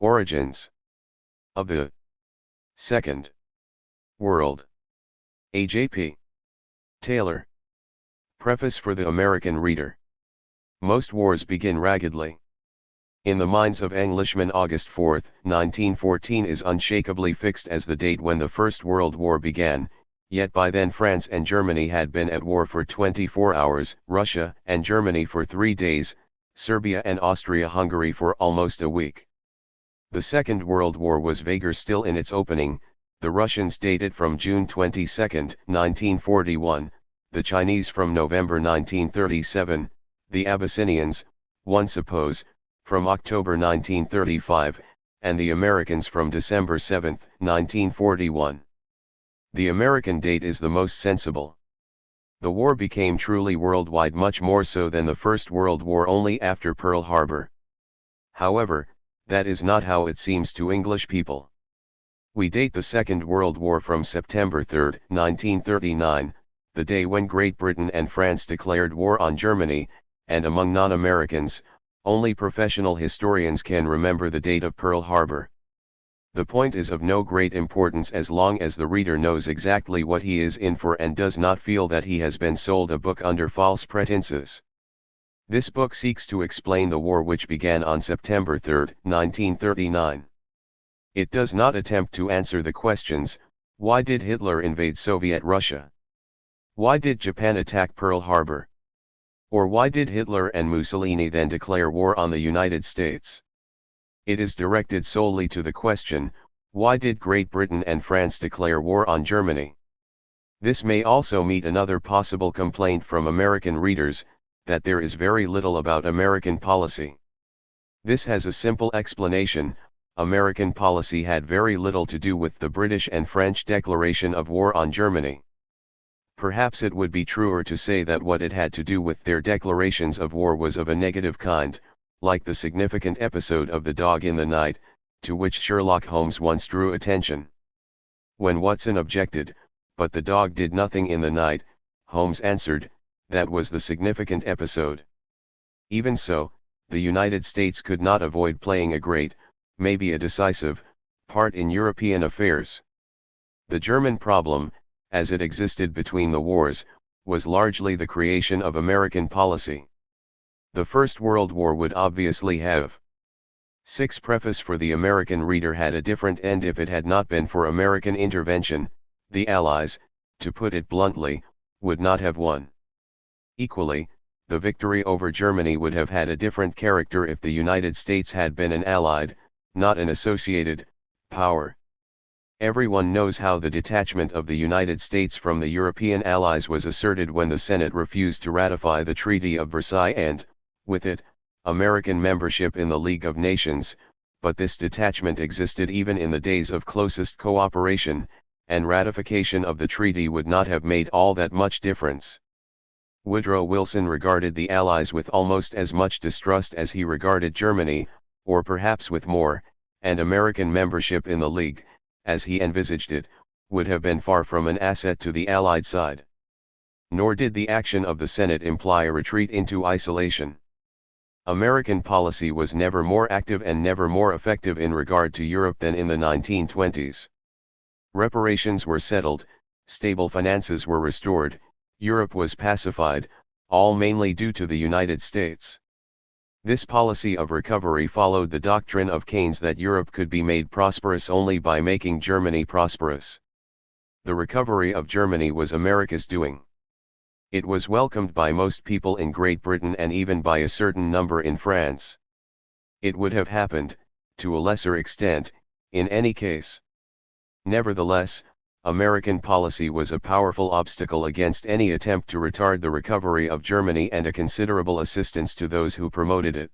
Origins of the Second World. A.J.P. Taylor. Preface for the American reader. Most wars begin raggedly. In the minds of Englishmen, August 4, 1914 is unshakably fixed as the date when the First World War began, yet by then France and Germany had been at war for 24 hours, Russia and Germany for 3 days, Serbia and Austria-Hungary for almost a week. The Second World War was vaguer still in its opening. The Russians dated from June 22, 1941, the Chinese from November 1937, the Abyssinians, one suppose, from October 1935, and the Americans from December 7, 1941. The American date is the most sensible. The war became truly worldwide much more so than the First World War only after Pearl Harbor. However, that is not how it seems to English people. We date the Second World War from September 3, 1939, the day when Great Britain and France declared war on Germany, and among non-Americans, only professional historians can remember the date of Pearl Harbor. The point is of no great importance as long as the reader knows exactly what he is in for and does not feel that he has been sold a book under false pretenses. This book seeks to explain the war which began on September 3, 1939. It does not attempt to answer the questions: why did Hitler invade Soviet Russia? Why did Japan attack Pearl Harbor? Or why did Hitler and Mussolini then declare war on the United States? It is directed solely to the question, why did Great Britain and France declare war on Germany? This may also meet another possible complaint from American readers, that there is very little about American policy. This has a simple explanation: American policy had very little to do with the British and French declaration of war on Germany. Perhaps it would be truer to say that what it had to do with their declarations of war was of a negative kind, like the significant episode of the dog in the night, to which Sherlock Holmes once drew attention. When Watson objected, "But the dog did nothing in the night," Holmes answered, "That was the significant episode." Even so, the United States could not avoid playing a great, maybe a decisive, part in European affairs. The German problem, as it existed between the wars, was largely the creation of American policy. The First World War would obviously have 6. Preface for the American reader had a different end if it had not been for American intervention. The Allies, to put it bluntly, would not have won. Equally, the victory over Germany would have had a different character if the United States had been an allied, not an associated, power. Everyone knows how the detachment of the United States from the European allies was asserted when the Senate refused to ratify the Treaty of Versailles and, with it, American membership in the League of Nations, but this detachment existed even in the days of closest cooperation, and ratification of the treaty would not have made all that much difference. Woodrow Wilson regarded the Allies with almost as much distrust as he regarded Germany, or perhaps with more, and American membership in the League, as he envisaged it, would have been far from an asset to the Allied side. Nor did the action of the Senate imply a retreat into isolation. American policy was never more active and never more effective in regard to Europe than in the 1920s. Reparations were settled, stable finances were restored, Europe was pacified, all mainly due to the United States. This policy of recovery followed the doctrine of Keynes that Europe could be made prosperous only by making Germany prosperous. The recovery of Germany was America's doing. It was welcomed by most people in Great Britain and even by a certain number in France. It would have happened, to a lesser extent, in any case. Nevertheless, American policy was a powerful obstacle against any attempt to retard the recovery of Germany and a considerable assistance to those who promoted it.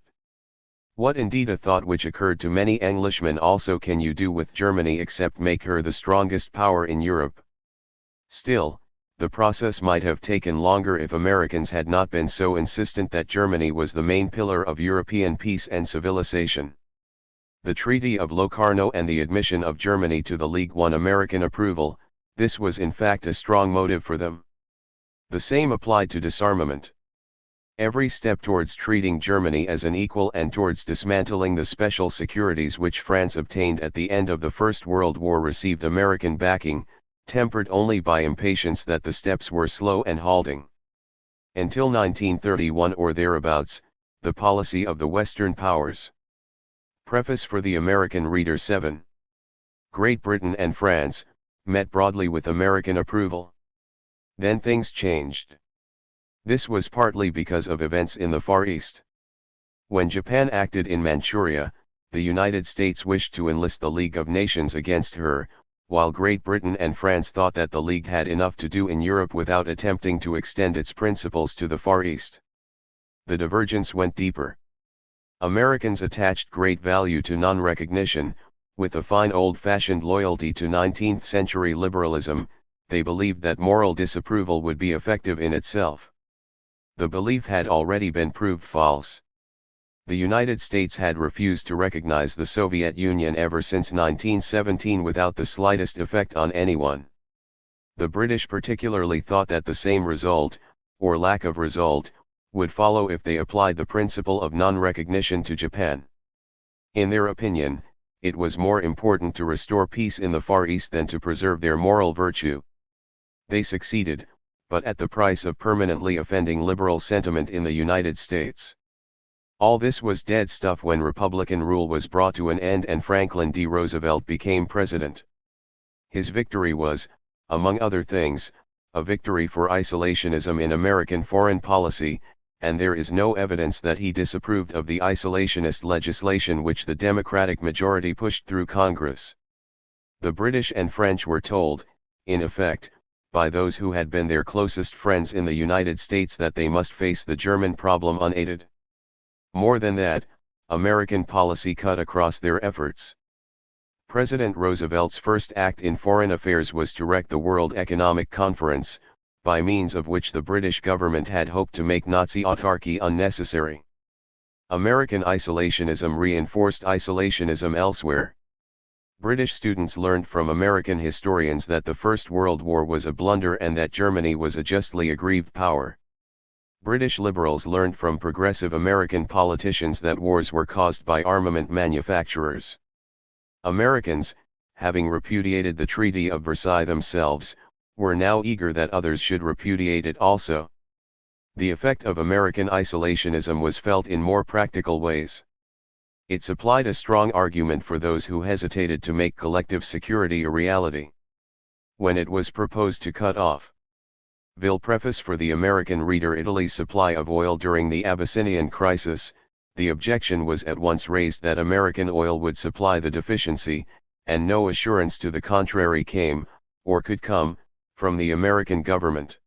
What indeed a thought which occurred to many Englishmen also can you do with Germany except make her the strongest power in Europe? Still, the process might have taken longer if Americans had not been so insistent that Germany was the main pillar of European peace and civilization. The Treaty of Locarno and the admission of Germany to the League won American approval. This was in fact a strong motive for them. The same applied to disarmament. every step towards treating Germany as an equal and towards dismantling the special securities which France obtained at the end of the First World War received American backing, tempered only by impatience that the steps were slow and halting. Until 1931 or thereabouts, the policy of the Western powers. Preface for the American Reader 7. Great Britain and France met broadly with American approval. Then things changed. This was partly because of events in the Far East. When Japan acted in Manchuria, the United States wished to enlist the League of Nations against her, while Great Britain and France thought that the League had enough to do in Europe without attempting to extend its principles to the Far East. The divergence went deeper. Americans attached great value to non-recognition, with a fine old-fashioned loyalty to 19th-century liberalism. They believed that moral disapproval would be effective in itself. The belief had already been proved false. The United States had refused to recognize the Soviet Union ever since 1917 without the slightest effect on anyone. The British particularly thought that the same result, or lack of result, would follow if they applied the principle of non-recognition to Japan. In their opinion, it was more important to restore peace in the Far East than to preserve their moral virtue. They succeeded, but at the price of permanently offending liberal sentiment in the United States. All this was dead stuff when Republican rule was brought to an end and Franklin D. Roosevelt became president. His victory was, among other things, a victory for isolationism in American foreign policy, and there is no evidence that he disapproved of the isolationist legislation which the Democratic majority pushed through Congress. The British and French were told, in effect, by those who had been their closest friends in the United States that they must face the German problem unaided. More than that, American policy cut across their efforts. President Roosevelt's first act in foreign affairs was to wreck the World Economic Conference, by means of which the British government had hoped to make Nazi autarky unnecessary. American isolationism reinforced isolationism elsewhere. British students learned from American historians that the First World War was a blunder and that Germany was a justly aggrieved power. British liberals learned from progressive American politicians that wars were caused by armament manufacturers. Americans, having repudiated the Treaty of Versailles themselves, were now eager that others should repudiate it also. The effect of American isolationism was felt in more practical ways. It supplied a strong argument for those who hesitated to make collective security a reality. When it was proposed to cut off Preface for the American Reader Italy's supply of oil during the Abyssinian crisis, the objection was at once raised that American oil would supply the deficiency, and no assurance to the contrary came, or could come, from the American government.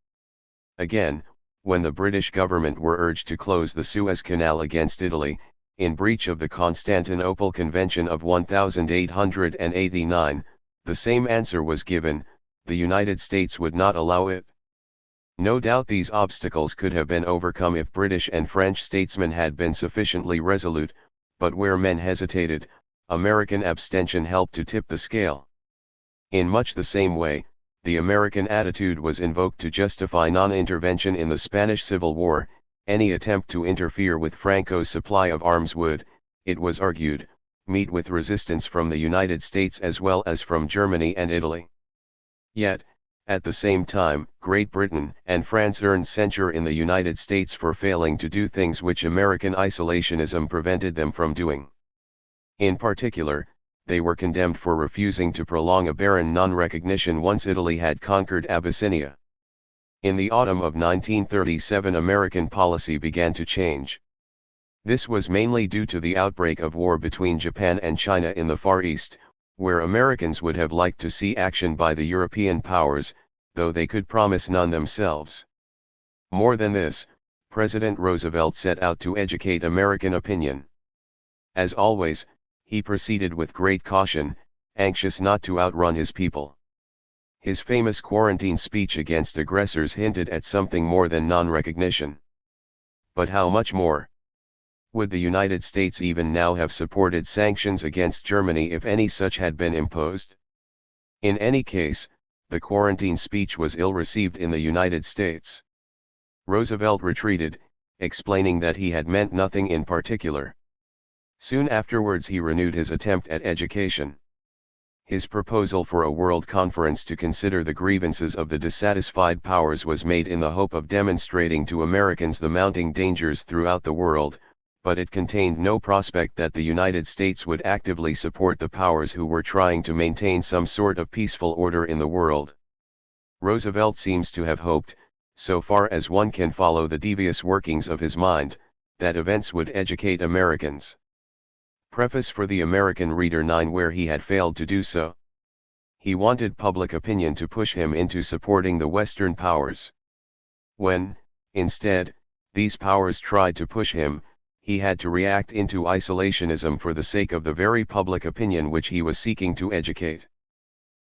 Again, when the British government were urged to close the Suez Canal against Italy, in breach of the Constantinople Convention of 1889, the same answer was given: the United States would not allow it. No doubt these obstacles could have been overcome if British and French statesmen had been sufficiently resolute, but where men hesitated, American abstention helped to tip the scale. In much the same way, the American attitude was invoked to justify non-intervention in the Spanish Civil War. Any attempt to interfere with Franco's supply of arms would, it was argued, meet with resistance from the United States as well as from Germany and Italy. Yet, at the same time, Great Britain and France earned censure in the United States for failing to do things which American isolationism prevented them from doing. In particular, they were condemned for refusing to prolong a barren non-recognition once Italy had conquered Abyssinia. In the autumn of 1937, American policy began to change. This was mainly due to the outbreak of war between Japan and China in the Far East, where Americans would have liked to see action by the European powers, though they could promise none themselves. More than this, President Roosevelt set out to educate American opinion. As always, he proceeded with great caution, anxious not to outrun his people. His famous quarantine speech against aggressors hinted at something more than non-recognition. But how much more? Would the United States even now have supported sanctions against Germany if any such had been imposed? In any case, the quarantine speech was ill received in the United States. Roosevelt retreated, explaining that he had meant nothing in particular. Soon afterwards he renewed his attempt at education. His proposal for a world conference to consider the grievances of the dissatisfied powers was made in the hope of demonstrating to Americans the mounting dangers throughout the world, but it contained no prospect that the United States would actively support the powers who were trying to maintain some sort of peaceful order in the world. Roosevelt seems to have hoped, so far as one can follow the devious workings of his mind, that events would educate Americans. Preface for the American Reader 9, where he had failed to do so. He wanted public opinion to push him into supporting the Western powers. When, instead, these powers tried to push him, he had to react into isolationism for the sake of the very public opinion which he was seeking to educate.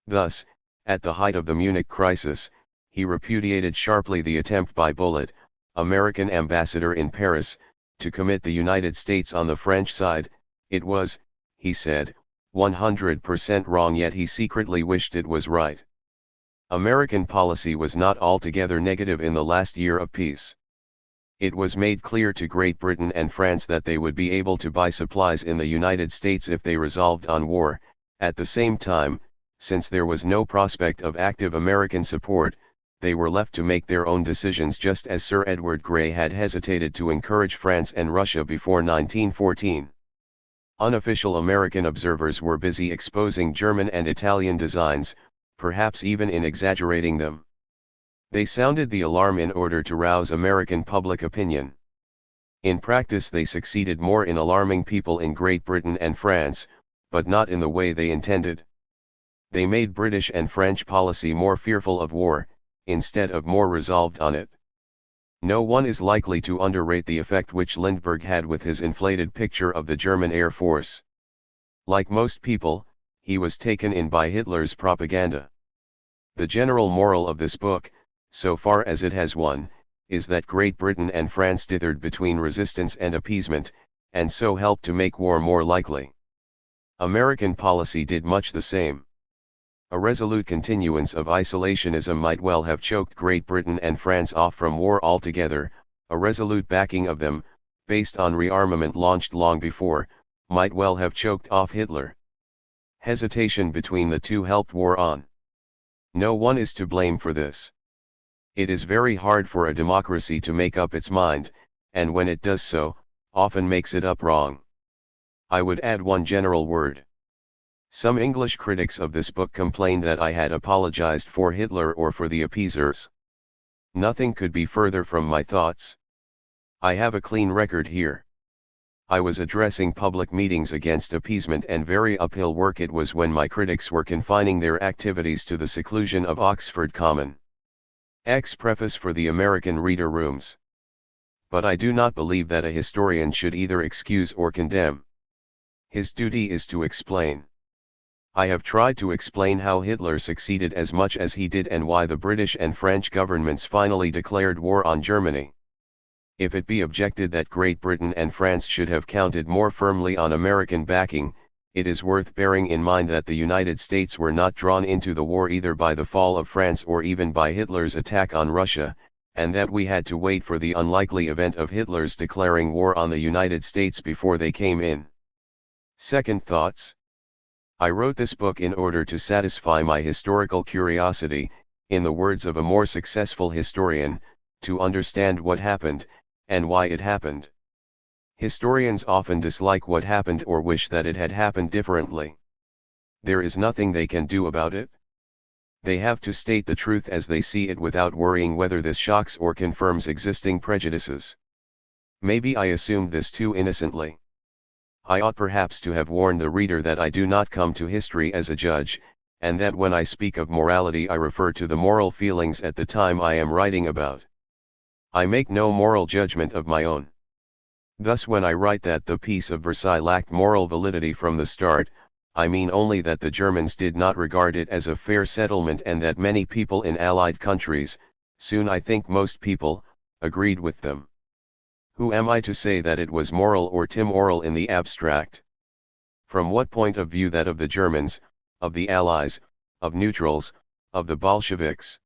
Thus, at the height of the Munich crisis, he repudiated sharply the attempt by Bullitt, American ambassador in Paris, to commit the United States on the French side. It was, he said, 100% wrong, yet he secretly wished it was right. American policy was not altogether negative in the last year of peace. It was made clear to Great Britain and France that they would be able to buy supplies in the United States if they resolved on war. At the same time, since there was no prospect of active American support, they were left to make their own decisions, just as Sir Edward Grey had hesitated to encourage France and Russia before 1914. Unofficial American observers were busy exposing German and Italian designs, perhaps even in exaggerating them. They sounded the alarm in order to rouse American public opinion. In practice they succeeded more in alarming people in Great Britain and France, but not in the way they intended. They made British and French policy more fearful of war, instead of more resolved on it. No one is likely to underrate the effect which Lindbergh had with his inflated picture of the German Air Force. Like most people, he was taken in by Hitler's propaganda. The general moral of this book, so far as it has one, is that Great Britain and France dithered between resistance and appeasement, and so helped to make war more likely. American policy did much the same. A resolute continuance of isolationism might well have choked Great Britain and France off from war altogether. A resolute backing of them, based on rearmament launched long before, might well have choked off Hitler. Hesitation between the two helped war on. No one is to blame for this. It is very hard for a democracy to make up its mind, and when it does so, often makes it up wrong. I would add one general word. Some English critics of this book complained that I had apologized for Hitler or for the appeasers. Nothing could be further from my thoughts. I have a clean record here. I was addressing public meetings against appeasement, and very uphill work it was when my critics were confining their activities to the seclusion of Oxford Common. Preface for the American Reader Rooms. But I do not believe that a historian should either excuse or condemn. His duty is to explain. I have tried to explain how Hitler succeeded as much as he did and why the British and French governments finally declared war on Germany. If it be objected that Great Britain and France should have counted more firmly on American backing, it is worth bearing in mind that the United States were not drawn into the war either by the fall of France or even by Hitler's attack on Russia, and that we had to wait for the unlikely event of Hitler's declaring war on the United States before they came in. Second thoughts. I wrote this book in order to satisfy my historical curiosity, in the words of a more successful historian, to understand what happened, and why it happened. Historians often dislike what happened or wish that it had happened differently. There is nothing they can do about it. They have to state the truth as they see it without worrying whether this shocks or confirms existing prejudices. Maybe I assumed this too innocently. I ought perhaps to have warned the reader that I do not come to history as a judge, and that when I speak of morality I refer to the moral feelings at the time I am writing about. I make no moral judgment of my own. Thus when I write that the Peace of Versailles lacked moral validity from the start, I mean only that the Germans did not regard it as a fair settlement, and that many people in Allied countries, soon I think most people, agreed with them. Who am I to say that it was moral or timmoral in the abstract? From what point of view, that of the Germans, of the Allies, of neutrals, of the Bolsheviks?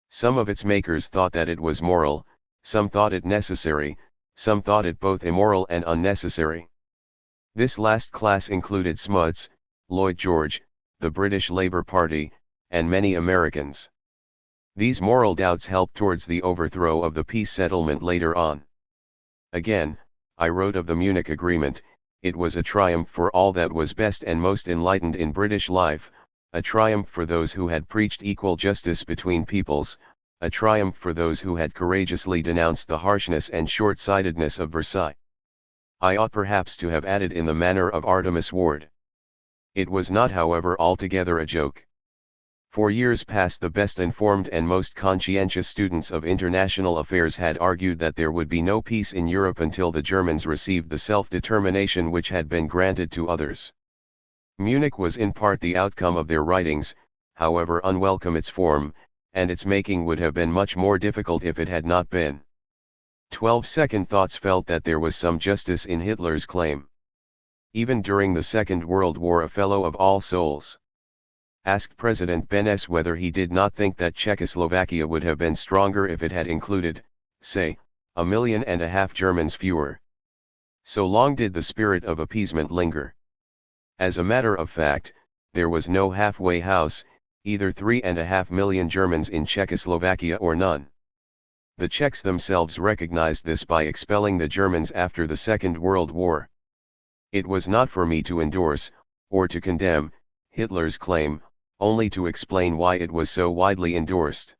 Some of its makers thought that it was moral, Some thought it necessary, some thought it both immoral and unnecessary. This last class included Smuts, Lloyd George, the British Labour Party, and many Americans. These moral doubts helped towards the overthrow of the peace settlement later on. Again, I wrote of the Munich Agreement, it was a triumph for all that was best and most enlightened in British life, a triumph for those who had preached equal justice between peoples, a triumph for those who had courageously denounced the harshness and short-sightedness of Versailles. I ought perhaps to have added in the manner of Artemus Ward. It was not, however, altogether a joke. For years past the best informed and most conscientious students of international affairs had argued that there would be no peace in Europe until the Germans received the self-determination which had been granted to others. Munich was in part the outcome of their writings, however unwelcome its form, and its making would have been much more difficult if it had not been. 12 Second thoughts felt that there was some justice in Hitler's claim. Even during the Second World War, a fellow of All Souls asked President Beneš whether he did not think that Czechoslovakia would have been stronger if it had included, say, 1.5 million Germans fewer. So long did the spirit of appeasement linger. As a matter of fact, there was no halfway house, either 3.5 million Germans in Czechoslovakia or none. The Czechs themselves recognized this by expelling the Germans after the Second World War. It was not for me to endorse, or to condemn, Hitler's claim, only to explain why it was so widely endorsed.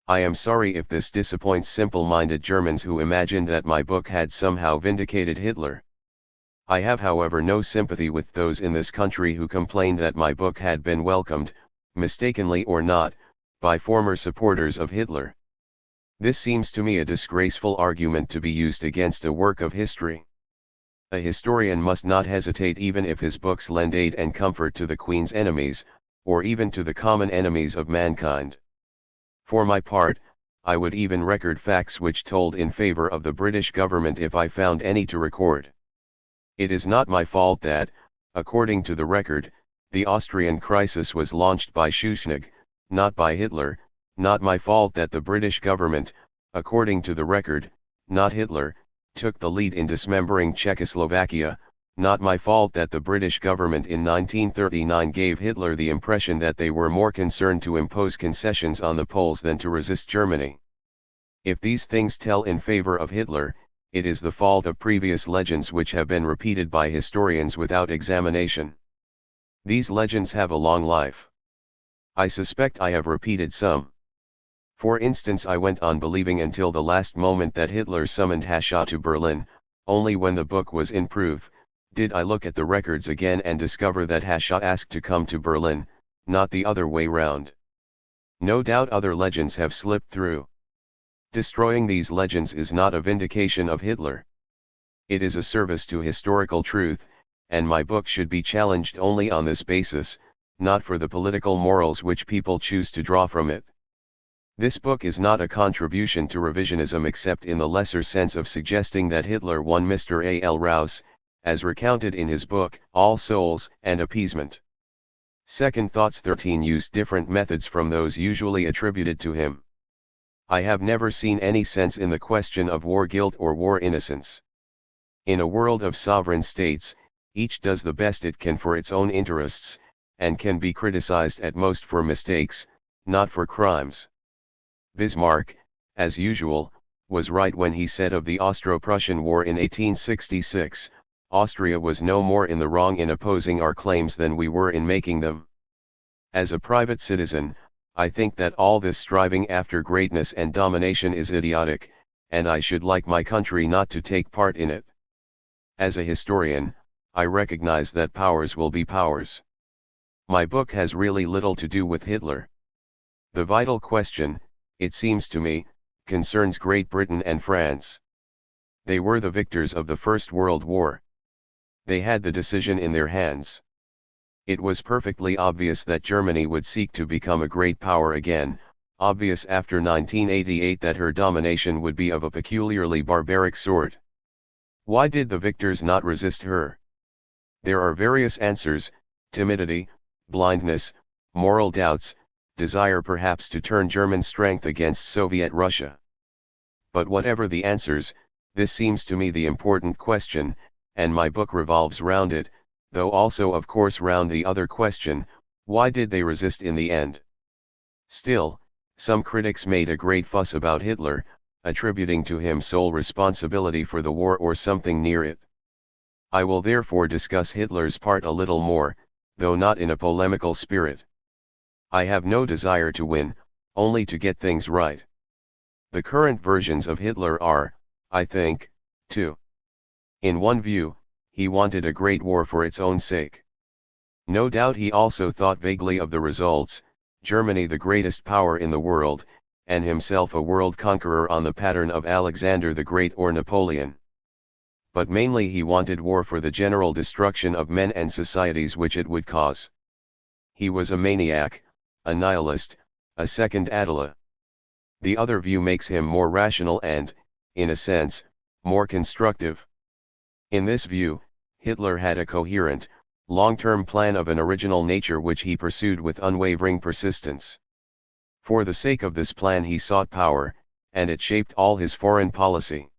I am sorry if this disappoints simple-minded Germans who imagined that my book had somehow vindicated Hitler. I have, however, no sympathy with those in this country who complained that my book had been welcomed, mistakenly or not, by former supporters of Hitler. This seems to me a disgraceful argument to be used against a work of history. A historian must not hesitate even if his books lend aid and comfort to the Queen's enemies, or even to the common enemies of mankind. For my part, I would even record facts which told in favor of the British government if I found any to record. It is not my fault that, according to the record, the Austrian crisis was launched by Schuschnigg, not by Hitler, not my fault that the British government, according to the record, not Hitler, took the lead in dismembering Czechoslovakia, not my fault that the British government in 1939 gave Hitler the impression that they were more concerned to impose concessions on the Poles than to resist Germany. If these things tell in favor of Hitler, it is the fault of previous legends which have been repeated by historians without examination. These legends have a long life. I suspect I have repeated some. For instance, I went on believing until the last moment that Hitler summoned Hacha to Berlin. Only when the book was in proof, did I look at the records again and discover that Hacha asked to come to Berlin, not the other way round. No doubt other legends have slipped through. Destroying these legends is not a vindication of Hitler. It is a service to historical truth, and my book should be challenged only on this basis, not for the political morals which people choose to draw from it. This book is not a contribution to revisionism except in the lesser sense of suggesting that Hitler won Mr. A. L. Rouse, as recounted in his book, All Souls and Appeasement. Second Thoughts 13 used different methods from those usually attributed to him. I have never seen any sense in the question of war guilt or war innocence. In a world of sovereign states, each does the best it can for its own interests, and can be criticized at most for mistakes, not for crimes. Bismarck, as usual, was right when he said of the Austro-Prussian War in 1866, Austria was no more in the wrong in opposing our claims than we were in making them. As a private citizen, I think that all this striving after greatness and domination is idiotic, and I should like my country not to take part in it. As a historian, I recognize that powers will be powers. My book has really little to do with Hitler. The vital question, it seems to me, concerns Great Britain and France. They were the victors of the First World War. They had the decision in their hands. It was perfectly obvious that Germany would seek to become a great power again, obvious after 1988 that her domination would be of a peculiarly barbaric sort. Why did the victors not resist her? There are various answers: timidity, blindness, moral doubts, desire perhaps to turn German strength against Soviet Russia. But whatever the answers, this seems to me the important question, and my book revolves round it, though also of course round the other question, why did they resist in the end? Still, some critics made a great fuss about Hitler, attributing to him sole responsibility for the war or something near it. I will therefore discuss Hitler's part a little more, though not in a polemical spirit. I have no desire to win, only to get things right. The current versions of Hitler are, I think, two. In one view, he wanted a great war for its own sake. No doubt he also thought vaguely of the results, Germany the greatest power in the world, and himself a world conqueror on the pattern of Alexander the Great or Napoleon. But mainly he wanted war for the general destruction of men and societies which it would cause. He was a maniac, a nihilist, a second Attila. The other view makes him more rational and, in a sense, more constructive. In this view, Hitler had a coherent, long-term plan of an original nature which he pursued with unwavering persistence. For the sake of this plan he sought power, and it shaped all his foreign policy.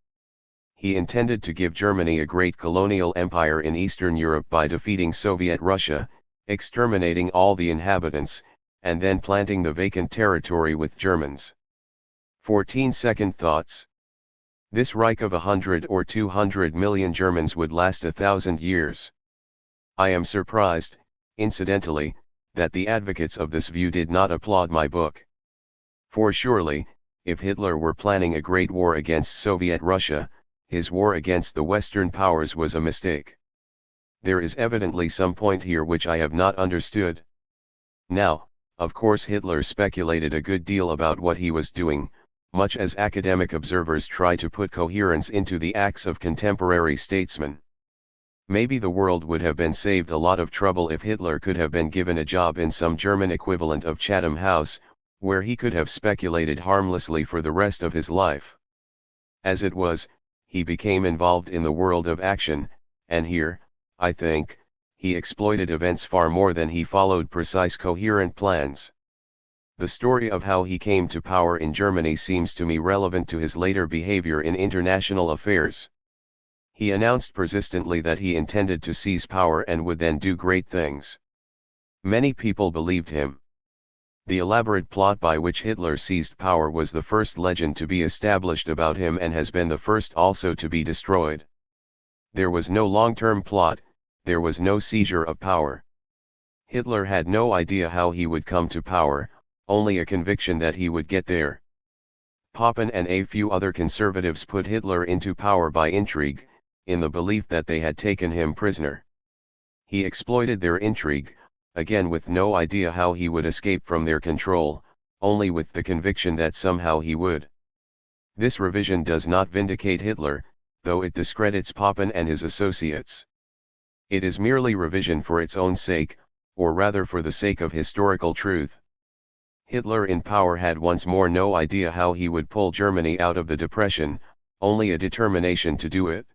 He intended to give Germany a great colonial empire in Eastern Europe by defeating Soviet Russia, exterminating all the inhabitants, and then planting the vacant territory with Germans. 14 second thoughts. This Reich of 100 or 200 million Germans would last 1,000 years. I am surprised, incidentally, that the advocates of this view did not applaud my book. For surely, if Hitler were planning a great war against Soviet Russia, his war against the Western powers was a mistake. There is evidently some point here which I have not understood. Now, of course Hitler speculated a good deal about what he was doing, much as academic observers try to put coherence into the acts of contemporary statesmen. Maybe the world would have been saved a lot of trouble if Hitler could have been given a job in some German equivalent of Chatham House, where he could have speculated harmlessly for the rest of his life. As it was, he became involved in the world of action, and here, I think, he exploited events far more than he followed precise coherent plans. The story of how he came to power in Germany seems to me relevant to his later behavior in international affairs. He announced persistently that he intended to seize power and would then do great things. Many people believed him. The elaborate plot by which Hitler seized power was the first legend to be established about him and has been the first also to be destroyed. There was no long-term plot, there was no seizure of power. Hitler had no idea how he would come to power, only a conviction that he would get there. Papen and a few other conservatives put Hitler into power by intrigue, in the belief that they had taken him prisoner. He exploited their intrigue, again with no idea how he would escape from their control, only with the conviction that somehow he would. This revision does not vindicate Hitler, though it discredits Papen and his associates. It is merely revision for its own sake, or rather for the sake of historical truth. Hitler in power had once more no idea how he would pull Germany out of the depression, only a determination to do it.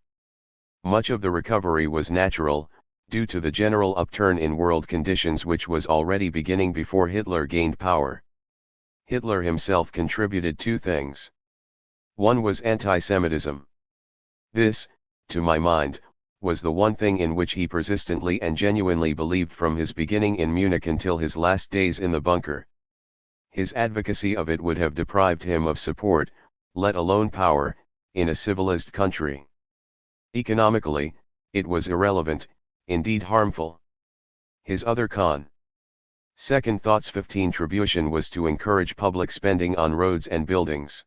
Much of the recovery was natural, due to the general upturn in world conditions which was already beginning before Hitler gained power. Hitler himself contributed two things. One was anti-Semitism. This, to my mind, was the one thing in which he persistently and genuinely believed from his beginning in Munich until his last days in the bunker. His advocacy of it would have deprived him of support, let alone power, in a civilized country. Economically, it was irrelevant, indeed harmful. His other con. Second thoughts 15 Tributian was to encourage public spending on roads and buildings.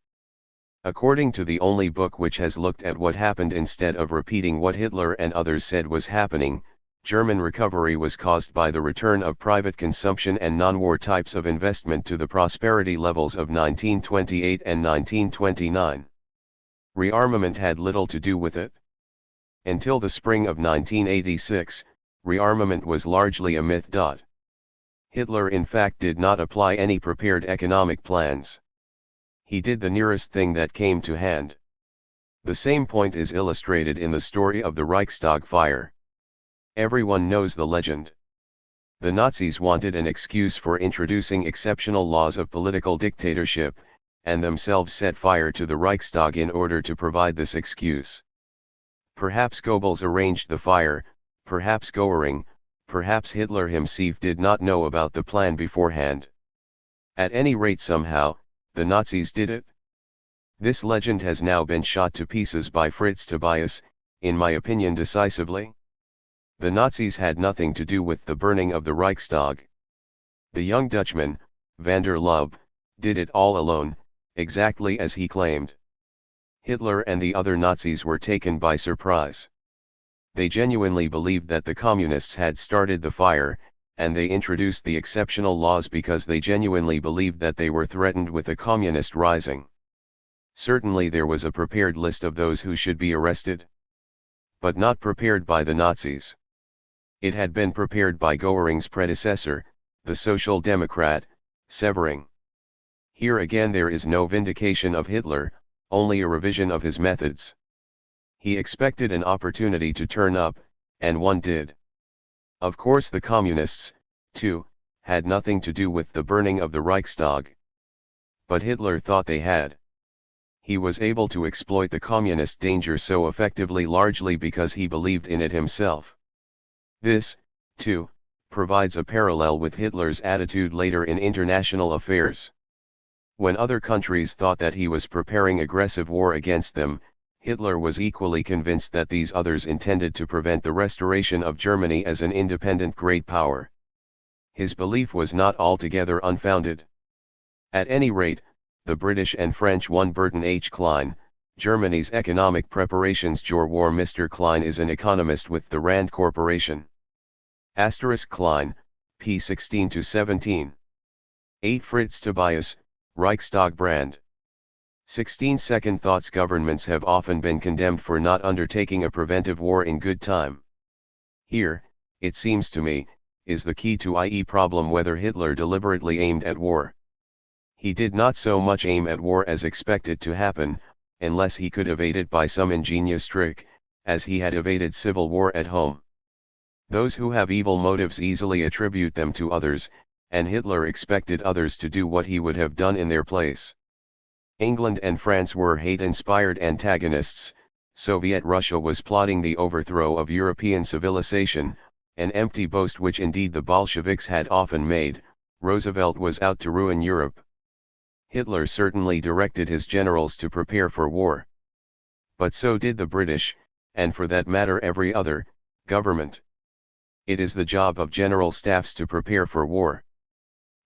According to the only book which has looked at what happened instead of repeating what Hitler and others said was happening, German recovery was caused by the return of private consumption and non-war types of investment to the prosperity levels of 1928 and 1929. Rearmament had little to do with it. Until the spring of 1986, rearmament was largely a myth. Hitler in fact did not apply any prepared economic plans. He did the nearest thing that came to hand. The same point is illustrated in the story of the Reichstag fire. Everyone knows the legend. The Nazis wanted an excuse for introducing exceptional laws of political dictatorship, and themselves set fire to the Reichstag in order to provide this excuse. Perhaps Goebbels arranged the fire, perhaps Göring, perhaps Hitler himself did not know about the plan beforehand. At any rate, somehow, the Nazis did it. This legend has now been shot to pieces by Fritz Tobias, in my opinion decisively. The Nazis had nothing to do with the burning of the Reichstag. The young Dutchman, van der Lubbe, did it all alone, exactly as he claimed. Hitler and the other Nazis were taken by surprise. They genuinely believed that the communists had started the fire, and they introduced the exceptional laws because they genuinely believed that they were threatened with a communist rising. Certainly there was a prepared list of those who should be arrested. But not prepared by the Nazis. It had been prepared by Göring's predecessor, the Social Democrat, Severing. Here again there is no vindication of Hitler, only a revision of his methods. He expected an opportunity to turn up, and one did. Of course the communists, too, had nothing to do with the burning of the Reichstag. But Hitler thought they had. He was able to exploit the communist danger so effectively largely because he believed in it himself. This, too, provides a parallel with Hitler's attitude later in international affairs. When other countries thought that he was preparing aggressive war against them, Hitler was equally convinced that these others intended to prevent the restoration of Germany as an independent great power. His belief was not altogether unfounded. At any rate, the British and French one Burton H. Klein, Germany's economic preparations for war. Mr. Klein is an economist with the Rand Corporation. Klein, p. 16-17. 8. Fritz Tobias, Reichstag brand. 16. Second thoughts. Governments have often been condemned for not undertaking a preventive war in good time. Here, it seems to me, is the key to i.e. problem whether Hitler deliberately aimed at war. He did not so much aim at war as expected to happen, unless he could evade it by some ingenious trick, as he had evaded civil war at home. Those who have evil motives easily attribute them to others, and Hitler expected others to do what he would have done in their place. England and France were hate-inspired antagonists, Soviet Russia was plotting the overthrow of European civilization, an empty boast which indeed the Bolsheviks had often made. Roosevelt was out to ruin Europe. Hitler certainly directed his generals to prepare for war. But so did the British, and for that matter every other, government. It is the job of general staffs to prepare for war.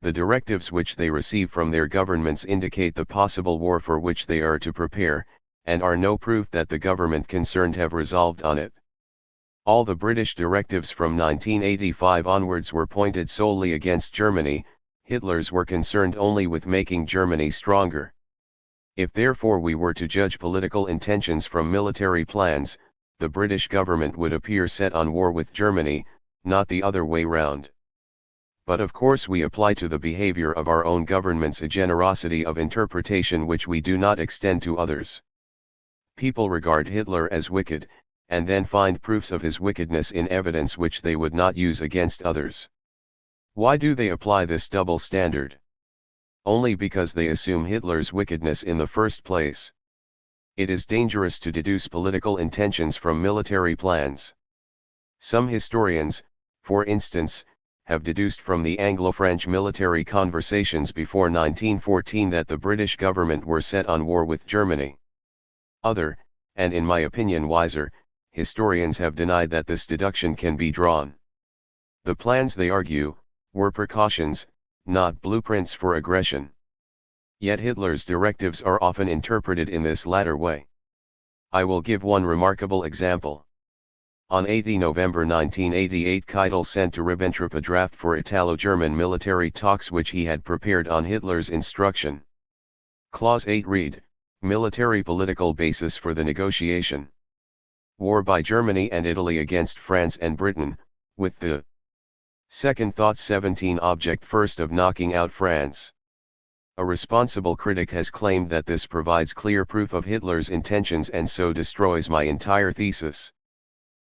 The directives which they receive from their governments indicate the possible war for which they are to prepare, and are no proof that the government concerned have resolved on it. All the British directives from 1985 onwards were pointed solely against Germany. Hitler's were concerned only with making Germany stronger. If therefore we were to judge political intentions from military plans, the British government would appear set on war with Germany, not the other way round. But of course we apply to the behavior of our own governments a generosity of interpretation which we do not extend to others. People regard Hitler as wicked, and then find proofs of his wickedness in evidence which they would not use against others. Why do they apply this double standard? Only because they assume Hitler's wickedness in the first place. It is dangerous to deduce political intentions from military plans. Some historians, for instance, have deduced from the Anglo-French military conversations before 1914 that the British government were set on war with Germany. Other, and in my opinion wiser, historians have denied that this deduction can be drawn. The plans, they argue, were precautions, not blueprints for aggression. Yet Hitler's directives are often interpreted in this latter way. I will give one remarkable example. On 80 November 1988 Keitel sent to Ribbentrop a draft for Italo-German military talks which he had prepared on Hitler's instruction. Clause 8 read, military political basis for the negotiation. War by Germany and Italy against France and Britain, with the second thought 17 object first of knocking out France. A responsible critic has claimed that this provides clear proof of Hitler's intentions and so destroys my entire thesis.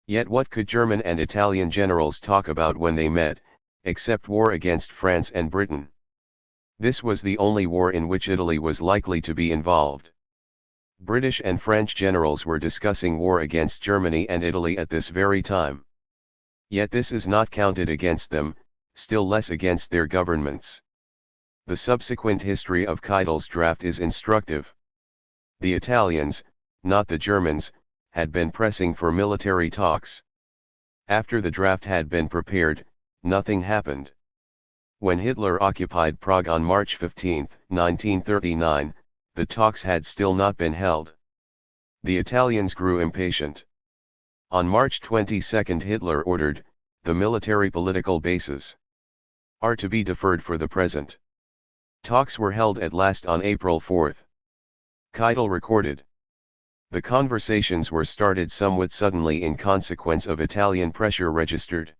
Yet what could German and Italian generals talk about when they met, except war against France and Britain? This was the only war in which Italy was likely to be involved. British and French generals were discussing war against Germany and Italy at this very time. Yet this is not counted against them, still less against their governments. The subsequent history of Keitel's draft is instructive. The Italians, not the Germans, had been pressing for military talks. After the draft had been prepared, nothing happened. When Hitler occupied Prague on March 15, 1939, the talks had still not been held. The Italians grew impatient. On March 22 Hitler ordered, "The military political bases are to be deferred for the present." Talks were held at last on April 4. Keitel recorded. The conversations were started somewhat suddenly in consequence of Italian pressure registered.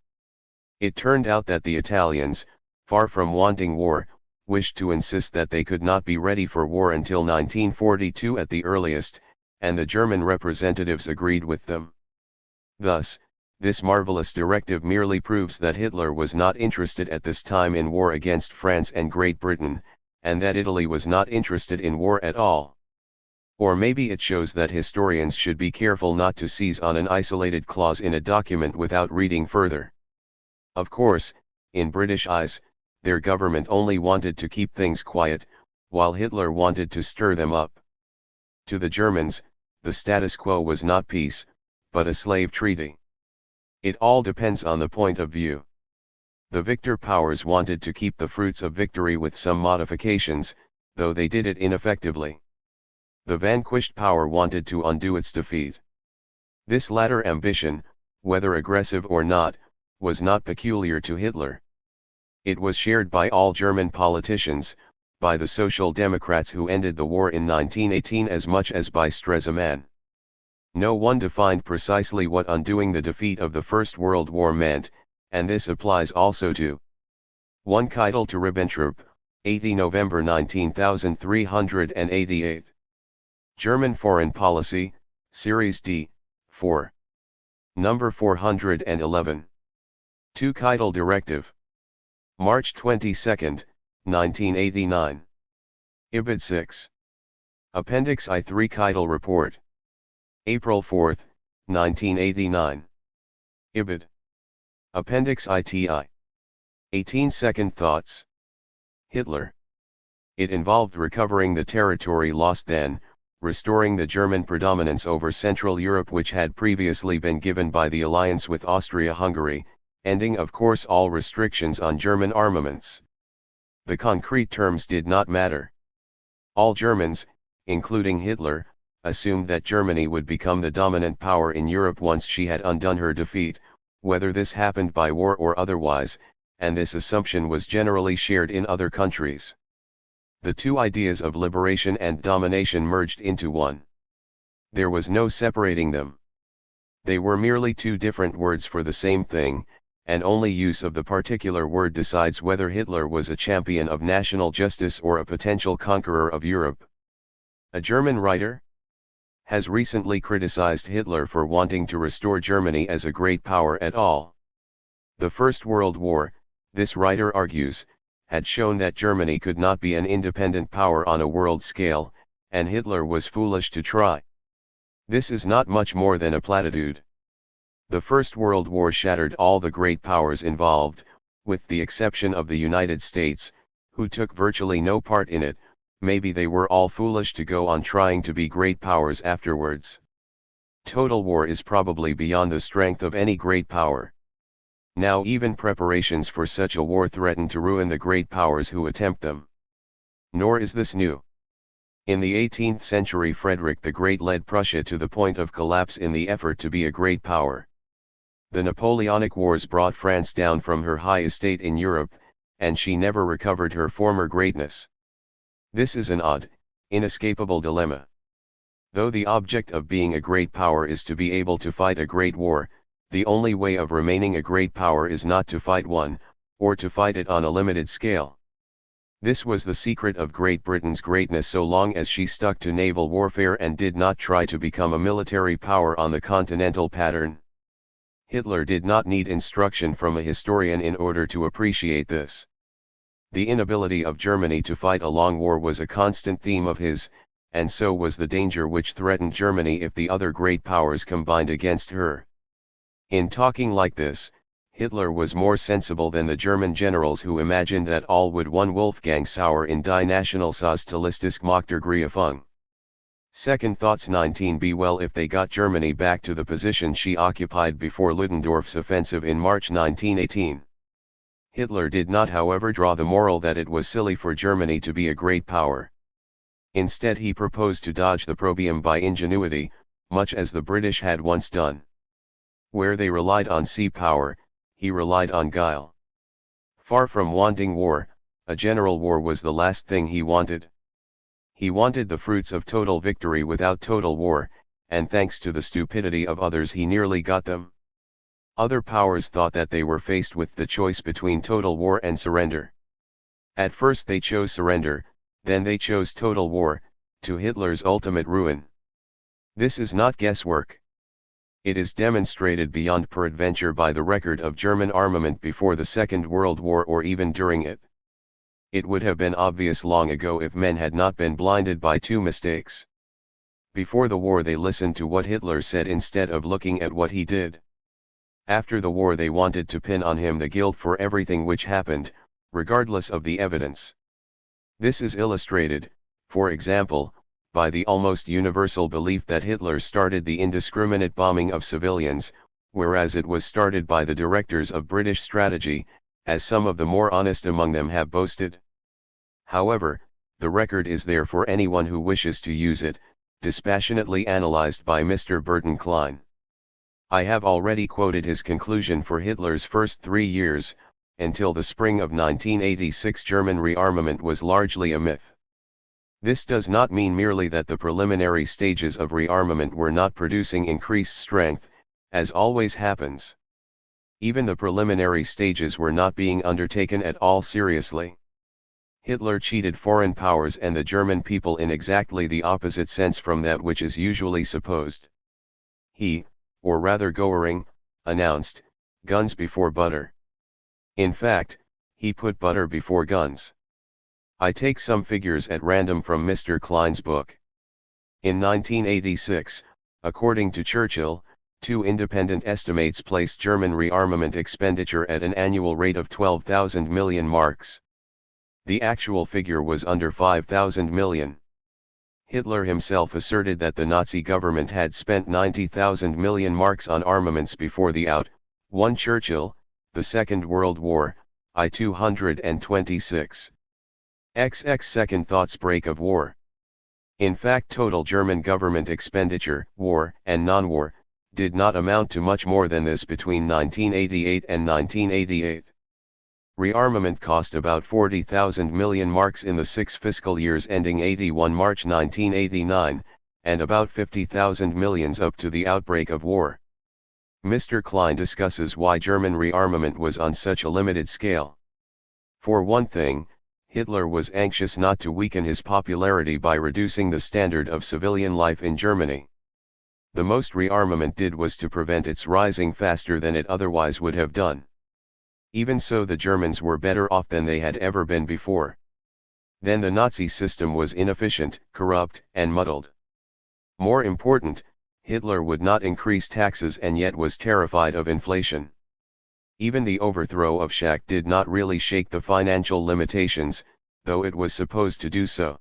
It turned out that the Italians, far from wanting war, wished to insist that they could not be ready for war until 1942 at the earliest, and the German representatives agreed with them. Thus, this marvelous directive merely proves that Hitler was not interested at this time in war against France and Great Britain, and that Italy was not interested in war at all. Or maybe it shows that historians should be careful not to seize on an isolated clause in a document without reading further. Of course, in British eyes, their government only wanted to keep things quiet, while Hitler wanted to stir them up. To the Germans, the status quo was not peace, but a slave treaty. It all depends on the point of view. The victor powers wanted to keep the fruits of victory with some modifications, though they did it ineffectively. The vanquished power wanted to undo its defeat. This latter ambition, whether aggressive or not, was not peculiar to Hitler. It was shared by all German politicians, by the Social Democrats who ended the war in 1918 as much as by Stresemann. No one defined precisely what undoing the defeat of the First World War meant, and this applies also to 1 Keitel to Ribbentrop, 80 November 19388. German Foreign Policy, Series D, 4. Number 411. 2 Keitel Directive. March 22, 1989. Ibid 6. Appendix I3 Keitel Report. April 4, 1989. Ibid. Appendix ITI. 18 Second Thoughts. Hitler. It involved recovering the territory lost then, restoring the German predominance over Central Europe which had previously been given by the alliance with Austria-Hungary, ending of course all restrictions on German armaments. The concrete terms did not matter. All Germans, including Hitler, assumed that Germany would become the dominant power in Europe once she had undone her defeat, whether this happened by war or otherwise, and this assumption was generally shared in other countries. The two ideas of liberation and domination merged into one. There was no separating them. They were merely two different words for the same thing, and only use of the particular word decides whether Hitler was a champion of national justice or a potential conqueror of Europe. A German writer has recently criticized Hitler for wanting to restore Germany as a great power at all. The First World War, this writer argues, had shown that Germany could not be an independent power on a world scale, and Hitler was foolish to try. This is not much more than a platitude. The First World War shattered all the great powers involved, with the exception of the United States, who took virtually no part in it. Maybe they were all foolish to go on trying to be great powers afterwards. Total war is probably beyond the strength of any great power. Now even preparations for such a war threaten to ruin the great powers who attempt them. Nor is this new. In the 18th century Frederick the Great led Prussia to the point of collapse in the effort to be a great power. The Napoleonic Wars brought France down from her high estate in Europe, and she never recovered her former greatness. This is an odd, inescapable dilemma. Though the object of being a great power is to be able to fight a great war, the only way of remaining a great power is not to fight one, or to fight it on a limited scale. This was the secret of Great Britain's greatness so long as she stuck to naval warfare and did not try to become a military power on the continental pattern. Hitler did not need instruction from a historian in order to appreciate this. The inability of Germany to fight a long war was a constant theme of his, and so was the danger which threatened Germany if the other great powers combined against her. In talking like this, Hitler was more sensible than the German generals who imagined that all would one Wolfgang Sauer in die Nationalsozialistische Machtergreifung. Second thoughts 19b. Well, if they got Germany back to the position she occupied before Ludendorff's offensive in March 1918. Hitler did not, however, draw the moral that it was silly for Germany to be a great power. Instead, he proposed to dodge the probium by ingenuity, much as the British had once done. Where they relied on sea power, he relied on guile. Far from wanting war, a general war was the last thing he wanted. He wanted the fruits of total victory without total war, and thanks to the stupidity of others he nearly got them. Other powers thought that they were faced with the choice between total war and surrender. At first they chose surrender, then they chose total war, to Hitler's ultimate ruin. This is not guesswork. It is demonstrated beyond peradventure by the record of German armament before the Second World War or even during it. It would have been obvious long ago if men had not been blinded by two mistakes. Before the war they listened to what Hitler said instead of looking at what he did. After the war they wanted to pin on him the guilt for everything which happened, regardless of the evidence. This is illustrated, for example, by the almost universal belief that Hitler started the indiscriminate bombing of civilians, whereas it was started by the directors of British strategy, as some of the more honest among them have boasted. However, the record is there for anyone who wishes to use it, dispassionately analyzed by Mr. Burton Klein. I have already quoted his conclusion for Hitler's first 3 years, until the spring of 1986 German rearmament was largely a myth. This does not mean merely that the preliminary stages of rearmament were not producing increased strength, as always happens. Even the preliminary stages were not being undertaken at all seriously. Hitler cheated foreign powers and the German people in exactly the opposite sense from that which is usually supposed. He, or rather Goering, announced, "Guns before butter." In fact, he put butter before guns. I take some figures at random from Mr. Klein's book. In 1986, according to Churchill, 2 independent estimates placed German rearmament expenditure at an annual rate of 12,000 million marks. The actual figure was under 5,000 million. Hitler himself asserted that the Nazi government had spent 90,000 million marks on armaments before the one Churchill, the Second World War, I-226. XX Second thoughts break of war. In fact, total German government expenditure, war and non-war, did not amount to much more than this between 1988 and 1988. Rearmament cost about 40,000 million marks in the 6 fiscal years ending 81 March 1989, and about 50,000 millions up to the outbreak of war. Mr. Klein discusses why German rearmament was on such a limited scale. For one thing, Hitler was anxious not to weaken his popularity by reducing the standard of civilian life in Germany. The most rearmament did was to prevent its rising faster than it otherwise would have done. Even so, the Germans were better off than they had ever been before. Then the Nazi system was inefficient, corrupt, and muddled. More important, Hitler would not increase taxes and yet was terrified of inflation. Even the overthrow of Schacht did not really shake the financial limitations, though it was supposed to do so.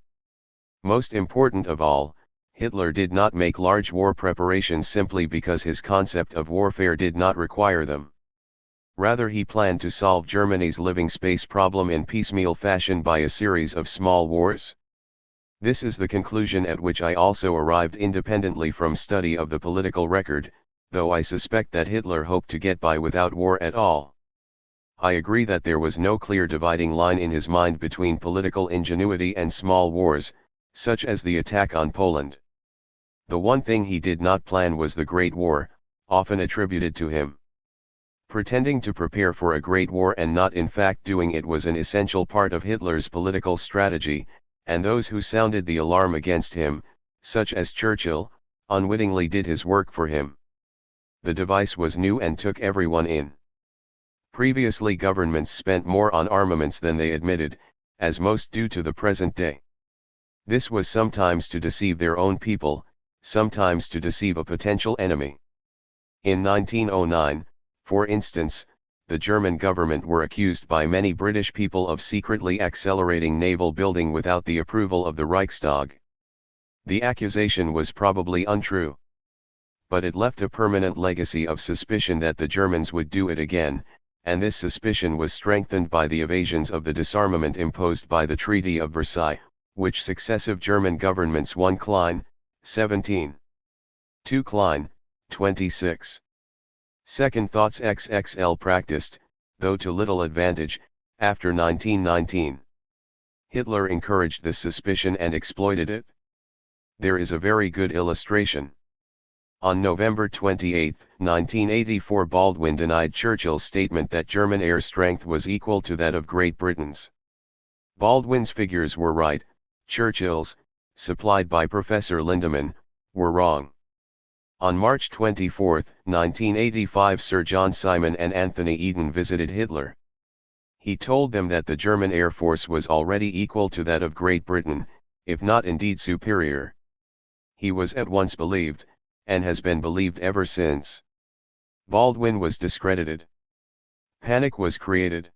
Most important of all, Hitler did not make large war preparations simply because his concept of warfare did not require them. Rather, he planned to solve Germany's living space problem in piecemeal fashion by a series of small wars. This is the conclusion at which I also arrived independently from study of the political record, though I suspect that Hitler hoped to get by without war at all. I agree that there was no clear dividing line in his mind between political ingenuity and small wars, such as the attack on Poland. The one thing he did not plan was the Great War, often attributed to him. Pretending to prepare for a great war and not in fact doing it was an essential part of Hitler's political strategy, and those who sounded the alarm against him, such as Churchill, unwittingly did his work for him. The device was new and took everyone in. Previously governments spent more on armaments than they admitted, as most do to the present day. This was sometimes to deceive their own people, sometimes to deceive a potential enemy. In 1909, for instance, the German government were accused by many British people of secretly accelerating naval building without the approval of the Reichstag. The accusation was probably untrue. But it left a permanent legacy of suspicion that the Germans would do it again, and this suspicion was strengthened by the evasions of the disarmament imposed by the Treaty of Versailles, which successive German governments 1 Klein, 17. 2 Klein, 26. Second thoughts XXL practiced, though to little advantage, after 1919. Hitler encouraged this suspicion and exploited it. There is a very good illustration. On November 28, 1984, Baldwin denied Churchill's statement that German air strength was equal to that of Great Britain's. Baldwin's figures were right, Churchill's, supplied by Professor Lindemann, were wrong. On March 24, 1985, Sir John Simon and Anthony Eden visited Hitler. He told them that the German Air Force was already equal to that of Great Britain, if not indeed superior. He was at once believed, and has been believed ever since. Baldwin was discredited. Panic was created.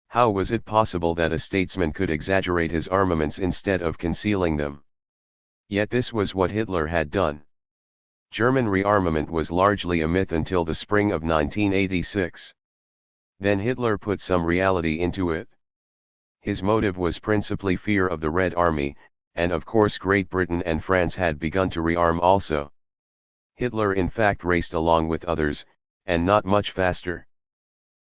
How was it possible that a statesman could exaggerate his armaments instead of concealing them? Yet this was what Hitler had done. German rearmament was largely a myth until the spring of 1986. Then Hitler put some reality into it. His motive was principally fear of the Red Army, and of course Great Britain and France had begun to rearm also. Hitler in fact raced along with others, and not much faster.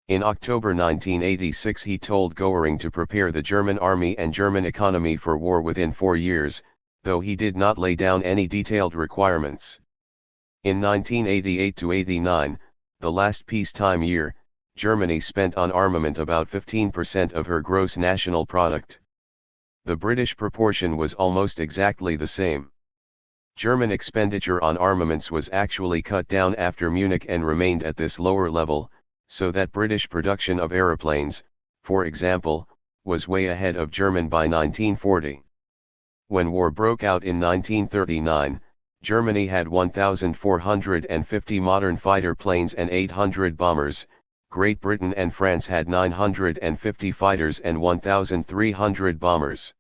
In October 1986 he told Goering to prepare the German army and German economy for war within 4 years, though he did not lay down any detailed requirements. In 1988–89, the last peacetime year, Germany spent on armament about 15% of her gross national product. The British proportion was almost exactly the same. German expenditure on armaments was actually cut down after Munich and remained at this lower level, so that British production of aeroplanes, for example, was way ahead of German by 1940. When war broke out in 1939, Germany had 1,450 modern fighter planes and 800 bombers, Great Britain and France had 950 fighters and 1,300 bombers.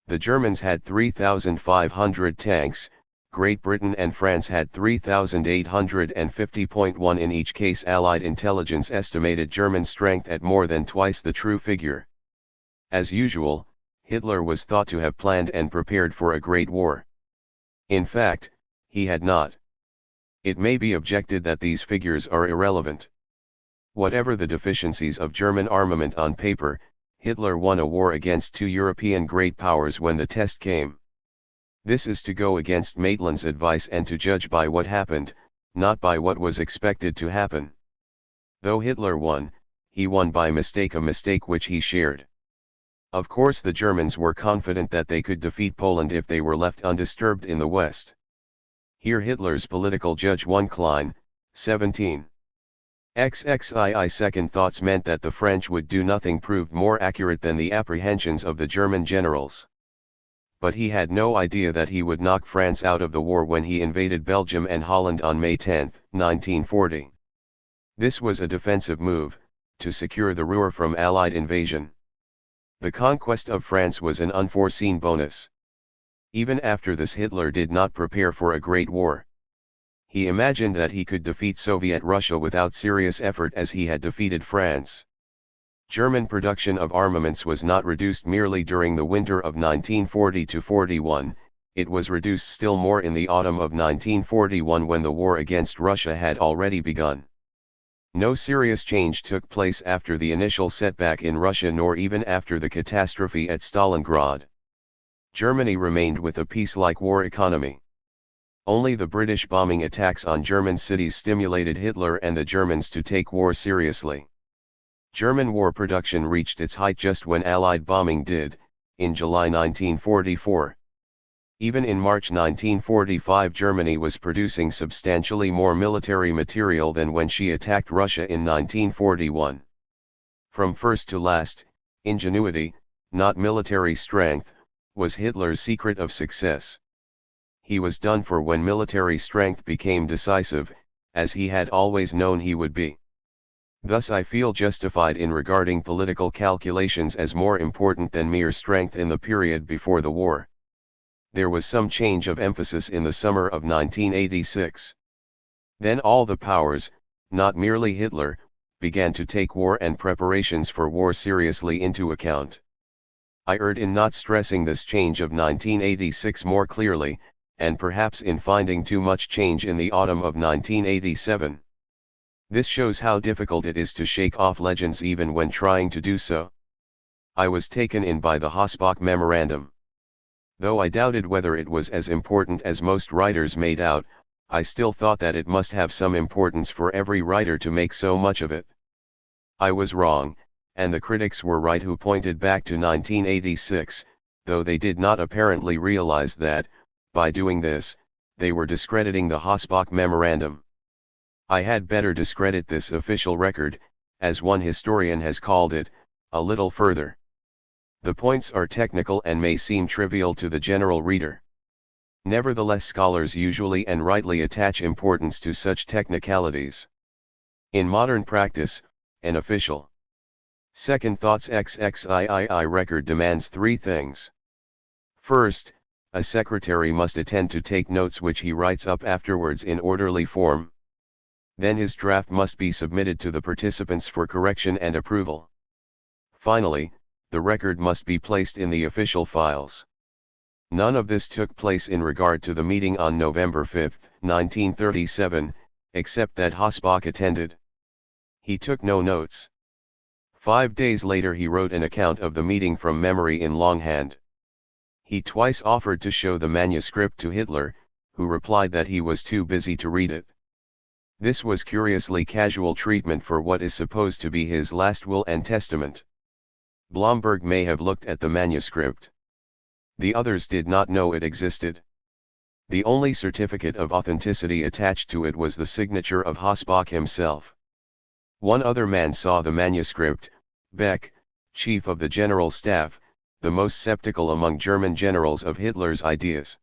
The Germans had 3,500 tanks, Great Britain and France had 3,850.1. In each case Allied intelligence estimated German strength at more than twice the true figure. As usual, Hitler was thought to have planned and prepared for a great war. In fact, he had not. It may be objected that these figures are irrelevant. Whatever the deficiencies of German armament on paper, Hitler won a war against 2 European great powers when the test came. This is to go against Maitland's advice and to judge by what happened, not by what was expected to happen. Though Hitler won, he won by mistake, a mistake which he shared. Of course the Germans were confident that they could defeat Poland if they were left undisturbed in the West. Here Hitler's political judge 1 Klein, 17. XXII second thoughts meant that the French would do nothing proved more accurate than the apprehensions of the German generals. But he had no idea that he would knock France out of the war when he invaded Belgium and Holland on May 10, 1940. This was a defensive move, to secure the Ruhr from Allied invasion. The conquest of France was an unforeseen bonus. Even after this Hitler did not prepare for a great war. He imagined that he could defeat Soviet Russia without serious effort as he had defeated France. German production of armaments was not reduced merely during the winter of 1940–41, it was reduced still more in the autumn of 1941 when the war against Russia had already begun. No serious change took place after the initial setback in Russia nor even after the catastrophe at Stalingrad. Germany remained with a peace-like war economy. Only the British bombing attacks on German cities stimulated Hitler and the Germans to take war seriously. German war production reached its height just when Allied bombing did, in July 1944. Even in March 1945, Germany was producing substantially more military material than when she attacked Russia in 1941. From first to last, ingenuity, not military strength, was Hitler's secret of success. He was done for when military strength became decisive, as he had always known he would be. Thus I feel justified in regarding political calculations as more important than mere strength in the period before the war. There was some change of emphasis in the summer of 1986. Then all the powers, not merely Hitler, began to take war and preparations for war seriously into account. I erred in not stressing this change of 1986 more clearly, and perhaps in finding too much change in the autumn of 1987. This shows how difficult it is to shake off legends even when trying to do so. I was taken in by the Hossbach Memorandum. Though I doubted whether it was as important as most writers made out, I still thought that it must have some importance for every writer to make so much of it. I was wrong, and the critics were right who pointed back to 1986, though they did not apparently realize that, by doing this, they were discrediting the Hossbach Memorandum. I had better discredit this official record, as one historian has called it, a little further. The points are technical and may seem trivial to the general reader. Nevertheless, scholars usually and rightly attach importance to such technicalities. In modern practice, an official Second Thoughts XXIII record demands three things. First, a secretary must attend to take notes which he writes up afterwards in orderly form. Then his draft must be submitted to the participants for correction and approval. Finally, the record must be placed in the official files. None of this took place in regard to the meeting on November 5, 1937, except that Hossbach attended. He took no notes. 5 days later he wrote an account of the meeting from memory in longhand. He twice offered to show the manuscript to Hitler, who replied that he was too busy to read it. This was curiously casual treatment for what is supposed to be his last will and testament. Blomberg may have looked at the manuscript. The others did not know it existed. The only certificate of authenticity attached to it was the signature of Hossbach himself. One other man saw the manuscript, Beck, chief of the General Staff, the most skeptical among German generals of Hitler's ideas.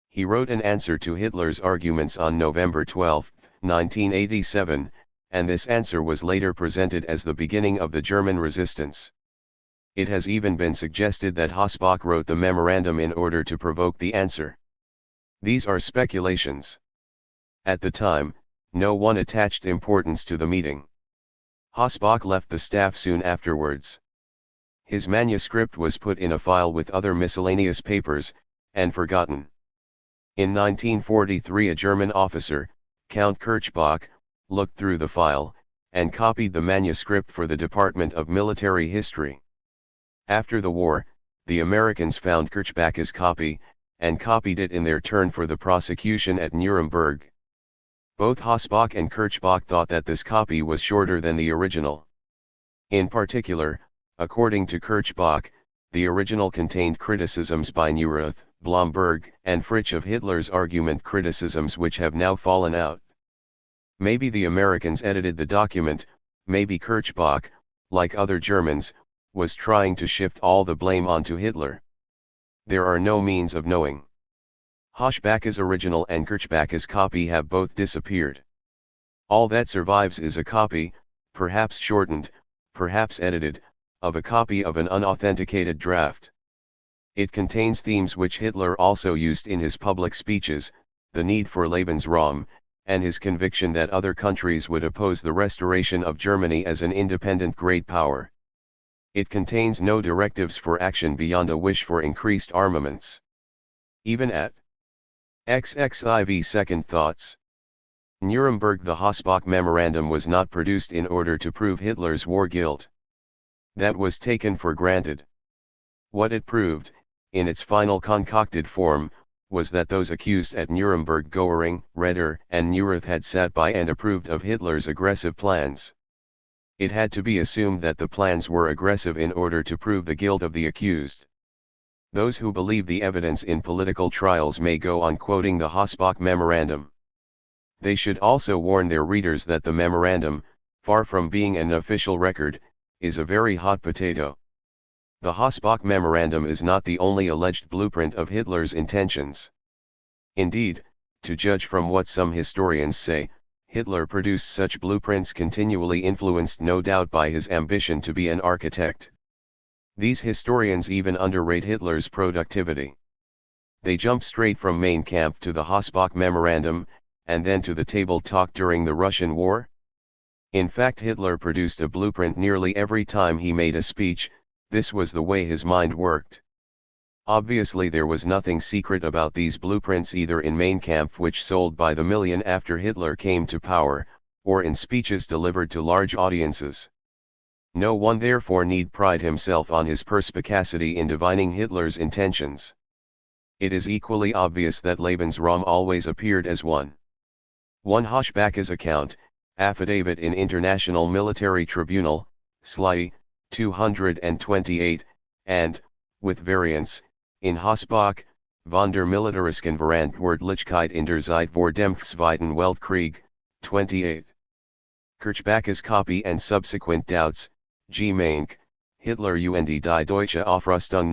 He wrote an answer to Hitler's arguments on November 12, 1987, and this answer was later presented as the beginning of the German resistance. It has even been suggested that Hossbach wrote the memorandum in order to provoke the answer. These are speculations. At the time, no one attached importance to the meeting. Hossbach left the staff soon afterwards. His manuscript was put in a file with other miscellaneous papers, and forgotten. In 1943 a German officer, Count Kirchbach, looked through the file, and copied the manuscript for the Department of Military History. After the war, the Americans found Kirchbach's copy, and copied it in their turn for the prosecution at Nuremberg. Both Hossbach and Kirchbach thought that this copy was shorter than the original. In particular, according to Kirchbach, the original contained criticisms by Neurath, Blomberg, and Fritsch of Hitler's argument, criticisms which have now fallen out. Maybe the Americans edited the document, maybe Kirchbach, like other Germans, was trying to shift all the blame onto Hitler. There are no means of knowing. Hossbach's original and Kirchbach's copy have both disappeared. All that survives is a copy, perhaps shortened, perhaps edited, of a copy of an unauthenticated draft. It contains themes which Hitler also used in his public speeches, the need for Lebensraum, and his conviction that other countries would oppose the restoration of Germany as an independent great power. It contains no directives for action beyond a wish for increased armaments. Even at XXIV Second Thoughts. Nuremberg. The Hossbach Memorandum was not produced in order to prove Hitler's war guilt. That was taken for granted. What it proved, in its final concocted form, was that those accused at Nuremberg, Göring, Raeder, and Neurath, had sat by and approved of Hitler's aggressive plans. It had to be assumed that the plans were aggressive in order to prove the guilt of the accused. Those who believe the evidence in political trials may go on quoting the Hossbach Memorandum. They should also warn their readers that the memorandum, far from being an official record, is a very hot potato. The Hossbach Memorandum is not the only alleged blueprint of Hitler's intentions. Indeed, to judge from what some historians say, Hitler produced such blueprints continually, influenced no doubt by his ambition to be an architect. These historians even underrate Hitler's productivity. They jump straight from Mein Kampf to the Hossbach Memorandum, and then to the table talk during the Russian War. In fact, Hitler produced a blueprint nearly every time he made a speech. This was the way his mind worked. Obviously there was nothing secret about these blueprints either in Mein Kampf, which sold by the million after Hitler came to power, or in speeches delivered to large audiences. No one therefore need pride himself on his perspicacity in divining Hitler's intentions. It is equally obvious that Lebensraum always appeared as one Hossbach's account, affidavit in International Military Tribunal, SLI, 228, and, with variants, in Hossbach, von der Militarisken Verantwortlichkeit in der Zeit vor dem Zweiten Weltkrieg, 28. Kirchbach's copy and subsequent doubts, G. Mainck, Hitler und die Deutsche Aufrüstung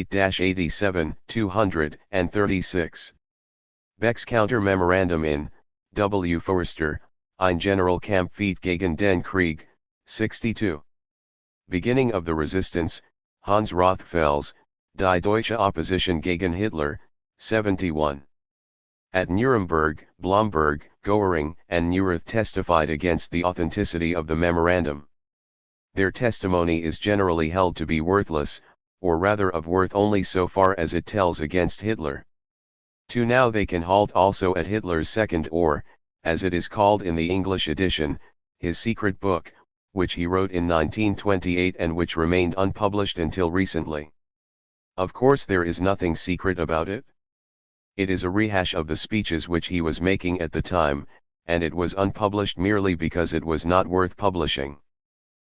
1988-87, 236. Beck's Counter-Memorandum in, W. Forster, Ein Generalkampf gegen den Krieg, 62. Beginning of the Resistance, Hans Rothfels, Die Deutsche Opposition gegen Hitler, 71. At Nuremberg, Blomberg, Goering, and Neurath testified against the authenticity of the memorandum. Their testimony is generally held to be worthless, or rather of worth only so far as it tells against Hitler. To now they can halt also at Hitler's second, or, as it is called in the English edition, his secret book, which he wrote in 1928 and which remained unpublished until recently. Of course there is nothing secret about it. It is a rehash of the speeches which he was making at the time, and it was unpublished merely because it was not worth publishing.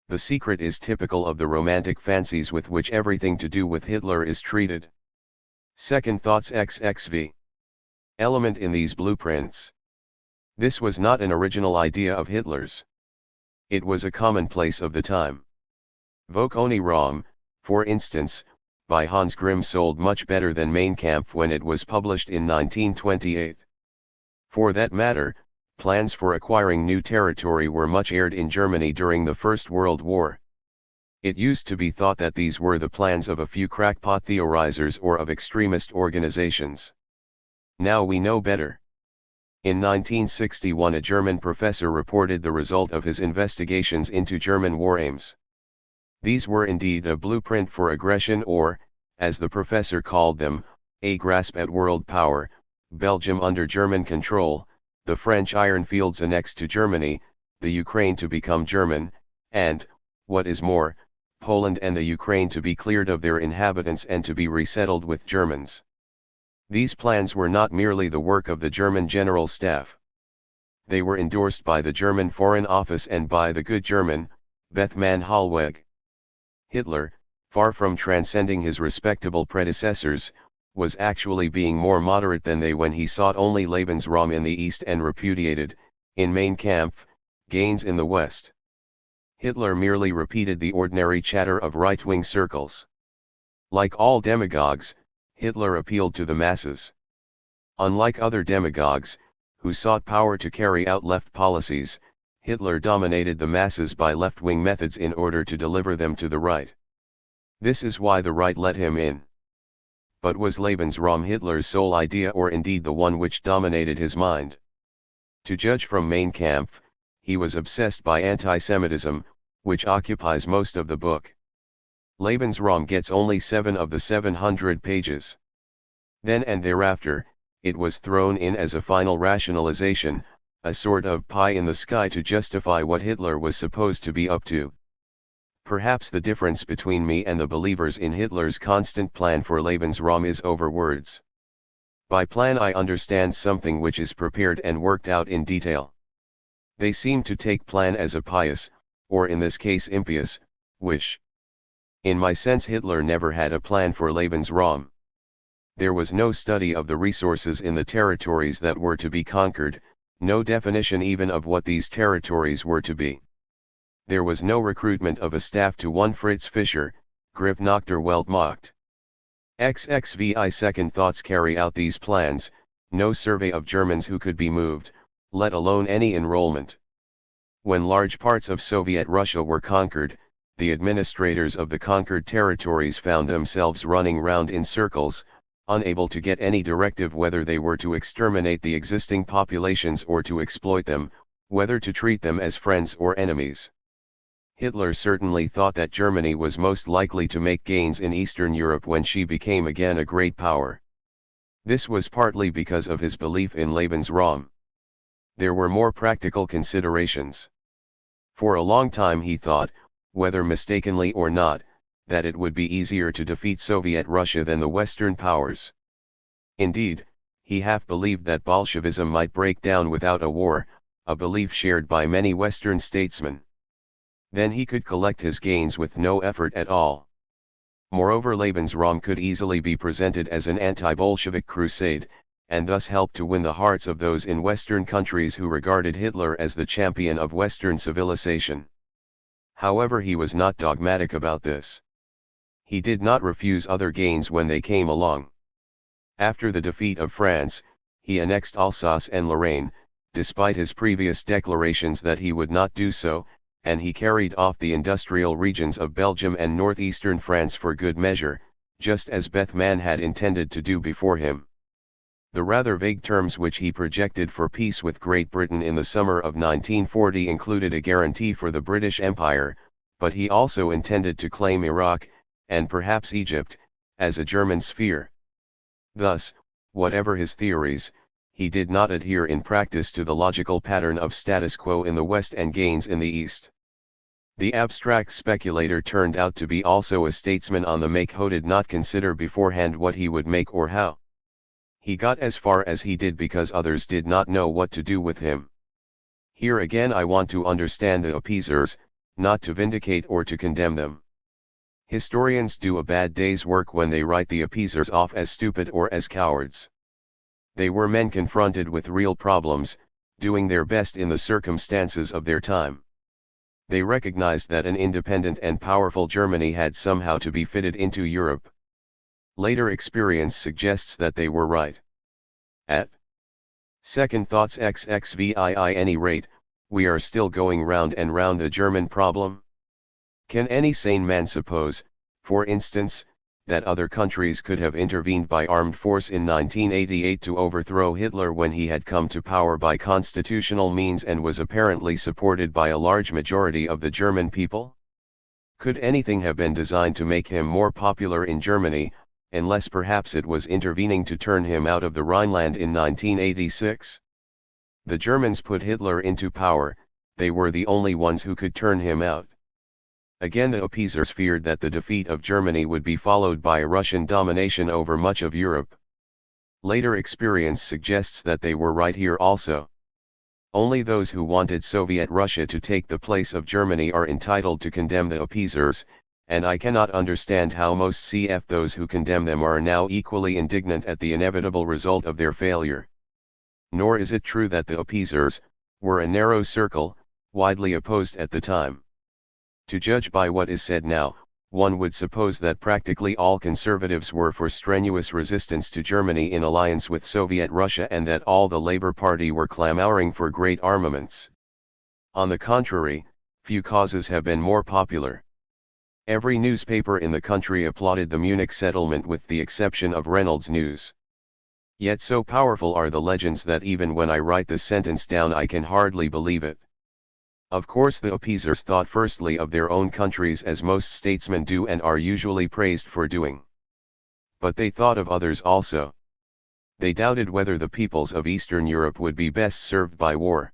The secret is typical of the romantic fancies with which everything to do with Hitler is treated. Second thoughts XXV. Element in these blueprints. This was not an original idea of Hitler's. It was a commonplace of the time. Volk ohne Raum, for instance, by Hans Grimm sold much better than Mein Kampf when it was published in 1928. For that matter, plans for acquiring new territory were much aired in Germany during the First World War. It used to be thought that these were the plans of a few crackpot theorizers or of extremist organizations. Now we know better. In 1961 a German professor reported the result of his investigations into German war aims. These were indeed a blueprint for aggression or, as the professor called them, a grasp at world power, Belgium under German control, the French iron fields annexed to Germany, the Ukraine to become German, and, what is more, Poland and the Ukraine to be cleared of their inhabitants and to be resettled with Germans. These plans were not merely the work of the German General Staff. They were endorsed by the German Foreign Office and by the good German, Bethmann Hollweg. Hitler, far from transcending his respectable predecessors, was actually being more moderate than they when he sought only Lebensraum in the East and repudiated, in Mein Kampf, gains in the West. Hitler merely repeated the ordinary chatter of right-wing circles. Like all demagogues, Hitler appealed to the masses. Unlike other demagogues, who sought power to carry out left policies, Hitler dominated the masses by left-wing methods in order to deliver them to the right. This is why the right let him in. But was Lebensraum Hitler's sole idea or indeed the one which dominated his mind? To judge from Mein Kampf, he was obsessed by anti-Semitism, which occupies most of the book. Lebensraum gets only 7 of the 700 pages. Then and thereafter, it was thrown in as a final rationalization, a sort of pie in the sky to justify what Hitler was supposed to be up to. Perhaps the difference between me and the believers in Hitler's constant plan for Lebensraum is over words. By plan I understand something which is prepared and worked out in detail. They seem to take plan as a pious, or in this case impious, wish. In my sense, Hitler never had a plan for Lebensraum. There was no study of the resources in the territories that were to be conquered, no definition even of what these territories were to be. There was no recruitment of a staff to one Fritz Fischer, Griff nach der Weltmacht. XXVI second thoughts carry out these plans, no survey of Germans who could be moved, let alone any enrollment. When large parts of Soviet Russia were conquered, the administrators of the conquered territories found themselves running round in circles, unable to get any directive whether they were to exterminate the existing populations or to exploit them, whether to treat them as friends or enemies. Hitler certainly thought that Germany was most likely to make gains in Eastern Europe when she became again a great power. This was partly because of his belief in Lebensraum. There were more practical considerations. For a long time he thought, whether mistakenly or not, that it would be easier to defeat Soviet Russia than the Western powers. Indeed, he half believed that Bolshevism might break down without a war, a belief shared by many Western statesmen. Then he could collect his gains with no effort at all. Moreover, Lebensraum could easily be presented as an anti-Bolshevik crusade, and thus help to win the hearts of those in Western countries who regarded Hitler as the champion of Western civilization. However, he was not dogmatic about this. He did not refuse other gains when they came along. After the defeat of France, he annexed Alsace and Lorraine, despite his previous declarations that he would not do so, and he carried off the industrial regions of Belgium and northeastern France for good measure, just as Bethmann had intended to do before him. The rather vague terms which he projected for peace with Great Britain in the summer of 1940 included a guarantee for the British Empire, but he also intended to claim Iraq, and perhaps Egypt, as a German sphere. Thus, whatever his theories, he did not adhere in practice to the logical pattern of status quo in the West and gains in the East. The abstract speculator turned out to be also a statesman on the make who did not consider beforehand what he would make or how. He got as far as he did because others did not know what to do with him. Here again I want to understand the appeasers, not to vindicate or to condemn them. Historians do a bad day's work when they write the appeasers off as stupid or as cowards. They were men confronted with real problems, doing their best in the circumstances of their time. They recognized that an independent and powerful Germany had somehow to be fitted into Europe. Later experience suggests that they were right. At second thoughts XXVII any rate, we are still going round and round the German problem. Can any sane man suppose, for instance, that other countries could have intervened by armed force in 1988 to overthrow Hitler when he had come to power by constitutional means and was apparently supported by a large majority of the German people? Could anything have been designed to make him more popular in Germany, unless perhaps it was intervening to turn him out of the Rhineland in 1986? The Germans put Hitler into power, they were the only ones who could turn him out. Again, the appeasers feared that the defeat of Germany would be followed by Russian domination over much of Europe. Later experience suggests that they were right here also. Only those who wanted Soviet Russia to take the place of Germany are entitled to condemn the appeasers, and I cannot understand how most cf those who condemn them are now equally indignant at the inevitable result of their failure. Nor is it true that the appeasers were a narrow circle, widely opposed at the time. To judge by what is said now, one would suppose that practically all conservatives were for strenuous resistance to Germany in alliance with Soviet Russia and that all the Labour Party were clamoring for great armaments. On the contrary, few causes have been more popular. Every newspaper in the country applauded the Munich settlement with the exception of Reynolds News. Yet so powerful are the legends that even when I write the sentence down I can hardly believe it. Of course the appeasers thought firstly of their own countries as most statesmen do and are usually praised for doing. But they thought of others also. They doubted whether the peoples of Eastern Europe would be best served by war.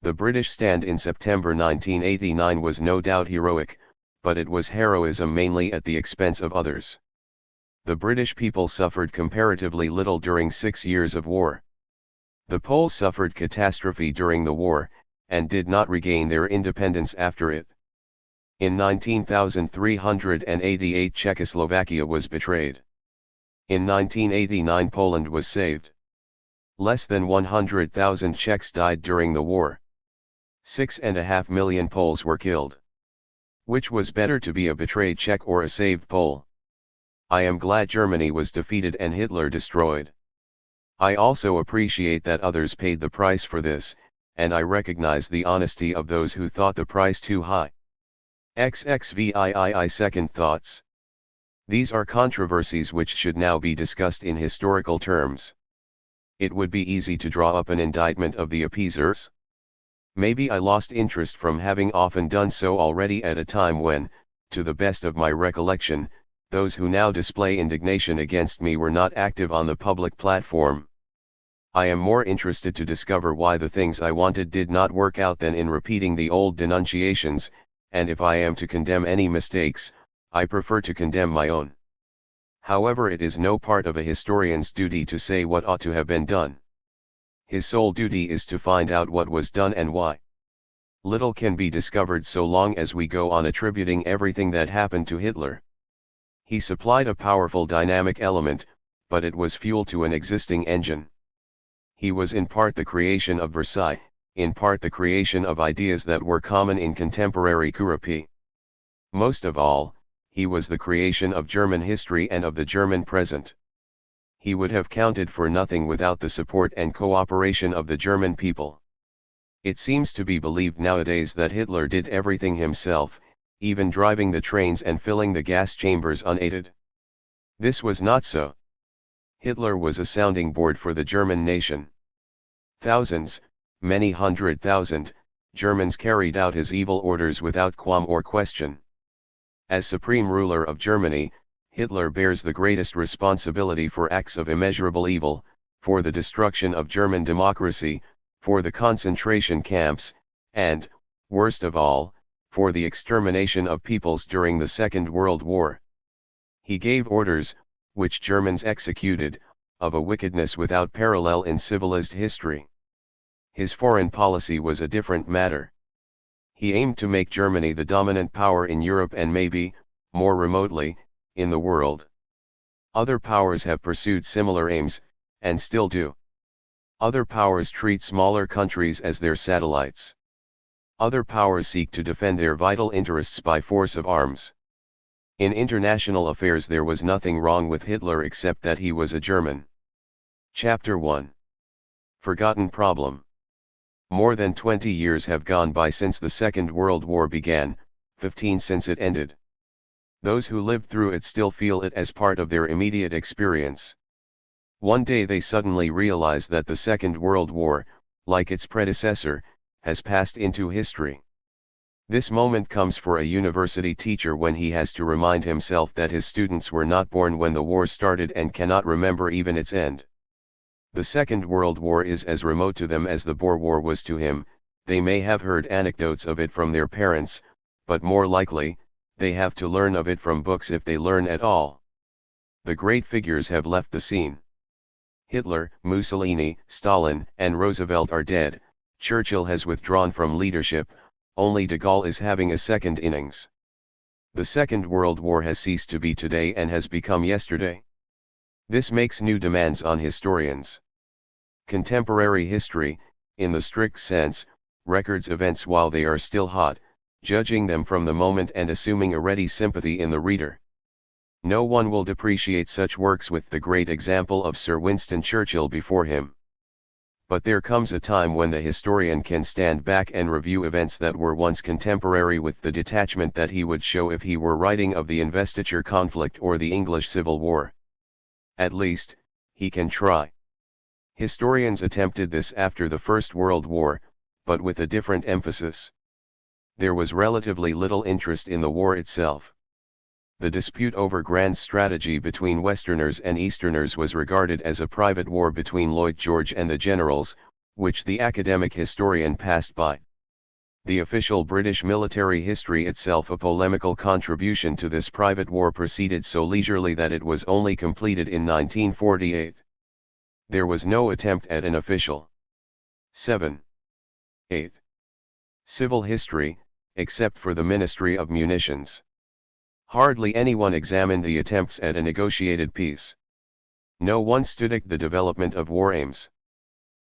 The British stand in September 1989 was no doubt heroic, but it was heroism mainly at the expense of others. The British people suffered comparatively little during 6 years of war. The Poles suffered catastrophe during the war, and did not regain their independence after it. In 19,388 Czechoslovakia was betrayed. In 1989 Poland was saved. Less than 100,000 Czechs died during the war. 6.5 million Poles were killed. Which was better, to be a betrayed Czech or a saved Pole? I am glad Germany was defeated and Hitler destroyed. I also appreciate that others paid the price for this, and I recognize the honesty of those who thought the price too high. XXVII Second thoughts. These are controversies which should now be discussed in historical terms. It would be easy to draw up an indictment of the appeasers. Maybe I lost interest from having often done so already at a time when, to the best of my recollection, those who now display indignation against me were not active on the public platform. I am more interested to discover why the things I wanted did not work out than in repeating the old denunciations, and if I am to condemn any mistakes, I prefer to condemn my own. However, it is no part of a historian's duty to say what ought to have been done. His sole duty is to find out what was done and why. Little can be discovered so long as we go on attributing everything that happened to Hitler. He supplied a powerful dynamic element, but it was fuel to an existing engine. He was in part the creation of Versailles, in part the creation of ideas that were common in contemporary Europe. Most of all, he was the creation of German history and of the German present. He would have counted for nothing without the support and cooperation of the German people. It seems to be believed nowadays that Hitler did everything himself, even driving the trains and filling the gas chambers unaided. This was not so. Hitler was a sounding board for the German nation. Thousands, many 100,000, Germans carried out his evil orders without qualm or question. As supreme ruler of Germany, Hitler bears the greatest responsibility for acts of immeasurable evil, for the destruction of German democracy, for the concentration camps, and, worst of all, for the extermination of peoples during the Second World War. He gave orders, which Germans executed, of a wickedness without parallel in civilized history. His foreign policy was a different matter. He aimed to make Germany the dominant power in Europe and maybe, more remotely, in the world. Other powers have pursued similar aims, and still do. Other powers treat smaller countries as their satellites. Other powers seek to defend their vital interests by force of arms. In international affairs there was nothing wrong with Hitler except that he was a German. Chapter 1. Forgotten Problem. More than 20 years have gone by since the Second World War began, 15 since it ended. Those who lived through it still feel it as part of their immediate experience. One day they suddenly realize that the Second World War, like its predecessor, has passed into history. This moment comes for a university teacher when he has to remind himself that his students were not born when the war started and cannot remember even its end. The Second World War is as remote to them as the Boer War was to him. They may have heard anecdotes of it from their parents, but more likely, they have to learn of it from books if they learn at all. The great figures have left the scene. Hitler, Mussolini, Stalin, and Roosevelt are dead. Churchill has withdrawn from leadership, only de Gaulle is having a second innings. The Second World War has ceased to be today and has become yesterday. This makes new demands on historians. Contemporary history, in the strict sense, records events while they are still hot, judging them from the moment and assuming a ready sympathy in the reader. No one will depreciate such works with the great example of Sir Winston Churchill before him. But there comes a time when the historian can stand back and review events that were once contemporary with the detachment that he would show if he were writing of the investiture conflict or the English Civil War. At least, he can try. Historians attempted this after the First World War, but with a different emphasis. There was relatively little interest in the war itself. The dispute over grand strategy between Westerners and Easterners was regarded as a private war between Lloyd George and the generals, which the academic historian passed by. The official British military history itself, a polemical contribution to this private war, proceeded so leisurely that it was only completed in 1948. There was no attempt at an official 7. 8. Civil history, except for the Ministry of Munitions. Hardly anyone examined the attempts at a negotiated peace. No one studied the development of war aims.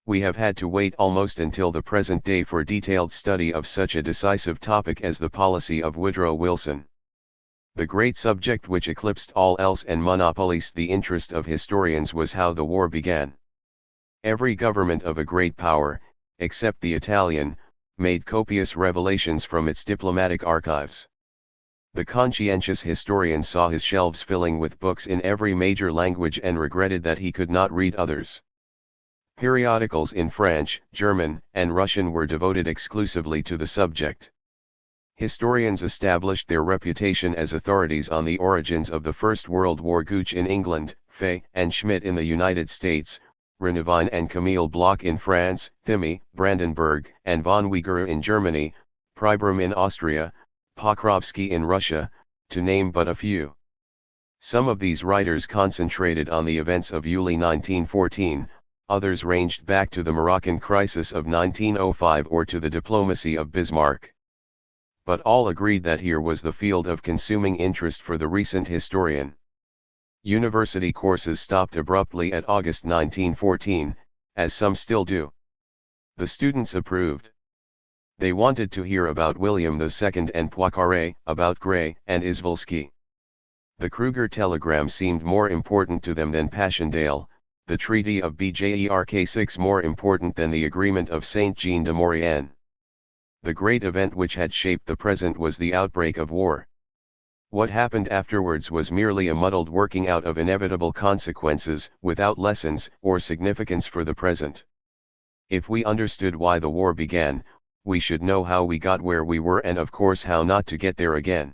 We have had to wait almost until the present day for detailed study of such a decisive topic as the policy of Woodrow Wilson. The great subject which eclipsed all else and monopolized the interest of historians was how the war began. Every government of a great power, except the Italian, made copious revelations from its diplomatic archives. The conscientious historian saw his shelves filling with books in every major language and regretted that he could not read others. Periodicals in French, German, and Russian were devoted exclusively to the subject. Historians established their reputation as authorities on the origins of the First World War. Gooch in England, Fay and Schmidt in the United States, Renevine and Camille Bloch in France, Thimme, Brandenburg, and von Wegerer in Germany, Pribram in Austria, Pokrovsky in Russia, to name but a few. Some of these writers concentrated on the events of July 1914, others ranged back to the Moroccan crisis of 1905 or to the diplomacy of Bismarck. But all agreed that here was the field of consuming interest for the recent historian. University courses stopped abruptly at August 1914, as some still do. The students approved. They wanted to hear about William II and Poincaré, about Gray and Izvolsky. The Kruger telegram seemed more important to them than Passchendaele, the Treaty of Bjerk more important than the Agreement of Saint-Jean de Maurienne. The great event which had shaped the present was the outbreak of war. What happened afterwards was merely a muddled working out of inevitable consequences, without lessons or significance for the present. If we understood why the war began, we should know how we got where we were and of course how not to get there again.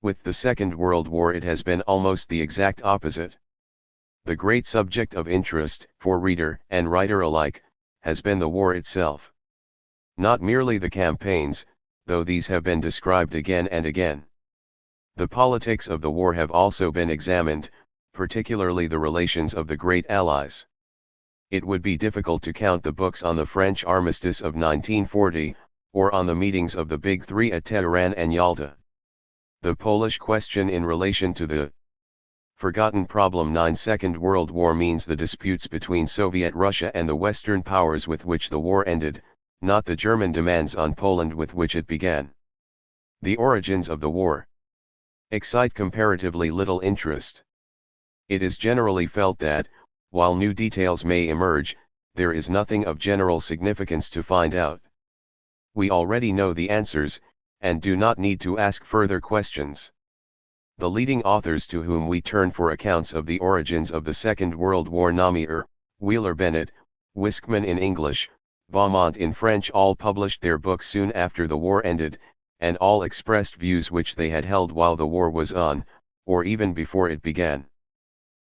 With the Second World War it has been almost the exact opposite. The great subject of interest, for reader and writer alike, has been the war itself. Not merely the campaigns, though these have been described again and again. The politics of the war have also been examined, particularly the relations of the great allies. It would be difficult to count the books on the French armistice of 1940, or on the meetings of the Big Three at Tehran and Yalta. The Polish question in relation to the forgotten problem 9 Second World War means the disputes between Soviet Russia and the Western powers with which the war ended, not the German demands on Poland with which it began. The origins of the war excite comparatively little interest. It is generally felt that, while new details may emerge, there is nothing of general significance to find out. We already know the answers, and do not need to ask further questions. The leading authors to whom we turn for accounts of the origins of the Second World War, Namier, Wheeler Bennett, Wiskman in English, Beaumont in French, all published their books soon after the war ended, and all expressed views which they had held while the war was on, or even before it began.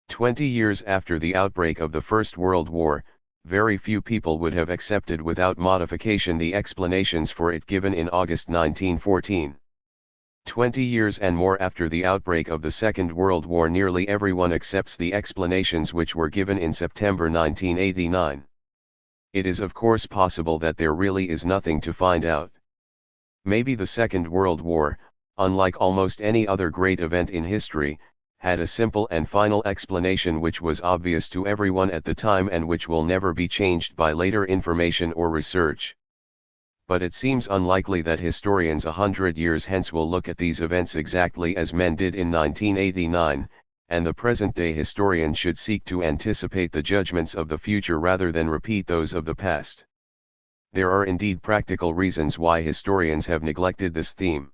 20 years after the outbreak of the First World War, very few people would have accepted without modification the explanations for it given in August 1914. 20 years and more after the outbreak of the Second World War, nearly everyone accepts the explanations which were given in September 1989. It is of course possible that there really is nothing to find out. Maybe the Second World War, unlike almost any other great event in history, had a simple and final explanation which was obvious to everyone at the time and which will never be changed by later information or research. But it seems unlikely that historians 100 years hence will look at these events exactly as men did in 1989, and the present-day historian should seek to anticipate the judgments of the future rather than repeat those of the past. There are indeed practical reasons why historians have neglected this theme.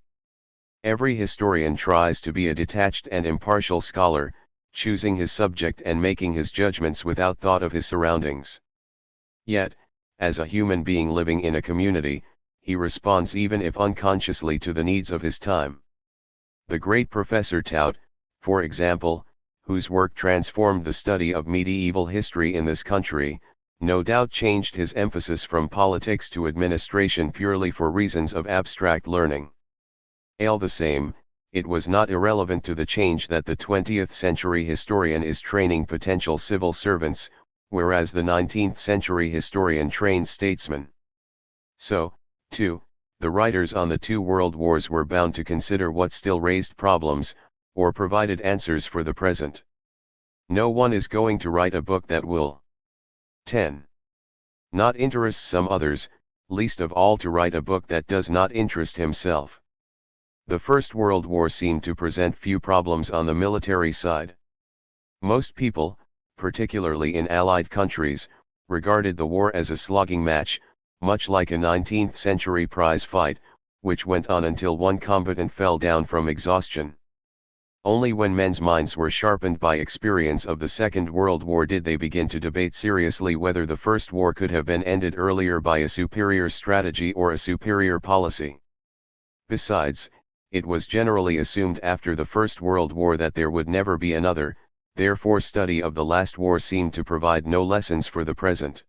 Every historian tries to be a detached and impartial scholar, choosing his subject and making his judgments without thought of his surroundings. Yet, as a human being living in a community, he responds even if unconsciously to the needs of his time. The great Professor Tout, for example, whose work transformed the study of medieval history in this country, no doubt changed his emphasis from politics to administration purely for reasons of abstract learning. All the same, it was not irrelevant to the change that the 20th century historian is training potential civil servants, whereas the 19th century historian trained statesmen. So, too, the writers on the two world wars were bound to consider what still raised problems, or provided answers for the present. No one is going to write a book that will 10. Not interest some others, least of all to write a book that does not interest himself. The First World War seemed to present few problems on the military side. Most people, particularly in Allied countries, regarded the war as a slogging match, much like a 19th-century prize fight, which went on until one combatant fell down from exhaustion. Only when men's minds were sharpened by experience of the Second World War did they begin to debate seriously whether the First War could have been ended earlier by a superior strategy or a superior policy. Besides, it was generally assumed after the First World War that there would never be another, therefore study of the last war seemed to provide no lessons for the present.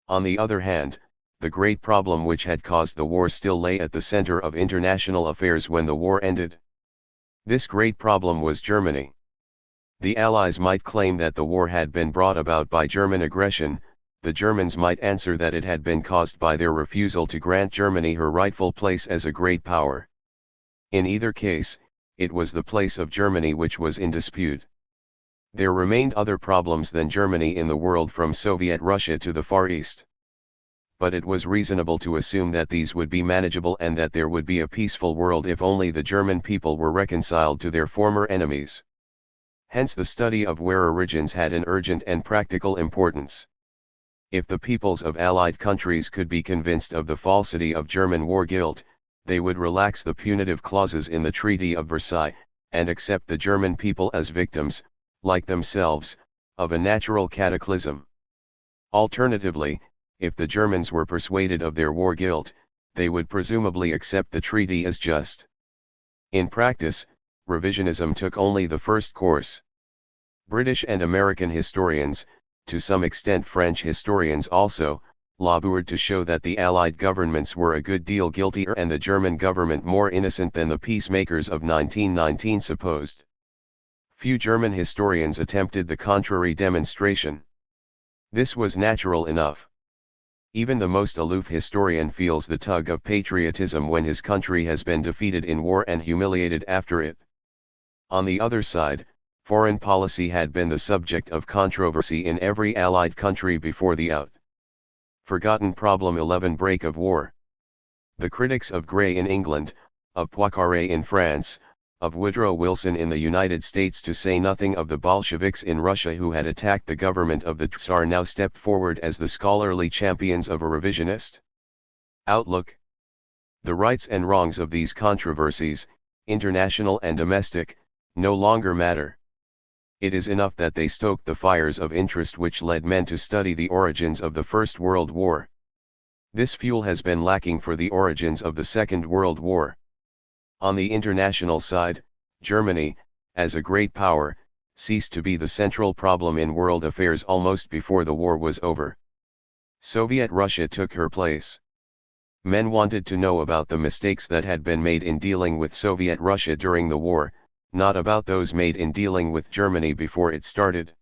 On the other hand, the great problem which had caused the war still lay at the center of international affairs when the war ended. This great problem was Germany. The Allies might claim that the war had been brought about by German aggression, the Germans might answer that it had been caused by their refusal to grant Germany her rightful place as a great power. In either case, it was the place of Germany which was in dispute. There remained other problems than Germany in the world from Soviet Russia to the Far East. But it was reasonable to assume that these would be manageable and that there would be a peaceful world if only the German people were reconciled to their former enemies. Hence the study of war origins had an urgent and practical importance. If the peoples of Allied countries could be convinced of the falsity of German war guilt, they would relax the punitive clauses in the Treaty of Versailles, and accept the German people as victims, like themselves, of a natural cataclysm. Alternatively, if the Germans were persuaded of their war guilt, they would presumably accept the treaty as just. In practice, revisionism took only the first course. British and American historians, to some extent French historians also, labored to show that the Allied governments were a good deal guiltier and the German government more innocent than the peacemakers of 1919 supposed. Few German historians attempted the contrary demonstration. This was natural enough. Even the most aloof historian feels the tug of patriotism when his country has been defeated in war and humiliated after it. On the other side, foreign policy had been the subject of controversy in every Allied country before the out-forgotten problem 11 break of war. The critics of Grey in England, of Poincaré in France, of Woodrow Wilson in the United States, to say nothing of the Bolsheviks in Russia who had attacked the government of the Tsar, now stepped forward as the scholarly champions of a revisionist outlook. The rights and wrongs of these controversies, international and domestic, no longer matter. It is enough that they stoked the fires of interest which led men to study the origins of the First World War. This fuel has been lacking for the origins of the Second World War. On the international side, Germany, as a great power, ceased to be the central problem in world affairs almost before the war was over. Soviet Russia took her place. Men wanted to know about the mistakes that had been made in dealing with Soviet Russia during the war, not about those made in dealing with Germany before it started.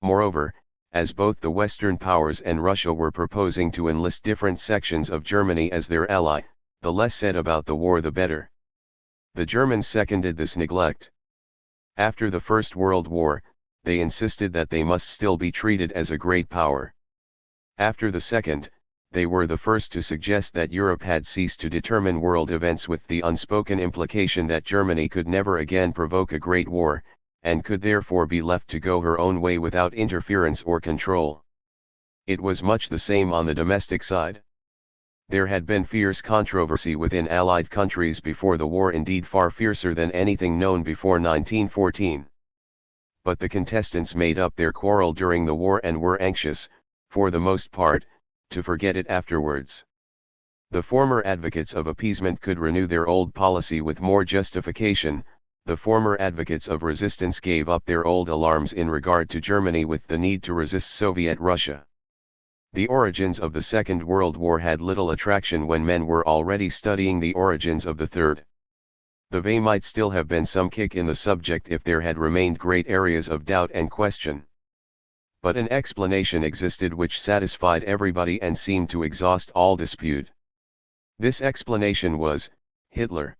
Moreover, as both the Western powers and Russia were proposing to enlist different sections of Germany as their ally, the less said about the war the better. The Germans seconded this neglect. After the First World War, they insisted that they must still be treated as a great power. After the Second, they were the first to suggest that Europe had ceased to determine world events, with the unspoken implication that Germany could never again provoke a great war, and could therefore be left to go her own way without interference or control. It was much the same on the domestic side. There had been fierce controversy within Allied countries before the war, indeed far fiercer than anything known before 1914. But the contestants made up their quarrel during the war and were anxious, for the most part, to forget it afterwards. The former advocates of appeasement could renew their old policy with more justification, the former advocates of resistance gave up their old alarms in regard to Germany with the need to resist Soviet Russia. The origins of the Second World War had little attraction when men were already studying the origins of the Third. There might still have been some kick in the subject if there had remained great areas of doubt and question. But an explanation existed which satisfied everybody and seemed to exhaust all dispute. This explanation was, Hitler.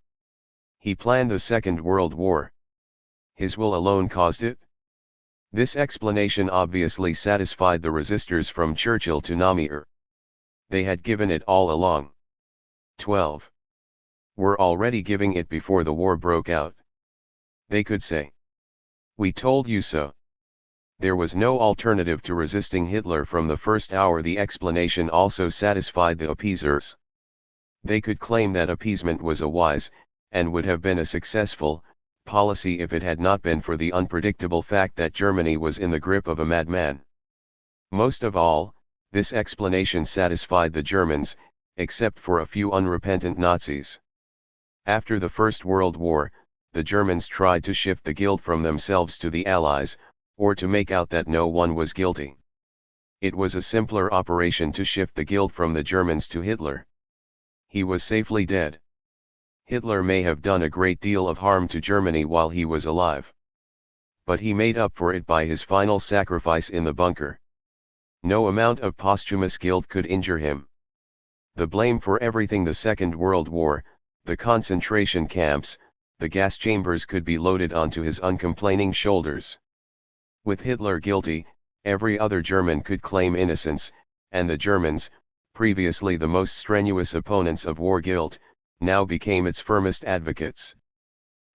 He planned the Second World War. His will alone caused it? This explanation obviously satisfied the resistors from Churchill to Naumeier. They had given it all along. 12. Were already giving it before the war broke out. They could say, "We told you so." There was no alternative to resisting Hitler from the first hour. The explanation also satisfied the appeasers. They could claim that appeasement was a wise, and would have been a successful, policy if it had not been for the unpredictable fact that Germany was in the grip of a madman. Most of all, this explanation satisfied the Germans, except for a few unrepentant Nazis. After the First World War, the Germans tried to shift the guilt from themselves to the Allies, or to make out that no one was guilty. It was a simpler operation to shift the guilt from the Germans to Hitler. He was safely dead. Hitler may have done a great deal of harm to Germany while he was alive. But he made up for it by his final sacrifice in the bunker. No amount of posthumous guilt could injure him. The blame for everything, the Second World War, the concentration camps, the gas chambers, could be loaded onto his uncomplaining shoulders. With Hitler guilty, every other German could claim innocence, and the Germans, previously the most strenuous opponents of war guilt, now became its firmest advocates.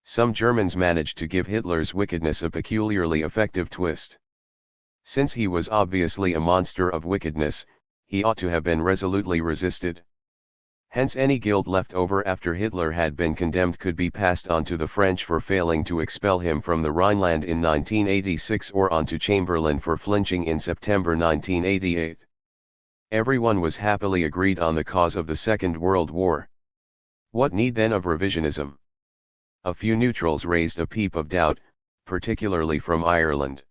Some Germans managed to give Hitler's wickedness a peculiarly effective twist. Since he was obviously a monster of wickedness, he ought to have been resolutely resisted. Hence any guilt left over after Hitler had been condemned could be passed on to the French for failing to expel him from the Rhineland in 1986, or on to Chamberlain for flinching in September 1988. Everyone was happily agreed on the cause of the Second World War. What need then of revisionism? A few neutrals raised a peep of doubt, particularly from Ireland.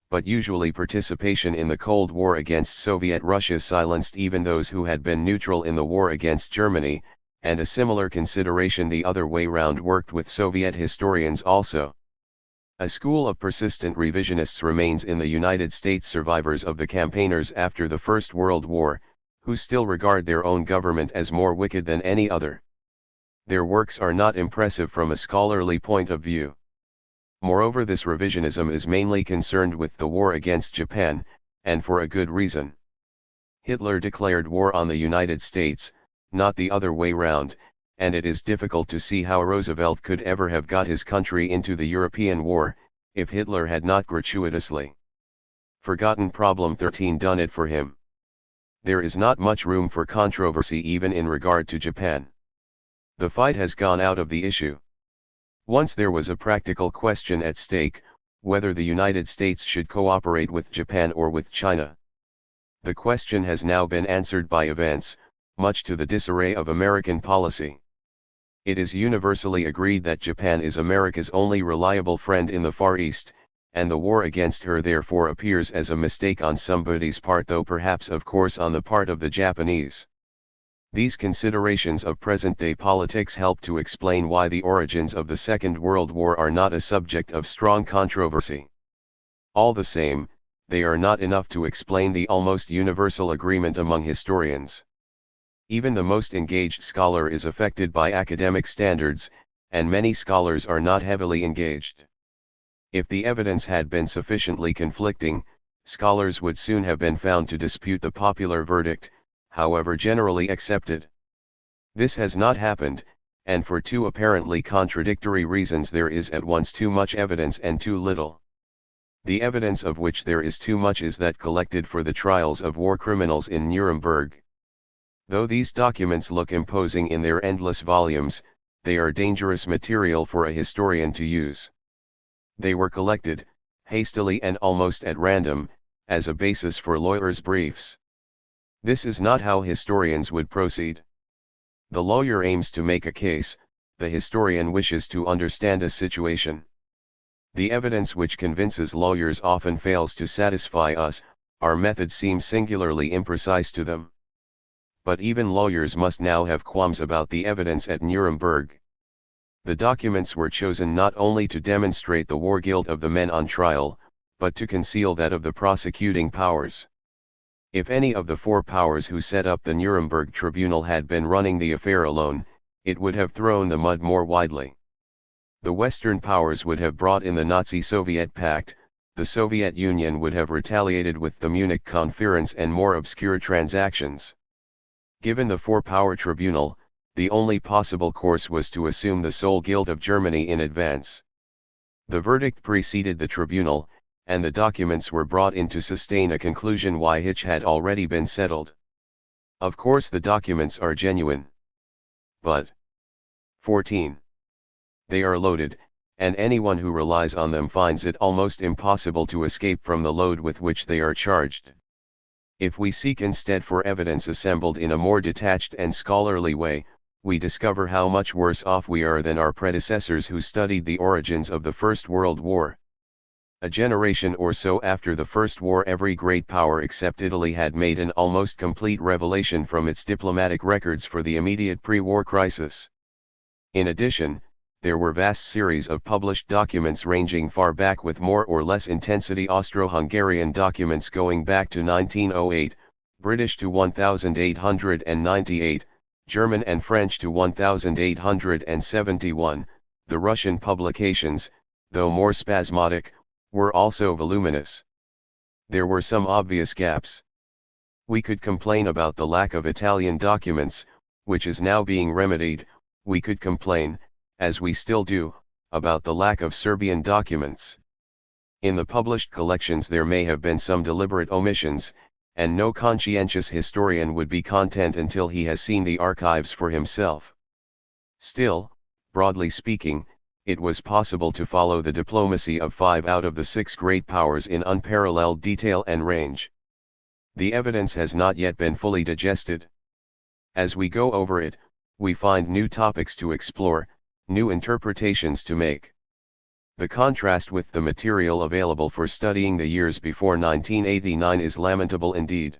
But usually participation in the Cold War against Soviet Russia silenced even those who had been neutral in the war against Germany, and a similar consideration the other way round worked with Soviet historians also. A school of persistent revisionists remains in the United States, survivors of the campaigners after the First World War, who still regard their own government as more wicked than any other. Their works are not impressive from a scholarly point of view. Moreover, this revisionism is mainly concerned with the war against Japan, and for a good reason. Hitler declared war on the United States, not the other way round, and it is difficult to see how Roosevelt could ever have got his country into the European war, if Hitler had not gratuitously forgotten Problem 13 done it for him. There is not much room for controversy even in regard to Japan. The fight has gone out of the issue. Once there was a practical question at stake, whether the United States should cooperate with Japan or with China. The question has now been answered by events, much to the disarray of American policy. It is universally agreed that Japan is America's only reliable friend in the Far East, and the war against her therefore appears as a mistake on somebody's part, though perhaps of course on the part of the Japanese. These considerations of present-day politics help to explain why the origins of the Second World War are not a subject of strong controversy. All the same, they are not enough to explain the almost universal agreement among historians. Even the most engaged scholar is affected by academic standards, and many scholars are not heavily engaged. If the evidence had been sufficiently conflicting, scholars would soon have been found to dispute the popular verdict, however generally accepted. This has not happened, and for two apparently contradictory reasons: there is at once too much evidence and too little. The evidence of which there is too much is that collected for the trials of war criminals in Nuremberg. Though these documents look imposing in their endless volumes, they are dangerous material for a historian to use. They were collected, hastily and almost at random, as a basis for lawyers' briefs. This is not how historians would proceed. The lawyer aims to make a case, the historian wishes to understand a situation. The evidence which convinces lawyers often fails to satisfy us, our method seems singularly imprecise to them. But even lawyers must now have qualms about the evidence at Nuremberg. The documents were chosen not only to demonstrate the war guilt of the men on trial, but to conceal that of the prosecuting powers. If any of the four powers who set up the Nuremberg Tribunal had been running the affair alone, it would have thrown the mud more widely. The Western powers would have brought in the Nazi-Soviet pact, the Soviet Union would have retaliated with the Munich Conference and more obscure transactions. Given the four-power tribunal, the only possible course was to assume the sole guilt of Germany in advance. The verdict preceded the tribunal, and the documents were brought in to sustain a conclusion which had already been settled. Of course the documents are genuine. But 14. They are loaded, and anyone who relies on them finds it almost impossible to escape from the load with which they are charged. If we seek instead for evidence assembled in a more detached and scholarly way, we discover how much worse off we are than our predecessors who studied the origins of the First World War. A generation or so after the First War, every great power except Italy had made an almost complete revelation from its diplomatic records for the immediate pre-war crisis. In addition, there were vast series of published documents ranging far back with more or less intensity: Austro-Hungarian documents going back to 1908, British to 1898, German and French to 1871, the Russian publications, though more spasmodic, were also voluminous. There were some obvious gaps. We could complain about the lack of Italian documents, which is now being remedied. We could complain, as we still do, about the lack of Serbian documents. In the published collections there may have been some deliberate omissions, and no conscientious historian would be content until he has seen the archives for himself. Still, broadly speaking, it was possible to follow the diplomacy of 5 out of the 6 great powers in unparalleled detail and range. The evidence has not yet been fully digested. As we go over it, we find new topics to explore, new interpretations to make. The contrast with the material available for studying the years before 1989 is lamentable indeed.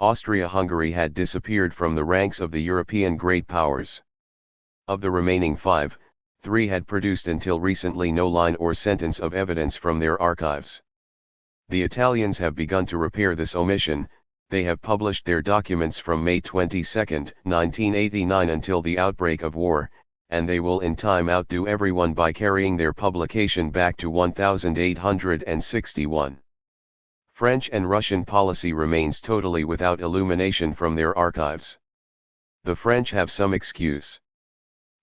Austria-Hungary had disappeared from the ranks of the European great powers. Of the remaining 5, 3 had produced until recently no line or sentence of evidence from their archives. The Italians have begun to repair this omission. They have published their documents from May 22, 1989 until the outbreak of war, and they will in time outdo everyone by carrying their publication back to 1861. French and Russian policy remains totally without illumination from their archives. The French have some excuse.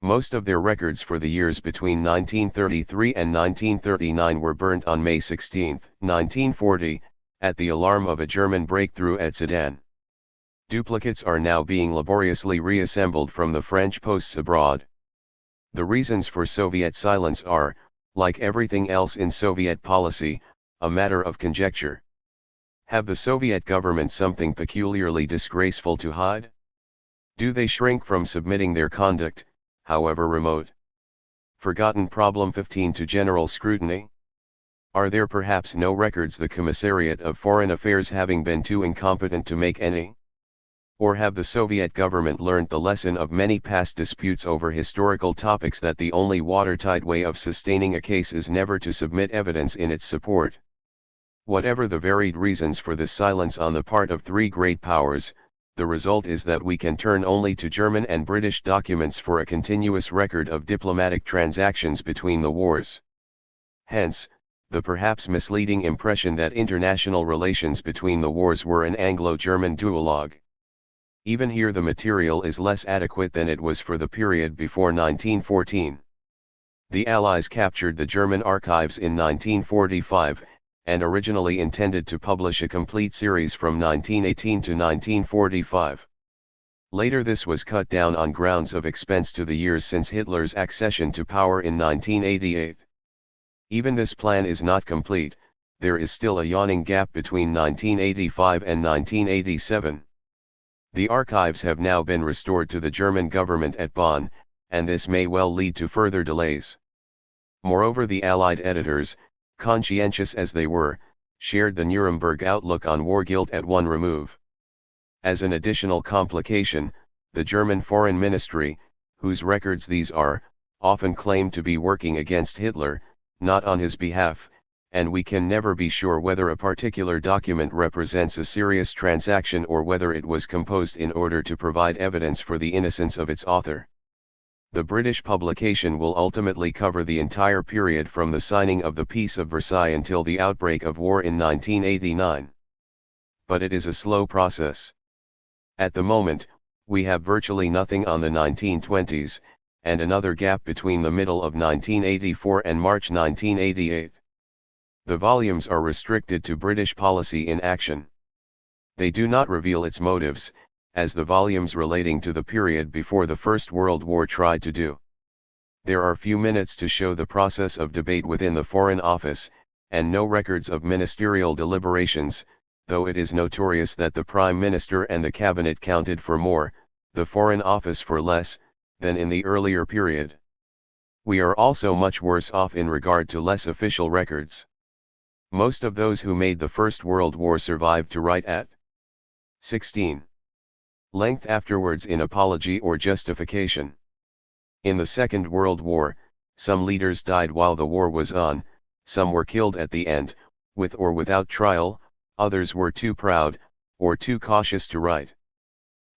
Most of their records for the years between 1933 and 1939 were burnt on May 16, 1940, at the alarm of a German breakthrough at Sedan. Duplicates are now being laboriously reassembled from the French posts abroad. The reasons for Soviet silence are, like everything else in Soviet policy, a matter of conjecture. Have the Soviet government something peculiarly disgraceful to hide? Do they shrink from submitting their conduct, however remote? Forgotten problem 15 to general scrutiny? Are there perhaps no records, the Commissariat of Foreign Affairs having been too incompetent to make any? Or have the Soviet government learned the lesson of many past disputes over historical topics that the only watertight way of sustaining a case is never to submit evidence in its support? Whatever the varied reasons for this silence on the part of 3 great powers, the result is that we can turn only to German and British documents for a continuous record of diplomatic transactions between the wars. Hence, the perhaps misleading impression that international relations between the wars were an Anglo-German duologue. Even here the material is less adequate than it was for the period before 1914. The Allies captured the German archives in 1945, and originally intended to publish a complete series from 1918 to 1945. Later this was cut down on grounds of expense to the years since Hitler's accession to power in 1988. Even this plan is not complete. There is still a yawning gap between 1985 and 1987. The archives have now been restored to the German government at Bonn, and this may well lead to further delays. Moreover, the Allied editors, conscientious as they were, shared the Nuremberg outlook on war guilt at one remove. As an additional complication, the German Foreign Ministry, whose records these are, often claimed to be working against Hitler, not on his behalf, and we can never be sure whether a particular document represents a serious transaction or whether it was composed in order to provide evidence for the innocence of its author. The British publication will ultimately cover the entire period from the signing of the Peace of Versailles until the outbreak of war in 1989. But it is a slow process. At the moment, we have virtually nothing on the 1920s, and another gap between the middle of 1984 and March 1988. The volumes are restricted to British policy in action. They do not reveal its motives, as the volumes relating to the period before the First World War tried to do. There are few minutes to show the process of debate within the Foreign Office, and no records of ministerial deliberations, though it is notorious that the Prime Minister and the Cabinet counted for more, the Foreign Office for less, than in the earlier period. We are also much worse off in regard to less official records. Most of those who made the First World War survived to write at 16. Length afterwards in apology or justification. In the Second World War, some leaders died while the war was on, some were killed at the end, with or without trial, others were too proud, or too cautious to write.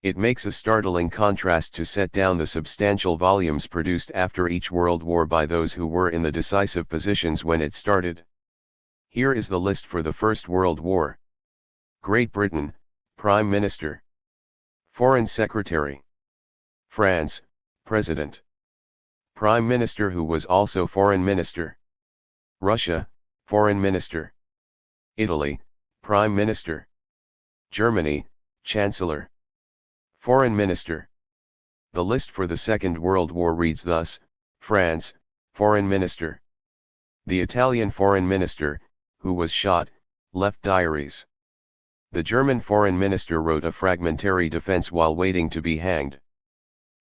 It makes a startling contrast to set down the substantial volumes produced after each World War by those who were in the decisive positions when it started. Here is the list for the First World War. Great Britain, Prime Minister. Foreign Secretary. France, President. Prime Minister who was also Foreign Minister. Russia, Foreign Minister. Italy, Prime Minister. Germany, Chancellor. Foreign Minister. The list for the Second World War reads thus: France, Foreign Minister. The Italian Foreign Minister, who was shot, left diaries. The German Foreign Minister wrote a fragmentary defense while waiting to be hanged.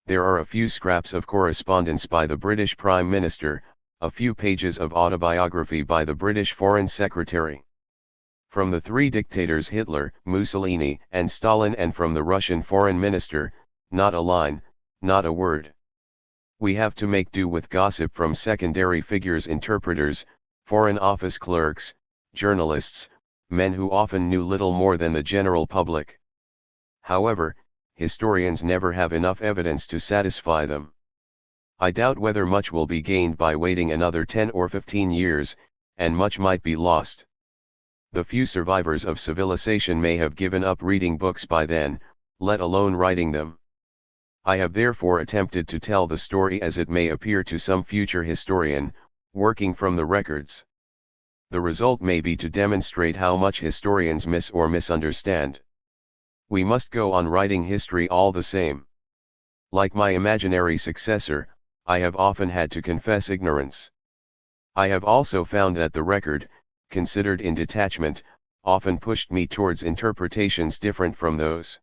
There are a few scraps of correspondence by the British Prime Minister, a few pages of autobiography by the British Foreign Secretary. From the three dictators Hitler, Mussolini, and Stalin, and from the Russian Foreign Minister, not a line, not a word. We have to make do with gossip from secondary figures, interpreters, Foreign Office clerks, journalists, men who often knew little more than the general public. However, historians never have enough evidence to satisfy them. I doubt whether much will be gained by waiting another 10 or 15 years, and much might be lost. The few survivors of civilization may have given up reading books by then, let alone writing them. I have therefore attempted to tell the story as it may appear to some future historian, working from the records. The result may be to demonstrate how much historians miss or misunderstand. We must go on writing history all the same. Like my imaginary successor, I have often had to confess ignorance. I have also found that the record, considered in detachment, often pushed me towards interpretations different from those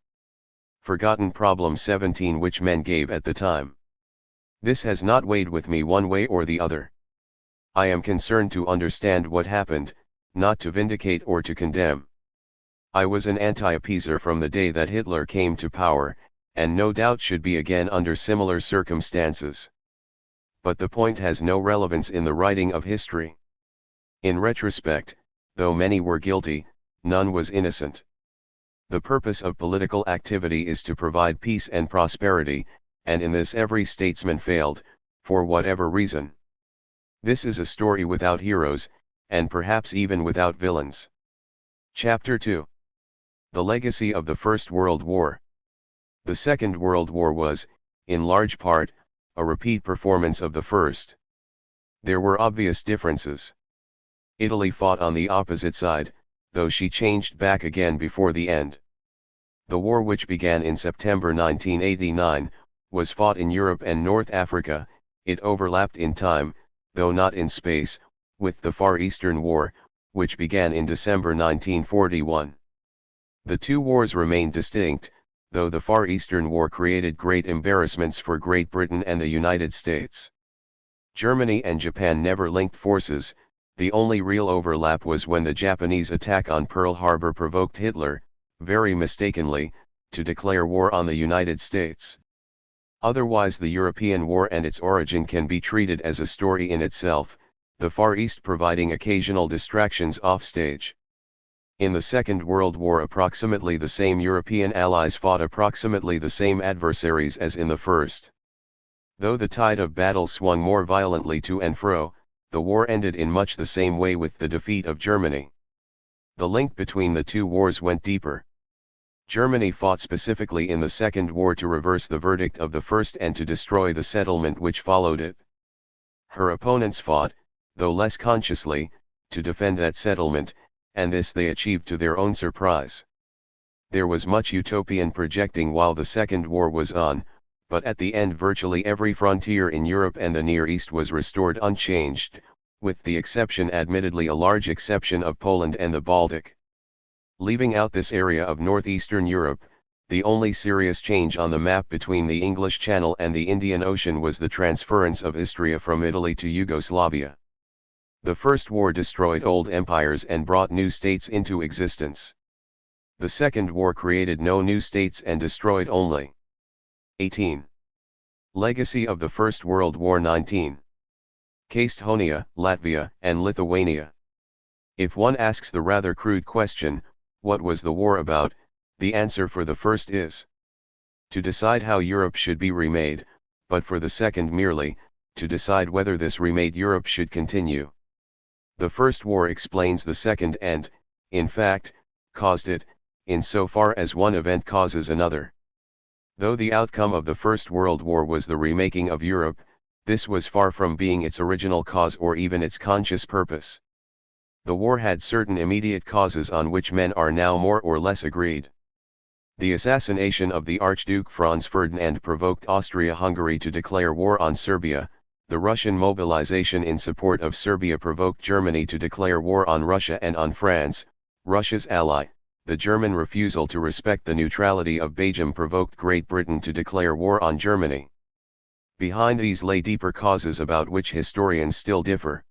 forgotten problem 17 which men gave at the time. This has not weighed with me one way or the other. I am concerned to understand what happened, not to vindicate or to condemn. I was an anti-appeaser from the day that Hitler came to power, and no doubt should be again under similar circumstances. But the point has no relevance in the writing of history. In retrospect, though many were guilty, none was innocent. The purpose of political activity is to provide peace and prosperity, and in this every statesman failed, for whatever reason. This is a story without heroes, and perhaps even without villains. Chapter 2. The Legacy of the First World War. The Second World War was, in large part, a repeat performance of the First. There were obvious differences. Italy fought on the opposite side, though she changed back again before the end. The war, which began in September 1989, was fought in Europe and North Africa. It overlapped in time, though not in space, with the Far Eastern War, which began in December 1941. The two wars remained distinct, though the Far Eastern War created great embarrassments for Great Britain and the United States. Germany and Japan never linked forces. The only real overlap was when the Japanese attack on Pearl Harbor provoked Hitler, very mistakenly, to declare war on the United States. Otherwise, the European war and its origin can be treated as a story in itself, the Far East providing occasional distractions offstage. In the Second World War approximately the same European allies fought approximately the same adversaries as in the First. Though the tide of battle swung more violently to and fro, the war ended in much the same way with the defeat of Germany. The link between the two wars went deeper. Germany fought specifically in the Second War to reverse the verdict of the First and to destroy the settlement which followed it. Her opponents fought, though less consciously, to defend that settlement, and this they achieved to their own surprise. There was much utopian projecting while the Second War was on, but at the end virtually every frontier in Europe and the Near East was restored unchanged, with the exception, admittedly a large exception, of Poland and the Baltic. Leaving out this area of northeastern Europe, the only serious change on the map between the English Channel and the Indian Ocean was the transference of Istria from Italy to Yugoslavia. The First War destroyed old empires and brought new states into existence. The Second War created no new states and destroyed only 18. Legacy of the First World War. 19. Estonia, Latvia, and Lithuania. If one asks the rather crude question, what was the war about, the answer for the first is to decide how Europe should be remade, but for the second merely, to decide whether this remade Europe should continue. The First War explains the second and, in fact, caused it, insofar as one event causes another. Though the outcome of the First World War was the remaking of Europe, this was far from being its original cause or even its conscious purpose. The war had certain immediate causes on which men are now more or less agreed. The assassination of the Archduke Franz Ferdinand provoked Austria-Hungary to declare war on Serbia. The Russian mobilization in support of Serbia provoked Germany to declare war on Russia and on France, Russia's ally. The German refusal to respect the neutrality of Belgium provoked Great Britain to declare war on Germany. Behind these lay deeper causes about which historians still differ.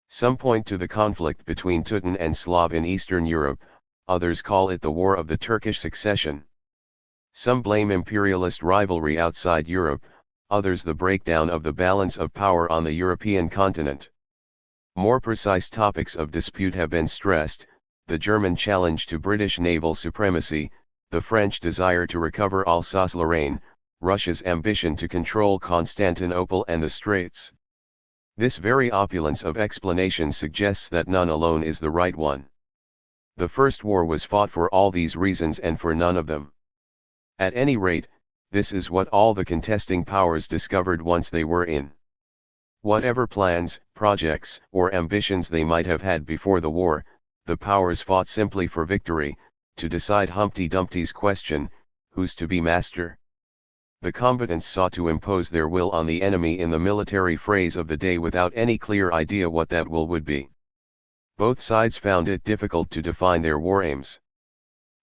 Some point to the conflict between Teuton and Slav in Eastern Europe, others call it the War of the Turkish Succession. Some blame imperialist rivalry outside Europe, others the breakdown of the balance of power on the European continent. More precise topics of dispute have been stressed: the German challenge to British naval supremacy, the French desire to recover Alsace-Lorraine, Russia's ambition to control Constantinople and the Straits. This very opulence of explanation suggests that none alone is the right one. The First War was fought for all these reasons and for none of them. At any rate, this is what all the contesting powers discovered once they were in. Whatever plans, projects, or ambitions they might have had before the war, the powers fought simply for victory, to decide Humpty Dumpty's question, who's to be master? The combatants sought to impose their will on the enemy in the military phrase of the day without any clear idea what that will would be. Both sides found it difficult to define their war aims.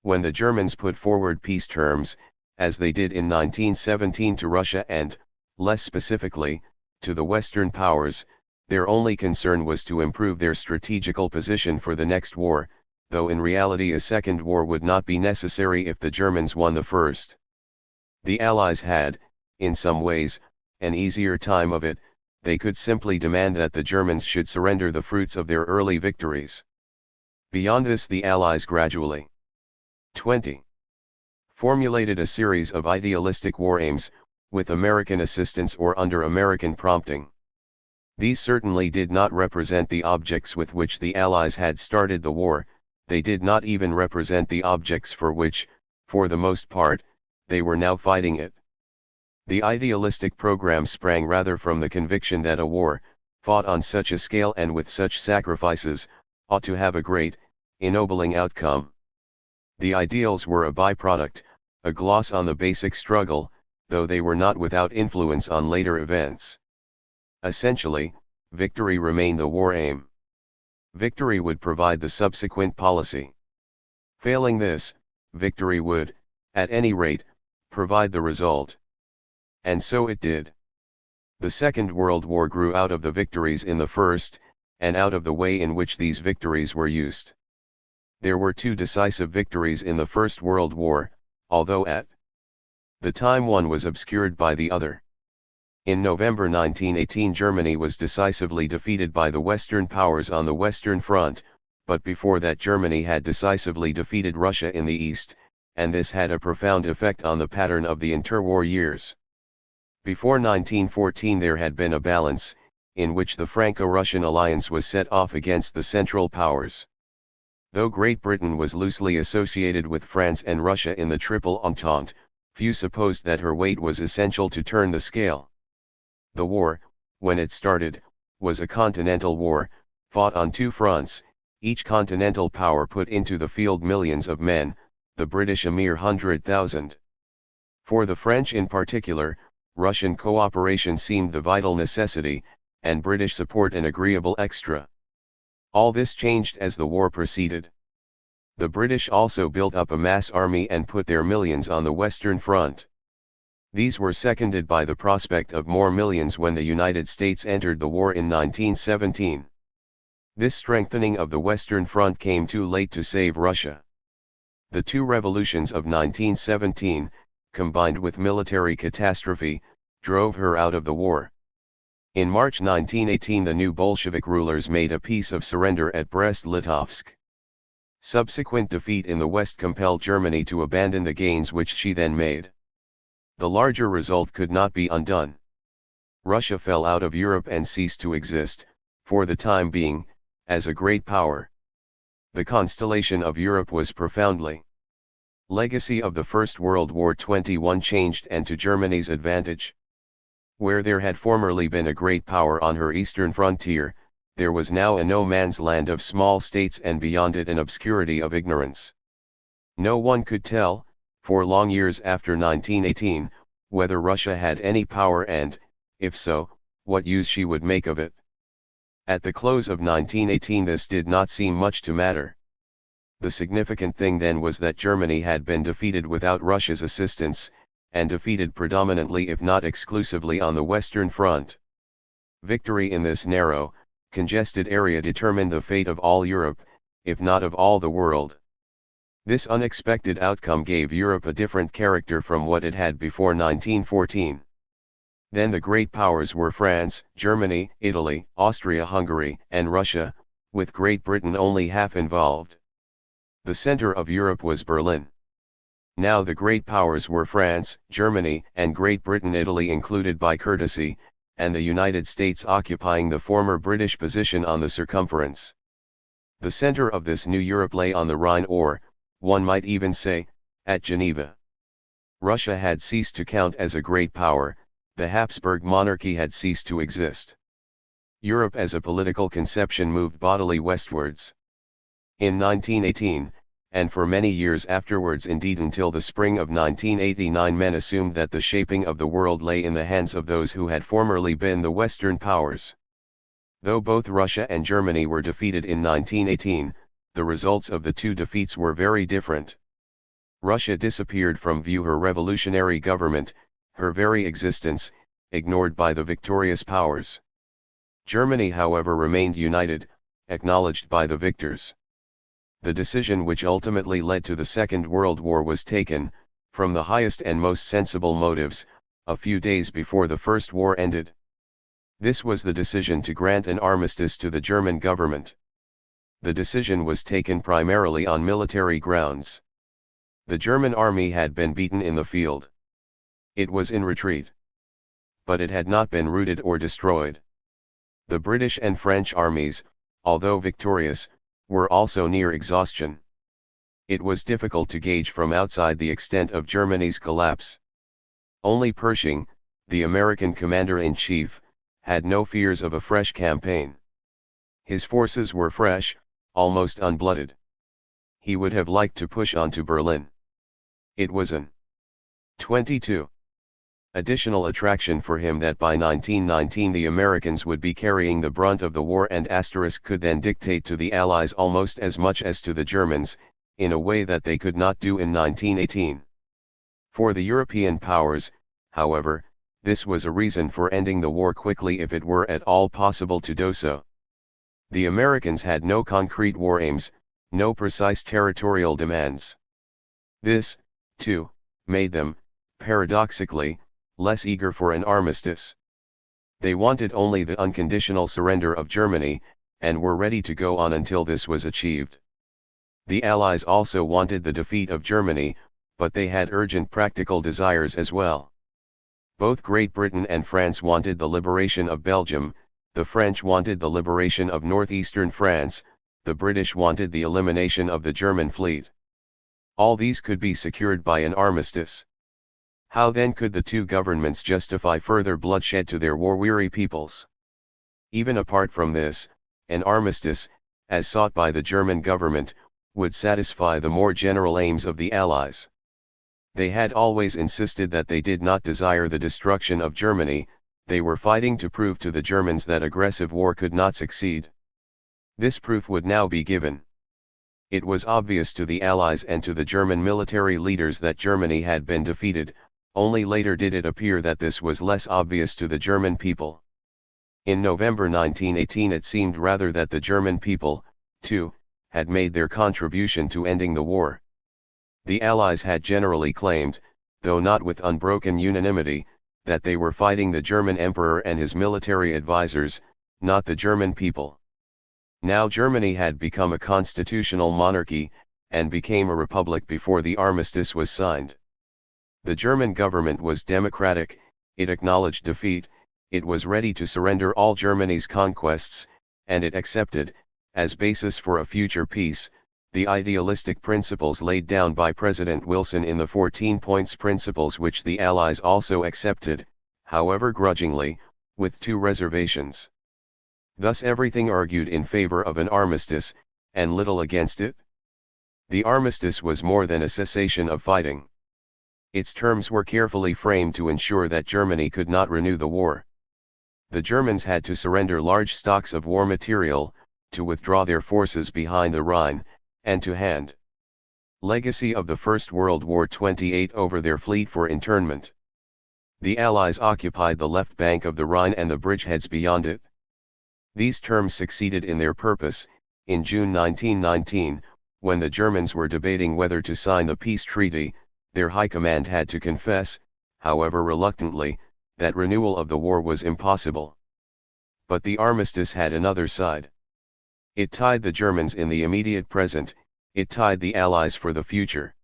When the Germans put forward peace terms, as they did in 1917 to Russia and, less specifically, to the Western powers, their only concern was to improve their strategical position for the next war, though in reality a second war would not be necessary if the Germans won the first. The Allies had, in some ways, an easier time of it. They could simply demand that the Germans should surrender the fruits of their early victories. Beyond this the Allies gradually 20. Formulated a series of idealistic war aims, with American assistance or under American prompting. These certainly did not represent the objects with which the Allies had started the war, they did not even represent the objects for which, for the most part, they were now fighting it. The idealistic program sprang rather from the conviction that a war, fought on such a scale and with such sacrifices, ought to have a great, ennobling outcome. The ideals were a byproduct, a gloss on the basic struggle, though they were not without influence on later events. Essentially, victory remained the war aim. Victory would provide the subsequent policy. Failing this, victory would, at any rate, provide the result. And so it did. The Second World War grew out of the victories in the First, and out of the way in which these victories were used. There were two decisive victories in the First World War, although at the time one was obscured by the other. In November 1918 Germany was decisively defeated by the Western powers on the Western Front, but before that Germany had decisively defeated Russia in the East, and this had a profound effect on the pattern of the interwar years. Before 1914 there had been a balance, in which the Franco-Russian alliance was set off against the Central Powers. Though Great Britain was loosely associated with France and Russia in the Triple Entente, few supposed that her weight was essential to turn the scale. The war, when it started, was a continental war, fought on two fronts. Each continental power put into the field millions of men, the British a mere 100,000. For the French in particular, Russian cooperation seemed the vital necessity, and British support an agreeable extra. All this changed as the war proceeded. The British also built up a mass army and put their millions on the Western Front. These were seconded by the prospect of more millions when the United States entered the war in 1917. This strengthening of the Western Front came too late to save Russia. The two revolutions of 1917, combined with military catastrophe, drove her out of the war. In March 1918 the new Bolshevik rulers made a peace of surrender at Brest-Litovsk. Subsequent defeat in the West compelled Germany to abandon the gains which she then made. The larger result could not be undone. Russia fell out of Europe and ceased to exist, for the time being, as a great power. The constellation of Europe was profoundly legacy of the First World War 21 changed and to Germany's advantage. Where there had formerly been a great power on her eastern frontier, there was now a no-man's land of small states and beyond it an obscurity of ignorance. No one could tell, for long years after 1918, whether Russia had any power and, if so, what use she would make of it. At the close of 1918 this did not seem much to matter. The significant thing then was that Germany had been defeated without Russia's assistance, and defeated predominantly if not exclusively on the Western Front. Victory in this narrow, congested area determined the fate of all Europe, if not of all the world. This unexpected outcome gave Europe a different character from what it had before 1914. Then the great powers were France, Germany, Italy, Austria-Hungary, and Russia, with Great Britain only half involved. The center of Europe was Berlin. Now the great powers were France, Germany, and Great Britain, Italy included by courtesy, and the United States occupying the former British position on the circumference. The center of this new Europe lay on the Rhine or, one might even say, at Geneva. Russia had ceased to count as a great power, the Habsburg monarchy had ceased to exist. Europe as a political conception moved bodily westwards. In 1918, and for many years afterwards, indeed until the spring of 1989, men assumed that the shaping of the world lay in the hands of those who had formerly been the Western powers. Though both Russia and Germany were defeated in 1918, the results of the two defeats were very different. Russia disappeared from view, her revolutionary government, her very existence, ignored by the victorious powers. Germany, however, remained united, acknowledged by the victors. The decision which ultimately led to the Second World War was taken, from the highest and most sensible motives, a few days before the First War ended. This was the decision to grant an armistice to the German government. The decision was taken primarily on military grounds. The German army had been beaten in the field. It was in retreat. But it had not been routed or destroyed. The British and French armies, although victorious, were also near exhaustion. It was difficult to gauge from outside the extent of Germany's collapse. Only Pershing, the American commander-in-chief, had no fears of a fresh campaign. His forces were fresh, almost unblooded. He would have liked to push on to Berlin. It was an 22. Additional attraction for him that by 1919 the Americans would be carrying the brunt of the war and * could then dictate to the Allies almost as much as to the Germans, in a way that they could not do in 1918. For the European powers, however, this was a reason for ending the war quickly if it were at all possible to do so. The Americans had no concrete war aims, no precise territorial demands. This, too, made them, paradoxically, less eager for an armistice. They wanted only the unconditional surrender of Germany, and were ready to go on until this was achieved. The Allies also wanted the defeat of Germany, but they had urgent practical desires as well. Both Great Britain and France wanted the liberation of Belgium, the French wanted the liberation of northeastern France, the British wanted the elimination of the German fleet. All these could be secured by an armistice. How then could the two governments justify further bloodshed to their war-weary peoples? Even apart from this, an armistice, as sought by the German government, would satisfy the more general aims of the Allies. They had always insisted that they did not desire the destruction of Germany, they were fighting to prove to the Germans that aggressive war could not succeed. This proof would now be given. It was obvious to the Allies and to the German military leaders that Germany had been defeated, only later did it appear that this was less obvious to the German people. In November 1918 it seemed rather that the German people, too, had made their contribution to ending the war. The Allies had generally claimed, though not with unbroken unanimity, that they were fighting the German Emperor and his military advisors, not the German people. Now Germany had become a constitutional monarchy, and became a republic before the armistice was signed. The German government was democratic, it acknowledged defeat, it was ready to surrender all Germany's conquests, and it accepted, as basis for a future peace, the idealistic principles laid down by President Wilson in the 14 Points Principles, which the Allies also accepted, however grudgingly, with two reservations. Thus everything argued in favor of an armistice, and little against it. The armistice was more than a cessation of fighting. Its terms were carefully framed to ensure that Germany could not renew the war. The Germans had to surrender large stocks of war material, to withdraw their forces behind the Rhine, and to hand legacy of the First World War 28 over their fleet for internment. The Allies occupied the left bank of the Rhine and the bridgeheads beyond it. These terms succeeded in their purpose. In June 1919, when the Germans were debating whether to sign the peace treaty, their high command had to confess, however reluctantly, that renewal of the war was impossible. But the armistice had another side. It tied the Germans in the immediate present, it tied the Allies for the future.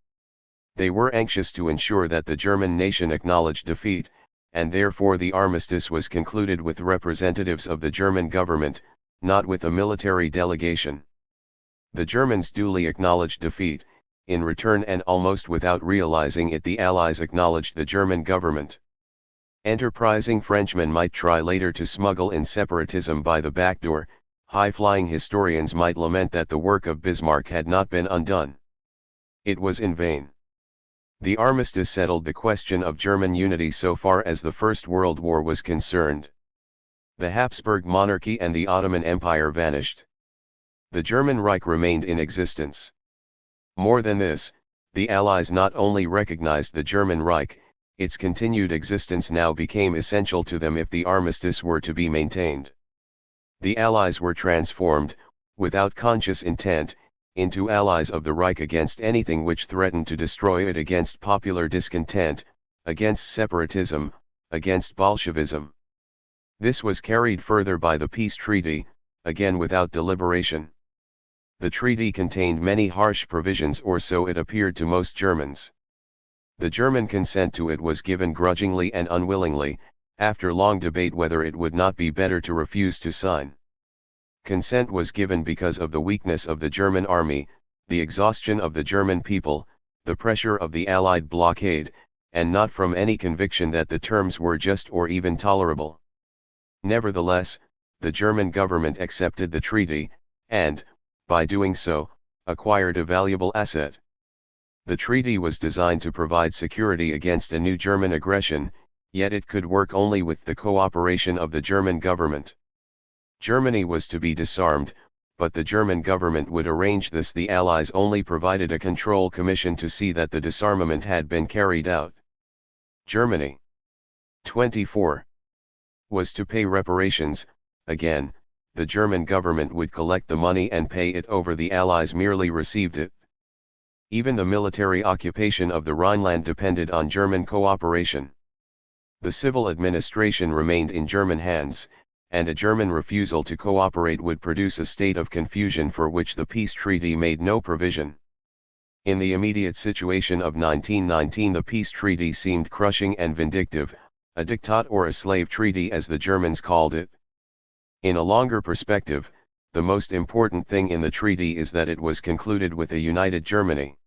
They were anxious to ensure that the German nation acknowledged defeat, and therefore the armistice was concluded with representatives of the German government, not with a military delegation. The Germans duly acknowledged defeat, in return and almost without realizing it the Allies acknowledged the German government. Enterprising Frenchmen might try later to smuggle in separatism by the back door. High-flying historians might lament that the work of Bismarck had not been undone. It was in vain. The armistice settled the question of German unity so far as the First World War was concerned. The Habsburg monarchy and the Ottoman Empire vanished. The German Reich remained in existence. More than this, the Allies not only recognized the German Reich, its continued existence now became essential to them if the armistice were to be maintained. The Allies were transformed, without conscious intent, into allies of the Reich against anything which threatened to destroy it, against popular discontent, against separatism, against Bolshevism. This was carried further by the peace treaty, again without deliberation. The treaty contained many harsh provisions, or so it appeared to most Germans. The German consent to it was given grudgingly and unwillingly, after long debate whether it would not be better to refuse to sign. Consent was given because of the weakness of the German army, the exhaustion of the German people, the pressure of the Allied blockade, and not from any conviction that the terms were just or even tolerable. Nevertheless, the German government accepted the treaty, and, by doing so, acquired a valuable asset. The treaty was designed to provide security against a new German aggression, yet it could work only with the cooperation of the German government. Germany was to be disarmed, but the German government would arrange this. The Allies only provided a control commission to see that the disarmament had been carried out. Germany 24 was to pay reparations. Again, the German government would collect the money and pay it over. The Allies merely received it. Even the military occupation of the Rhineland depended on German cooperation. The civil administration remained in German hands, and a German refusal to cooperate would produce a state of confusion for which the peace treaty made no provision. In the immediate situation of 1919, the peace treaty seemed crushing and vindictive, a diktat or a slave treaty as the Germans called it. In a longer perspective, the most important thing in the treaty is that it was concluded with a united Germany.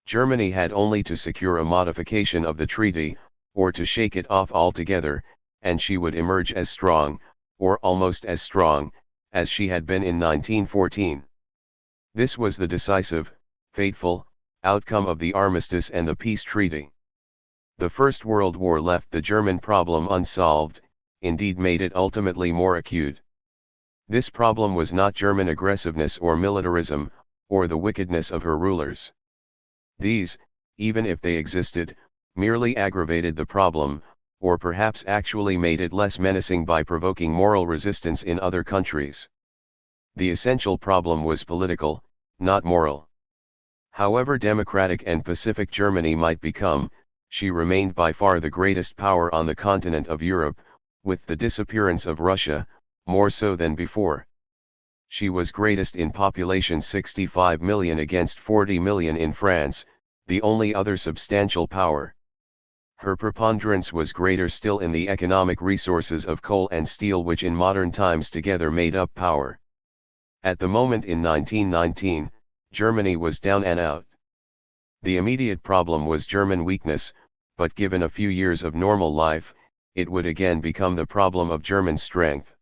Germany had only to secure a modification of the treaty, or to shake it off altogether, and she would emerge as strong, or almost as strong, as she had been in 1914. This was the decisive, fateful, outcome of the armistice and the peace treaty. The First World War left the German problem unsolved, indeed made it ultimately more acute. This problem was not German aggressiveness or militarism, or the wickedness of her rulers. These, even if they existed, merely aggravated the problem, or perhaps actually made it less menacing by provoking moral resistance in other countries. The essential problem was political, not moral. However democratic and pacific Germany might become, she remained by far the greatest power on the continent of Europe, with the disappearance of Russia, more so than before. She was greatest in population, 65 million against 40 million in France, the only other substantial power. Her preponderance was greater still in the economic resources of coal and steel, which in modern times together made up power. At the moment in 1919, Germany was down and out. The immediate problem was German weakness, but given a few years of normal life, it would again become the problem of German strength.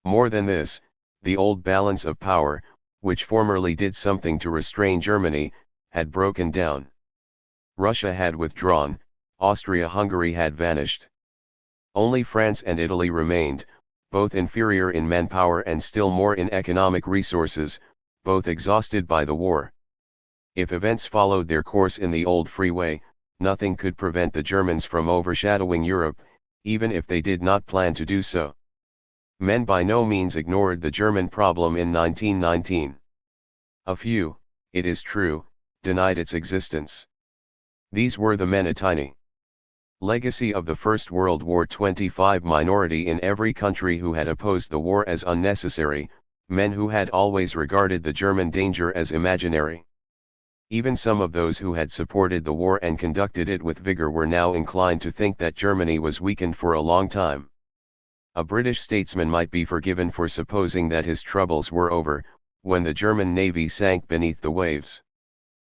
More than this, the old balance of power, which formerly did something to restrain Germany, had broken down. Russia had withdrawn, Austria-Hungary had vanished. Only France and Italy remained, both inferior in manpower and still more in economic resources, both exhausted by the war. If events followed their course in the old freeway, nothing could prevent the Germans from overshadowing Europe, even if they did not plan to do so. Men by no means ignored the German problem in 1919. A few, it is true, denied its existence. These were the men, a tiny legacy of the First World War, 25 minority in every country who had opposed the war as unnecessary, men who had always regarded the German danger as imaginary. Even some of those who had supported the war and conducted it with vigor were now inclined to think that Germany was weakened for a long time. A British statesman might be forgiven for supposing that his troubles were over, when the German navy sank beneath the waves.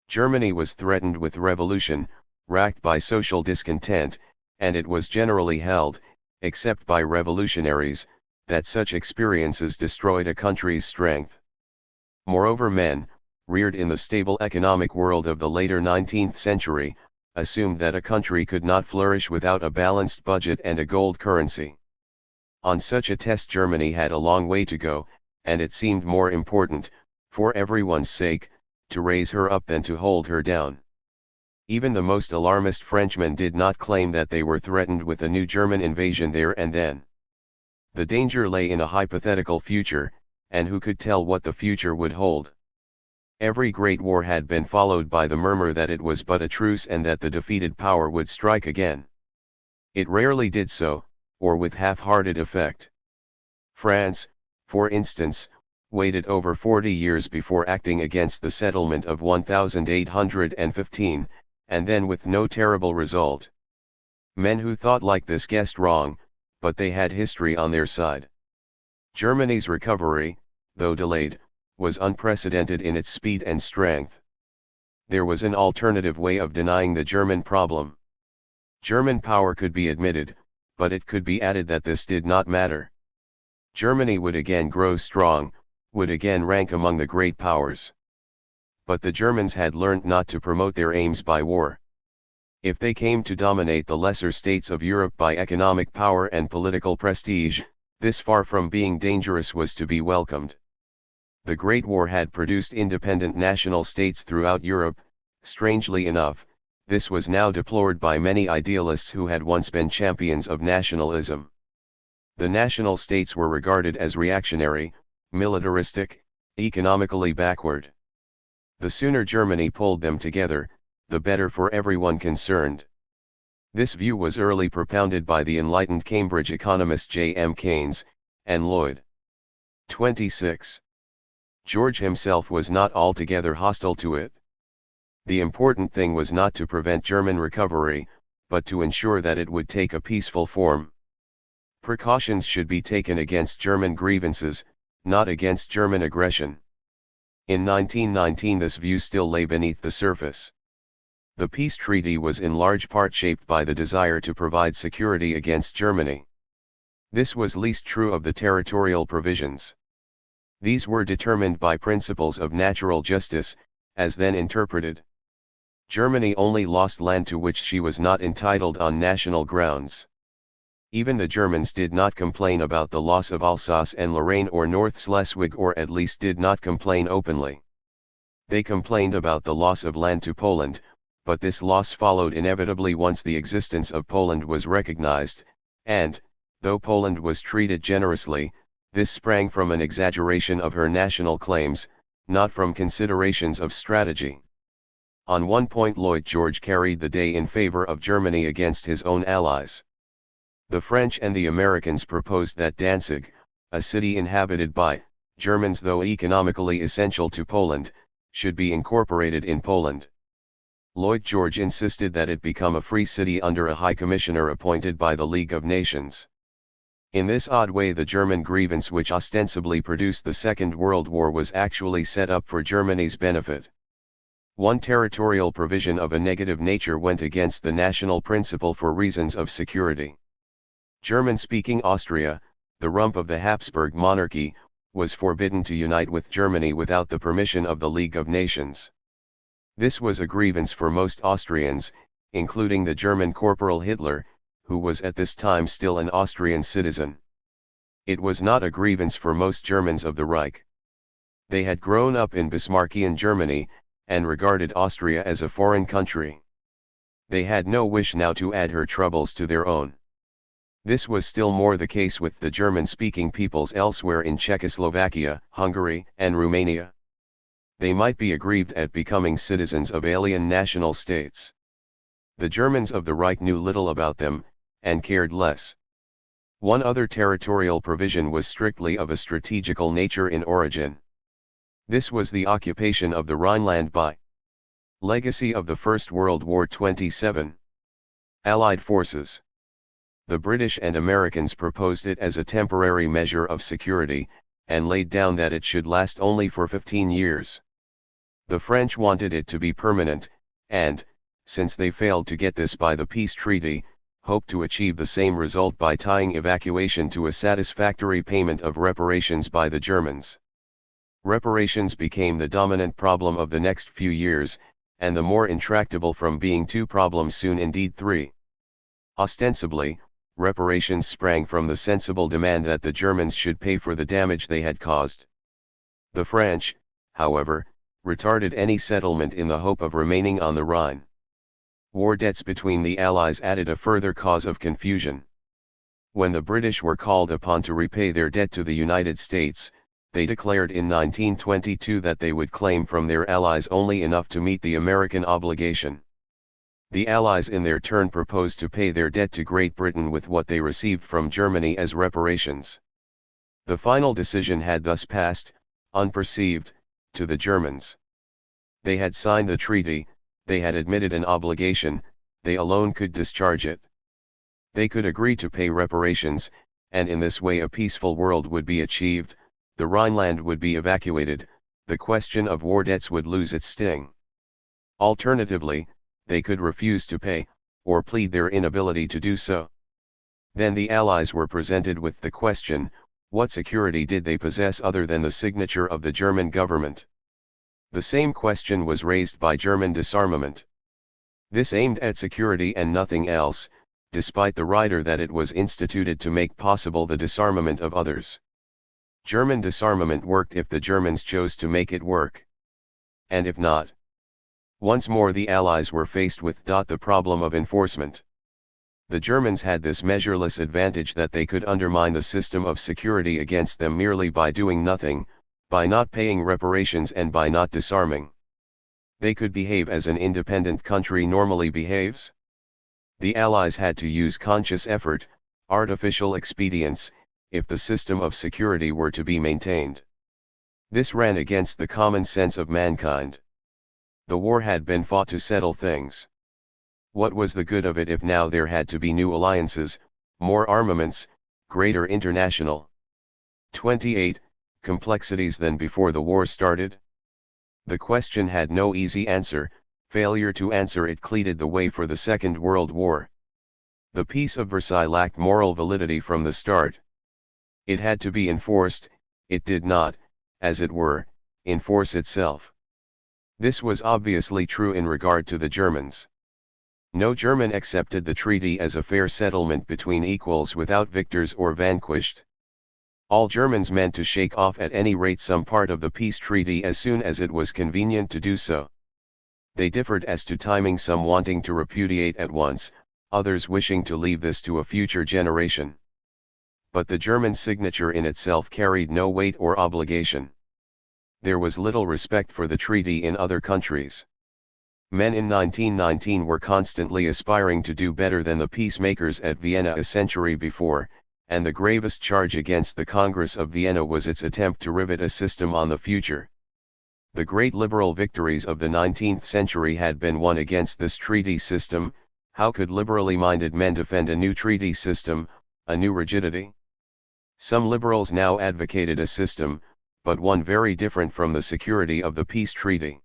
Germany was threatened with revolution, racked by social discontent, and it was generally held, except by revolutionaries, that such experiences destroyed a country's strength. Moreover, men, reared in the stable economic world of the later 19th century, assumed that a country could not flourish without a balanced budget and a gold currency. On such a test Germany had a long way to go, and it seemed more important, for everyone's sake, to raise her up than to hold her down. Even the most alarmist Frenchmen did not claim that they were threatened with a new German invasion there and then. The danger lay in a hypothetical future, and who could tell what the future would hold? Every great war had been followed by the murmur that it was but a truce and that the defeated power would strike again. It rarely did so, or with half-hearted effect. France, for instance, waited over 40 years before acting against the settlement of 1815, and then with no terrible result. Men who thought like this guessed wrong, but they had history on their side. Germany's recovery, though delayed, was unprecedented in its speed and strength. There was an alternative way of denying the German problem. German power could be admitted, but it could be added that this did not matter. Germany would again grow strong, would again rank among the great powers. But the Germans had learned not to promote their aims by war. If they came to dominate the lesser states of Europe by economic power and political prestige, this, far from being dangerous, was to be welcomed. The Great War had produced independent national states throughout Europe. Strangely enough, this was now deplored by many idealists who had once been champions of nationalism. The national states were regarded as reactionary, militaristic, economically backward. The sooner Germany pulled them together, the better for everyone concerned. This view was early propounded by the enlightened Cambridge economist J. M. Keynes, and Lloyd. 26. George himself was not altogether hostile to it. The important thing was not to prevent German recovery, but to ensure that it would take a peaceful form. Precautions should be taken against German grievances, not against German aggression. In 1919 this view still lay beneath the surface. The peace treaty was in large part shaped by the desire to provide security against Germany. This was least true of the territorial provisions. These were determined by principles of natural justice, as then interpreted. Germany only lost land to which she was not entitled on national grounds. Even the Germans did not complain about the loss of Alsace and Lorraine or North Schleswig, or at least did not complain openly. They complained about the loss of land to Poland, but this loss followed inevitably once the existence of Poland was recognized, and, though Poland was treated generously, this sprang from an exaggeration of her national claims, not from considerations of strategy. On one point Lloyd George carried the day in favor of Germany against his own allies. The French and the Americans proposed that Danzig, a city inhabited by Germans though economically essential to Poland, should be incorporated in Poland. Lloyd George insisted that it become a free city under a High Commissioner appointed by the League of Nations. In this odd way the German grievance which ostensibly produced the Second World War was actually set up for Germany's benefit. One territorial provision of a negative nature went against the national principle for reasons of security. German-speaking Austria, the rump of the Habsburg monarchy, was forbidden to unite with Germany without the permission of the League of Nations. This was a grievance for most Austrians, including the German Corporal Hitler, who was at this time still an Austrian citizen. It was not a grievance for most Germans of the Reich. They had grown up in Bismarckian Germany, and regarded Austria as a foreign country. They had no wish now to add her troubles to their own. This was still more the case with the German-speaking peoples elsewhere in Czechoslovakia, Hungary, and Romania. They might be aggrieved at becoming citizens of alien national states. The Germans of the Reich knew little about them, and cared less. One other territorial provision was strictly of a strategical nature in origin. This was the occupation of the Rhineland by legacy of the First World War. 27. Allied forces. The British and Americans proposed it as a temporary measure of security, and laid down that it should last only for 15 years. The French wanted it to be permanent, and, since they failed to get this by the peace treaty, hoped to achieve the same result by tying evacuation to a satisfactory payment of reparations by the Germans. Reparations became the dominant problem of the next few years, and the more intractable from being two problems soon indeed three. Ostensibly, reparations sprang from the sensible demand that the Germans should pay for the damage they had caused. The French, however, retarded any settlement in the hope of remaining on the Rhine. War debts between the Allies added a further cause of confusion. When the British were called upon to repay their debt to the United States, they declared in 1922 that they would claim from their allies only enough to meet the American obligation. The Allies in their turn proposed to pay their debt to Great Britain with what they received from Germany as reparations. The final decision had thus passed, unperceived, to the Germans. They had signed the treaty, they had admitted an obligation, they alone could discharge it. They could agree to pay reparations, and in this way a peaceful world would be achieved, the Rhineland would be evacuated, the question of war debts would lose its sting. Alternatively, they could refuse to pay, or plead their inability to do so. Then the Allies were presented with the question, what security did they possess other than the signature of the German government? The same question was raised by German disarmament. This aimed at security and nothing else, despite the writer that it was instituted to make possible the disarmament of others. German disarmament worked if the Germans chose to make it work. And if not. Once more the Allies were faced with the problem of enforcement. The Germans had this measureless advantage that they could undermine the system of security against them merely by doing nothing, by not paying reparations and by not disarming. They could behave as an independent country normally behaves. The Allies had to use conscious effort, artificial expedients, if the system of security were to be maintained. This ran against the common sense of mankind. The war had been fought to settle things. What was the good of it if now there had to be new alliances, more armaments, greater international 28 complexities than before the war started? The question had no easy answer. Failure to answer it cleared the way for the Second World War. The Peace of Versailles lacked moral validity from the start. It had to be enforced. It did not, as it were, enforce itself. This was obviously true in regard to the Germans. No German accepted the treaty as a fair settlement between equals without victors or vanquished. All Germans meant to shake off at any rate some part of the peace treaty as soon as it was convenient to do so. They differed as to timing, some wanting to repudiate at once, others wishing to leave this to a future generation. But the German signature in itself carried no weight or obligation. There was little respect for the treaty in other countries. Men in 1919 were constantly aspiring to do better than the peacemakers at Vienna a century before, and the gravest charge against the Congress of Vienna was its attempt to rivet a system on the future. The great liberal victories of the 19th century had been won against this treaty system. How could liberally minded men defend a new treaty system, a new rigidity? Some liberals now advocated a system, but one very different from the security of the peace treaty.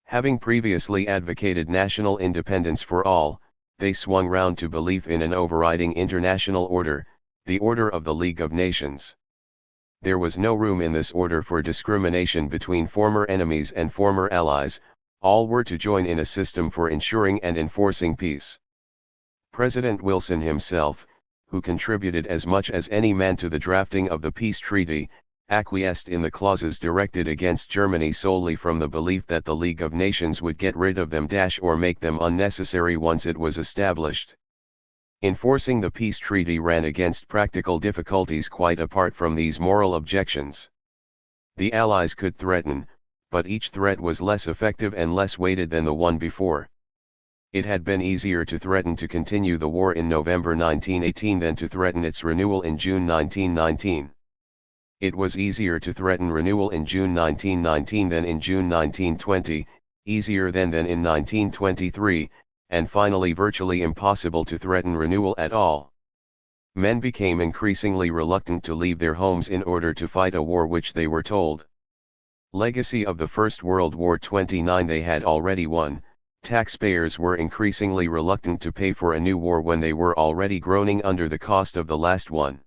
Having previously advocated national independence for all, they swung round to belief in an overriding international order, the order of the League of Nations. There was no room in this order for discrimination between former enemies and former allies. All were to join in a system for ensuring and enforcing peace. President Wilson himself, who contributed as much as any man to the drafting of the peace treaty, acquiesced in the clauses directed against Germany solely from the belief that the League of Nations would get rid of them or make them unnecessary once it was established. Enforcing the peace treaty ran against practical difficulties quite apart from these moral objections. The Allies could threaten, but each threat was less effective and less weighted than the one before. It had been easier to threaten to continue the war in November 1918 than to threaten its renewal in June 1919. It was easier to threaten renewal in June 1919 than in June 1920, easier than in 1923, and finally virtually impossible to threaten renewal at all. Men became increasingly reluctant to leave their homes in order to fight a war which they were told. Legacy of the First World War 29 they had already won. Taxpayers were increasingly reluctant to pay for a new war when they were already groaning under the cost of the last one.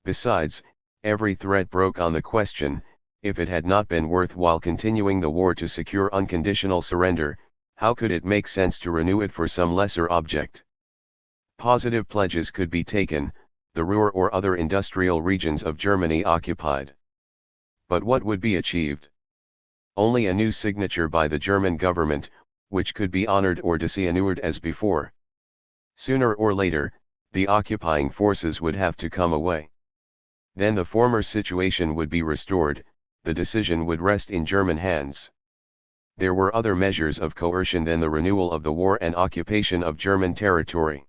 Besides, every threat broke on the question, if it had not been worthwhile continuing the war to secure unconditional surrender, how could it make sense to renew it for some lesser object? Positive pledges could be taken, the Ruhr or other industrial regions of Germany occupied. But what would be achieved? Only a new signature by the German government, which could be honored or disannured as before. Sooner or later, the occupying forces would have to come away. Then the former situation would be restored, the decision would rest in German hands. There were other measures of coercion than the renewal of the war and occupation of German territory.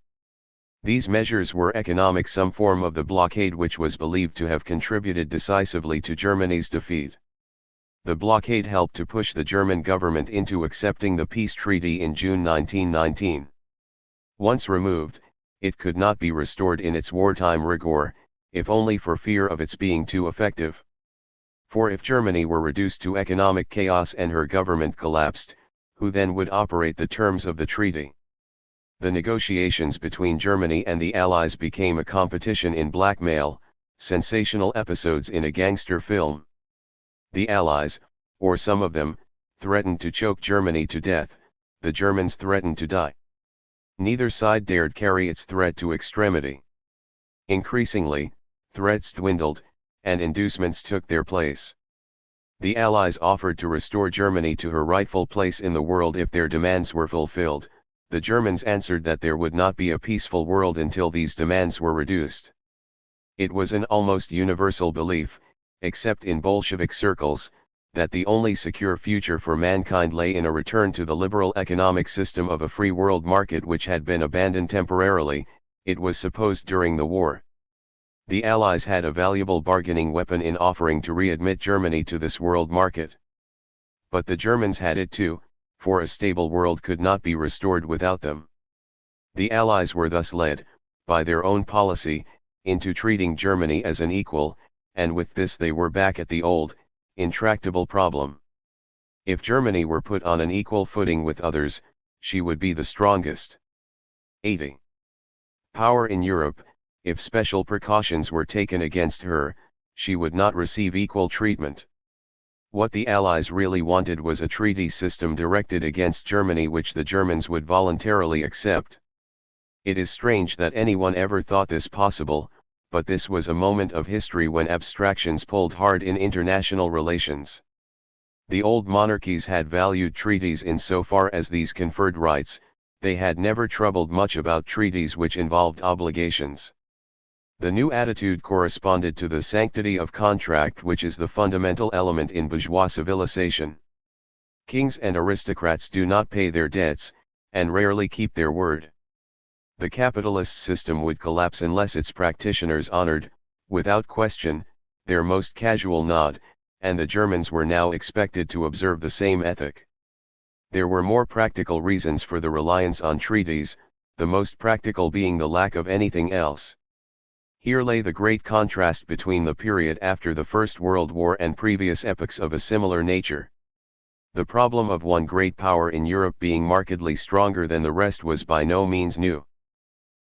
These measures were economic, some form of the blockade which was believed to have contributed decisively to Germany's defeat. The blockade helped to push the German government into accepting the peace treaty in June 1919. Once removed, it could not be restored in its wartime rigor, if only for fear of its being too effective. For if Germany were reduced to economic chaos and her government collapsed, who then would operate the terms of the treaty? The negotiations between Germany and the Allies became a competition in blackmail, sensational episodes in a gangster film. The Allies, or some of them, threatened to choke Germany to death, the Germans threatened to die. Neither side dared carry its threat to extremity. Increasingly, threats dwindled, and inducements took their place. The Allies offered to restore Germany to her rightful place in the world if their demands were fulfilled. The Germans answered that there would not be a peaceful world until these demands were reduced. It was an almost universal belief, except in Bolshevik circles, that the only secure future for mankind lay in a return to the liberal economic system of a free world market which had been abandoned temporarily, it was supposed during the war. The Allies had a valuable bargaining weapon in offering to readmit Germany to this world market. But the Germans had it too, for a stable world could not be restored without them. The Allies were thus led, by their own policy, into treating Germany as an equal, and with this they were back at the old, intractable problem. If Germany were put on an equal footing with others, she would be the strongest. 80. Power in Europe. If special precautions were taken against her, she would not receive equal treatment. What the Allies really wanted was a treaty system directed against Germany which the Germans would voluntarily accept. It is strange that anyone ever thought this possible, but this was a moment of history when abstractions pulled hard in international relations. The old monarchies had valued treaties in so far as these conferred rights, they had never troubled much about treaties which involved obligations. The new attitude corresponded to the sanctity of contract which is the fundamental element in bourgeois civilization. Kings and aristocrats do not pay their debts, and rarely keep their word. The capitalist system would collapse unless its practitioners honored, without question, their most casual nod, and the Germans were now expected to observe the same ethic. There were more practical reasons for the reliance on treaties, the most practical being the lack of anything else. Here lay the great contrast between the period after the First World War and previous epochs of a similar nature. The problem of one great power in Europe being markedly stronger than the rest was by no means new.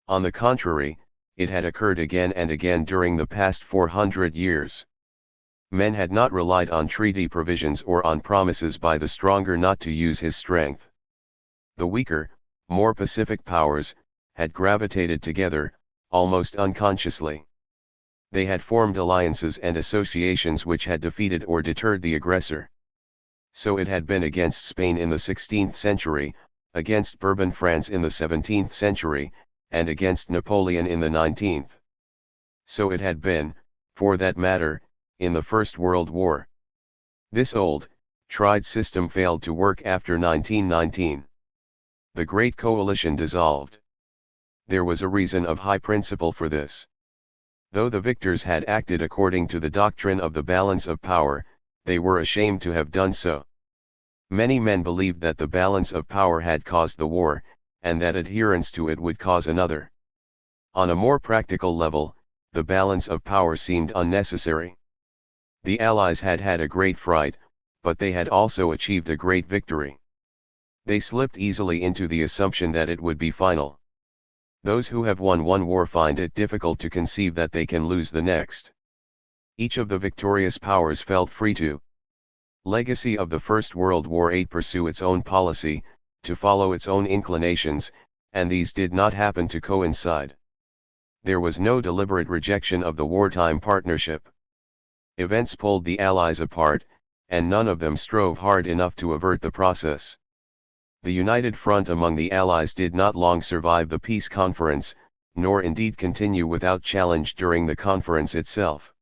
On the contrary, it had occurred again and again during the past 400 years. Men had not relied on treaty provisions or on promises by the stronger not to use his strength. The weaker, more pacific powers, had gravitated together, almost unconsciously. They had formed alliances and associations which had defeated or deterred the aggressor. So it had been against Spain in the 16th century, against Bourbon France in the 17th century, and against Napoleon in the 19th. So it had been, for that matter, in the First World War. This old, tried system failed to work after 1919. The Great Coalition dissolved. There was a reason of high principle for this. Though the victors had acted according to the doctrine of the balance of power, they were ashamed to have done so. Many men believed that the balance of power had caused the war, and that adherence to it would cause another. On a more practical level, the balance of power seemed unnecessary. The Allies had had a great fright, but they had also achieved a great victory. They slipped easily into the assumption that it would be final. Those who have won one war find it difficult to conceive that they can lose the next. Each of the victorious powers felt free to legacy of the First World War pursue its own policy, to follow its own inclinations, and these did not happen to coincide. There was no deliberate rejection of the wartime partnership. Events pulled the Allies apart, and none of them strove hard enough to avert the process. The united front among the Allies did not long survive the peace conference, nor indeed continue without challenge during the conference itself.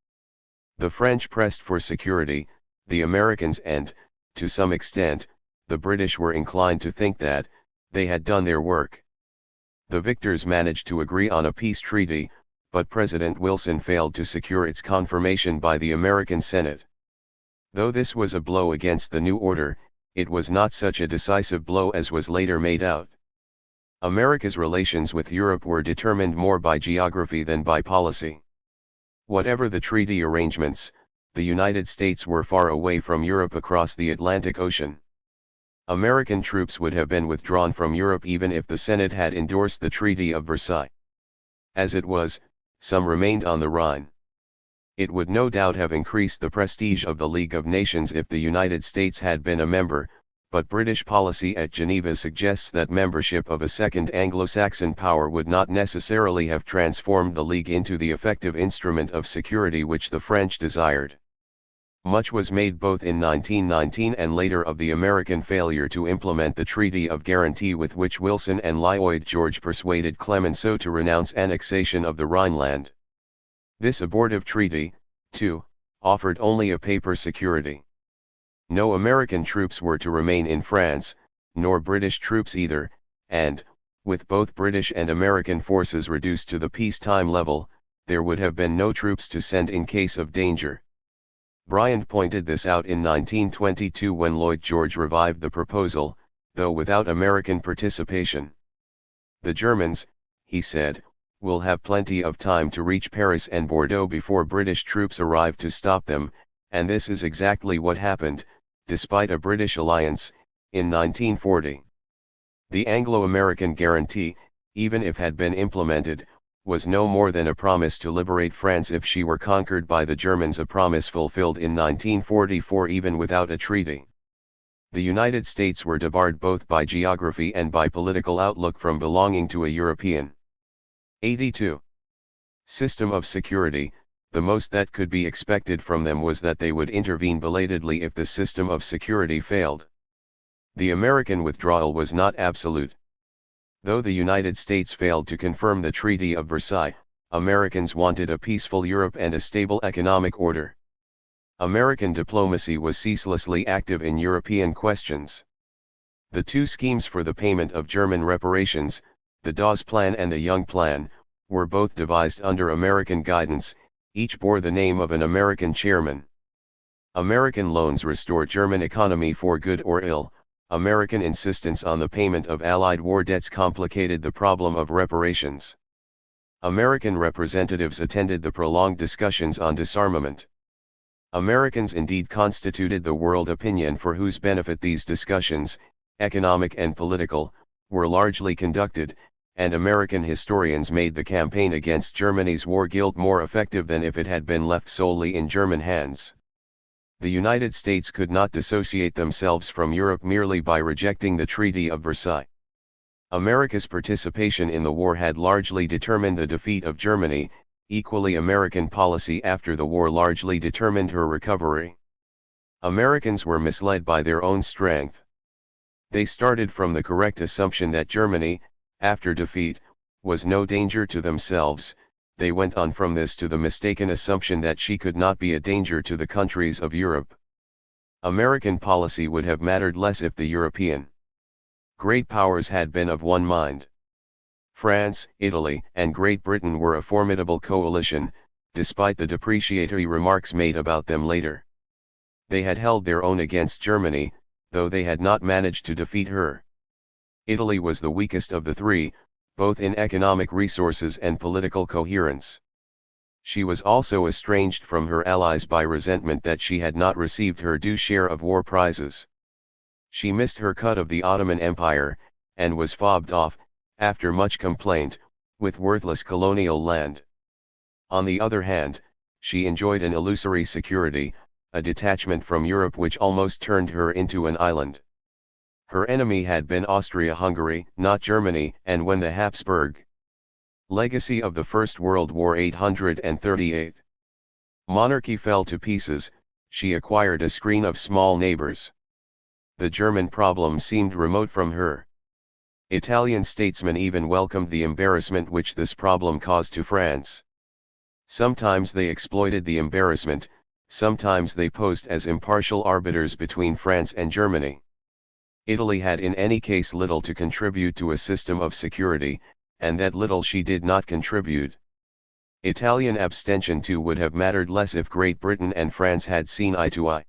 The French pressed for security, the Americans and, to some extent, the British were inclined to think that, they had done their work. The victors managed to agree on a peace treaty, but President Wilson failed to secure its confirmation by the American Senate. Though this was a blow against the new order, it was not such a decisive blow as was later made out. America's relations with Europe were determined more by geography than by policy. Whatever the treaty arrangements, the United States were far away from Europe across the Atlantic Ocean. American troops would have been withdrawn from Europe even if the Senate had endorsed the Treaty of Versailles. As it was, some remained on the Rhine. It would no doubt have increased the prestige of the League of Nations if the United States had been a member, but British policy at Geneva suggests that membership of a second Anglo-Saxon power would not necessarily have transformed the League into the effective instrument of security which the French desired. Much was made both in 1919 and later of the American failure to implement the Treaty of Guarantee with which Wilson and Lloyd George persuaded Clemenceau to renounce annexation of the Rhineland. This abortive treaty, too, offered only a paper security. No American troops were to remain in France, nor British troops either, and, with both British and American forces reduced to the peacetime level, there would have been no troops to send in case of danger. Bryant pointed this out in 1922 when Lloyd George revived the proposal, though without American participation. The Germans, he said, will have plenty of time to reach Paris and Bordeaux before British troops arrive to stop them, and this is exactly what happened, despite a British alliance, in 1940. The Anglo-American guarantee, even if had been implemented, was no more than a promise to liberate France if she were conquered by the Germans, a promise fulfilled in 1944 even without a treaty. The United States were debarred both by geography and by political outlook from belonging to a European. 82. System of security. The most that could be expected from them was that they would intervene belatedly if the system of security failed. The American withdrawal was not absolute. Though the United States failed to confirm the Treaty of Versailles, Americans wanted a peaceful Europe and a stable economic order. American diplomacy was ceaselessly active in European questions. The two schemes for the payment of German reparations, the Dawes Plan and the Young Plan, were both devised under American guidance, each bore the name of an American chairman. American loans restored German economy for good or ill. American insistence on the payment of Allied war debts complicated the problem of reparations. American representatives attended the prolonged discussions on disarmament. Americans indeed constituted the world opinion for whose benefit these discussions, economic and political, were largely conducted, and American historians made the campaign against Germany's war guilt more effective than if it had been left solely in German hands. The United States could not dissociate themselves from Europe merely by rejecting the Treaty of Versailles. America's participation in the war had largely determined the defeat of Germany. Equally, American policy after the war largely determined her recovery. Americans were misled by their own strength. They started from the correct assumption that Germany, after defeat, was no danger to themselves. They went on from this to the mistaken assumption that she could not be a danger to the countries of Europe. American policy would have mattered less if the European great powers had been of one mind. France, Italy, and Great Britain were a formidable coalition, despite the depreciatory remarks made about them later. They had held their own against Germany, though they had not managed to defeat her. Italy was the weakest of the three, both in economic resources and political coherence. She was also estranged from her allies by resentment that she had not received her due share of war prizes. She missed her cut of the Ottoman Empire, and was fobbed off, after much complaint, with worthless colonial land. On the other hand, she enjoyed an illusory security, a detachment from Europe which almost turned her into an island. Her enemy had been Austria-Hungary, not Germany, and when the Habsburg legacy of the First World War 838 monarchy fell to pieces, she acquired a screen of small neighbors. The German problem seemed remote from her. Italian statesmen even welcomed the embarrassment which this problem caused to France. Sometimes they exploited the embarrassment, sometimes they posed as impartial arbiters between France and Germany. Italy had in any case little to contribute to a system of security, and that little she did not contribute. Italian abstention too would have mattered less if Great Britain and France had seen eye to eye.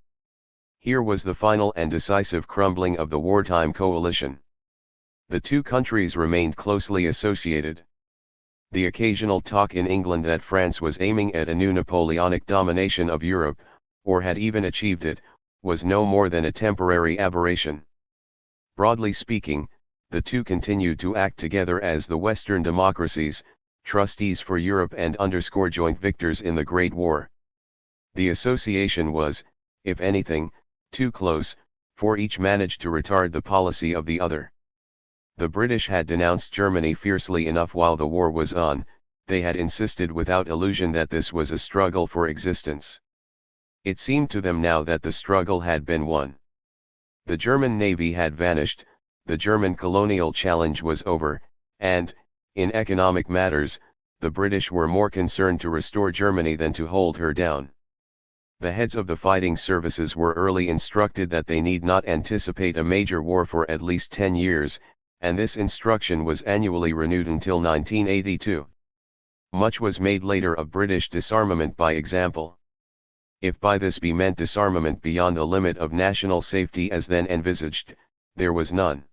Here was the final and decisive crumbling of the wartime coalition. The two countries remained closely associated. The occasional talk in England that France was aiming at a new Napoleonic domination of Europe, or had even achieved it, was no more than a temporary aberration. Broadly speaking, the two continued to act together as the Western democracies, trustees for Europe and underscore joint victors in the Great War. The association was, if anything, too close, for each managed to retard the policy of the other. The British had denounced Germany fiercely enough while the war was on, they had insisted without illusion that this was a struggle for existence. It seemed to them now that the struggle had been won. The German navy had vanished, the German colonial challenge was over, and, in economic matters, the British were more concerned to restore Germany than to hold her down. The heads of the fighting services were early instructed that they need not anticipate a major war for at least 10 years, and this instruction was annually renewed until 1982. Much was made later of British disarmament by example. If by this be meant disarmament beyond the limit of national safety as then envisaged, there was none.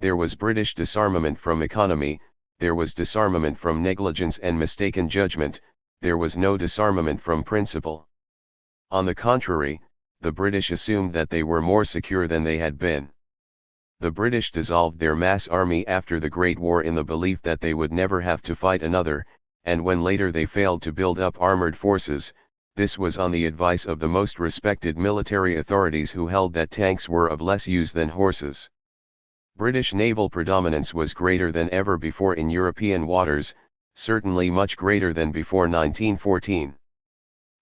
There was British disarmament from economy, there was disarmament from negligence and mistaken judgment, there was no disarmament from principle. On the contrary, the British assumed that they were more secure than they had been. The British dissolved their mass army after the Great War in the belief that they would never have to fight another, and when later they failed to build up armored forces, this was on the advice of the most respected military authorities who held that tanks were of less use than horses. British naval predominance was greater than ever before in European waters, certainly much greater than before 1914.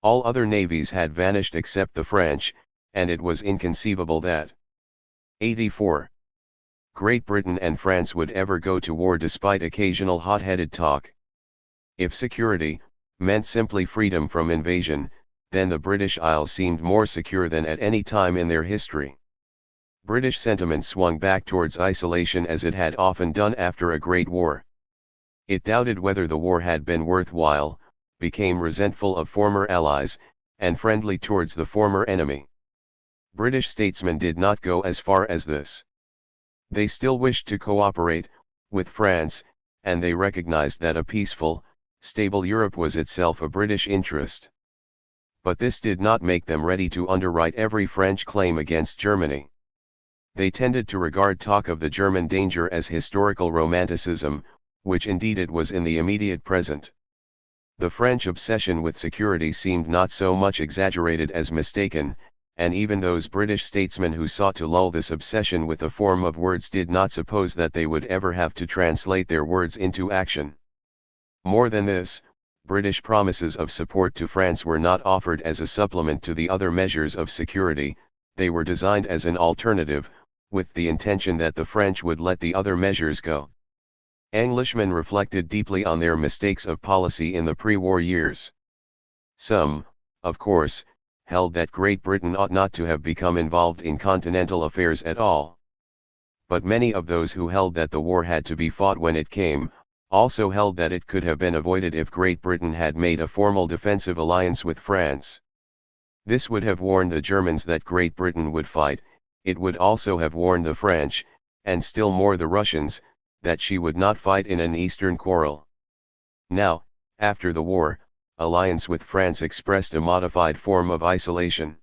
All other navies had vanished except the French, and it was inconceivable that 84. Great Britain and France would ever go to war despite occasional hot-headed talk. If security meant simply freedom from invasion, then the British Isles seemed more secure than at any time in their history. British sentiment swung back towards isolation as it had often done after a great war. It doubted whether the war had been worthwhile, became resentful of former allies, and friendly towards the former enemy. British statesmen did not go as far as this. They still wished to cooperate with France, and they recognized that a peaceful, stable Europe was itself a British interest. But this did not make them ready to underwrite every French claim against Germany. They tended to regard talk of the German danger as historical romanticism, which indeed it was in the immediate present. The French obsession with security seemed not so much exaggerated as mistaken, and even those British statesmen who sought to lull this obsession with a form of words did not suppose that they would ever have to translate their words into action. More than this, British promises of support to France were not offered as a supplement to the other measures of security, they were designed as an alternative, with the intention that the French would let the other measures go. Englishmen reflected deeply on their mistakes of policy in the pre-war years. Some, of course, held that Great Britain ought not to have become involved in continental affairs at all. But many of those who held that the war had to be fought when it came, also held that it could have been avoided if Great Britain had made a formal defensive alliance with France. This would have warned the Germans that Great Britain would fight, it would also have warned the French, and still more the Russians, that she would not fight in an eastern quarrel. Now, after the war, alliance with France expressed a modified form of isolation.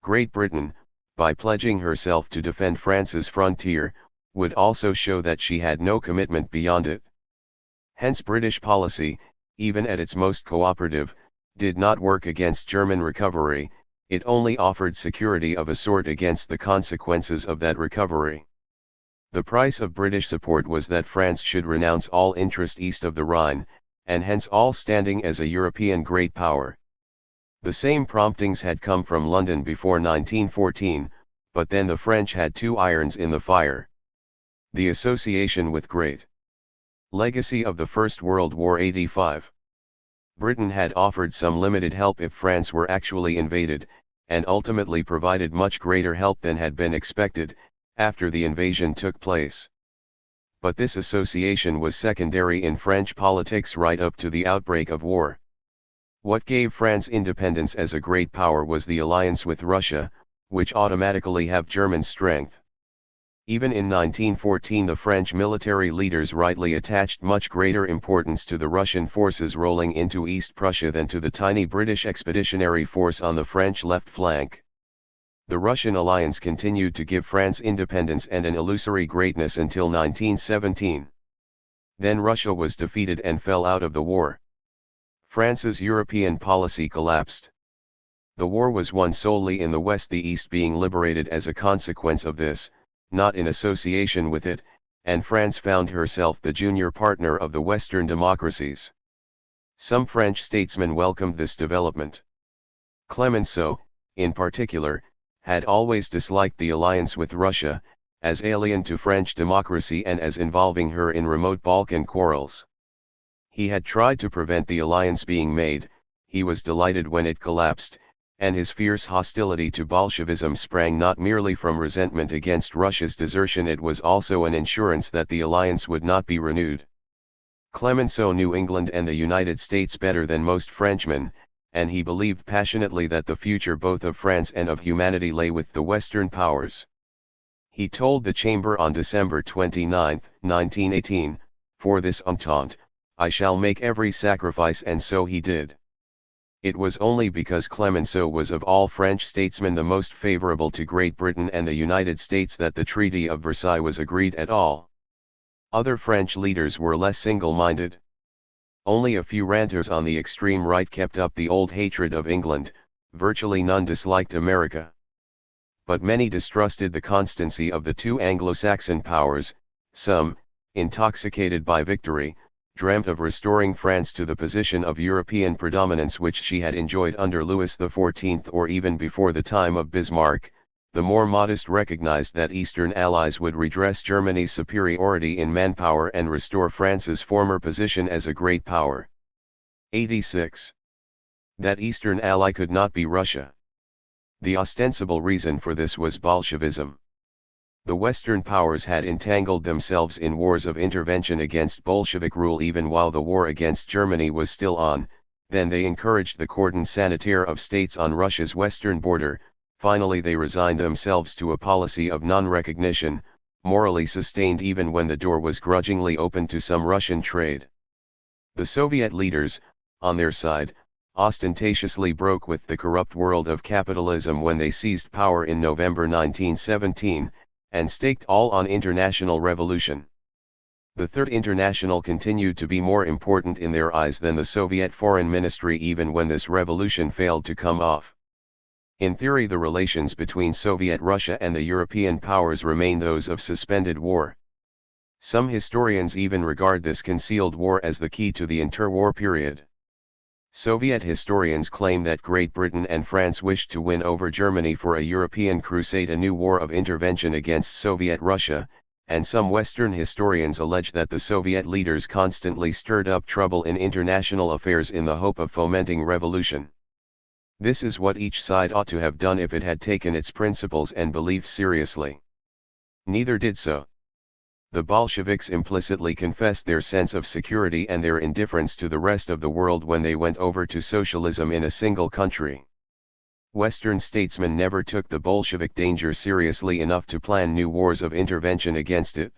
Great Britain, by pledging herself to defend France's frontier, would also show that she had no commitment beyond it. Hence British policy, even at its most cooperative, did not work against German recovery, it only offered security of a sort against the consequences of that recovery. The price of British support was that France should renounce all interest east of the Rhine, and hence all standing as a European great power. The same promptings had come from London before 1914, but then the French had two irons in the fire. The association with Great Legacy of the First World War 85. Britain had offered some limited help if France were actually invaded, and ultimately provided much greater help than had been expected, after the invasion took place. But this association was secondary in French politics right up to the outbreak of war. What gave France independence as a great power was the alliance with Russia, which automatically have German strength. Even in 1914 the French military leaders rightly attached much greater importance to the Russian forces rolling into East Prussia than to the tiny British expeditionary force on the French left flank. The Russian alliance continued to give France independence and an illusory greatness until 1917. Then Russia was defeated and fell out of the war. France's European policy collapsed. The war was won solely in the West, the East being liberated as a consequence of this, not in association with it, and France found herself the junior partner of the Western democracies. Some French statesmen welcomed this development. Clemenceau, in particular, had always disliked the alliance with Russia, as alien to French democracy and as involving her in remote Balkan quarrels. He had tried to prevent the alliance being made, he was delighted when it collapsed, and his fierce hostility to Bolshevism sprang not merely from resentment against Russia's desertion, it was also an assurance that the alliance would not be renewed. Clemenceau knew England and the United States better than most Frenchmen, and he believed passionately that the future both of France and of humanity lay with the Western powers. He told the Chamber on December 29, 1918, "For this entente, I shall make every sacrifice," and so he did. It was only because Clemenceau was of all French statesmen the most favorable to Great Britain and the United States that the Treaty of Versailles was agreed at all. Other French leaders were less single-minded. Only a few ranters on the extreme right kept up the old hatred of England, virtually none disliked America. But many distrusted the constancy of the two Anglo-Saxon powers. Some, intoxicated by victory, dreamt of restoring France to the position of European predominance which she had enjoyed under Louis XIV or even before the time of Bismarck. The more modest recognized that Eastern allies would redress Germany's superiority in manpower and restore France's former position as a great power. 86. That Eastern ally could not be Russia. The ostensible reason for this was Bolshevism. The Western powers had entangled themselves in wars of intervention against Bolshevik rule even while the war against Germany was still on. Then they encouraged the cordon sanitaire of states on Russia's western border. Finally they resigned themselves to a policy of non-recognition, morally sustained even when the door was grudgingly opened to some Russian trade. The Soviet leaders, on their side, ostentatiously broke with the corrupt world of capitalism when they seized power in November 1917, and staked all on international revolution. The Third International continued to be more important in their eyes than the Soviet Foreign Ministry even when this revolution failed to come off. In theory, the relations between Soviet Russia and the European powers remain those of suspended war. Some historians even regard this concealed war as the key to the interwar period. Soviet historians claim that Great Britain and France wished to win over Germany for a European crusade, a new war of intervention against Soviet Russia, and some Western historians allege that the Soviet leaders constantly stirred up trouble in international affairs in the hope of fomenting revolution. This is what each side ought to have done if it had taken its principles and beliefs seriously. Neither did so. The Bolsheviks implicitly confessed their sense of security and their indifference to the rest of the world when they went over to socialism in a single country. Western statesmen never took the Bolshevik danger seriously enough to plan new wars of intervention against it.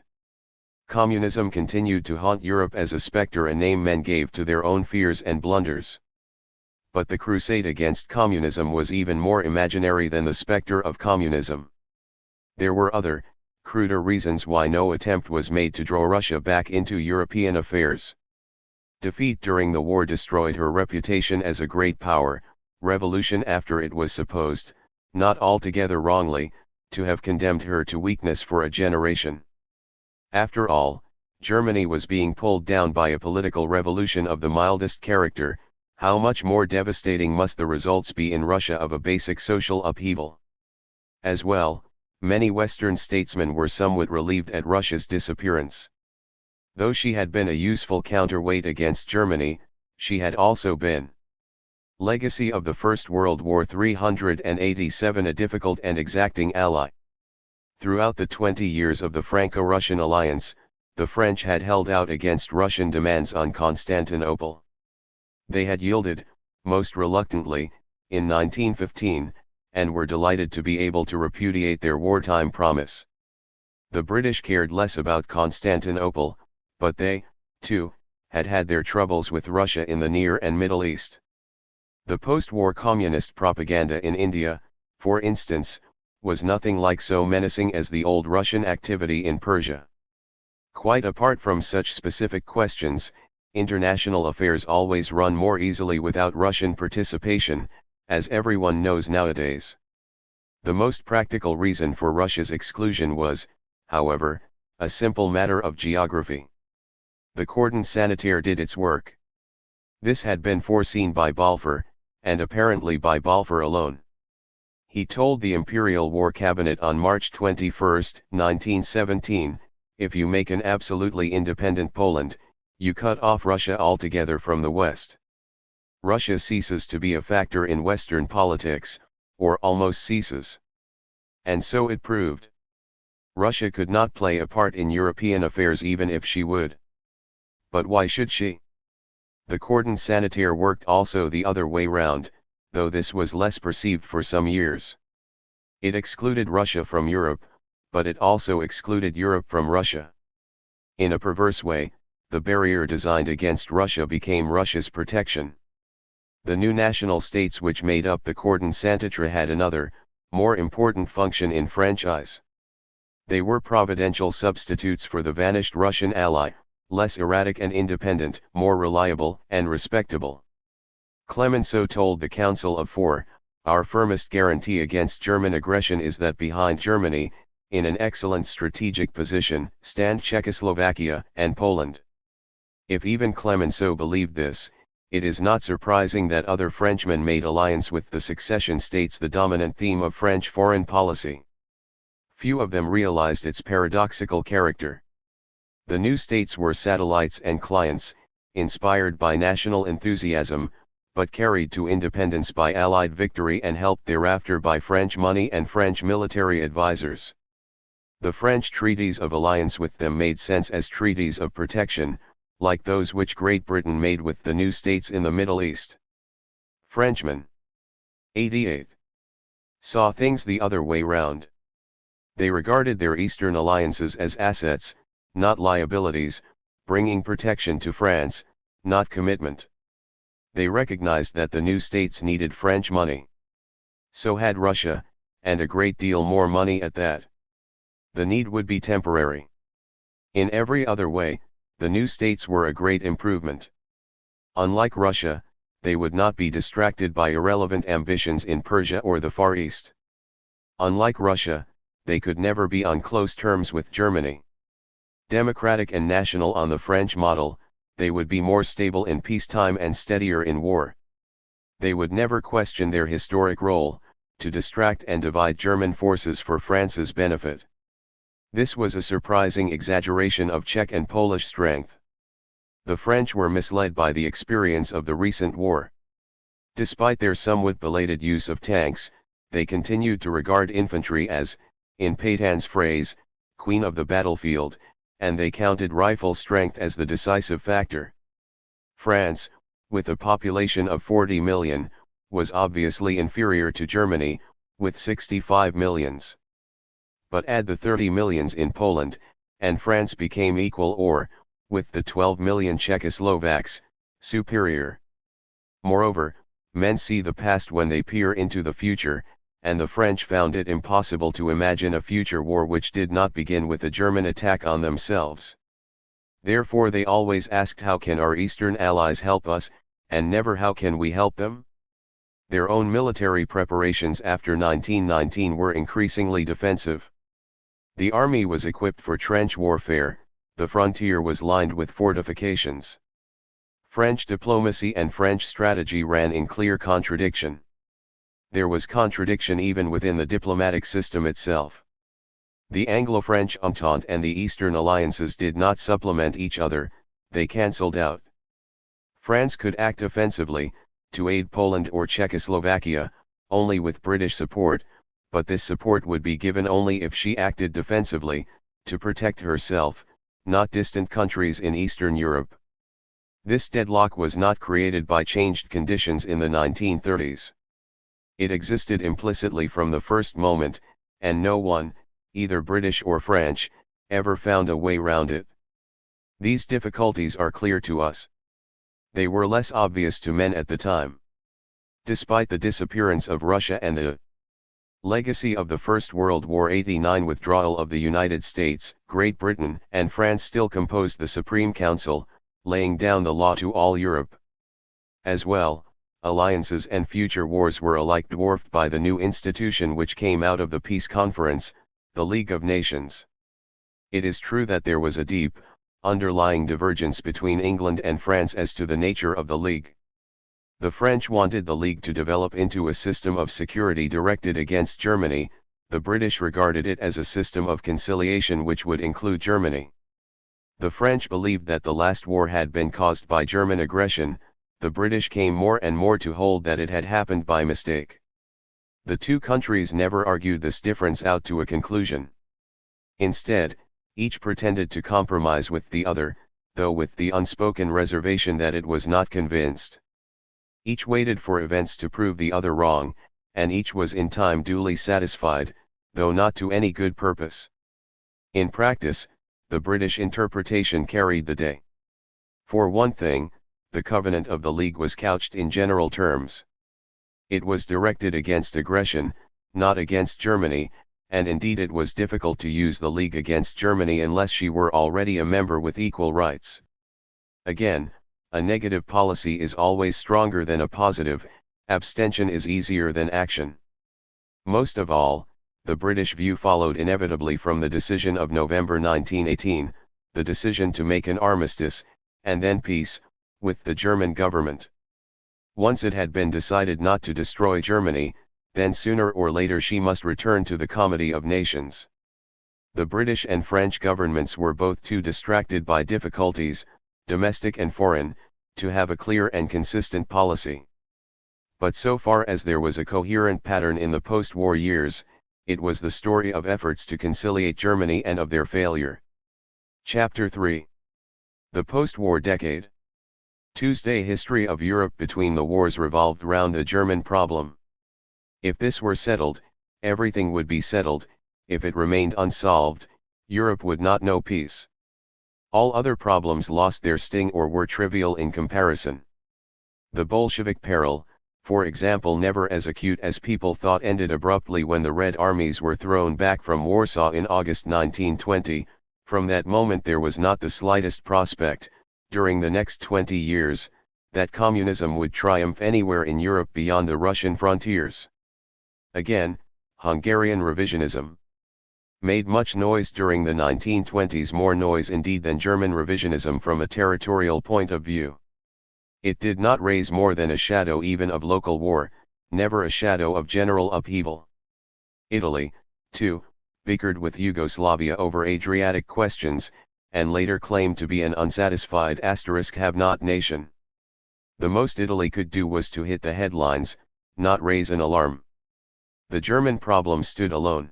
Communism continued to haunt Europe as a specter, a name men gave to their own fears and blunders. But the crusade against communism was even more imaginary than the specter of communism. There were other, cruder reasons why no attempt was made to draw Russia back into European affairs. Defeat during the war destroyed her reputation as a great power. Revolution after it was supposed, not altogether wrongly, to have condemned her to weakness for a generation. After all, Germany was being pulled down by a political revolution of the mildest character. How much more devastating must the results be in Russia of a basic social upheaval? As well, many Western statesmen were somewhat relieved at Russia's disappearance. Though she had been a useful counterweight against Germany, she had also been legacy of the First World War 387, a difficult and exacting ally. Throughout the 20 years of the Franco-Russian alliance, the French had held out against Russian demands on Constantinople. They had yielded, most reluctantly, in 1915, and were delighted to be able to repudiate their wartime promise. The British cared less about Constantinople, but they, too, had had their troubles with Russia in the Near and Middle East. The post-war communist propaganda in India, for instance, was nothing like so menacing as the old Russian activity in Persia. Quite apart from such specific questions, international affairs always run more easily without Russian participation, as everyone knows nowadays. The most practical reason for Russia's exclusion was, however, a simple matter of geography. The cordon sanitaire did its work. This had been foreseen by Balfour, and apparently by Balfour alone. He told the Imperial War Cabinet on March 21, 1917, "If you make an absolutely independent Poland, you cut off Russia altogether from the West. Russia ceases to be a factor in Western politics, or almost ceases. And so it proved. Russia could not play a part in European affairs even if she would. But why should she? The cordon sanitaire worked also the other way round, though this was less perceived for some years. It excluded Russia from Europe, but it also excluded Europe from Russia. In a perverse way, the barrier designed against Russia became Russia's protection. The new national states which made up the cordon sanitaire had another, more important function in French eyes. They were providential substitutes for the vanished Russian ally, less erratic and independent, more reliable and respectable. Clemenceau told the Council of Four, "Our firmest guarantee against German aggression is that behind Germany, in an excellent strategic position, stand Czechoslovakia and Poland." If even Clemenceau believed this, it is not surprising that other Frenchmen made alliance with the succession states the dominant theme of French foreign policy. Few of them realized its paradoxical character. The new states were satellites and clients, inspired by national enthusiasm, but carried to independence by Allied victory and helped thereafter by French money and French military advisors. The French treaties of alliance with them made sense as treaties of protection, like those which Great Britain made with the new states in the Middle East. Frenchmen 88 saw things the other way round. They regarded their Eastern alliances as assets, not liabilities, bringing protection to France, not commitment. They recognized that the new states needed French money. So had Russia, and a great deal more money at that. The need would be temporary. In every other way, the new states were a great improvement. Unlike Russia, they would not be distracted by irrelevant ambitions in Persia or the Far East. Unlike Russia, they could never be on close terms with Germany. Democratic and national on the French model, they would be more stable in peacetime and steadier in war. They would never question their historic role, to distract and divide German forces for France's benefit. This was a surprising exaggeration of Czech and Polish strength. The French were misled by the experience of the recent war. Despite their somewhat belated use of tanks, they continued to regard infantry as, in Pétain's phrase, queen of the battlefield, and they counted rifle strength as the decisive factor. France, with a population of 40 million, was obviously inferior to Germany, with 65 millions. But add the 30 millions in Poland, and France became equal or, with the 12 million Czechoslovaks, superior. Moreover, men see the past when they peer into the future, and the French found it impossible to imagine a future war which did not begin with a German attack on themselves. Therefore they always asked how can our Eastern allies help us, and never how can we help them? Their own military preparations after 1919 were increasingly defensive. The army was equipped for trench warfare, the frontier was lined with fortifications. French diplomacy and French strategy ran in clear contradiction. There was contradiction even within the diplomatic system itself. The Anglo-French Entente and the Eastern alliances did not supplement each other, they cancelled out. France could act offensively, to aid Poland or Czechoslovakia, only with British support, but this support would be given only if she acted defensively, to protect herself, not distant countries in Eastern Europe. This deadlock was not created by changed conditions in the 1930s. It existed implicitly from the first moment, and no one, either British or French, ever found a way round it. These difficulties are clear to us. They were less obvious to men at the time. Despite the disappearance of Russia and the legacy of the First World War 89 withdrawal of the United States, Great Britain and France still composed the Supreme Council, laying down the law to all Europe. As well, alliances and future wars were alike dwarfed by the new institution which came out of the Peace Conference, the League of Nations. It is true that there was a deep, underlying divergence between England and France as to the nature of the League. The French wanted the League to develop into a system of security directed against Germany, the British regarded it as a system of conciliation which would include Germany. The French believed that the last war had been caused by German aggression, the British came more and more to hold that it had happened by mistake. The two countries never argued this difference out to a conclusion. Instead, each pretended to compromise with the other, though with the unspoken reservation that it was not convinced. Each waited for events to prove the other wrong, and each was in time duly satisfied, though not to any good purpose. In practice, the British interpretation carried the day. For one thing, the covenant of the League was couched in general terms. It was directed against aggression, not against Germany, and indeed it was difficult to use the League against Germany unless she were already a member with equal rights. Again, a negative policy is always stronger than a positive, abstention is easier than action. Most of all, the British view followed inevitably from the decision of November 1918, the decision to make an armistice, and then peace, with the German government. Once it had been decided not to destroy Germany, then sooner or later she must return to the comity of nations. The British and French governments were both too distracted by difficulties, domestic and foreign, to have a clear and consistent policy. But so far as there was a coherent pattern in the post-war years, it was the story of efforts to conciliate Germany and of their failure. Chapter 3. The Post-War Decade. Tuesday history of Europe between the wars revolved round the German problem. If this were settled, everything would be settled. If it remained unsolved, Europe would not know peace. All other problems lost their sting or were trivial in comparison. The Bolshevik peril, for example, never as acute as people thought, ended abruptly when the Red Armies were thrown back from Warsaw in August 1920. From that moment there was not the slightest prospect, during the next 20 years, that communism would triumph anywhere in Europe beyond the Russian frontiers. Again, Hungarian revisionism made much noise during the 1920s, more noise indeed than German revisionism from a territorial point of view. It did not raise more than a shadow even of local war, never a shadow of general upheaval. Italy, too, bickered with Yugoslavia over Adriatic questions, and later claimed to be an unsatisfied *have-not nation. The most Italy could do was to hit the headlines, not raise an alarm. The German problem stood alone.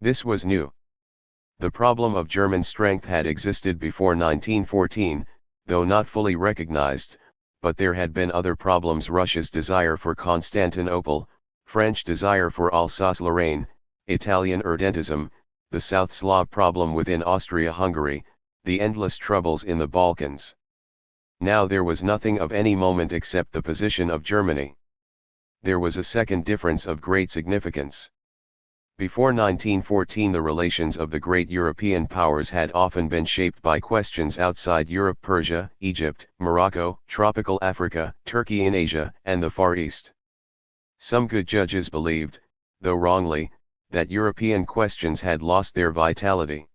This was new. The problem of German strength had existed before 1914, though not fully recognized, but there had been other problems: Russia's desire for Constantinople, French desire for Alsace-Lorraine, Italian irredentism, the South Slav problem within Austria-Hungary, the endless troubles in the Balkans. Now there was nothing of any moment except the position of Germany. There was a second difference of great significance. Before 1914 the relations of the great European powers had often been shaped by questions outside Europe: Persia, Egypt, Morocco, tropical Africa, Turkey in Asia, and the Far East. Some good judges believed, though wrongly, that European questions had lost their vitality.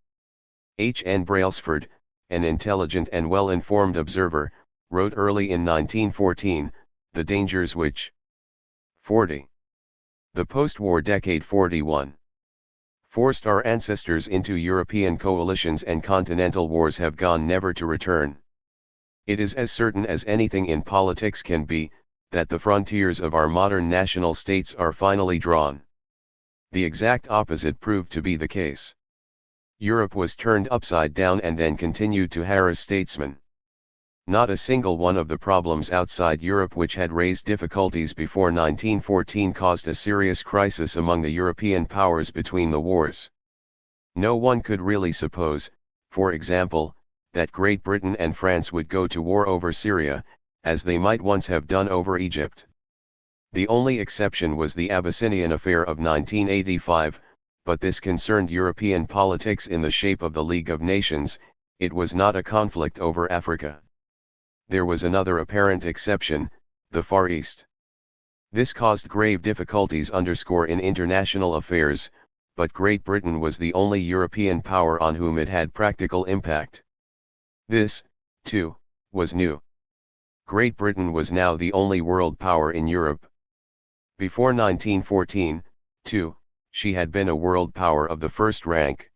H. N. Brailsford, an intelligent and well-informed observer, wrote early in 1914, "The dangers which 40. The post-war decade 41. Forced our ancestors into European coalitions and continental wars have gone never to return. It is as certain as anything in politics can be, that the frontiers of our modern national states are finally drawn." The exact opposite proved to be the case. Europe was turned upside down and then continued to harass statesmen. Not a single one of the problems outside Europe which had raised difficulties before 1914 caused a serious crisis among the European powers between the wars. No one could really suppose, for example, that Great Britain and France would go to war over Syria, as they might once have done over Egypt. The only exception was the Abyssinian affair of 1985, but this concerned European politics in the shape of the League of Nations. It was not a conflict over Africa. There was another apparent exception, the Far East. This caused grave difficulties in international affairs, but Great Britain was the only European power on whom it had practical impact. This, too, was new. Great Britain was now the only world power in Europe. Before 1914, too, she had been a world power of the first rank.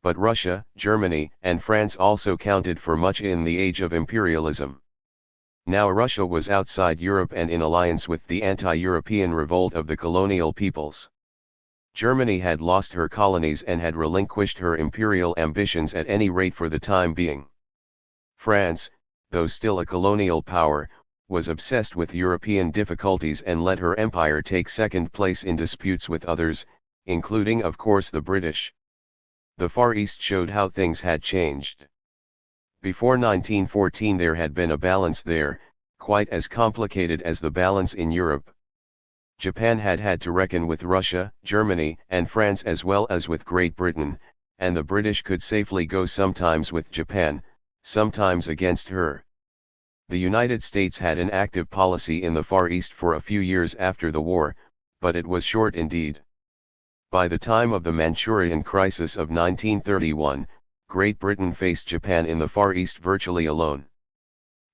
But Russia, Germany, and France also counted for much in the age of imperialism. Now Russia was outside Europe and in alliance with the anti-European revolt of the colonial peoples. Germany had lost her colonies and had relinquished her imperial ambitions at any rate for the time being. France, though still a colonial power, was obsessed with European difficulties and let her empire take second place in disputes with others, including of course the British. The Far East showed how things had changed. Before 1914 there had been a balance there, quite as complicated as the balance in Europe. Japan had had to reckon with Russia, Germany, and France as well as with Great Britain, and the British could safely go sometimes with Japan, sometimes against her. The United States had an active policy in the Far East for a few years after the war, but it was short indeed. By the time of the Manchurian Crisis of 1931, Great Britain faced Japan in the Far East virtually alone.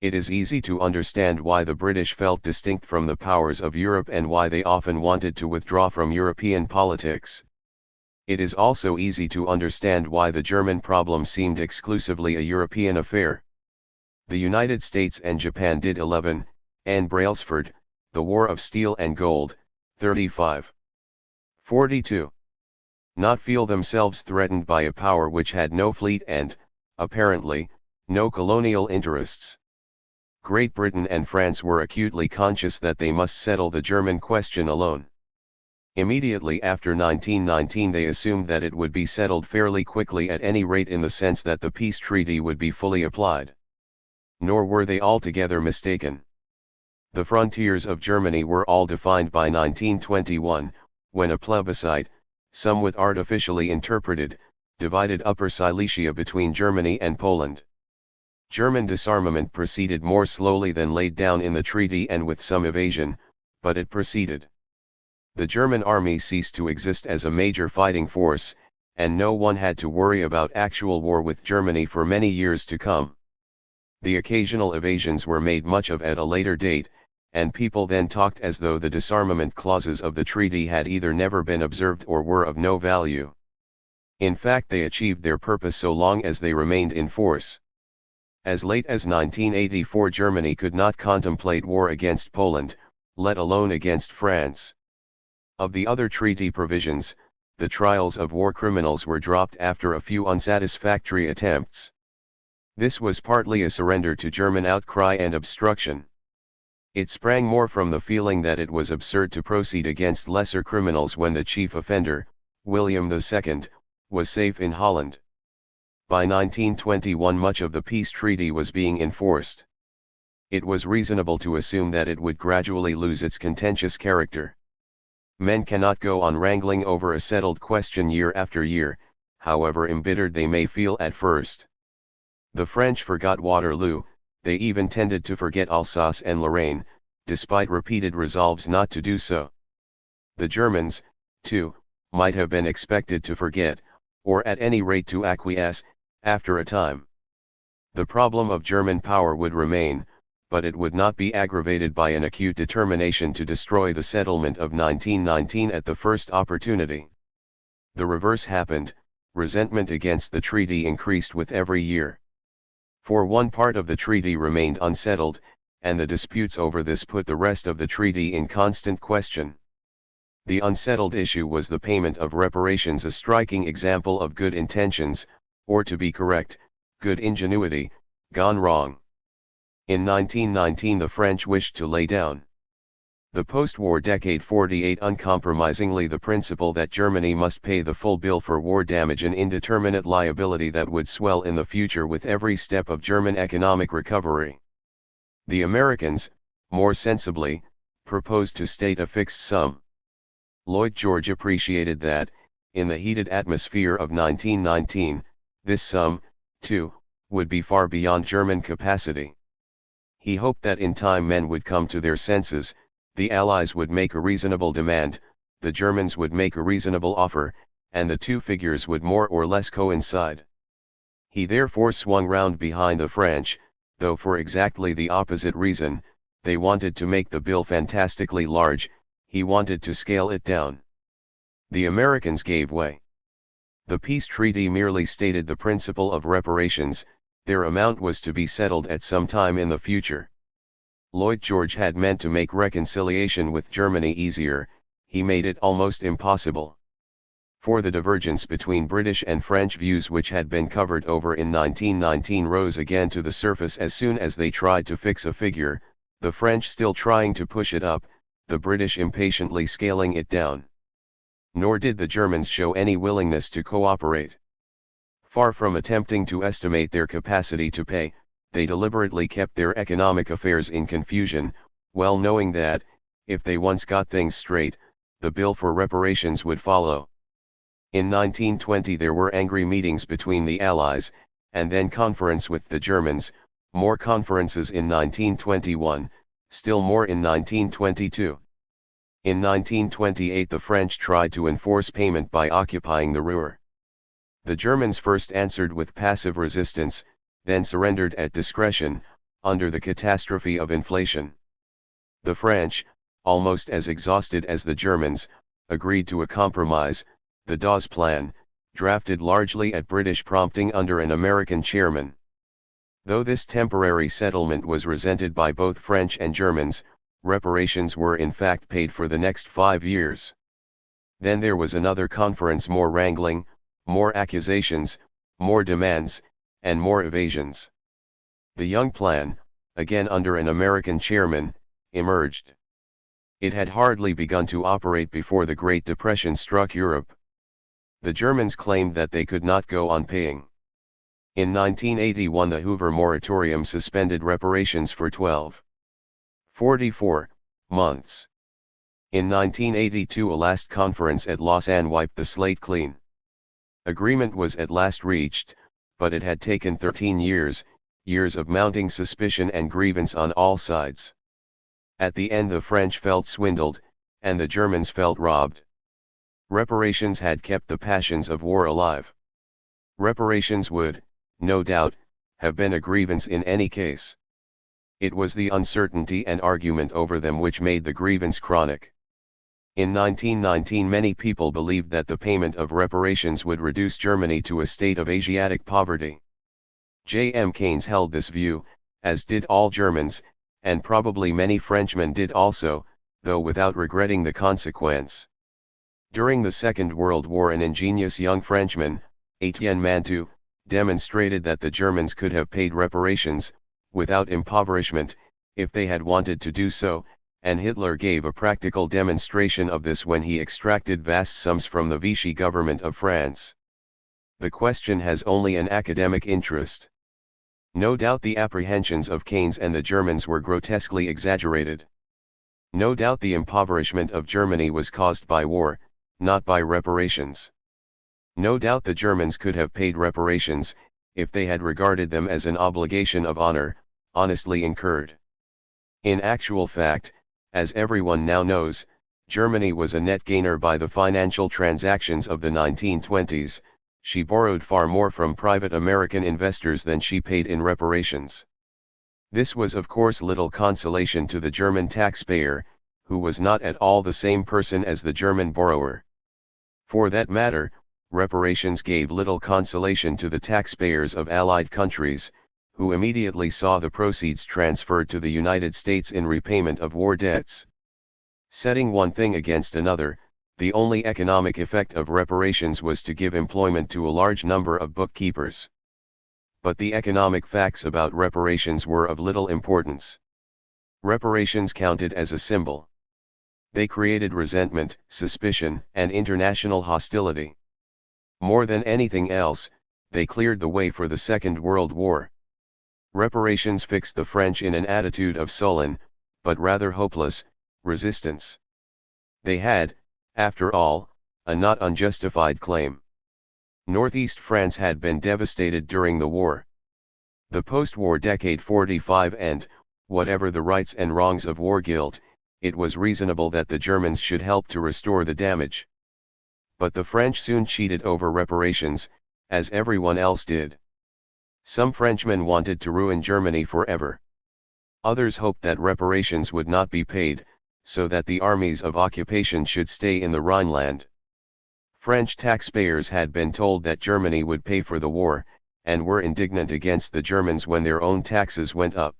It is easy to understand why the British felt distinct from the powers of Europe and why they often wanted to withdraw from European politics. It is also easy to understand why the German problem seemed exclusively a European affair. The United States and Japan did 11, and Brailsford, The War of Steel and Gold, 35. 42. Not feel themselves threatened by a power which had no fleet and, apparently, no colonial interests. Great Britain and France were acutely conscious that they must settle the German question alone. Immediately after 1919 they assumed that it would be settled fairly quickly at any rate in the sense that the peace treaty would be fully applied. Nor were they altogether mistaken. The frontiers of Germany were all defined by 1921, when a plebiscite, somewhat artificially interpreted, divided Upper Silesia between Germany and Poland. German disarmament proceeded more slowly than laid down in the treaty and with some evasion, but it proceeded. The German army ceased to exist as a major fighting force, and no one had to worry about actual war with Germany for many years to come. The occasional evasions were made much of at a later date, and people then talked as though the disarmament clauses of the treaty had either never been observed or were of no value. In fact, they achieved their purpose so long as they remained in force. As late as 1984 Germany could not contemplate war against Poland, let alone against France. Of the other treaty provisions, the trials of war criminals were dropped after a few unsatisfactory attempts. This was partly a surrender to German outcry and obstruction. It sprang more from the feeling that it was absurd to proceed against lesser criminals when the chief offender, William II, was safe in Holland. By 1921 much of the peace treaty was being enforced. It was reasonable to assume that it would gradually lose its contentious character. Men cannot go on wrangling over a settled question year after year, however embittered they may feel at first. The French forgot Waterloo, they even tended to forget Alsace and Lorraine, despite repeated resolves not to do so. The Germans, too, might have been expected to forget, or at any rate to acquiesce, after a time. The problem of German power would remain, but it would not be aggravated by an acute determination to destroy the settlement of 1919 at the first opportunity. The reverse happened, resentment against the treaty increased with every year. For one part of the treaty remained unsettled, and the disputes over this put the rest of the treaty in constant question. The unsettled issue was the payment of reparations, a striking example of good intentions, or to be correct, good ingenuity, gone wrong. In 1919 the French wished to lay down the post-war decade 48 uncompromisingly the principle that Germany must pay the full bill for war damage, an indeterminate liability that would swell in the future with every step of German economic recovery. The Americans, more sensibly, proposed to state a fixed sum. Lloyd George appreciated that, in the heated atmosphere of 1919, this sum, too, would be far beyond German capacity. He hoped that in time men would come to their senses, the Allies would make a reasonable demand, the Germans would make a reasonable offer, and the two figures would more or less coincide. He therefore swung round behind the French, though for exactly the opposite reason. They wanted to make the bill fantastically large, he wanted to scale it down. The Americans gave way. The peace treaty merely stated the principle of reparations, their amount was to be settled at some time in the future. Lloyd George had meant to make reconciliation with Germany easier, he made it almost impossible. For the divergence between British and French views which had been covered over in 1919 rose again to the surface as soon as they tried to fix a figure, the French still trying to push it up, the British impatiently scaling it down. Nor did the Germans show any willingness to cooperate. Far from attempting to estimate their capacity to pay, they deliberately kept their economic affairs in confusion, well knowing that, if they once got things straight, the bill for reparations would follow. In 1920 there were angry meetings between the Allies, and then conference with the Germans, more conferences in 1921, still more in 1922. In 1928 the French tried to enforce payment by occupying the Ruhr. The Germans first answered with passive resistance, then surrendered at discretion, under the catastrophe of inflation. The French, almost as exhausted as the Germans, agreed to a compromise, the Dawes Plan, drafted largely at British prompting under an American chairman. Though this temporary settlement was resented by both French and Germans, reparations were in fact paid for the next 5 years. Then there was another conference, more wrangling, more accusations, more demands, and more evasions. The Young Plan, again under an American chairman, emerged. It had hardly begun to operate before the Great Depression struck Europe. The Germans claimed that they could not go on paying. In 1981 the Hoover moratorium suspended reparations for 44 months. In 1982 a last conference at Lausanne wiped the slate clean. Agreement was at last reached, but it had taken 13 years, years of mounting suspicion and grievance on all sides. At the end the French felt swindled, and the Germans felt robbed. Reparations had kept the passions of war alive. Reparations would, no doubt, have been a grievance in any case. It was the uncertainty and argument over them which made the grievance chronic. In 1919 many people believed that the payment of reparations would reduce Germany to a state of Asiatic poverty. J. M. Keynes held this view, as did all Germans, and probably many Frenchmen did also, though without regretting the consequence. During the Second World War an ingenious young Frenchman, Etienne Mantoux, demonstrated that the Germans could have paid reparations, without impoverishment, if they had wanted to do so, and Hitler gave a practical demonstration of this when he extracted vast sums from the Vichy government of France. The question has only an academic interest. No doubt the apprehensions of Keynes and the Germans were grotesquely exaggerated. No doubt the impoverishment of Germany was caused by war, not by reparations. No doubt the Germans could have paid reparations, if they had regarded them as an obligation of honor, honestly incurred. In actual fact, as everyone now knows, Germany was a net gainer by the financial transactions of the 1920s, she borrowed far more from private American investors than she paid in reparations. This was of course little consolation to the German taxpayer, who was not at all the same person as the German borrower. For that matter, reparations gave little consolation to the taxpayers of Allied countries, who immediately saw the proceeds transferred to the United States in repayment of war debts. Setting one thing against another, the only economic effect of reparations was to give employment to a large number of bookkeepers. But the economic facts about reparations were of little importance. Reparations counted as a symbol. They created resentment, suspicion, and international hostility. More than anything else, they cleared the way for the Second World War. Reparations fixed the French in an attitude of sullen, but rather hopeless, resistance. They had, after all, a not unjustified claim. Northeast France had been devastated during the war. The post-war decade 45 and, whatever the rights and wrongs of war guilt, it was reasonable that the Germans should help to restore the damage. But the French soon cheated over reparations, as everyone else did. Some Frenchmen wanted to ruin Germany forever. Others hoped that reparations would not be paid, so that the armies of occupation should stay in the Rhineland. French taxpayers had been told that Germany would pay for the war, and were indignant against the Germans when their own taxes went up.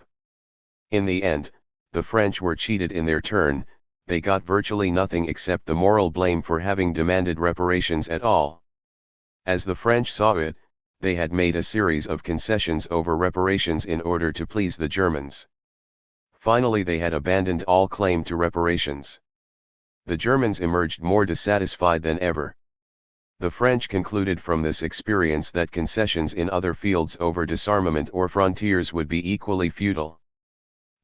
In the end, the French were cheated in their turn. They got virtually nothing except the moral blame for having demanded reparations at all. As the French saw it, they had made a series of concessions over reparations in order to please the Germans. Finally, they had abandoned all claim to reparations. The Germans emerged more dissatisfied than ever. The French concluded from this experience that concessions in other fields over disarmament or frontiers would be equally futile.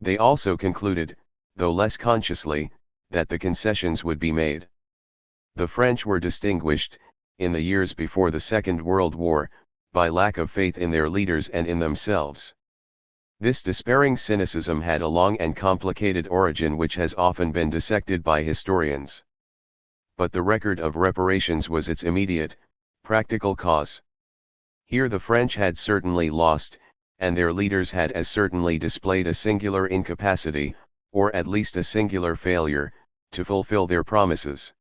They also concluded, though less consciously, that the concessions would be made. The French were distinguished, in the years before the Second World War, by lack of faith in their leaders and in themselves. This despairing cynicism had a long and complicated origin which has often been dissected by historians. But the record of reparations was its immediate, practical cause. Here the French had certainly lost, and their leaders had as certainly displayed a singular incapacity, or at least a singular failure, to fulfill their promises.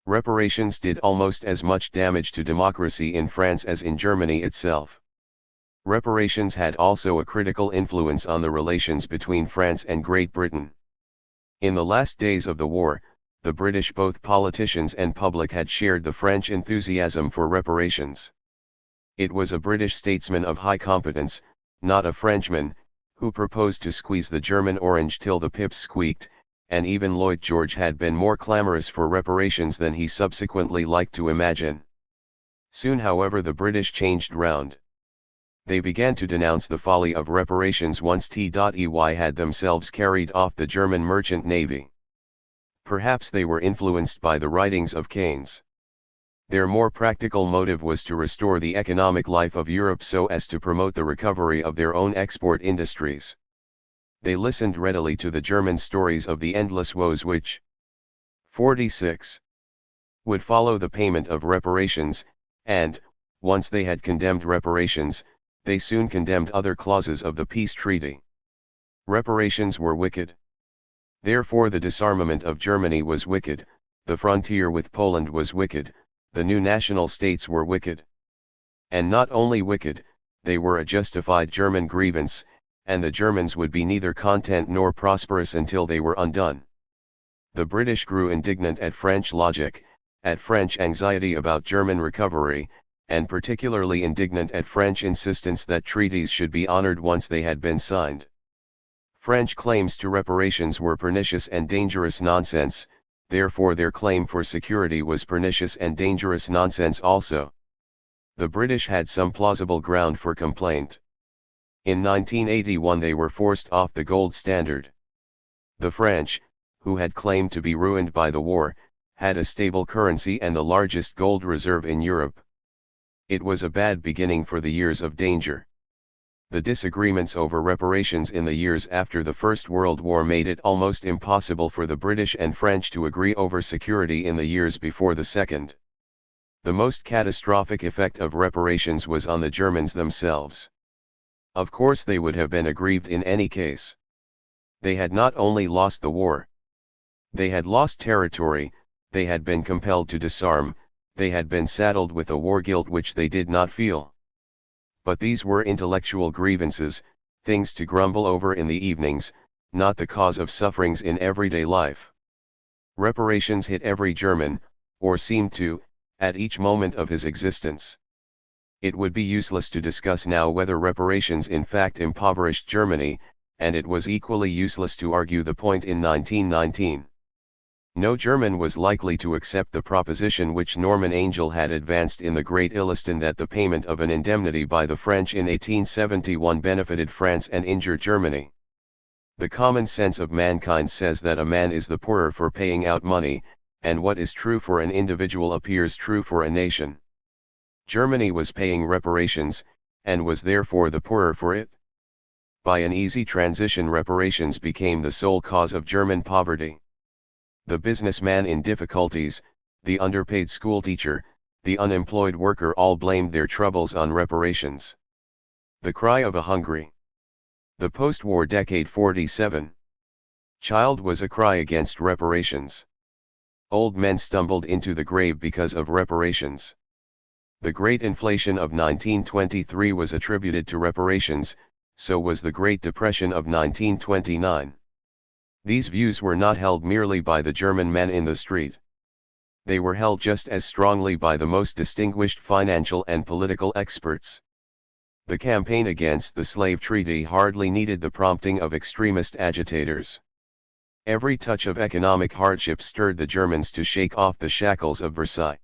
Reparations did almost as much damage to democracy in France as in Germany itself. Reparations had also a critical influence on the relations between France and Great Britain. In the last days of the war, the British, both politicians and public, had shared the French enthusiasm for reparations. It was a British statesman of high competence, not a Frenchman, who proposed to squeeze the German orange till the pips squeaked, and even Lloyd George had been more clamorous for reparations than he subsequently liked to imagine. Soon, however, the British changed round. They began to denounce the folly of reparations once THEY had themselves carried off the German merchant navy. Perhaps they were influenced by the writings of Keynes. Their more practical motive was to restore the economic life of Europe so as to promote the recovery of their own export industries. They listened readily to the German stories of the endless woes which 46 would follow the payment of reparations, and, once they had condemned reparations, they soon condemned other clauses of the peace treaty. Reparations were wicked. Therefore the disarmament of Germany was wicked, the frontier with Poland was wicked, the new national states were wicked. And not only wicked, they were a justified German grievance, and the Germans would be neither content nor prosperous until they were undone. The British grew indignant at French logic, at French anxiety about German recovery, and particularly indignant at French insistence that treaties should be honored once they had been signed. French claims to reparations were pernicious and dangerous nonsense, therefore their claim for security was pernicious and dangerous nonsense also. The British had some plausible ground for complaint. In 1981 they were forced off the gold standard. The French, who had claimed to be ruined by the war, had a stable currency and the largest gold reserve in Europe. It was a bad beginning for the years of danger. The disagreements over reparations in the years after the First World War made it almost impossible for the British and French to agree over security in the years before the Second. The most catastrophic effect of reparations was on the Germans themselves. Of course they would have been aggrieved in any case. They had not only lost the war. They had lost territory, they had been compelled to disarm, they had been saddled with a war guilt which they did not feel. But these were intellectual grievances, things to grumble over in the evenings, not the cause of sufferings in everyday life. Reparations hit every German, or seemed to, at each moment of his existence. It would be useless to discuss now whether reparations in fact impoverished Germany, and it was equally useless to argue the point in 1919. No German was likely to accept the proposition which Norman Angell had advanced in the Great Illuston that the payment of an indemnity by the French in 1871 benefited France and injured Germany. The common sense of mankind says that a man is the poorer for paying out money, and what is true for an individual appears true for a nation. Germany was paying reparations, and was therefore the poorer for it. By an easy transition, reparations became the sole cause of German poverty. The businessman in difficulties, the underpaid schoolteacher, the unemployed worker all blamed their troubles on reparations. The cry of a hungry. The post-war decade 47. Child was a cry against reparations. Old men stumbled into the grave because of reparations. The great inflation of 1923 was attributed to reparations, so was the Great Depression of 1929. These views were not held merely by the German men in the street. They were held just as strongly by the most distinguished financial and political experts. The campaign against the slave treaty hardly needed the prompting of extremist agitators. Every touch of economic hardship stirred the Germans to shake off the shackles of Versailles.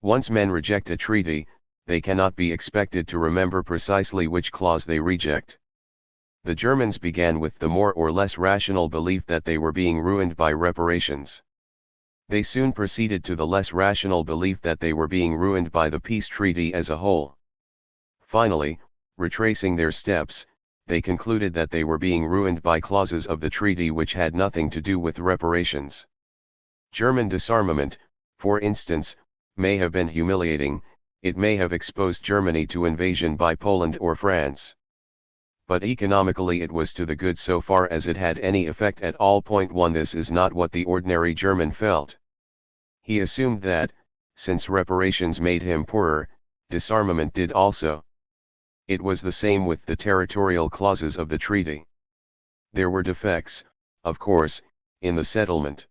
Once men reject a treaty, they cannot be expected to remember precisely which clause they reject. The Germans began with the more or less rational belief that they were being ruined by reparations. They soon proceeded to the less rational belief that they were being ruined by the peace treaty as a whole. Finally, retracing their steps, they concluded that they were being ruined by clauses of the treaty which had nothing to do with reparations. German disarmament, for instance, may have been humiliating, it may have exposed Germany to invasion by Poland or France. But economically it was to the good so far as it had any effect at all. Point 1. This is not what the ordinary German felt. He assumed that, since reparations made him poorer, disarmament did also. It was the same with the territorial clauses of the treaty. There were defects, of course, in the settlement.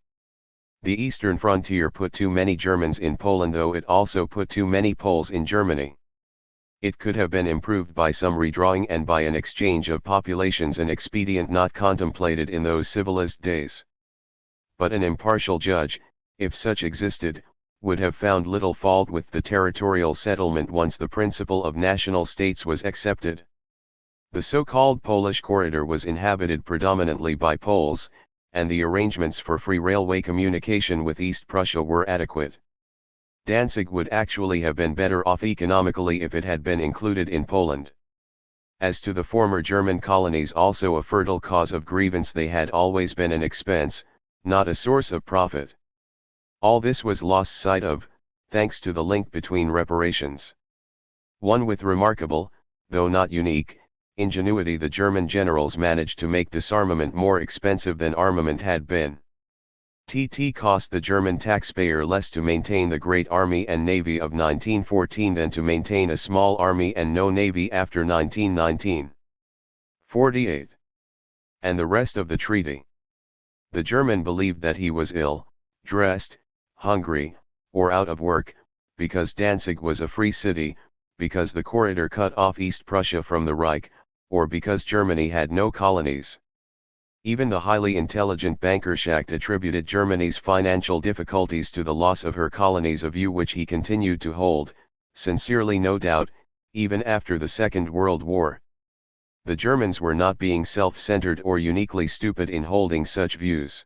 The eastern frontier put too many Germans in Poland, though it also put too many Poles in Germany. It could have been improved by some redrawing and by an exchange of populations, an expedient not contemplated in those civilized days. But an impartial judge, if such existed, would have found little fault with the territorial settlement once the principle of national states was accepted. The so-called Polish corridor was inhabited predominantly by Poles, and the arrangements for free railway communication with East Prussia were adequate. Danzig would actually have been better off economically if it had been included in Poland. As to the former German colonies, also a fertile cause of grievance, they had always been an expense, not a source of profit. All this was lost sight of, thanks to the link between reparations. One with remarkable, though not unique, ingenuity, the German generals managed to make disarmament more expensive than armament had been. It cost the German taxpayer less to maintain the great army and navy of 1914 than to maintain a small army and no navy after 1919. 48. And the rest of the treaty. The German believed that he was ill, dressed, hungry, or out of work, because Danzig was a free city, because the corridor cut off East Prussia from the Reich, or because Germany had no colonies. Even the highly intelligent banker Schacht attributed Germany's financial difficulties to the loss of her colonies, a view which he continued to hold, sincerely no doubt, even after the Second World War. The Germans were not being self-centered or uniquely stupid in holding such views.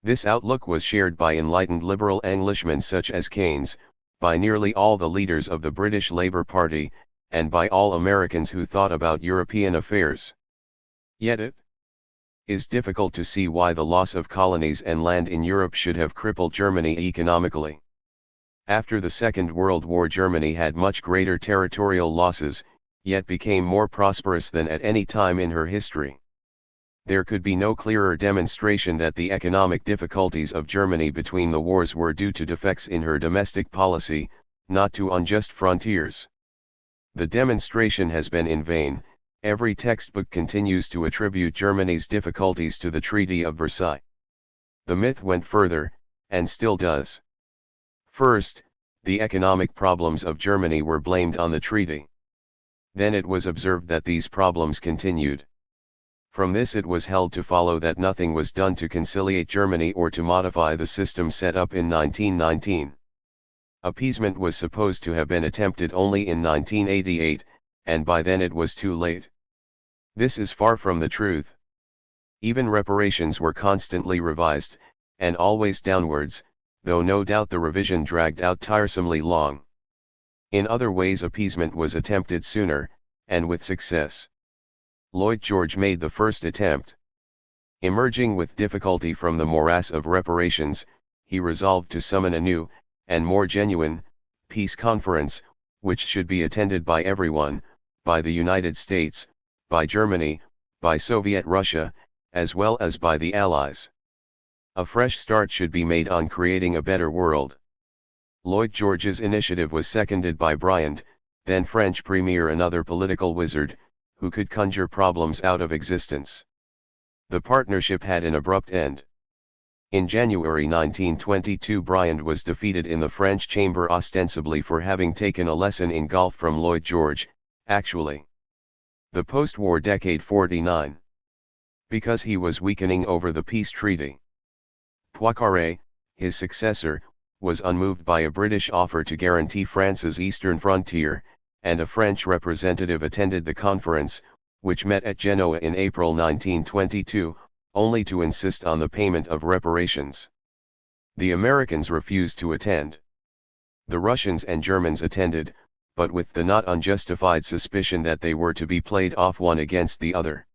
This outlook was shared by enlightened liberal Englishmen such as Keynes, by nearly all the leaders of the British Labour Party, and by all Americans who thought about European affairs. Yet it is difficult to see why the loss of colonies and land in Europe should have crippled Germany economically. After the Second World War, Germany had much greater territorial losses, yet became more prosperous than at any time in her history. There could be no clearer demonstration that the economic difficulties of Germany between the wars were due to defects in her domestic policy, not to unjust frontiers. The demonstration has been in vain. Every textbook continues to attribute Germany's difficulties to the Treaty of Versailles. The myth went further, and still does. First, the economic problems of Germany were blamed on the treaty. Then it was observed that these problems continued. From this it was held to follow that nothing was done to conciliate Germany or to modify the system set up in 1919. Appeasement was supposed to have been attempted only in 1988, and by then it was too late. This is far from the truth. Even reparations were constantly revised, and always downwards, though no doubt the revision dragged out tiresomely long. In other ways appeasement was attempted sooner, and with success. Lloyd George made the first attempt. Emerging with difficulty from the morass of reparations, he resolved to summon a new, and more genuine, peace conference, which should be attended by everyone, by the United States, by Germany, by Soviet Russia, as well as by the Allies. A fresh start should be made on creating a better world. Lloyd George's initiative was seconded by Briand, then French premier, another political wizard, who could conjure problems out of existence. The partnership had an abrupt end. In January 1922 Briand was defeated in the French chamber ostensibly for having taken a lesson in golf from Lloyd George, actually. The post-war decade 49. Because he was weakening over the peace treaty. Poincaré, his successor, was unmoved by a British offer to guarantee France's eastern frontier, and a French representative attended the conference, which met at Genoa in April 1922, only to insist on the payment of reparations. The Americans refused to attend. The Russians and Germans attended, but with the not unjustified suspicion that they were to be played off one against the other.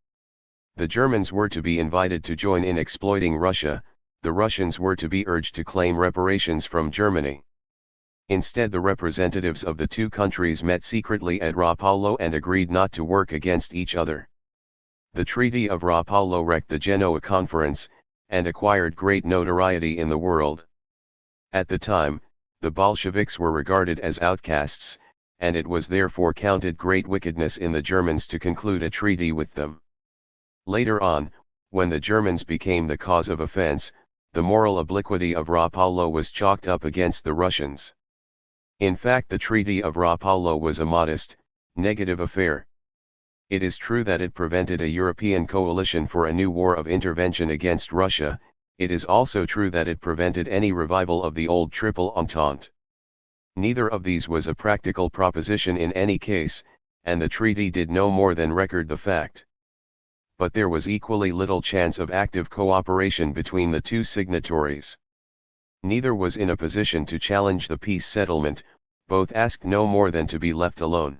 The Germans were to be invited to join in exploiting Russia, the Russians were to be urged to claim reparations from Germany. Instead, the representatives of the two countries met secretly at Rapallo and agreed not to work against each other. The Treaty of Rapallo wrecked the Genoa Conference, and acquired great notoriety in the world. At the time, the Bolsheviks were regarded as outcasts, and it was therefore counted great wickedness in the Germans to conclude a treaty with them. Later on, when the Germans became the cause of offense, the moral obliquity of Rapallo was chalked up against the Russians. In fact, the Treaty of Rapallo was a modest, negative affair. It is true that it prevented a European coalition for a new war of intervention against Russia. It is also true that it prevented any revival of the old Triple Entente. Neither of these was a practical proposition in any case, and the treaty did no more than record the fact. But there was equally little chance of active cooperation between the two signatories. Neither was in a position to challenge the peace settlement, both asked no more than to be left alone.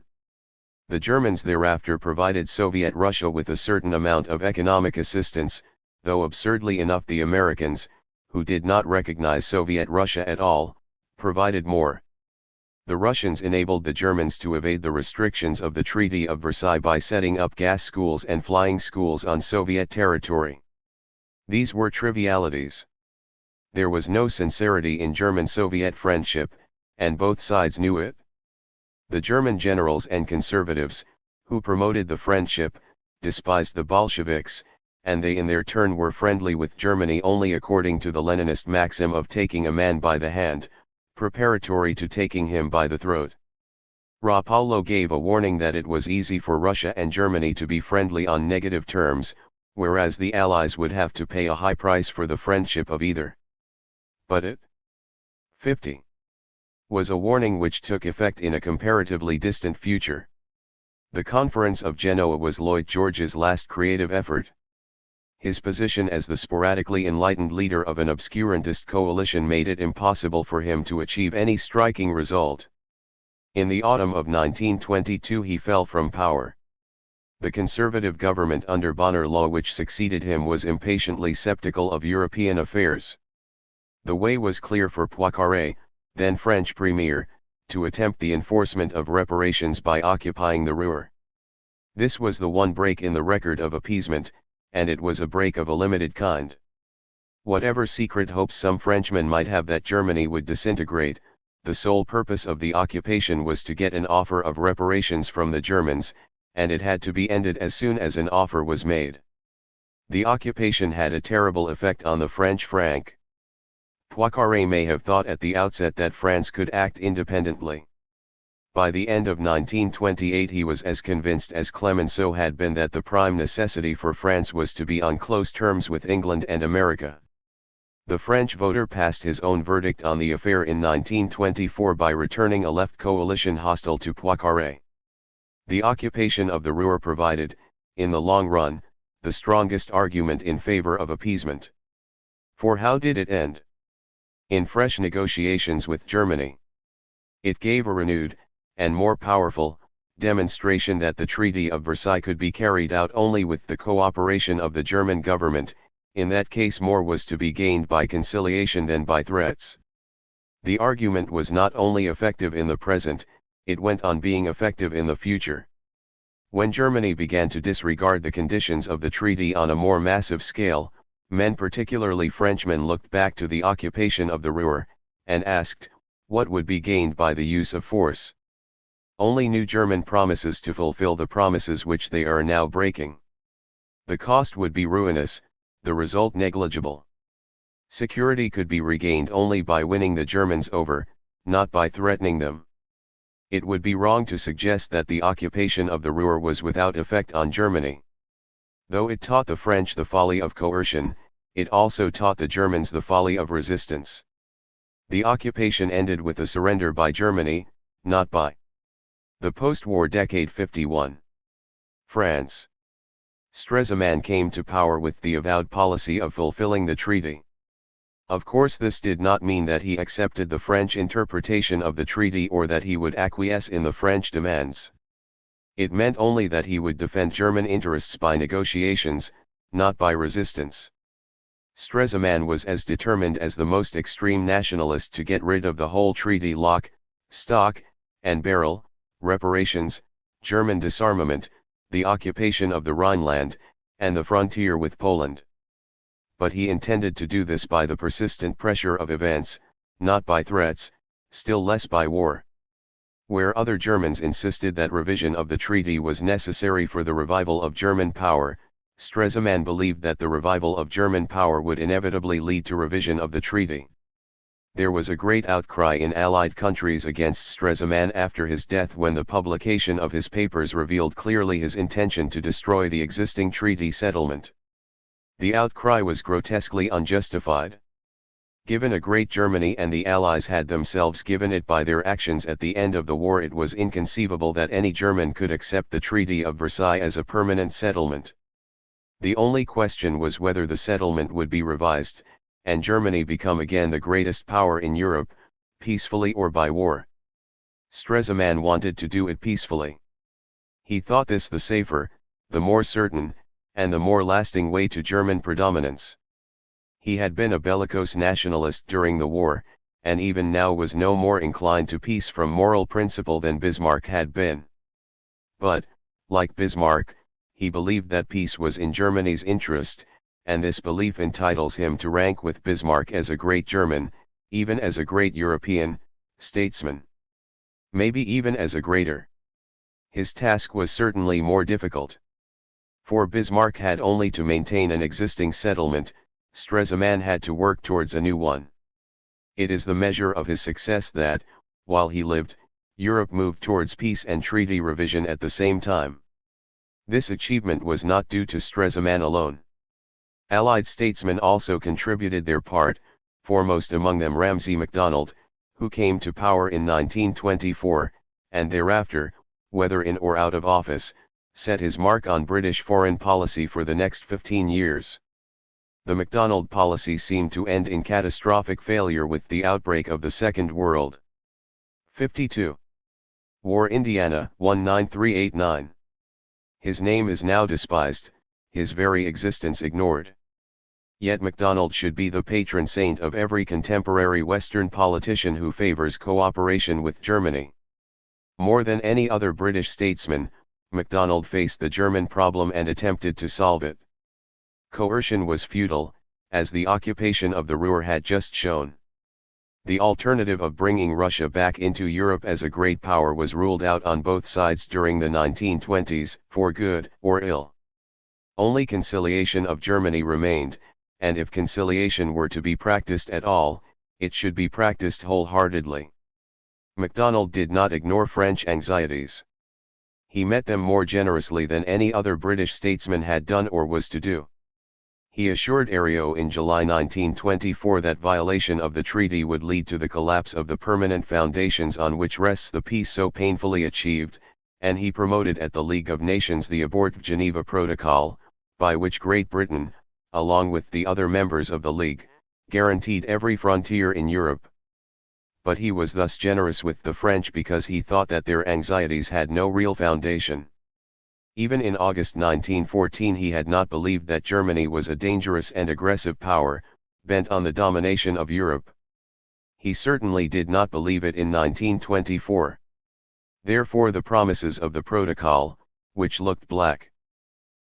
The Germans thereafter provided Soviet Russia with a certain amount of economic assistance, though absurdly enough the Americans, who did not recognize Soviet Russia at all, provided more. The Russians enabled the Germans to evade the restrictions of the Treaty of Versailles by setting up gas schools and flying schools on Soviet territory. These were trivialities. There was no sincerity in German-Soviet friendship, and both sides knew it. The German generals and conservatives, who promoted the friendship, despised the Bolsheviks, and they in their turn were friendly with Germany only according to the Leninist maxim of taking a man by the hand, preparatory to taking him by the throat. Rapallo gave a warning that it was easy for Russia and Germany to be friendly on negative terms, whereas the Allies would have to pay a high price for the friendship of either. But it 50 was a warning which took effect in a comparatively distant future. The Conference of Genoa was Lloyd George's last creative effort. His position as the sporadically enlightened leader of an obscurantist coalition made it impossible for him to achieve any striking result. In the autumn of 1922 he fell from power. The conservative government under Bonner Law which succeeded him was impatiently skeptical of European affairs. The way was clear for Poincaré, then French premier, to attempt the enforcement of reparations by occupying the Ruhr. This was the one break in the record of appeasement, and it was a break of a limited kind. Whatever secret hopes some Frenchmen might have that Germany would disintegrate, the sole purpose of the occupation was to get an offer of reparations from the Germans, and it had to be ended as soon as an offer was made. The occupation had a terrible effect on the French franc. Poincaré may have thought at the outset that France could act independently. By the end of 1928 he was as convinced as Clemenceau had been that the prime necessity for France was to be on close terms with England and America. The French voter passed his own verdict on the affair in 1924 by returning a left coalition hostile to Poincaré. The occupation of the Ruhr provided, in the long run, the strongest argument in favor of appeasement. For how did it end? In fresh negotiations with Germany. It gave a renewed, and more powerful, demonstration that the Treaty of Versailles could be carried out only with the cooperation of the German government. In that case more was to be gained by conciliation than by threats. The argument was not only effective in the present, it went on being effective in the future. When Germany began to disregard the conditions of the treaty on a more massive scale, men, particularly Frenchmen, looked back to the occupation of the Ruhr, and asked, what would be gained by the use of force? Only new German promises to fulfill the promises which they are now breaking. The cost would be ruinous, the result negligible. Security could be regained only by winning the Germans over, not by threatening them. It would be wrong to suggest that the occupation of the Ruhr was without effect on Germany. Though it taught the French the folly of coercion, it also taught the Germans the folly of resistance. The occupation ended with a surrender by Germany, not by the post-war decade 51. France. Stresemann came to power with the avowed policy of fulfilling the treaty. Of course, this did not mean that he accepted the French interpretation of the treaty or that he would acquiesce in the French demands. It meant only that he would defend German interests by negotiations, not by resistance. Stresemann was as determined as the most extreme nationalist to get rid of the whole treaty, lock, stock, and barrel, reparations, German disarmament, the occupation of the Rhineland, and the frontier with Poland. But he intended to do this by the persistent pressure of events, not by threats, still less by war. Where other Germans insisted that revision of the treaty was necessary for the revival of German power, Stresemann believed that the revival of German power would inevitably lead to revision of the treaty. There was a great outcry in Allied countries against Stresemann after his death when the publication of his papers revealed clearly his intention to destroy the existing treaty settlement. The outcry was grotesquely unjustified. Given a great Germany and the Allies had themselves given it by their actions at the end of the war, it was inconceivable that any German could accept the Treaty of Versailles as a permanent settlement. The only question was whether the settlement would be revised, and Germany become again the greatest power in Europe, peacefully or by war. Stresemann wanted to do it peacefully. He thought this the safer, the more certain, and the more lasting way to German predominance. He had been a bellicose nationalist during the war, and even now was no more inclined to peace from moral principle than Bismarck had been. But, like Bismarck, he believed that peace was in Germany's interest, and this belief entitles him to rank with Bismarck as a great German, even as a great European, statesman. Maybe even as a greater. His task was certainly more difficult. For Bismarck had only to maintain an existing settlement, Stresemann had to work towards a new one. It is the measure of his success that, while he lived, Europe moved towards peace and treaty revision at the same time. This achievement was not due to Stresemann alone. Allied statesmen also contributed their part, foremost among them Ramsay MacDonald, who came to power in 1924, and thereafter, whether in or out of office, set his mark on British foreign policy for the next 15 years. The MacDonald policy seemed to end in catastrophic failure with the outbreak of the Second World. 52. War Indiana, 19389. His name is now despised, his very existence ignored. Yet MacDonald should be the patron saint of every contemporary Western politician who favors cooperation with Germany. More than any other British statesman, MacDonald faced the German problem and attempted to solve it. Coercion was futile, as the occupation of the Ruhr had just shown. The alternative of bringing Russia back into Europe as a great power was ruled out on both sides during the 1920s, for good or ill. Only conciliation of Germany remained, and if conciliation were to be practiced at all, it should be practiced wholeheartedly. MacDonald did not ignore French anxieties. He met them more generously than any other British statesman had done or was to do. He assured Herriot in July 1924 that violation of the treaty would lead to the collapse of the permanent foundations on which rests the peace so painfully achieved, and he promoted at the League of Nations the Abort Geneva Protocol, by which Great Britain, along with the other members of the League, guaranteed every frontier in Europe. But he was thus generous with the French because he thought that their anxieties had no real foundation. Even in August 1914 he had not believed that Germany was a dangerous and aggressive power, bent on the domination of Europe. He certainly did not believe it in 1924. Therefore the promises of the protocol, which looked black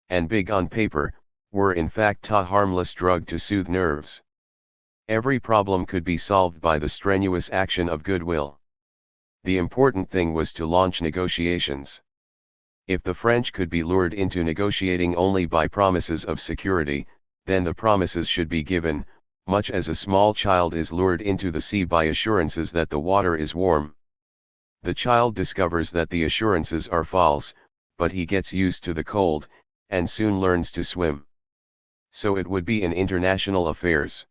and big on paper, were in fact a harmless drug to soothe nerves. Every problem could be solved by the strenuous action of goodwill. The important thing was to launch negotiations. If the French could be lured into negotiating only by promises of security, then the promises should be given, much as a small child is lured into the sea by assurances that the water is warm. The child discovers that the assurances are false, but he gets used to the cold, and soon learns to swim. So it would be in international affairs.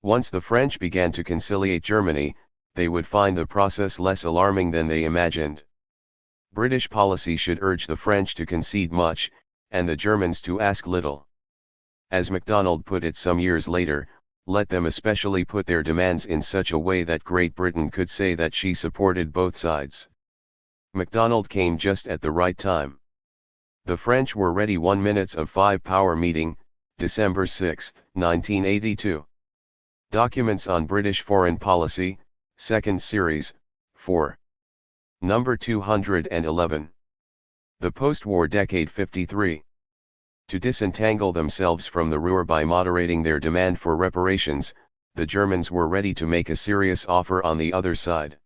Once the French began to conciliate Germany, they would find the process less alarming than they imagined. British policy should urge the French to concede much, and the Germans to ask little. As MacDonald put it some years later, let them especially put their demands in such a way that Great Britain could say that she supported both sides. MacDonald came just at the right time. The French were ready. 1 minutes of 5-Power meeting, December 6, 1982. Documents on British Foreign Policy, 2nd Series, 4. Number 211. The Post-War Decade 53. To disentangle themselves from the Ruhr by moderating their demand for reparations, the Germans were ready to make a serious offer on the other side.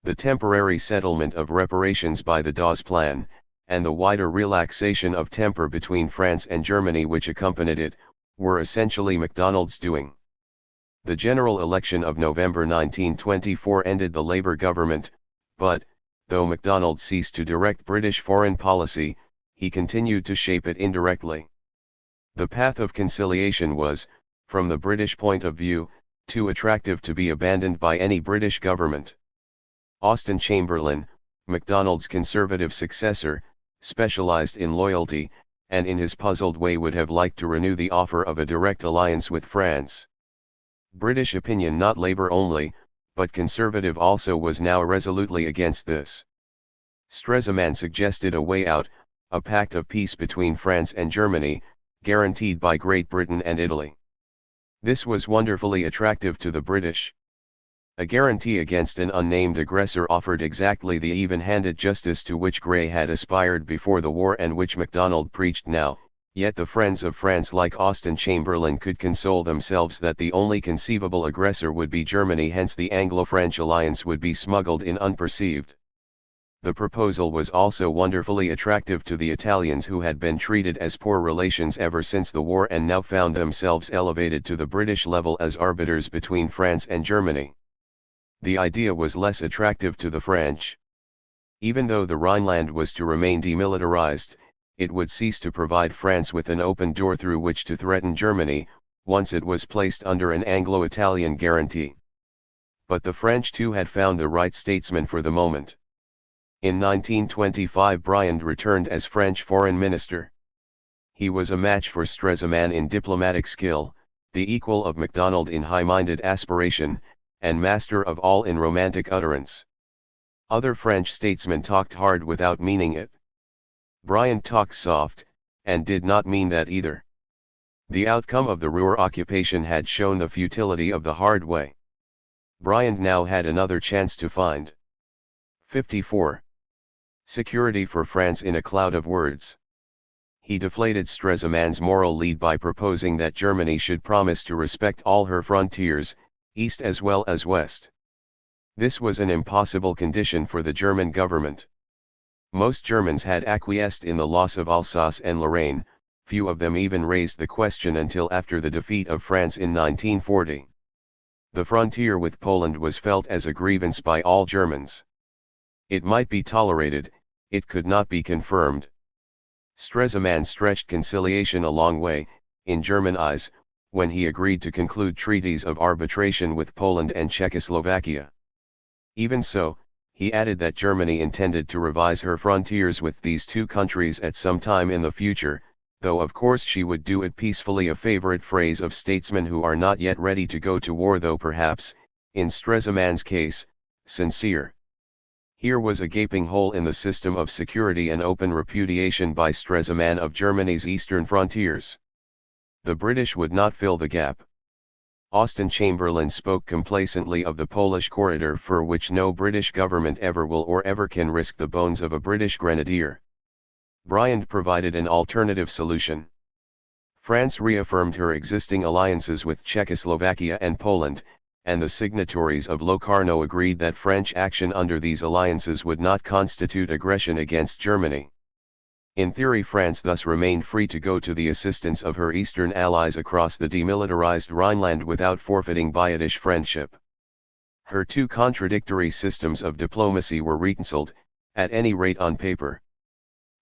The temporary settlement of reparations by the Dawes Plan, and the wider relaxation of temper between France and Germany which accompanied it, were essentially MacDonald's doing. The general election of November 1924 ended the Labour government, but, though MacDonald ceased to direct British foreign policy, he continued to shape it indirectly. The path of conciliation was, from the British point of view, too attractive to be abandoned by any British government. Austen Chamberlain, MacDonald's conservative successor, specialized in loyalty, and in his puzzled way would have liked to renew the offer of a direct alliance with France. British opinion, not Labour only, but conservative also, was now resolutely against this. Stresemann suggested a way out, a pact of peace between France and Germany, guaranteed by Great Britain and Italy. This was wonderfully attractive to the British. A guarantee against an unnamed aggressor offered exactly the even-handed justice to which Grey had aspired before the war and which MacDonald preached now, yet the friends of France like Austen Chamberlain could console themselves that the only conceivable aggressor would be Germany, hence the Anglo-French alliance would be smuggled in unperceived. The proposal was also wonderfully attractive to the Italians, who had been treated as poor relations ever since the war and now found themselves elevated to the British level as arbiters between France and Germany. The idea was less attractive to the French. Even though the Rhineland was to remain demilitarized, it would cease to provide France with an open door through which to threaten Germany, once it was placed under an Anglo-Italian guarantee. But the French too had found the right statesman for the moment. In 1925 Briand returned as French foreign minister. He was a match for Stresemann in diplomatic skill, the equal of MacDonald in high-minded aspiration, and master of all in romantic utterance. Other French statesmen talked hard without meaning it. Briand talked soft, and did not mean that either. The outcome of the Ruhr occupation had shown the futility of the hard way. Briand now had another chance to find. 54. Security for France in a cloud of words. He deflated Stresemann's moral lead by proposing that Germany should promise to respect all her frontiers, east as well as west. This was an impossible condition for the German government. Most Germans had acquiesced in the loss of Alsace and Lorraine, few of them even raised the question until after the defeat of France in 1940. The frontier with Poland was felt as a grievance by all Germans. It might be tolerated, it could not be confirmed. Stresemann stretched conciliation a long way, in German eyes, when he agreed to conclude treaties of arbitration with Poland and Czechoslovakia. Even so, he added that Germany intended to revise her frontiers with these two countries at some time in the future, though of course she would do it peacefully, a favorite phrase of statesmen who are not yet ready to go to war, though perhaps, in Stresemann's case, sincere. Here was a gaping hole in the system of security, and open repudiation by Stresemann of Germany's eastern frontiers. The British would not fill the gap. Austen Chamberlain spoke complacently of the Polish corridor, for which no British government ever will or ever can risk the bones of a British grenadier. Briand provided an alternative solution. France reaffirmed her existing alliances with Czechoslovakia and Poland, and the signatories of Locarno agreed that French action under these alliances would not constitute aggression against Germany. In theory, France thus remained free to go to the assistance of her Eastern allies across the demilitarized Rhineland without forfeiting Bayetish friendship. Her two contradictory systems of diplomacy were reconciled, at any rate on paper.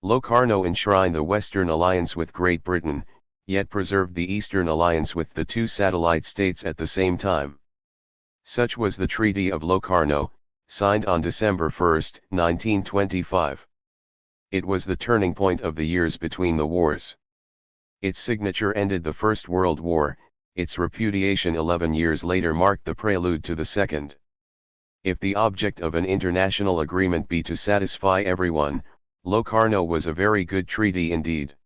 Locarno enshrined the Western alliance with Great Britain, yet preserved the Eastern alliance with the two satellite states at the same time. Such was the Treaty of Locarno, signed on December 1, 1925. It was the turning point of the years between the wars. Its signature ended the First World War, its repudiation 11 years later marked the prelude to the Second. If the object of an international agreement be to satisfy everyone, Locarno was a very good treaty indeed.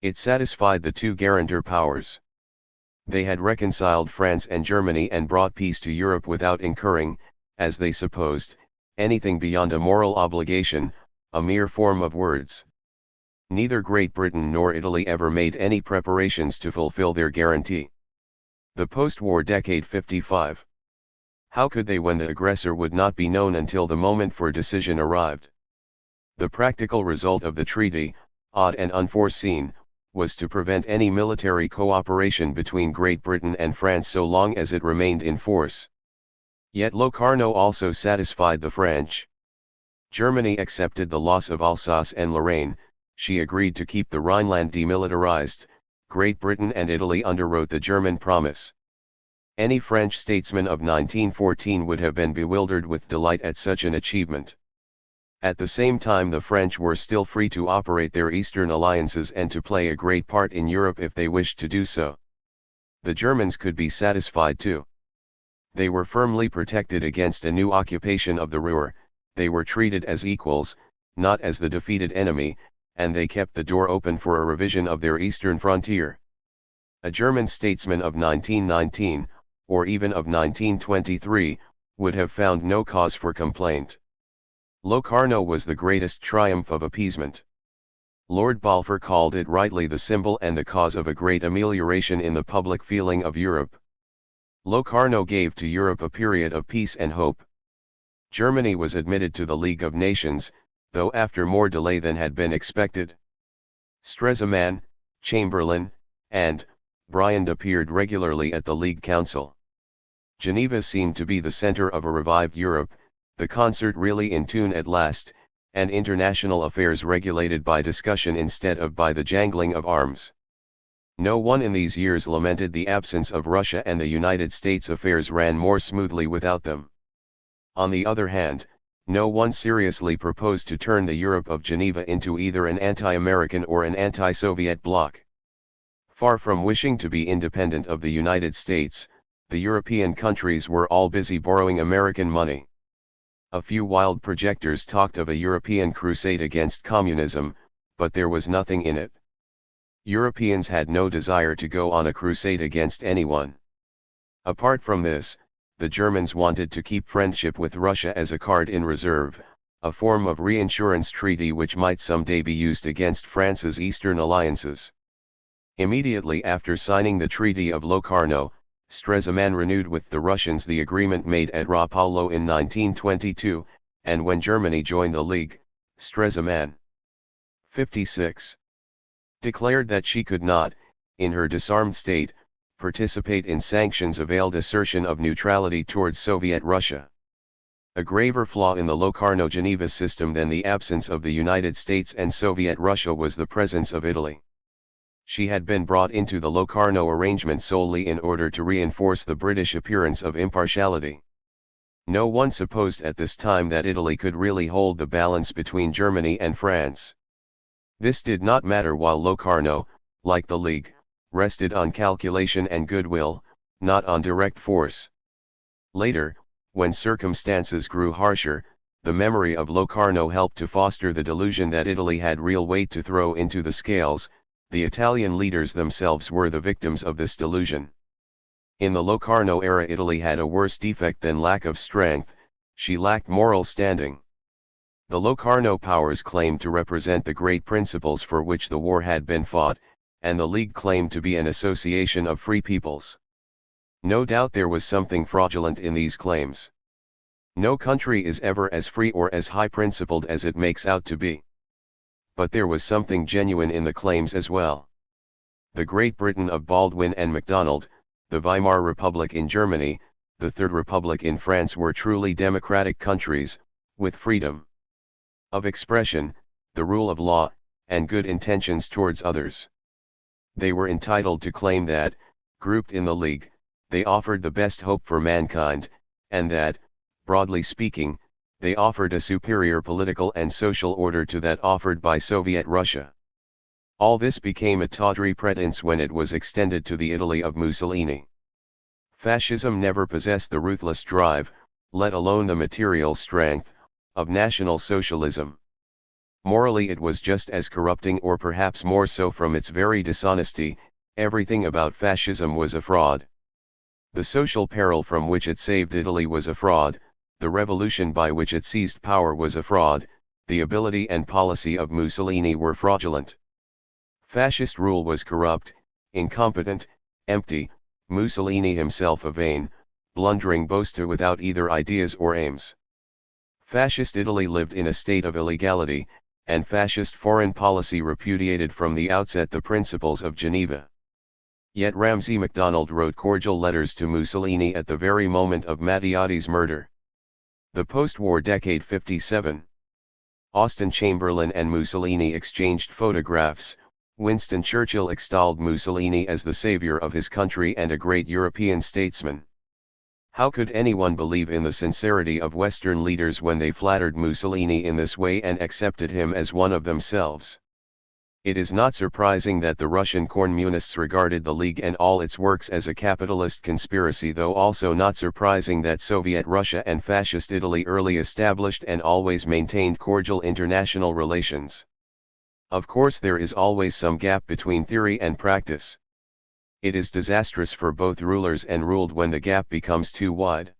It satisfied the two guarantor powers. They had reconciled France and Germany and brought peace to Europe without incurring, as they supposed, anything beyond a moral obligation, a mere form of words. Neither Great Britain nor Italy ever made any preparations to fulfill their guarantee. The post-war decade 55. How could they when the aggressor would not be known until the moment for decision arrived? The practical result of the treaty, odd and unforeseen, was to prevent any military cooperation between Great Britain and France so long as it remained in force. Yet Locarno also satisfied the French. Germany accepted the loss of Alsace and Lorraine, she agreed to keep the Rhineland demilitarized, Great Britain and Italy underwrote the German promise. Any French statesman of 1914 would have been bewildered with delight at such an achievement. At the same time, the French were still free to operate their Eastern alliances and to play a great part in Europe if they wished to do so. The Germans could be satisfied too. They were firmly protected against a new occupation of the Ruhr, they were treated as equals, not as the defeated enemy, and they kept the door open for a revision of their eastern frontier. A German statesman of 1919, or even of 1923, would have found no cause for complaint. Locarno was the greatest triumph of appeasement. Lord Balfour called it rightly the symbol and the cause of a great amelioration in the public feeling of Europe. Locarno gave to Europe a period of peace and hope. Germany was admitted to the League of Nations, though after more delay than had been expected. Stresemann, Chamberlain, and Briand appeared regularly at the League Council. Geneva seemed to be the center of a revived Europe, the concert really in tune at last, and international affairs regulated by discussion instead of by the jangling of arms. No one in these years lamented the absence of Russia, and the United States affairs ran more smoothly without them. On the other hand, no one seriously proposed to turn the Europe of Geneva into either an anti-American or an anti-Soviet bloc. Far from wishing to be independent of the United States, the European countries were all busy borrowing American money. A few wild projectors talked of a European crusade against communism, but there was nothing in it. Europeans had no desire to go on a crusade against anyone. Apart from this, the Germans wanted to keep friendship with Russia as a card in reserve, a form of reinsurance treaty which might someday be used against France's eastern alliances. Immediately after signing the Treaty of Locarno, Stresemann renewed with the Russians the agreement made at Rapallo in 1922, and when Germany joined the League, Stresemann 56. Declared that she could not, in her disarmed state, participate in sanctions a veiled assertion of neutrality towards Soviet Russia. A graver flaw in the Locarno-Geneva system than the absence of the United States and Soviet Russia was the presence of Italy. She had been brought into the Locarno arrangement solely in order to reinforce the British appearance of impartiality. No one supposed at this time that Italy could really hold the balance between Germany and France. This did not matter while Locarno, like the League, rested on calculation and goodwill, not on direct force. Later, when circumstances grew harsher, the memory of Locarno helped to foster the delusion that Italy had real weight to throw into the scales. The Italian leaders themselves were the victims of this delusion. In the Locarno era, Italy had a worse defect than lack of strength, she lacked moral standing. The Locarno powers claimed to represent the great principles for which the war had been fought, and the League claimed to be an association of free peoples. No doubt there was something fraudulent in these claims. No country is ever as free or as high-principled as it makes out to be. but there was something genuine in the claims as well. The Great Britain of Baldwin and MacDonald, the Weimar Republic in Germany, the Third Republic in France were truly democratic countries, with freedom of expression, the rule of law, and good intentions towards others. They were entitled to claim that, grouped in the League, they offered the best hope for mankind, and that, broadly speaking, they offered a superior political and social order to that offered by Soviet Russia. All this became a tawdry pretense when it was extended to the Italy of Mussolini. Fascism never possessed the ruthless drive, let alone the material strength, of National Socialism. Morally it was just as corrupting, or perhaps more so from its very dishonesty. Everything about fascism was a fraud. The social peril from which it saved Italy was a fraud, the revolution by which it seized power was a fraud, the ability and policy of Mussolini were fraudulent. Fascist rule was corrupt, incompetent, empty, Mussolini himself a vain, blundering boaster without either ideas or aims. Fascist Italy lived in a state of illegality, and fascist foreign policy repudiated from the outset the principles of Geneva. Yet Ramsay MacDonald wrote cordial letters to Mussolini at the very moment of Mattiotti's murder. The post-war decade 57. Austen Chamberlain and Mussolini exchanged photographs. Winston Churchill extolled Mussolini as the savior of his country and a great European statesman. How could anyone believe in the sincerity of Western leaders when they flattered Mussolini in this way and accepted him as one of themselves? It is not surprising that the Russian communists regarded the League and all its works as a capitalist conspiracy, though also not surprising that Soviet Russia and Fascist Italy early established and always maintained cordial international relations. Of course, there is always some gap between theory and practice. It is disastrous for both rulers and ruled when the gap becomes too wide.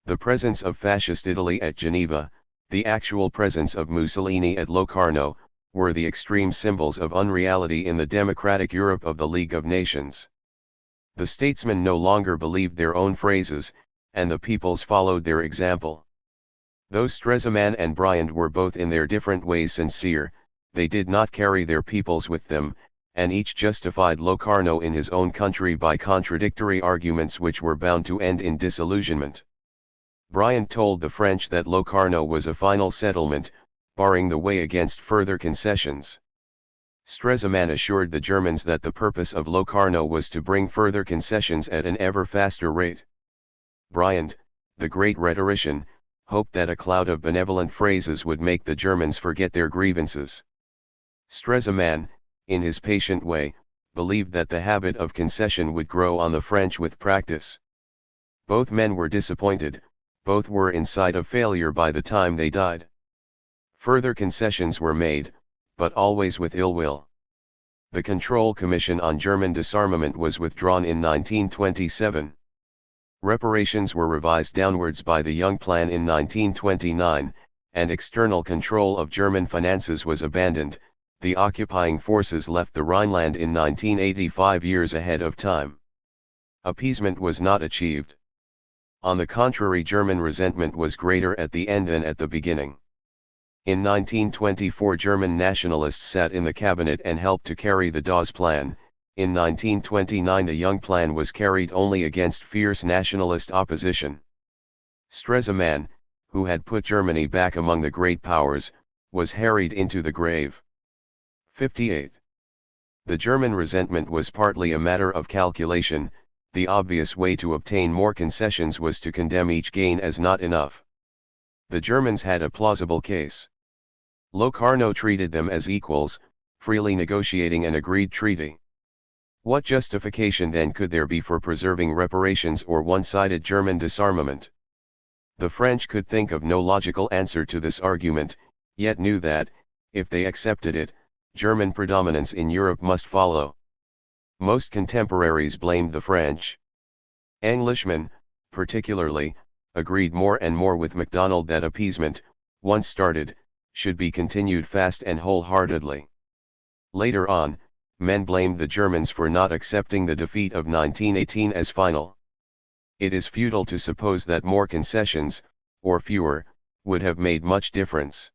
The presence of Fascist Italy at Geneva, the actual presence of Mussolini at Locarno, were the extreme symbols of unreality in the democratic Europe of the League of Nations. The statesmen no longer believed their own phrases, and the peoples followed their example. Though Stresemann and Briand were both in their different ways sincere, they did not carry their peoples with them, and each justified Locarno in his own country by contradictory arguments which were bound to end in disillusionment. Briand told the French that Locarno was a final settlement, barring the way against further concessions. Stresemann assured the Germans that the purpose of Locarno was to bring further concessions at an ever faster rate. Briand, the great rhetorician, hoped that a cloud of benevolent phrases would make the Germans forget their grievances. Stresemann, in his patient way, believed that the habit of concession would grow on the French with practice. Both men were disappointed, both were in sight of failure by the time they died. Further concessions were made, but always with ill will. The Control Commission on German Disarmament was withdrawn in 1927. Reparations were revised downwards by the Young Plan in 1929, and external control of German finances was abandoned. The occupying forces left the Rhineland in 1985, years ahead of time. Appeasement was not achieved. On the contrary, German resentment was greater at the end than at the beginning. In 1924, German nationalists sat in the cabinet and helped to carry the Dawes Plan. In 1929, the Young Plan was carried only against fierce nationalist opposition. Stresemann, who had put Germany back among the great powers, was harried into the grave. 58. The German resentment was partly a matter of calculation. The obvious way to obtain more concessions was to condemn each gain as not enough. The Germans had a plausible case. Locarno treated them as equals, freely negotiating an agreed treaty. What justification then could there be for preserving reparations or one-sided German disarmament? The French could think of no logical answer to this argument, yet knew that, if they accepted it, German predominance in Europe must follow. Most contemporaries blamed the French. Englishmen, particularly, agreed more and more with MacDonald that appeasement, once started, should be continued fast and wholeheartedly. Later on, men blamed the Germans for not accepting the defeat of 1918 as final. It is futile to suppose that more concessions, or fewer, would have made much difference.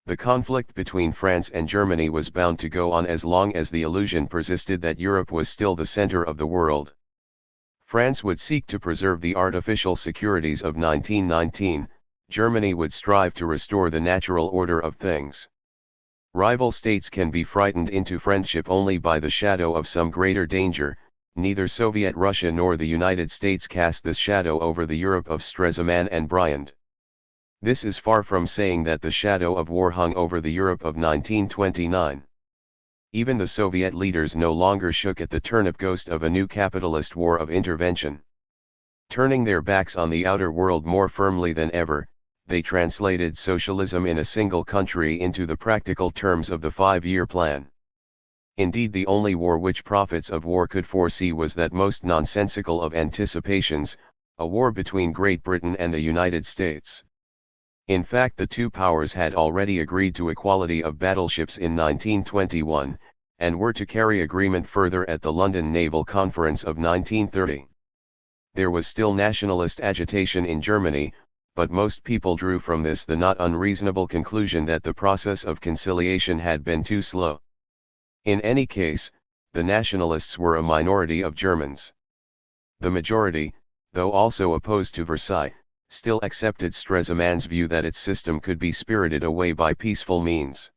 The conflict between France and Germany was bound to go on as long as the illusion persisted that Europe was still the center of the world. France would seek to preserve the artificial securities of 1919, Germany would strive to restore the natural order of things. Rival states can be frightened into friendship only by the shadow of some greater danger. Neither Soviet Russia nor the United States cast this shadow over the Europe of Stresemann and Briand. This is far from saying that the shadow of war hung over the Europe of 1929. Even the Soviet leaders no longer shook at the turnip ghost of a new capitalist war of intervention. Turning their backs on the outer world more firmly than ever, they translated socialism in a single country into the practical terms of the 5-year plan. Indeed, the only war which prophets of war could foresee was that most nonsensical of anticipations, a war between Great Britain and the United States. In fact, the two powers had already agreed to equality of battleships in 1921, and were to carry agreement further at the London Naval Conference of 1930. There was still nationalist agitation in Germany, but most people drew from this the not unreasonable conclusion that the process of conciliation had been too slow. In any case, the nationalists were a minority of Germans. The majority, though also opposed to Versailles, still accepted Stresemann's view that its system could be spirited away by peaceful means.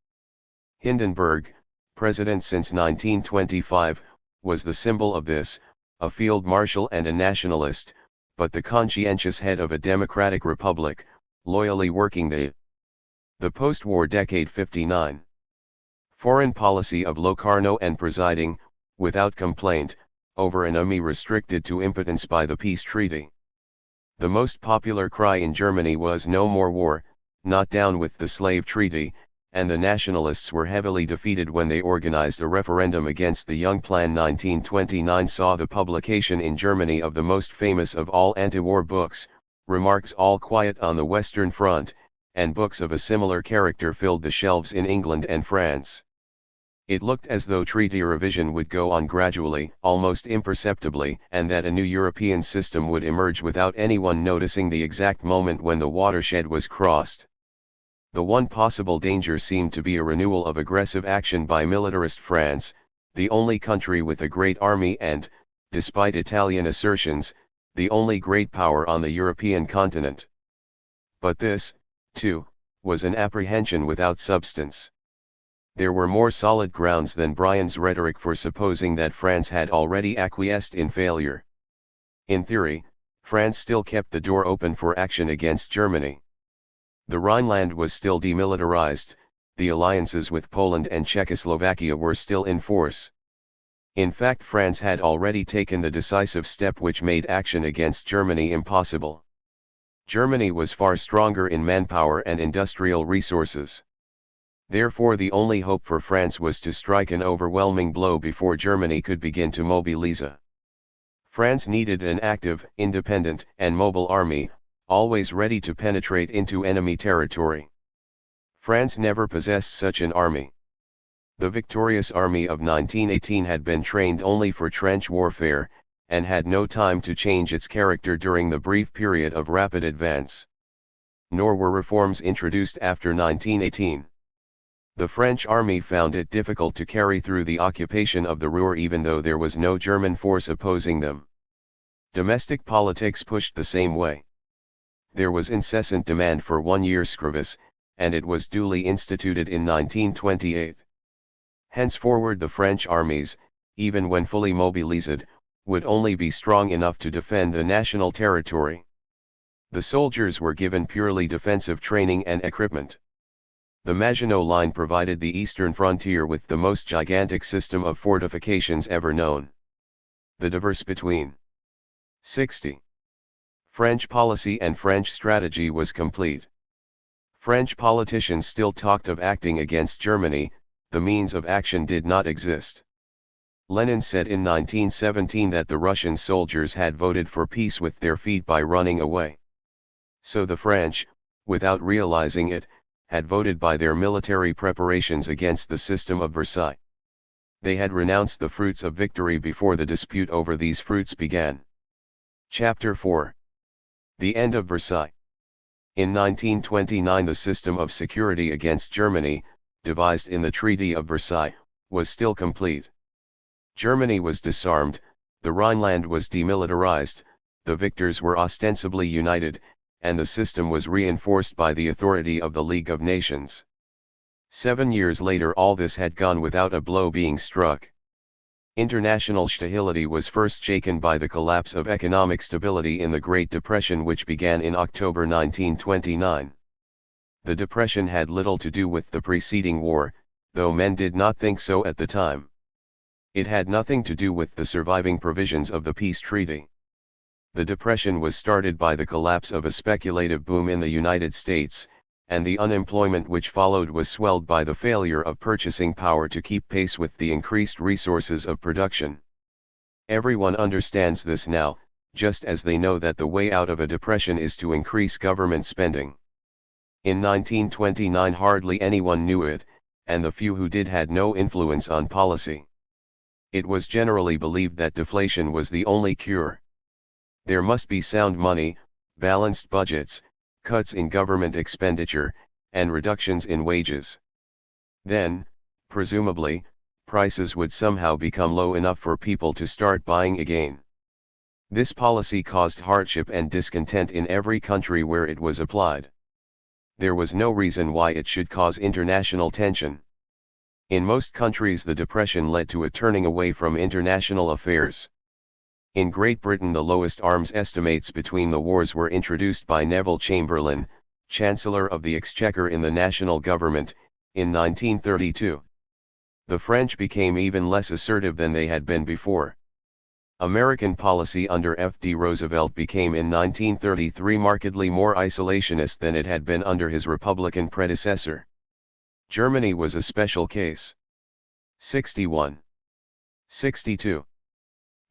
Hindenburg, president since 1925, was the symbol of this, a field marshal and a nationalist, but the conscientious head of a democratic republic, loyally working the post-war decade 59. Foreign policy of Locarno and presiding, without complaint, over an army restricted to impotence by the peace treaty. The most popular cry in Germany was "No more war, not down with the slave treaty," and the nationalists were heavily defeated when they organized a referendum against the Young Plan. 1929 saw the publication in Germany of the most famous of all anti-war books, Remarks All Quiet on the Western Front, and books of a similar character filled the shelves in England and France. It looked as though treaty revision would go on gradually, almost imperceptibly, and that a new European system would emerge without anyone noticing the exact moment when the watershed was crossed. The one possible danger seemed to be a renewal of aggressive action by militarist France, the only country with a great army and, despite Italian assertions, the only great power on the European continent. But this, too, was an apprehension without substance. There were more solid grounds than Briand's rhetoric for supposing that France had already acquiesced in failure. In theory, France still kept the door open for action against Germany. The Rhineland was still demilitarized, the alliances with Poland and Czechoslovakia were still in force. In fact, France had already taken the decisive step which made action against Germany impossible. Germany was far stronger in manpower and industrial resources. Therefore, the only hope for France was to strike an overwhelming blow before Germany could begin to mobilize. France needed an active, independent, and mobile army, always ready to penetrate into enemy territory. France never possessed such an army. The victorious army of 1918 had been trained only for trench warfare, and had no time to change its character during the brief period of rapid advance. Nor were reforms introduced after 1918. The French army found it difficult to carry through the occupation of the Ruhr even though there was no German force opposing them. Domestic politics pushed the same way. There was incessant demand for one-year service, and it was duly instituted in 1928. Henceforward the French armies, even when fully mobilized, would only be strong enough to defend the national territory. The soldiers were given purely defensive training and equipment. The Maginot Line provided the eastern frontier with the most gigantic system of fortifications ever known. The diverse between 60. French policy and French strategy was complete. French politicians still talked of acting against Germany, the means of action did not exist. Lenin said in 1917 that the Russian soldiers had voted for peace with their feet by running away. So the French, without realizing it, had voted by their military preparations against the system of Versailles. They had renounced the fruits of victory before the dispute over these fruits began. Chapter 4. The End of Versailles. In 1929 the system of security against Germany, devised in the Treaty of Versailles, was still complete. Germany was disarmed, the Rhineland was demilitarized, the victors were ostensibly united, and the system was reinforced by the authority of the League of Nations. 7 years later all this had gone without a blow being struck. International stability was first shaken by the collapse of economic stability in the Great Depression, which began in October 1929. The Depression had little to do with the preceding war, though men did not think so at the time. It had nothing to do with the surviving provisions of the peace treaty. The Depression was started by the collapse of a speculative boom in the United States, and the unemployment which followed was swelled by the failure of purchasing power to keep pace with the increased resources of production. Everyone understands this now, just as they know that the way out of a depression is to increase government spending. In 1929 hardly anyone knew it, and the few who did had no influence on policy. It was generally believed that deflation was the only cure. There must be sound money, balanced budgets, cuts in government expenditure, and reductions in wages. Then, presumably, prices would somehow become low enough for people to start buying again. This policy caused hardship and discontent in every country where it was applied. There was no reason why it should cause international tension. In most countries the Depression led to a turning away from international affairs. In Great Britain the lowest arms estimates between the wars were introduced by Neville Chamberlain, Chancellor of the Exchequer in the national government, in 1932. The French became even less assertive than they had been before. American policy under F.D. Roosevelt became in 1933 markedly more isolationist than it had been under his Republican predecessor. Germany was a special case. 61. 62.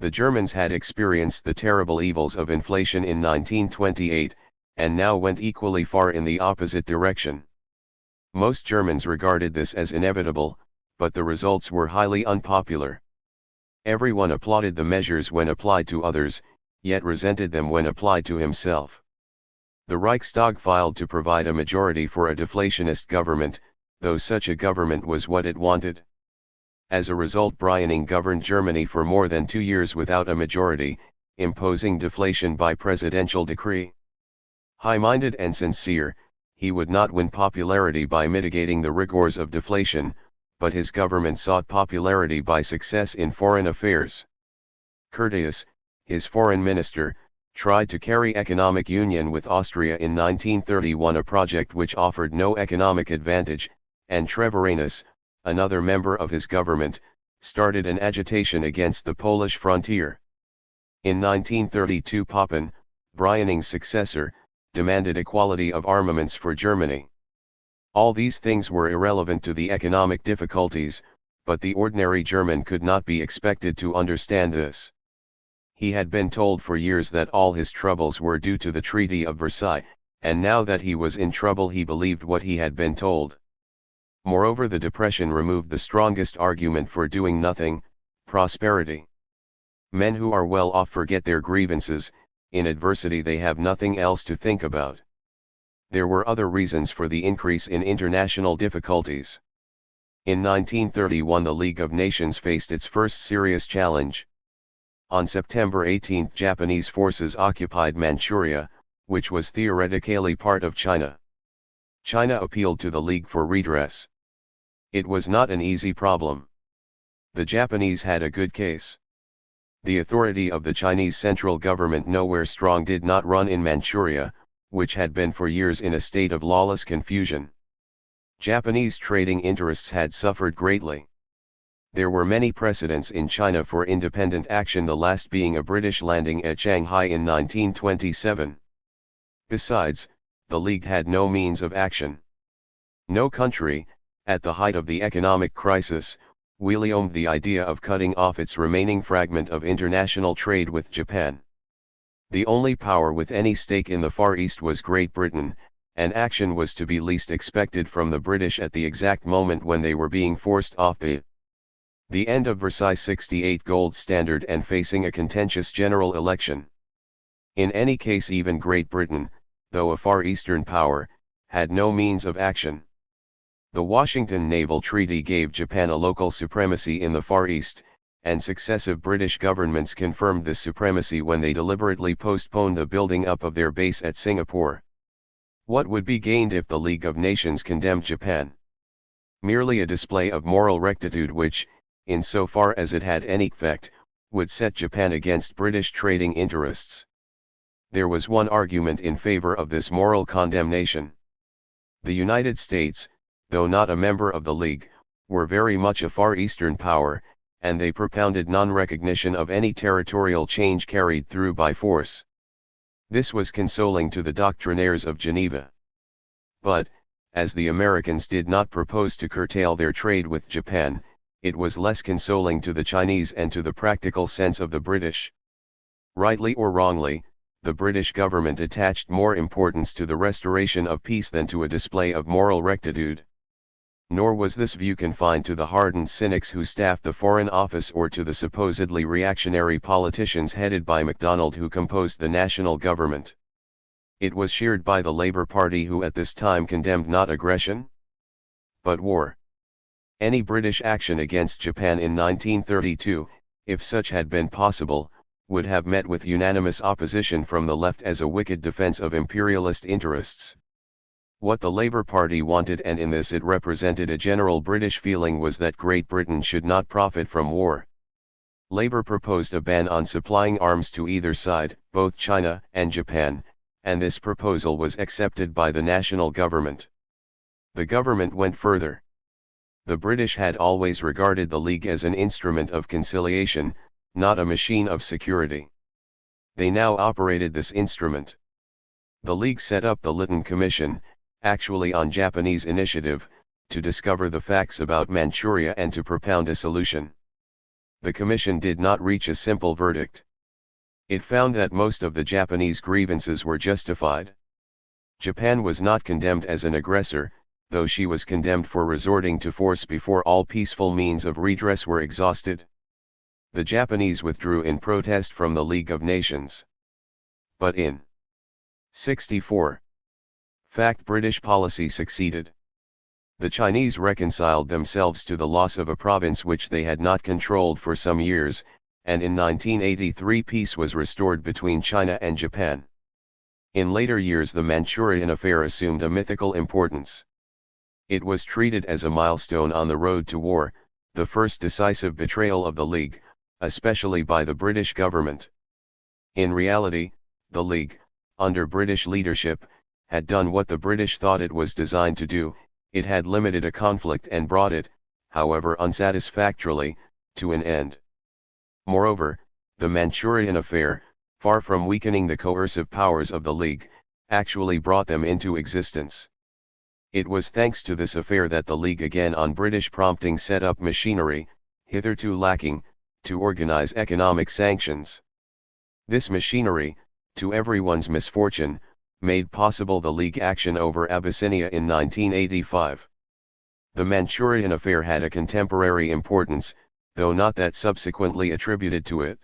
The Germans had experienced the terrible evils of inflation in 1928, and now went equally far in the opposite direction. Most Germans regarded this as inevitable, but the results were highly unpopular. Everyone applauded the measures when applied to others, yet resented them when applied to himself. The Reichstag filed to provide a majority for a deflationist government, though such a government was what it wanted. As a result, Brüning governed Germany for more than 2 years without a majority, imposing deflation by presidential decree. High-minded and sincere, he would not win popularity by mitigating the rigors of deflation, but his government sought popularity by success in foreign affairs. Curtius, his foreign minister, tried to carry economic union with Austria in 1931, a project which offered no economic advantage, and Treviranus, another member of his government, started an agitation against the Polish frontier. In 1932 Papen, Brüning's successor, demanded equality of armaments for Germany. All these things were irrelevant to the economic difficulties, but the ordinary German could not be expected to understand this. He had been told for years that all his troubles were due to the Treaty of Versailles, and now that he was in trouble he believed what he had been told. Moreover, the Depression removed the strongest argument for doing nothing: prosperity. Men who are well off forget their grievances, in adversity they have nothing else to think about. There were other reasons for the increase in international difficulties. In 1931 the League of Nations faced its first serious challenge. On September 18 Japanese forces occupied Manchuria, which was theoretically part of China. China appealed to the League for redress. It was not an easy problem. The Japanese had a good case. The authority of the Chinese central government, nowhere strong, did not run in Manchuria, which had been for years in a state of lawless confusion. Japanese trading interests had suffered greatly. There were many precedents in China for independent action, the last being a British landing at Shanghai in 1927. Besides, the League had no means of action. No country, at the height of the economic crisis, welcomed the idea of cutting off its remaining fragment of international trade with Japan. The only power with any stake in the Far East was Great Britain, and action was to be least expected from the British at the exact moment when they were being forced off the end of Versailles 68 gold standard and facing a contentious general election. In any case, even Great Britain, though a Far Eastern power, had no means of action. The Washington Naval Treaty gave Japan a local supremacy in the Far East, and successive British governments confirmed this supremacy when they deliberately postponed the building up of their base at Singapore. What would be gained if the League of Nations condemned Japan? Merely a display of moral rectitude which, in so far as it had any effect, would set Japan against British trading interests. There was one argument in favor of this moral condemnation. The United States, though not a member of the League, were very much a Far Eastern power, and they propounded non-recognition of any territorial change carried through by force. This was consoling to the doctrinaires of Geneva. But, as the Americans did not propose to curtail their trade with Japan, it was less consoling to the Chinese and to the practical sense of the British. Rightly or wrongly, the British government attached more importance to the restoration of peace than to a display of moral rectitude. Nor was this view confined to the hardened cynics who staffed the Foreign Office or to the supposedly reactionary politicians headed by MacDonald who composed the national government. It was shared by the Labour Party who at this time condemned not aggression, but war. Any British action against Japan in 1932, if such had been possible, would have met with unanimous opposition from the left as a wicked defence of imperialist interests. What the Labour Party wanted, and in this it represented a general British feeling, was that Great Britain should not profit from war. Labour proposed a ban on supplying arms to either side, both China and Japan, and this proposal was accepted by the national government. The government went further. The British had always regarded the League as an instrument of conciliation, not a machine of security. They now operated this instrument. The League set up the Lytton Commission, actually on Japanese initiative, to discover the facts about Manchuria and to propound a solution. The commission did not reach a simple verdict. It found that most of the Japanese grievances were justified. Japan was not condemned as an aggressor, though she was condemned for resorting to force before all peaceful means of redress were exhausted. The Japanese withdrew in protest from the League of Nations. But in 64. Fact, British policy succeeded. The Chinese reconciled themselves to the loss of a province which they had not controlled for some years, and in 1983 peace was restored between China and Japan. In later years the Manchurian affair assumed a mythical importance. It was treated as a milestone on the road to war, the first decisive betrayal of the League, especially by the British government. In reality, the League, under British leadership, had done what the British thought it was designed to do. It had limited a conflict and brought it, however unsatisfactorily, to an end. Moreover, the Manchurian affair, far from weakening the coercive powers of the League, actually brought them into existence. It was thanks to this affair that the League again on British prompting set up machinery, hitherto lacking, to organize economic sanctions. This machinery, to everyone's misfortune, made possible the League action over Abyssinia in 1985. The Manchurian affair had a contemporary importance, though not that subsequently attributed to it.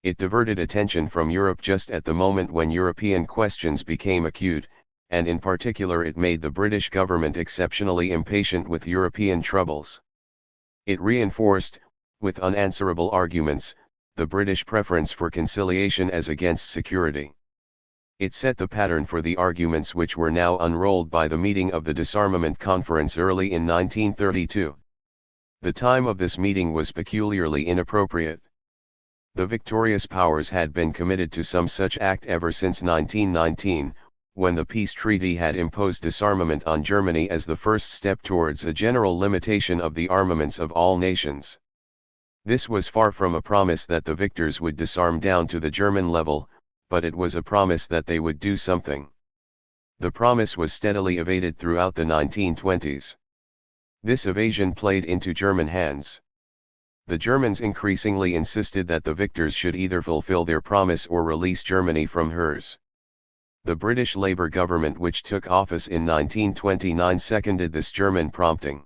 It diverted attention from Europe just at the moment when European questions became acute, and in particular it made the British government exceptionally impatient with European troubles. It reinforced, with unanswerable arguments, the British preference for conciliation as against security. It set the pattern for the arguments which were now unrolled by the meeting of the Disarmament Conference early in 1932. The time of this meeting was peculiarly inappropriate. The victorious powers had been committed to some such act ever since 1919, when the peace treaty had imposed disarmament on Germany as the first step towards a general limitation of the armaments of all nations. This was far from a promise that the victors would disarm down to the German level, but it was a promise that they would do something. The promise was steadily evaded throughout the 1920s. This evasion played into German hands. The Germans increasingly insisted that the victors should either fulfill their promise or release Germany from hers. The British Labour government which took office in 1929 seconded this German prompting.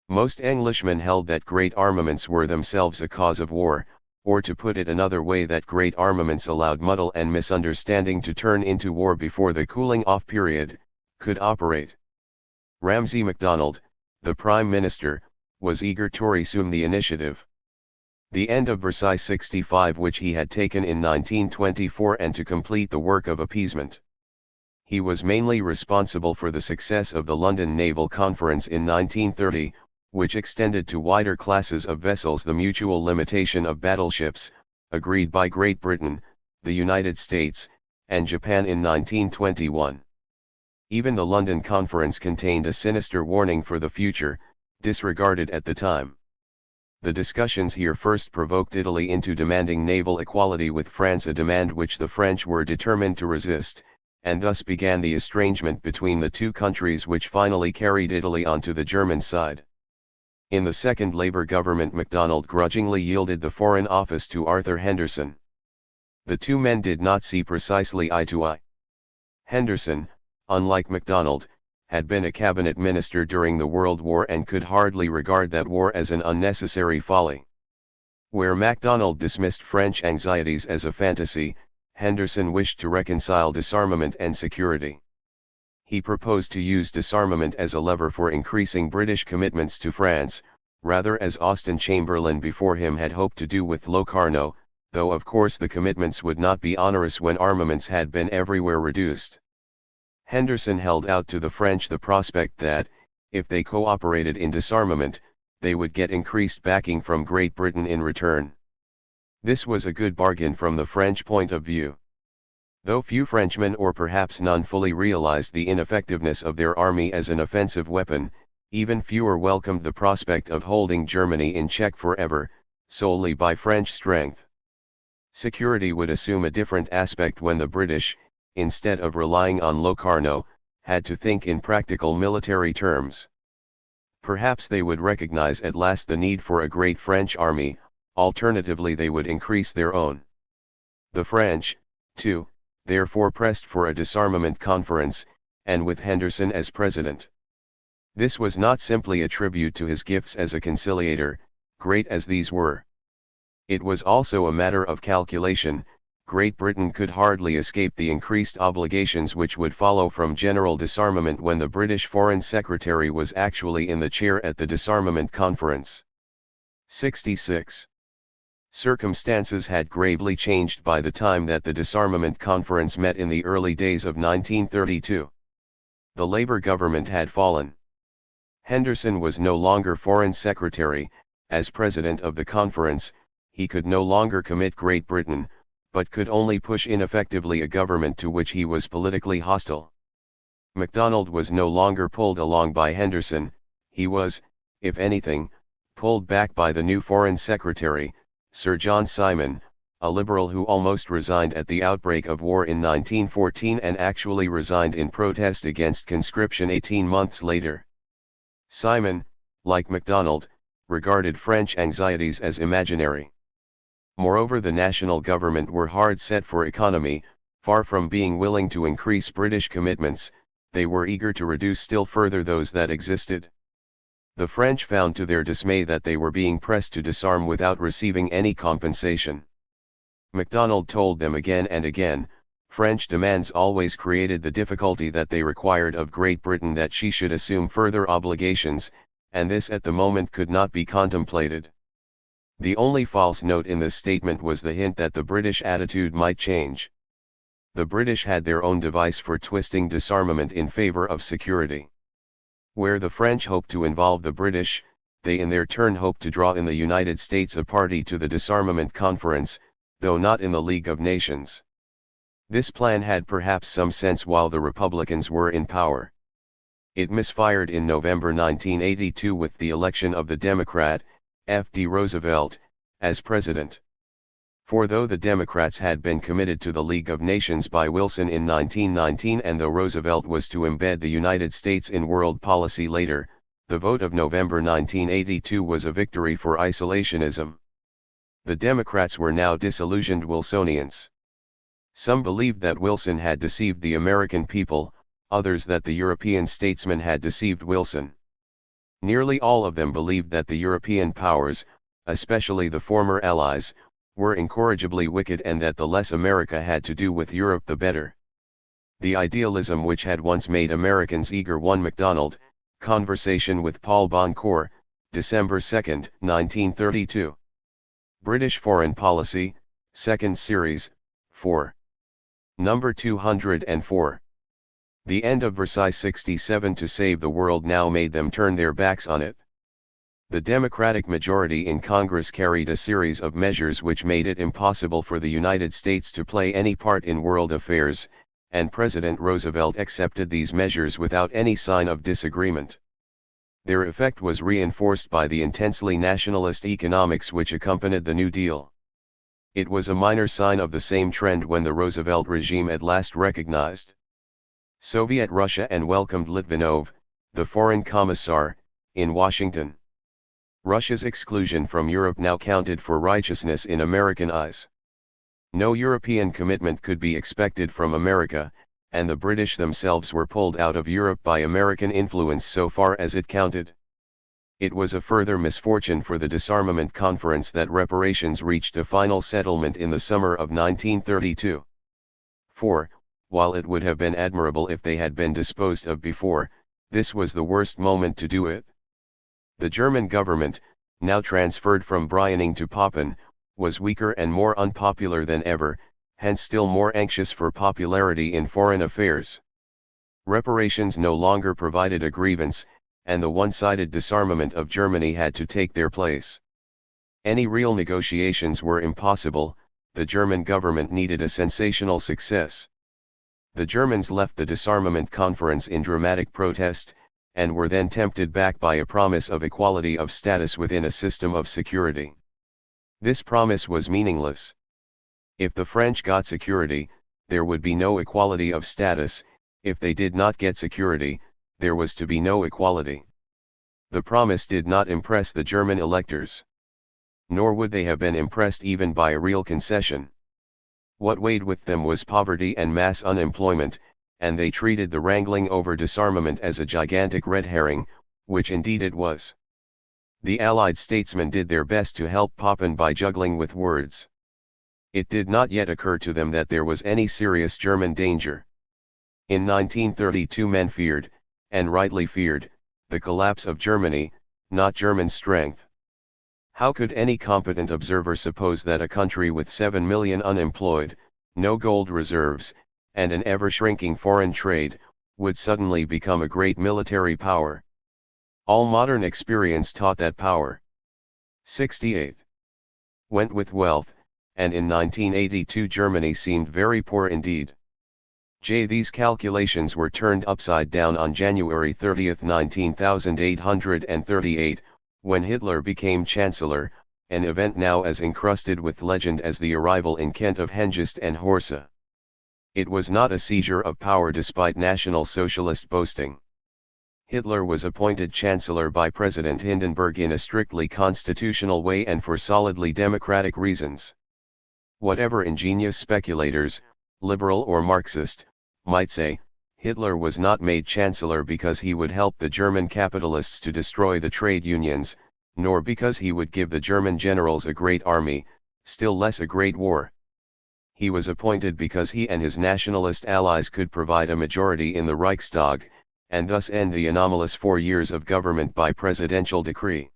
Most Englishmen held that great armaments were themselves a cause of war, or to put it another way, that great armaments allowed muddle and misunderstanding to turn into war before the cooling-off period could operate. Ramsay MacDonald, the Prime Minister, was eager to resume the initiative. The end of Versailles 65, which he had taken in 1924, and to complete the work of appeasement. He was mainly responsible for the success of the London Naval Conference in 1930, which extended to wider classes of vessels the mutual limitation of battleships, agreed by Great Britain, the United States, and Japan in 1921. Even the London Conference contained a sinister warning for the future, disregarded at the time. The discussions here first provoked Italy into demanding naval equality with France, a demand which the French were determined to resist, and thus began the estrangement between the two countries, which finally carried Italy onto the German side. In the second Labour government, MacDonald grudgingly yielded the Foreign Office to Arthur Henderson. The two men did not see precisely eye to eye. Henderson, unlike MacDonald, had been a cabinet minister during the World War and could hardly regard that war as an unnecessary folly. Where MacDonald dismissed French anxieties as a fantasy, Henderson wished to reconcile disarmament and security. He proposed to use disarmament as a lever for increasing British commitments to France, rather as Austen Chamberlain before him had hoped to do with Locarno, though of course the commitments would not be onerous when armaments had been everywhere reduced. Henderson held out to the French the prospect that, if they cooperated in disarmament, they would get increased backing from Great Britain in return. This was a good bargain from the French point of view. Though few Frenchmen, or perhaps none, fully realized the ineffectiveness of their army as an offensive weapon, even fewer welcomed the prospect of holding Germany in check forever, solely by French strength. Security would assume a different aspect when the British, instead of relying on Locarno, had to think in practical military terms. Perhaps they would recognize at last the need for a great French army, alternatively they would increase their own. The French, too, therefore pressed for a disarmament conference, and with Henderson as president. This was not simply a tribute to his gifts as a conciliator, great as these were. It was also a matter of calculation. Great Britain could hardly escape the increased obligations which would follow from general disarmament when the British Foreign Secretary was actually in the chair at the disarmament conference. 66. Circumstances had gravely changed by the time that the disarmament conference met in the early days of 1932. The Labour government had fallen. Henderson was no longer Foreign Secretary. As president of the conference, he could no longer commit Great Britain, but could only push ineffectively a government to which he was politically hostile. MacDonald was no longer pulled along by Henderson, he was, if anything, pulled back by the new Foreign Secretary, Sir John Simon, a Liberal who almost resigned at the outbreak of war in 1914 and actually resigned in protest against conscription 18 months later. Simon, like MacDonald, regarded French anxieties as imaginary. Moreover, the national government were hard set for economy. Far from being willing to increase British commitments, they were eager to reduce still further those that existed. The French found to their dismay that they were being pressed to disarm without receiving any compensation. MacDonald told them again and again, French demands always created the difficulty that they required of Great Britain that she should assume further obligations, and this at the moment could not be contemplated. The only false note in this statement was the hint that the British attitude might change. The British had their own device for twisting disarmament in favor of security. Where the French hoped to involve the British, they in their turn hoped to draw in the United States a party to the disarmament conference, though not in the League of Nations. This plan had perhaps some sense while the Republicans were in power. It misfired in November 1982 with the election of the Democrat, F.D. Roosevelt, as president. For though the Democrats had been committed to the League of Nations by Wilson in 1919, and though Roosevelt was to embed the United States in world policy later, the vote of November 1982 was a victory for isolationism. The Democrats were now disillusioned Wilsonians. Some believed that Wilson had deceived the American people, others that the European statesmen had deceived Wilson. Nearly all of them believed that the European powers, especially the former Allies, were incorrigibly wicked and that the less America had to do with Europe the better. The idealism which had once made Americans eager. 1 MacDonald, Conversation with Paul Boncourt, December 2, 1932. British Foreign Policy, 2nd Series, 4. Number 204. The end of Versailles 67 to save the world now made them turn their backs on it. The Democratic majority in Congress carried a series of measures which made it impossible for the United States to play any part in world affairs, and President Roosevelt accepted these measures without any sign of disagreement. Their effect was reinforced by the intensely nationalist economics which accompanied the New Deal. It was a minor sign of the same trend when the Roosevelt regime at last recognized Soviet Russia and welcomed Litvinov, the foreign commissar, in Washington. Russia's exclusion from Europe now counted for righteousness in American eyes. No European commitment could be expected from America, and the British themselves were pulled out of Europe by American influence so far as it counted. It was a further misfortune for the Disarmament Conference that reparations reached a final settlement in the summer of 1932. For, while it would have been admirable if they had been disposed of before, this was the worst moment to do it. The German government, now transferred from Brüning to Papen, was weaker and more unpopular than ever, hence still more anxious for popularity in foreign affairs. Reparations no longer provided a grievance, and the one-sided disarmament of Germany had to take their place. Any real negotiations were impossible. The German government needed a sensational success. The Germans left the disarmament conference in dramatic protest, and were then tempted back by a promise of equality of status within a system of security. This promise was meaningless. If the French got security, there would be no equality of status. If they did not get security, there was to be no equality. The promise did not impress the German electors. Nor would they have been impressed even by a real concession. What weighed with them was poverty and mass unemployment, and they treated the wrangling over disarmament as a gigantic red herring, which indeed it was. The Allied statesmen did their best to help Papen by juggling with words. It did not yet occur to them that there was any serious German danger. In 1932 men feared, and rightly feared, the collapse of Germany, not German strength. How could any competent observer suppose that a country with 7 million unemployed, no gold reserves, and an ever-shrinking foreign trade, would suddenly become a great military power? All modern experience taught that power 68 went with wealth, and in 1982 Germany seemed very poor indeed. These calculations were turned upside down on January 30, 1938, when Hitler became Chancellor, an event now as encrusted with legend as the arrival in Kent of Hengist and Horsa. It was not a seizure of power despite National Socialist boasting. Hitler was appointed Chancellor by President Hindenburg in a strictly constitutional way and for solidly democratic reasons. Whatever ingenious speculators, liberal or Marxist, might say, Hitler was not made Chancellor because he would help the German capitalists to destroy the trade unions, nor because he would give the German generals a great army, still less a great war. He was appointed because he and his nationalist allies could provide a majority in the Reichstag, and thus end the anomalous 4 years of government by presidential decree.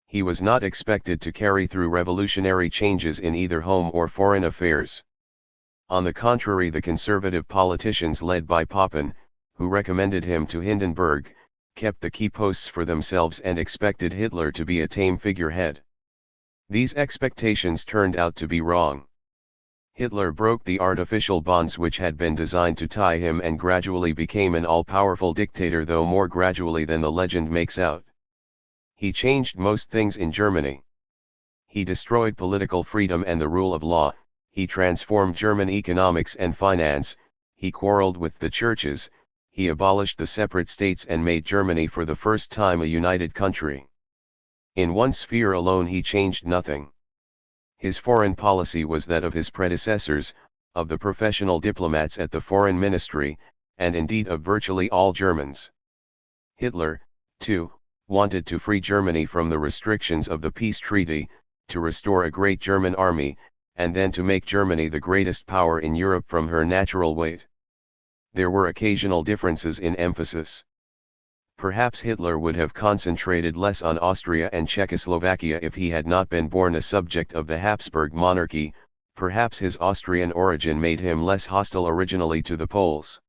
He was not expected to carry through revolutionary changes in either home or foreign affairs. On the contrary, the conservative politicians led by Papen, who recommended him to Hindenburg, kept the key posts for themselves and expected Hitler to be a tame figurehead. These expectations turned out to be wrong. Hitler broke the artificial bonds which had been designed to tie him and gradually became an all-powerful dictator, though more gradually than the legend makes out. He changed most things in Germany. He destroyed political freedom and the rule of law. He transformed German economics and finance. He quarreled with the churches. He abolished the separate states and made Germany for the first time a united country. In one sphere alone he changed nothing. His foreign policy was that of his predecessors, of the professional diplomats at the foreign ministry, and indeed of virtually all Germans. Hitler, too, wanted to free Germany from the restrictions of the peace treaty, to restore a great German army, and then to make Germany the greatest power in Europe from her natural weight. There were occasional differences in emphasis. Perhaps Hitler would have concentrated less on Austria and Czechoslovakia if he had not been born a subject of the Habsburg monarchy. Perhaps his Austrian origin made him less hostile originally to the Poles.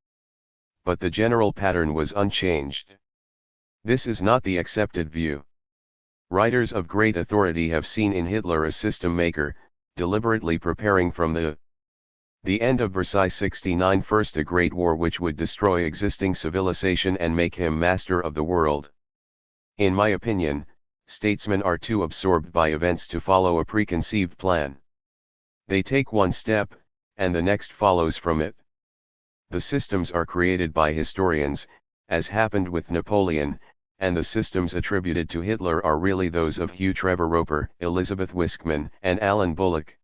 But the general pattern was unchanged. This is not the accepted view. Writers of great authority have seen in Hitler a system maker, deliberately preparing from the end of Versailles 69 first a great war which would destroy existing civilization and make him master of the world. In my opinion, statesmen are too absorbed by events to follow a preconceived plan. They take one step, and the next follows from it. The systems are created by historians, as happened with Napoleon, and the systems attributed to Hitler are really those of Hugh Trevor Roper, Elizabeth Wiskman, and Alan Bullock.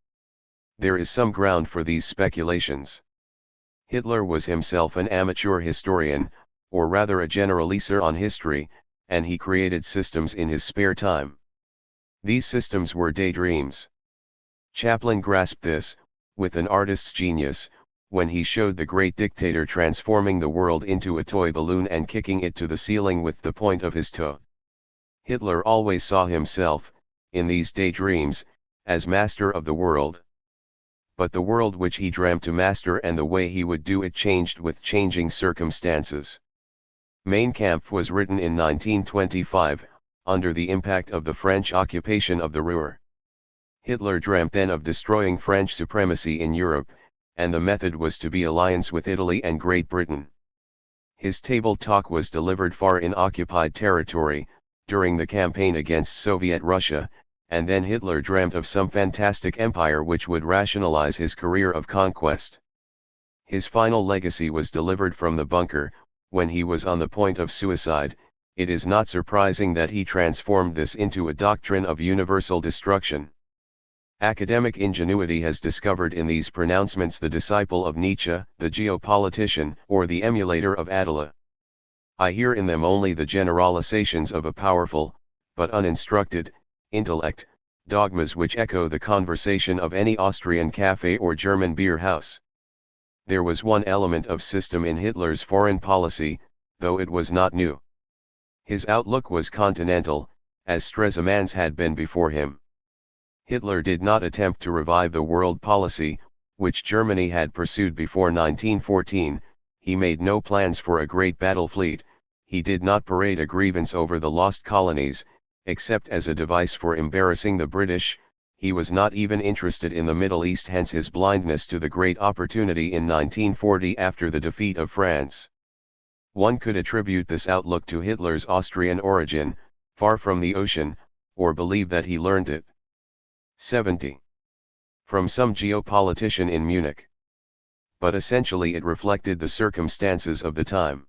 There is some ground for these speculations. Hitler was himself an amateur historian, or rather a generalizer on history, and he created systems in his spare time. These systems were daydreams. Chaplin grasped this, with an artist's genius, when he showed the great dictator transforming the world into a toy balloon and kicking it to the ceiling with the point of his toe. Hitler always saw himself, in these daydreams, as master of the world. But the world which he dreamt to master and the way he would do it changed with changing circumstances. Mein Kampf was written in 1925, under the impact of the French occupation of the Ruhr. Hitler dreamt then of destroying French supremacy in Europe, and the method was to be alliance with Italy and Great Britain. His table talk was delivered far in occupied territory, during the campaign against Soviet Russia, and then Hitler dreamt of some fantastic empire which would rationalize his career of conquest. His final legacy was delivered from the bunker, when he was on the point of suicide. It is not surprising that he transformed this into a doctrine of universal destruction. Academic ingenuity has discovered in these pronouncements the disciple of Nietzsche, the geopolitician, or the emulator of Attila. I hear in them only the generalizations of a powerful, but uninstructed, intellect, dogmas which echo the conversation of any Austrian cafe or German beer house. There was one element of system in Hitler's foreign policy, though it was not new. His outlook was continental, as Stresemann's had been before him. Hitler did not attempt to revive the world policy, which Germany had pursued before 1914, he made no plans for a great battle fleet, he did not parade a grievance over the lost colonies, except as a device for embarrassing the British. He was not even interested in the Middle East, hence his blindness to the great opportunity in 1940 after the defeat of France. One could attribute this outlook to Hitler's Austrian origin, far from the ocean, or believe that he learned it. 70. From some geopolitician in Munich. But essentially it reflected the circumstances of the time.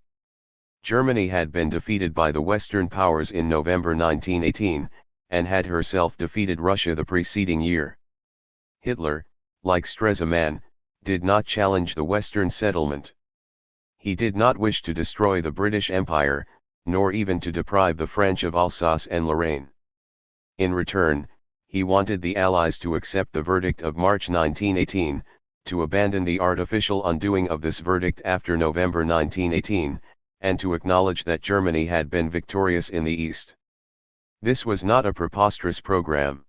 Germany had been defeated by the Western powers in November 1918, and had herself defeated Russia the preceding year. Hitler, like Stresemann, did not challenge the Western settlement. He did not wish to destroy the British Empire, nor even to deprive the French of Alsace and Lorraine. In return, he wanted the Allies to accept the verdict of March 1918, to abandon the artificial undoing of this verdict after November 1918, and to acknowledge that Germany had been victorious in the East. This was not a preposterous program.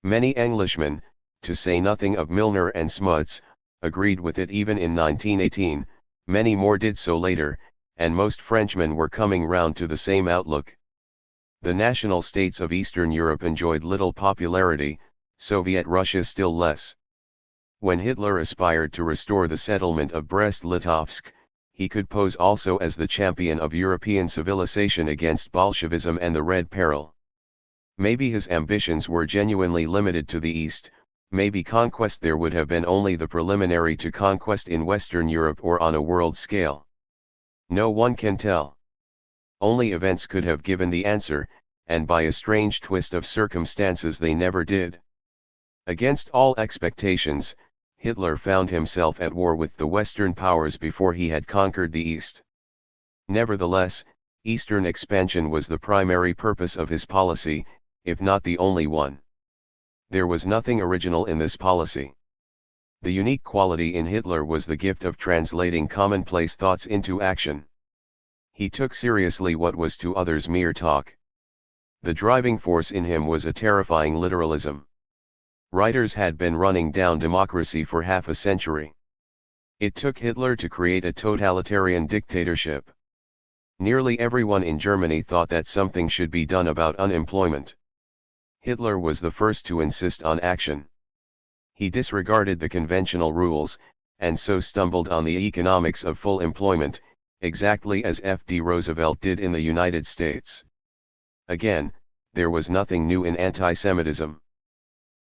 Many Englishmen, to say nothing of Milner and Smuts, agreed with it even in 1918, many more did so later, and most Frenchmen were coming round to the same outlook. The national states of Eastern Europe enjoyed little popularity, Soviet Russia still less. When Hitler aspired to restore the settlement of Brest-Litovsk, he could pose also as the champion of European civilization against Bolshevism and the Red Peril. Maybe his ambitions were genuinely limited to the East, maybe conquest there would have been only the preliminary to conquest in Western Europe or on a world scale. No one can tell. Only events could have given the answer, and by a strange twist of circumstances they never did. Against all expectations, Hitler found himself at war with the Western powers before he had conquered the East. Nevertheless, Eastern expansion was the primary purpose of his policy, if not the only one. There was nothing original in this policy. The unique quality in Hitler was the gift of translating commonplace thoughts into action. He took seriously what was to others mere talk. The driving force in him was a terrifying literalism. Writers had been running down democracy for half a century. It took Hitler to create a totalitarian dictatorship. Nearly everyone in Germany thought that something should be done about unemployment. Hitler was the first to insist on action. He disregarded the conventional rules, and so stumbled on the economics of full employment, exactly as F.D. Roosevelt did in the United States. Again, there was nothing new in anti-Semitism.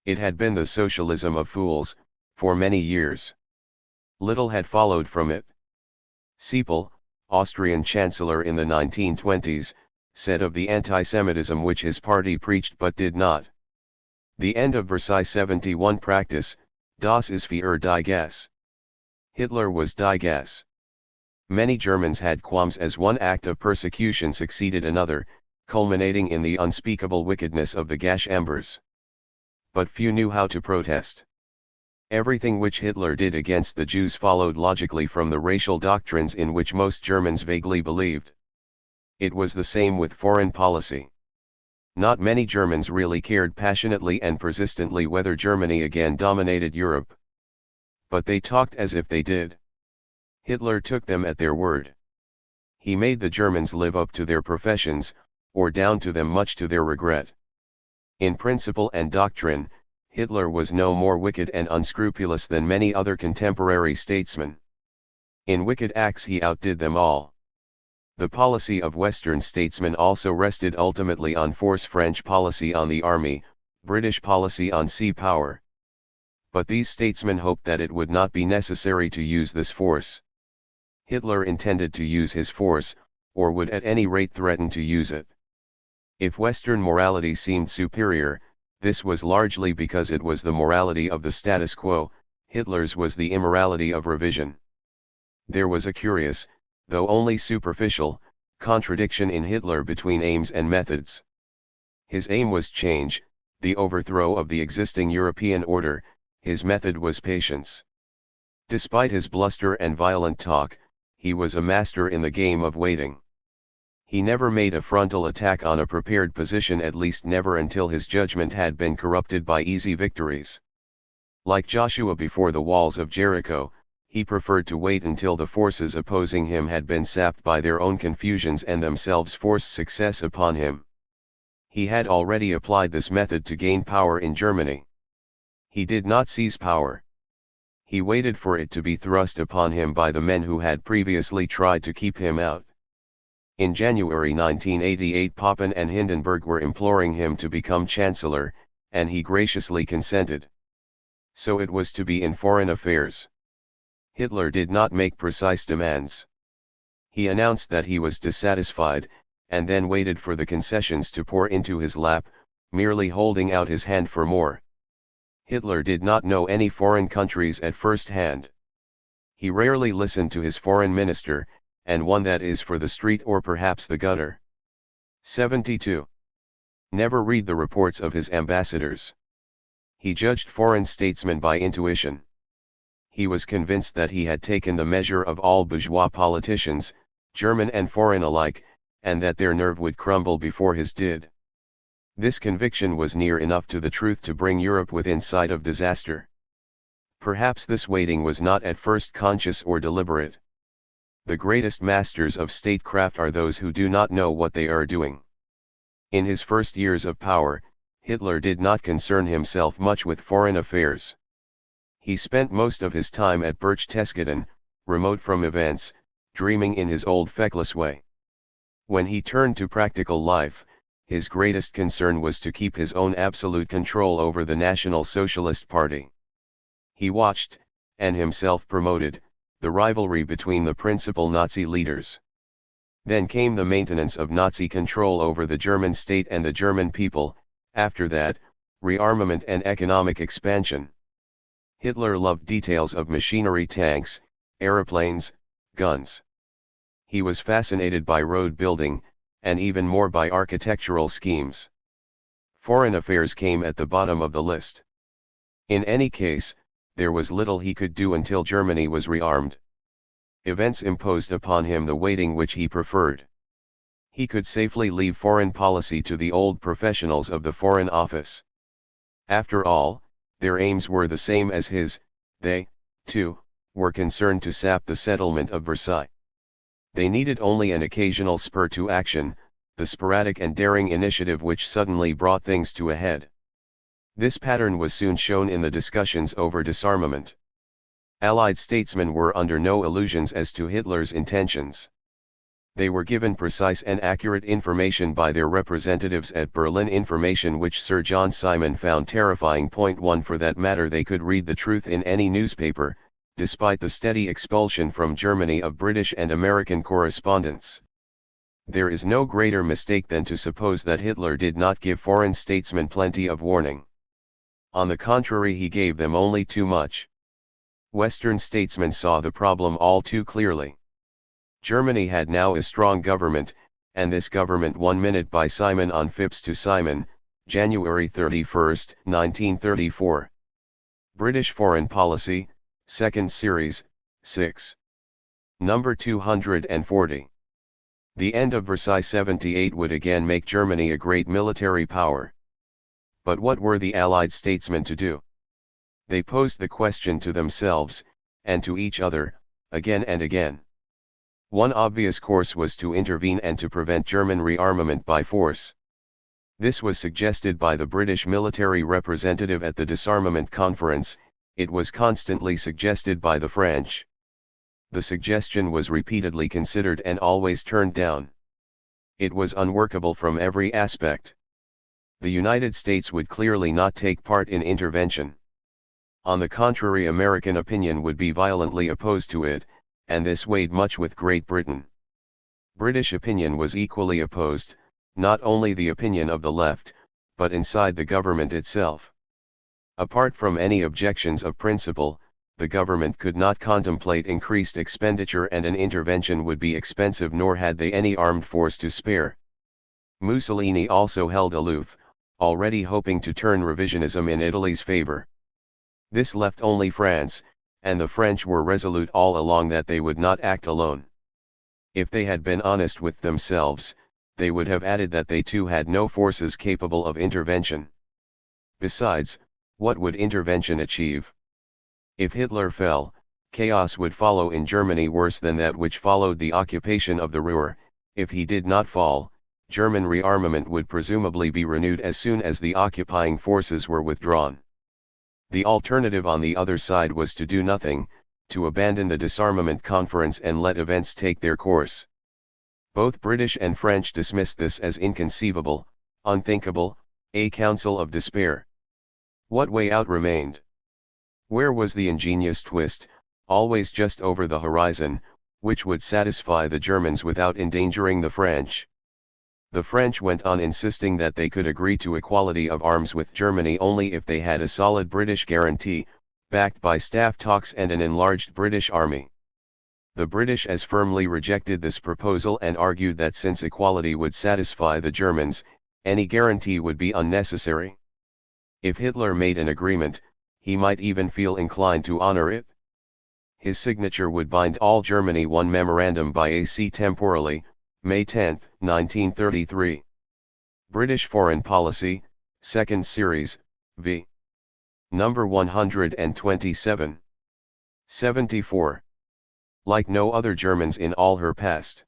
It had been the socialism of fools, for many years. Little had followed from it. Seipel, Austrian Chancellor in the 1920s, said of the anti-Semitism which his party preached but did not. The end of Versailles 71 practice, das ist für die Gesse. Hitler was die Gesse. Many Germans had qualms as one act of persecution succeeded another, culminating in the unspeakable wickedness of the Gash embers. But few knew how to protest. Everything which Hitler did against the Jews followed logically from the racial doctrines in which most Germans vaguely believed. It was the same with foreign policy. Not many Germans really cared passionately and persistently whether Germany again dominated Europe. But they talked as if they did. Hitler took them at their word. He made the Germans live up to their professions, or down to them much to their regret. In principle and doctrine, Hitler was no more wicked and unscrupulous than many other contemporary statesmen. In wicked acts he outdid them all. The policy of Western statesmen also rested ultimately on force, French policy on the army, British policy on sea power. But these statesmen hoped that it would not be necessary to use this force. Hitler intended to use his force, or would at any rate threaten to use it. If Western morality seemed superior, this was largely because it was the morality of the status quo. Hitler's was the immorality of revision. There was a curious, though only superficial, contradiction in Hitler between aims and methods. His aim was change, the overthrow of the existing European order. His method was patience. Despite his bluster and violent talk, he was a master in the game of waiting. He never made a frontal attack on a prepared position, at least never until his judgment had been corrupted by easy victories. Like Joshua before the walls of Jericho, he preferred to wait until the forces opposing him had been sapped by their own confusions and themselves forced success upon him. He had already applied this method to gain power in Germany. He did not seize power. He waited for it to be thrust upon him by the men who had previously tried to keep him out. In January 1988, Papen and Hindenburg were imploring him to become chancellor, and he graciously consented. So it was to be in foreign affairs. Hitler did not make precise demands. He announced that he was dissatisfied, and then waited for the concessions to pour into his lap, merely holding out his hand for more. Hitler did not know any foreign countries at first hand. He rarely listened to his foreign minister, and one that is for the street or perhaps the gutter. 72. Never read the reports of his ambassadors. He judged foreign statesmen by intuition. He was convinced that he had taken the measure of all bourgeois politicians, German and foreign alike, and that their nerve would crumble before his did. This conviction was near enough to the truth to bring Europe within sight of disaster. Perhaps this waiting was not at first conscious or deliberate. The greatest masters of statecraft are those who do not know what they are doing. In his first years of power, Hitler did not concern himself much with foreign affairs. He spent most of his time at Berchtesgaden, remote from events, dreaming in his old feckless way. When he turned to practical life, his greatest concern was to keep his own absolute control over the National Socialist Party. He watched, and himself promoted, the rivalry between the principal Nazi leaders. Then came the maintenance of Nazi control over the German state and the German people, after that, rearmament and economic expansion. Hitler loved details of machinery, tanks, aeroplanes, guns. He was fascinated by road building, and even more by architectural schemes. Foreign affairs came at the bottom of the list. In any case, there was little he could do until Germany was rearmed. Events imposed upon him the weighting which he preferred. He could safely leave foreign policy to the old professionals of the Foreign Office. After all, their aims were the same as his. They, too, were concerned to sap the settlement of Versailles. They needed only an occasional spur to action, the sporadic and daring initiative which suddenly brought things to a head. This pattern was soon shown in the discussions over disarmament. Allied statesmen were under no illusions as to Hitler's intentions. They were given precise and accurate information by their representatives at Berlin, information which Sir John Simon found terrifying. Point 1 For that matter, they could read the truth in any newspaper, despite the steady expulsion from Germany of British and American correspondents. There is no greater mistake than to suppose that Hitler did not give foreign statesmen plenty of warning. On the contrary, he gave them only too much. Western statesmen saw the problem all too clearly. Germany had now a strong government, and this government 1 minute by Simon on Phipps to Simon, January 31, 1934. British Foreign Policy, 2nd Series, 6. Number 240. The end of Versailles 78 would again make Germany a great military power. But what were the Allied statesmen to do? They posed the question to themselves, and to each other, again and again. One obvious course was to intervene and to prevent German rearmament by force. This was suggested by the British military representative at the disarmament conference. It was constantly suggested by the French. The suggestion was repeatedly considered and always turned down. It was unworkable from every aspect. The United States would clearly not take part in intervention. On the contrary, American opinion would be violently opposed to it, and this weighed much with Great Britain. British opinion was equally opposed, not only the opinion of the left, but inside the government itself. Apart from any objections of principle, the government could not contemplate increased expenditure, and an intervention would be expensive, nor had they any armed force to spare. Mussolini also held aloof, already hoping to turn revisionism in Italy's favor. This left only France, and the French were resolute all along that they would not act alone. If they had been honest with themselves, they would have added that they too had no forces capable of intervention. Besides, what would intervention achieve? If Hitler fell, chaos would follow in Germany worse than that which followed the occupation of the Ruhr. If he did not fall, German rearmament would presumably be renewed as soon as the occupying forces were withdrawn. The alternative on the other side was to do nothing, to abandon the disarmament conference and let events take their course. Both British and French dismissed this as inconceivable, unthinkable, a counsel of despair. What way out remained? Where was the ingenious twist, always just over the horizon, which would satisfy the Germans without endangering the French? The French went on insisting that they could agree to equality of arms with Germany only if they had a solid British guarantee, backed by staff talks and an enlarged British army. The British as firmly rejected this proposal and argued that since equality would satisfy the Germans, any guarantee would be unnecessary. If Hitler made an agreement, he might even feel inclined to honor it. His signature would bind all Germany. One memorandum by A.C. temporally, May 10, 1933. British Foreign Policy, 2nd Series, v. Number 127. 74. Like no other Germans in all her past.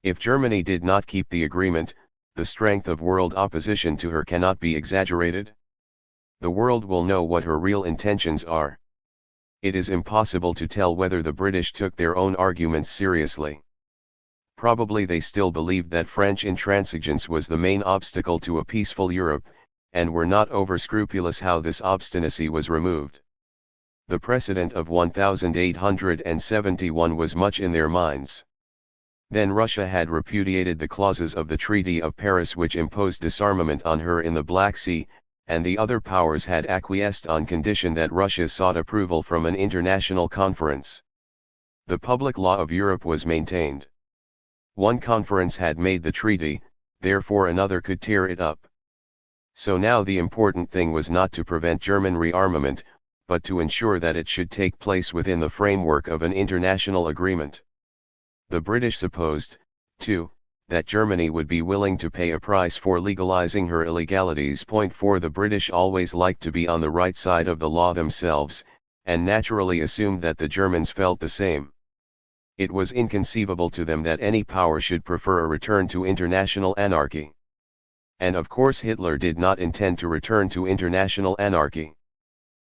If Germany did not keep the agreement, the strength of world opposition to her cannot be exaggerated. The world will know what her real intentions are. It is impossible to tell whether the British took their own arguments seriously. Probably they still believed that French intransigence was the main obstacle to a peaceful Europe, and were not over-scrupulous how this obstinacy was removed. The precedent of 1871 was much in their minds. Then Russia had repudiated the clauses of the Treaty of Paris which imposed disarmament on her in the Black Sea, and the other powers had acquiesced on condition that Russia sought approval from an international conference. The public law of Europe was maintained. One conference had made the treaty, therefore another could tear it up. So now the important thing was not to prevent German rearmament, but to ensure that it should take place within the framework of an international agreement. The British supposed, too, that Germany would be willing to pay a price for legalizing her illegalities. 4 The British always liked to be on the right side of the law themselves, and naturally assumed that the Germans felt the same. It was inconceivable to them that any power should prefer a return to international anarchy. And of course Hitler did not intend to return to international anarchy.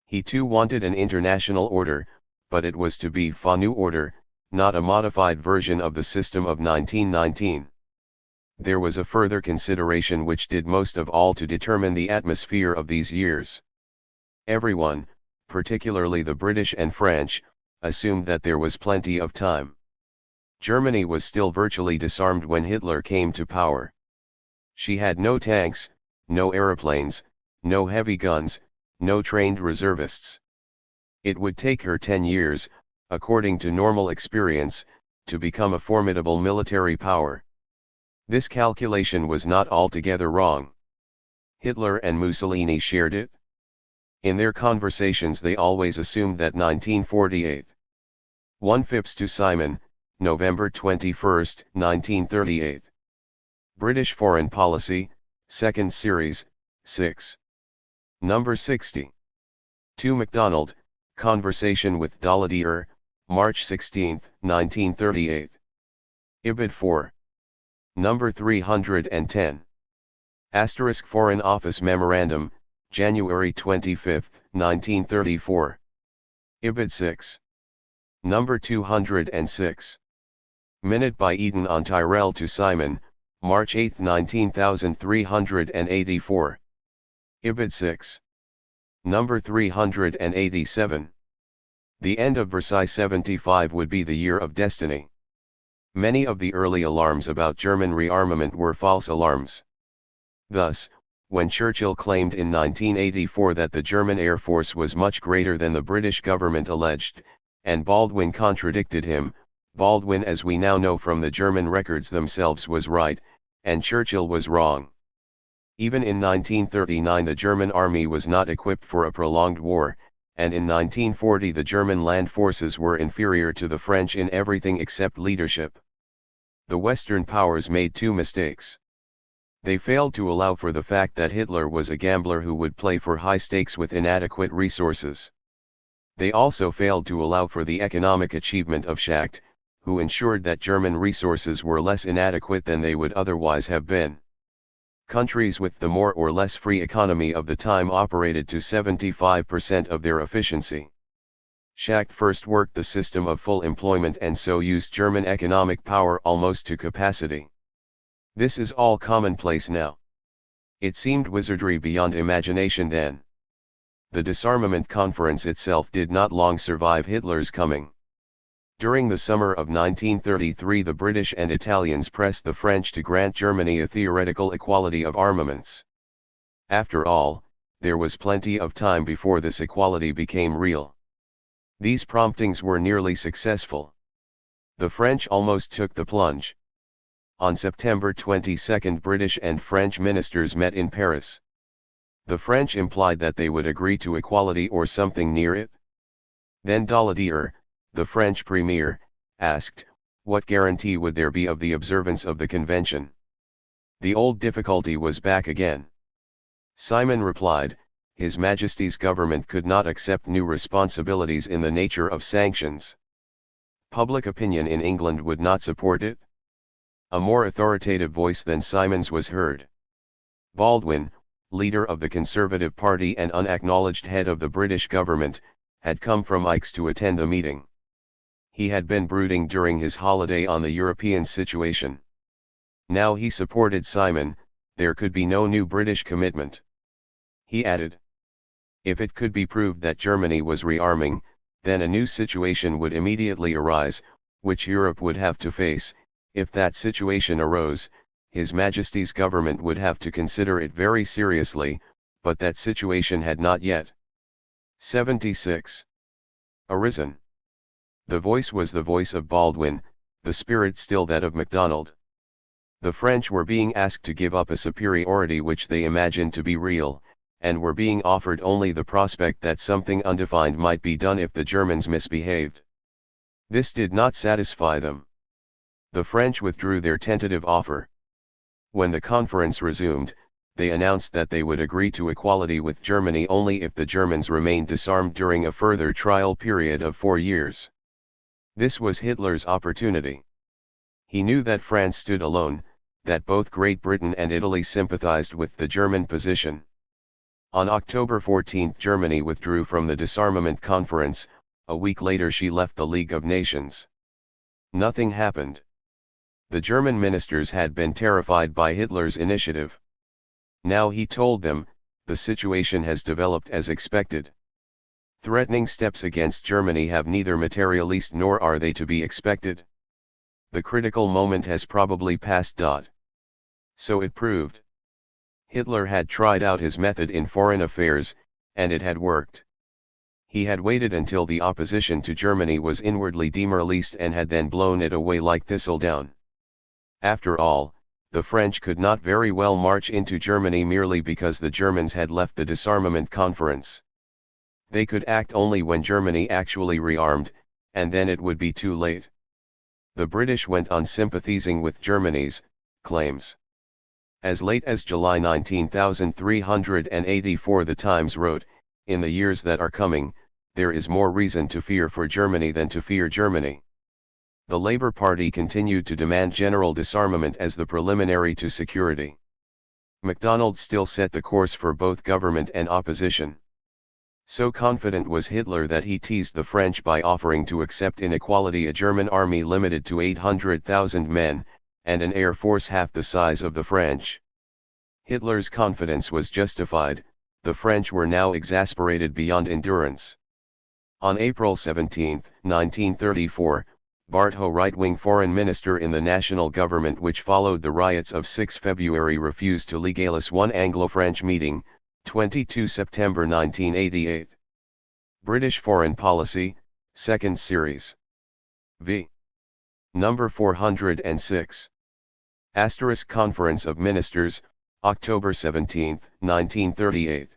He too wanted an international order, but it was to be a new order, not a modified version of the system of 1919. There was a further consideration which did most of all to determine the atmosphere of these years. Everyone, particularly the British and French, assumed that there was plenty of time. Germany was still virtually disarmed when Hitler came to power. She had no tanks, no aeroplanes, no heavy guns, no trained reservists. It would take her 10 years, according to normal experience, to become a formidable military power. This calculation was not altogether wrong. Hitler and Mussolini shared it. In their conversations they always assumed that 1948. 1 Phipps to Simon, November 21, 1938. British Foreign Policy, 2nd Series, 6. Number 60. 2 MacDonald, Conversation with Daladier, March 16, 1938. Ibid 4. Number 310. Asterisk Foreign Office Memorandum, January 25, 1934. Ibid 6. Number 206. Minute by Eden on Tyrrell to Simon, March 8, 19384. Ibid 6. Number 387. The end of Versailles 75 would be the year of destiny. Many of the early alarms about German rearmament were false alarms. Thus, when Churchill claimed in 1984 that the German Air Force was much greater than the British government alleged, and Baldwin contradicted him, Baldwin, as we now know from the German records themselves, was right, and Churchill was wrong. Even in 1939 the German army was not equipped for a prolonged war, and in 1940 the German land forces were inferior to the French in everything except leadership. The Western powers made two mistakes. They failed to allow for the fact that Hitler was a gambler who would play for high stakes with inadequate resources. They also failed to allow for the economic achievement of Schacht, who ensured that German resources were less inadequate than they would otherwise have been. Countries with the more or less free economy of the time operated to 75% of their efficiency. Schacht first worked the system of full employment and so used German economic power almost to capacity. This is all commonplace now. It seemed wizardry beyond imagination then. The disarmament conference itself did not long survive Hitler's coming. During the summer of 1933 the British and Italians pressed the French to grant Germany a theoretical equality of armaments. After all, there was plenty of time before this equality became real. These promptings were nearly successful. The French almost took the plunge. On September 22 British and French ministers met in Paris. The French implied that they would agree to equality or something near it. Then Daladier, the French premier, asked, what guarantee would there be of the observance of the convention? The old difficulty was back again. Simon replied, His Majesty's government could not accept new responsibilities in the nature of sanctions. Public opinion in England would not support it. A more authoritative voice than Simon's was heard. Baldwin, leader of the Conservative Party and unacknowledged head of the British government, had come from Aix to attend the meeting. He had been brooding during his holiday on the European situation. Now he supported Simon. There could be no new British commitment. He added, if it could be proved that Germany was rearming, then a new situation would immediately arise, which Europe would have to face. If that situation arose, His Majesty's government would have to consider it very seriously, but that situation had not yet 76. Arisen. The voice was the voice of Baldwin, the spirit still that of MacDonald. The French were being asked to give up a superiority which they imagined to be real, and were being offered only the prospect that something undefined might be done if the Germans misbehaved. This did not satisfy them. The French withdrew their tentative offer. When the conference resumed, they announced that they would agree to equality with Germany only if the Germans remained disarmed during a further trial period of 4 years. This was Hitler's opportunity. He knew that France stood alone, that both Great Britain and Italy sympathized with the German position. On October 14 Germany withdrew from the disarmament conference. A week later she left the League of Nations. Nothing happened. The German ministers had been terrified by Hitler's initiative. Now he told them, the situation has developed as expected. Threatening steps against Germany have neither materialized nor are they to be expected. The critical moment has probably passed. So it proved. Hitler had tried out his method in foreign affairs, and it had worked. He had waited until the opposition to Germany was inwardly demoralized and had then blown it away like thistledown. After all, the French could not very well march into Germany merely because the Germans had left the disarmament conference. They could act only when Germany actually rearmed, and then it would be too late. The British went on sympathizing with Germany's claims. As late as July 19384 the Times wrote, "In the years that are coming, there is more reason to fear for Germany than to fear Germany." The Labour Party continued to demand general disarmament as the preliminary to security. MacDonald still set the course for both government and opposition. So confident was Hitler that he teased the French by offering to accept in equality a German army limited to 800,000 men, and an air force half the size of the French. Hitler's confidence was justified. The French were now exasperated beyond endurance. On April 17, 1934, Bartho, right-wing foreign minister in the national government which followed the riots of 6 February, refused to legalize one Anglo-French meeting, 22 September 1988. British Foreign Policy, 2nd Series. v. Number 406. Asterisk Conference of Ministers, October 17, 1938.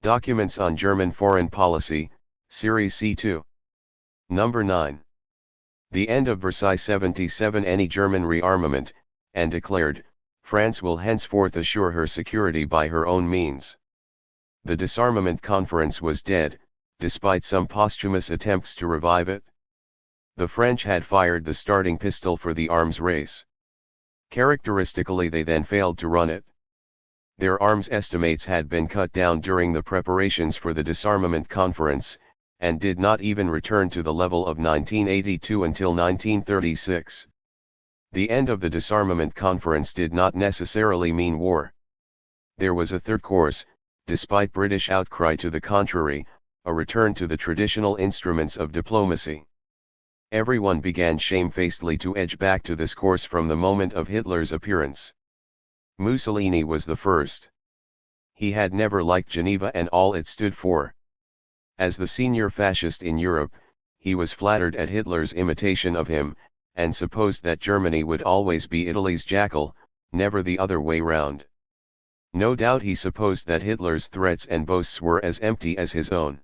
Documents on German Foreign Policy, Series C2. Number 9. The end of Versailles 77. Any German rearmament, and declared, France will henceforth assure her security by her own means. The disarmament conference was dead, despite some posthumous attempts to revive it. The French had fired the starting pistol for the arms race. Characteristically, they then failed to run it. Their arms estimates had been cut down during the preparations for the disarmament conference, and did not even return to the level of 1982 until 1936. The end of the disarmament conference did not necessarily mean war. There was a third course, despite British outcry to the contrary, a return to the traditional instruments of diplomacy. Everyone began shamefacedly to edge back to this course from the moment of Hitler's appearance. Mussolini was the first. He had never liked Geneva and all it stood for. As the senior fascist in Europe, he was flattered at Hitler's imitation of him, and supposed that Germany would always be Italy's jackal, never the other way round. No doubt he supposed that Hitler's threats and boasts were as empty as his own.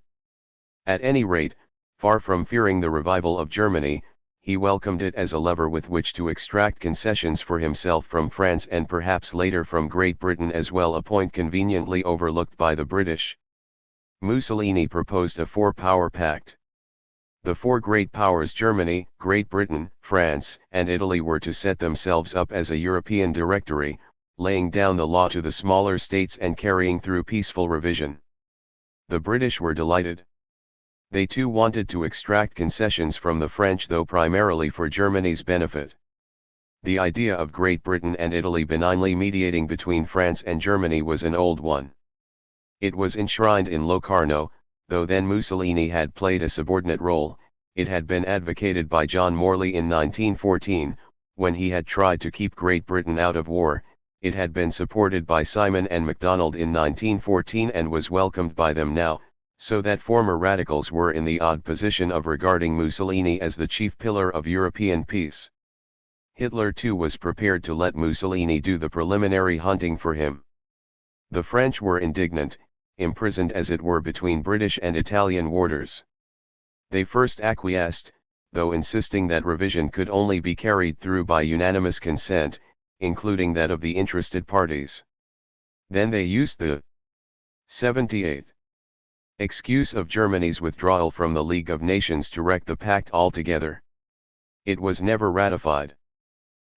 At any rate, far from fearing the revival of Germany, he welcomed it as a lever with which to extract concessions for himself from France and perhaps later from Great Britain as well, a point conveniently overlooked by the British. Mussolini proposed a four-power pact. The four great powers, Germany, Great Britain, France, and Italy, were to set themselves up as a European directory, laying down the law to the smaller states and carrying through peaceful revision. The British were delighted. They too wanted to extract concessions from the French, though primarily for Germany's benefit. The idea of Great Britain and Italy benignly mediating between France and Germany was an old one. It was enshrined in Locarno, though then Mussolini had played a subordinate role. It had been advocated by John Morley in 1914, when he had tried to keep Great Britain out of war. It had been supported by Simon and MacDonald in 1914 and was welcomed by them now, so that former radicals were in the odd position of regarding Mussolini as the chief pillar of European peace. Hitler too was prepared to let Mussolini do the preliminary hunting for him. The French were indignant, imprisoned as it were between British and Italian warders. They first acquiesced, though insisting that revision could only be carried through by unanimous consent, including that of the interested parties. Then they used the 78 excuse of Germany's withdrawal from the League of Nations to wreck the pact altogether. It was never ratified.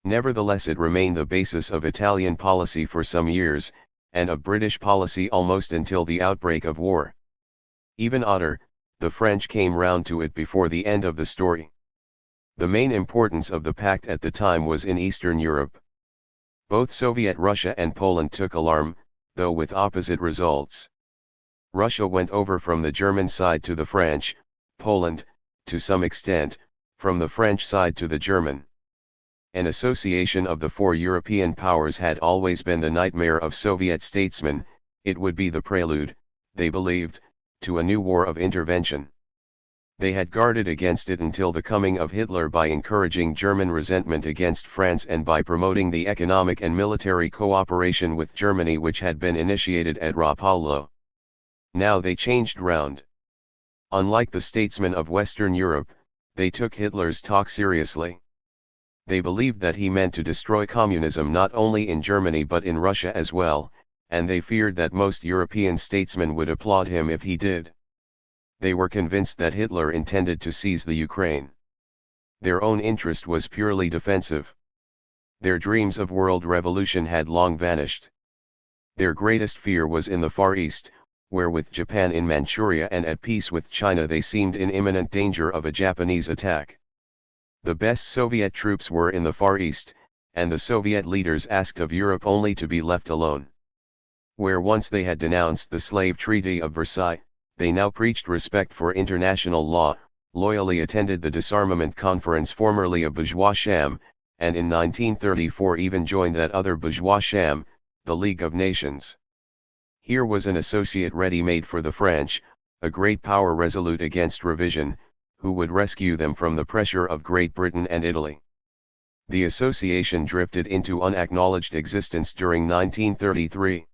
Nevertheless, it remained the basis of Italian policy for some years, and of British policy almost until the outbreak of war. Even odder, the French came round to it before the end of the story. The main importance of the pact at the time was in Eastern Europe. Both Soviet Russia and Poland took alarm, though with opposite results. Russia went over from the German side to the French, Poland, to some extent, from the French side to the German. An association of the four European powers had always been the nightmare of Soviet statesmen. It would be the prelude, they believed, to a new war of intervention. They had guarded against it until the coming of Hitler by encouraging German resentment against France and by promoting the economic and military cooperation with Germany which had been initiated at Rapallo. Now they changed round. Unlike the statesmen of Western Europe, they took Hitler's talk seriously. They believed that he meant to destroy communism not only in Germany but in Russia as well, and they feared that most European statesmen would applaud him if he did. They were convinced that Hitler intended to seize the Ukraine. Their own interest was purely defensive. Their dreams of world revolution had long vanished. Their greatest fear was in the Far East, where with Japan in Manchuria and at peace with China they seemed in imminent danger of a Japanese attack. The best Soviet troops were in the Far East, and the Soviet leaders asked of Europe only to be left alone. Where once they had denounced the slave treaty of Versailles, they now preached respect for international law, loyally attended the disarmament conference formerly a bourgeois sham, and in 1934 even joined that other bourgeois sham, the League of Nations. Here was an associate ready-made for the French, a great power resolute against revision, who would rescue them from the pressure of Great Britain and Italy. The association drifted into unacknowledged existence during 1933.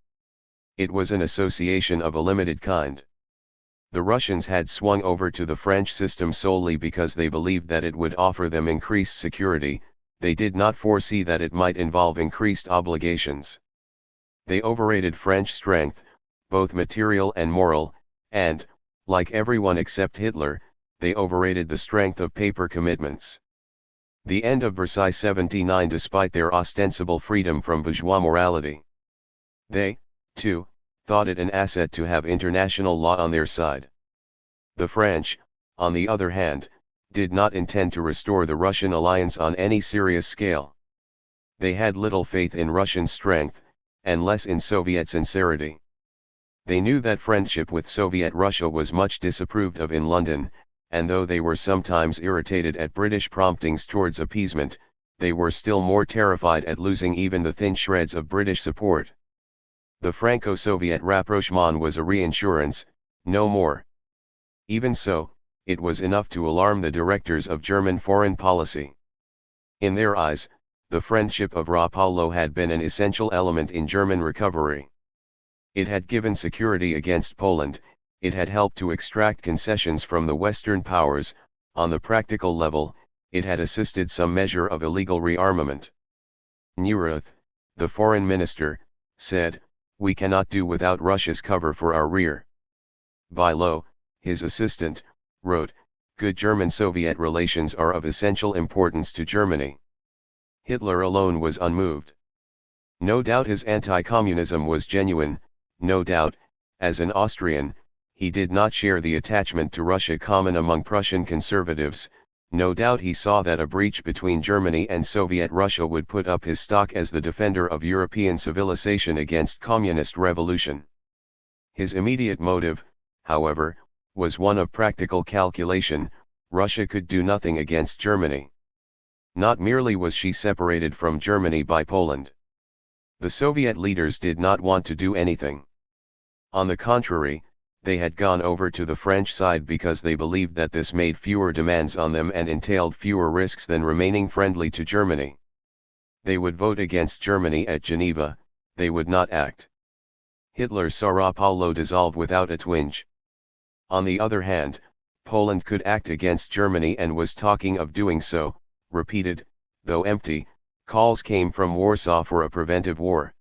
It was an association of a limited kind. The Russians had swung over to the French system solely because they believed that it would offer them increased security. They did not foresee that it might involve increased obligations. They overrated French strength, both material and moral, and, like everyone except Hitler, they overrated the strength of paper commitments. The end of Versailles 79 despite their ostensible freedom from bourgeois morality. They, too, thought it an asset to have international law on their side. The French, on the other hand, did not intend to restore the Russian alliance on any serious scale. They had little faith in Russian strength, and less in Soviet sincerity. They knew that friendship with Soviet Russia was much disapproved of in London, and though they were sometimes irritated at British promptings towards appeasement, they were still more terrified at losing even the thin shreds of British support. The Franco-Soviet rapprochement was a reassurance, no more. Even so, it was enough to alarm the directors of German foreign policy. In their eyes, the friendship of Rapallo had been an essential element in German recovery. It had given security against Poland, it had helped to extract concessions from the Western powers. On the practical level, it had assisted some measure of illegal rearmament. Neurath, the foreign minister, said, "We cannot do without Russia's cover for our rear." Bilo, his assistant, wrote, "Good German-Soviet relations are of essential importance to Germany." Hitler alone was unmoved. No doubt his anti-communism was genuine, no doubt, as an Austrian, he did not share the attachment to Russia common among Prussian conservatives. No doubt he saw that a breach between Germany and Soviet Russia would put up his stock as the defender of European civilization against communist revolution. His immediate motive, however, was one of practical calculation. Russia could do nothing against Germany. Not merely was she separated from Germany by Poland. The Soviet leaders did not want to do anything. On the contrary, they had gone over to the French side because they believed that this made fewer demands on them and entailed fewer risks than remaining friendly to Germany. They would vote against Germany at Geneva, they would not act. Hitler saw Sao Paulo dissolve without a twinge. On the other hand, Poland could act against Germany and was talking of doing so. Repeated, though empty, calls came from Warsaw for a preventive war.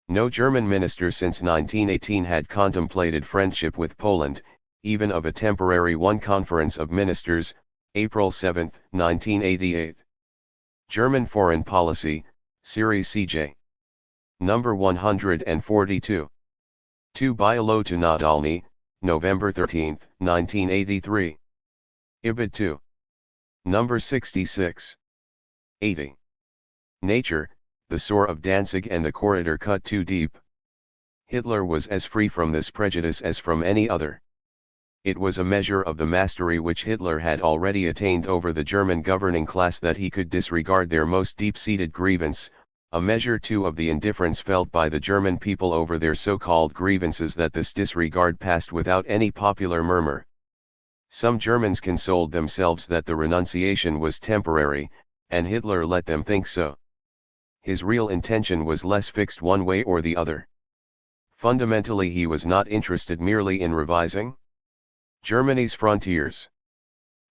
No German minister since 1918 had contemplated friendship with Poland, even of a temporary one. Conference of Ministers, April 7, 1988. German Foreign Policy, Series CJ. Number 142. 2 Bialo to Nadalny, November 13, 1983. Ibid 2. Number 66. 80. Nature, the sore of Danzig and the corridor cut too deep. Hitler was as free from this prejudice as from any other. It was a measure of the mastery which Hitler had already attained over the German governing class that he could disregard their most deep-seated grievance, a measure too of the indifference felt by the German people over their so-called grievances that this disregard passed without any popular murmur. Some Germans consoled themselves that the renunciation was temporary, and Hitler let them think so. His real intention was less fixed one way or the other. Fundamentally he was not interested merely in revising Germany's frontiers.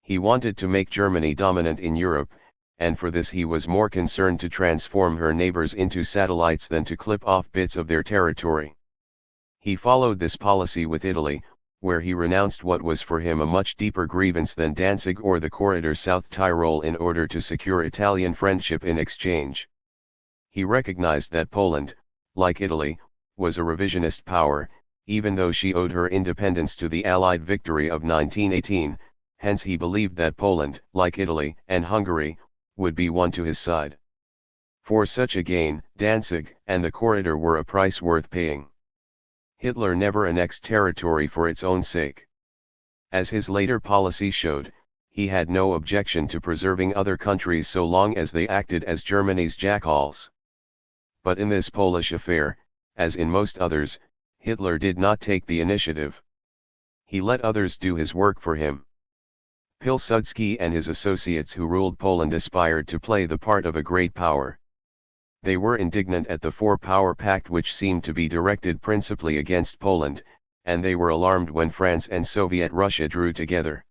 He wanted to make Germany dominant in Europe, and for this he was more concerned to transform her neighbors into satellites than to clip off bits of their territory. He followed this policy with Italy, where he renounced what was for him a much deeper grievance than Danzig or the corridor South Tyrol in order to secure Italian friendship in exchange. He recognized that Poland, like Italy, was a revisionist power, even though she owed her independence to the Allied victory of 1918, hence he believed that Poland, like Italy and Hungary, would be won to his side. For such a gain, Danzig and the corridor were a price worth paying. Hitler never annexed territory for its own sake. As his later policy showed, he had no objection to preserving other countries so long as they acted as Germany's jackals. But in this Polish affair, as in most others, Hitler did not take the initiative. He let others do his work for him. Pilsudski and his associates who ruled Poland aspired to play the part of a great power. They were indignant at the four-power pact which seemed to be directed principally against Poland, and they were alarmed when France and Soviet Russia drew together.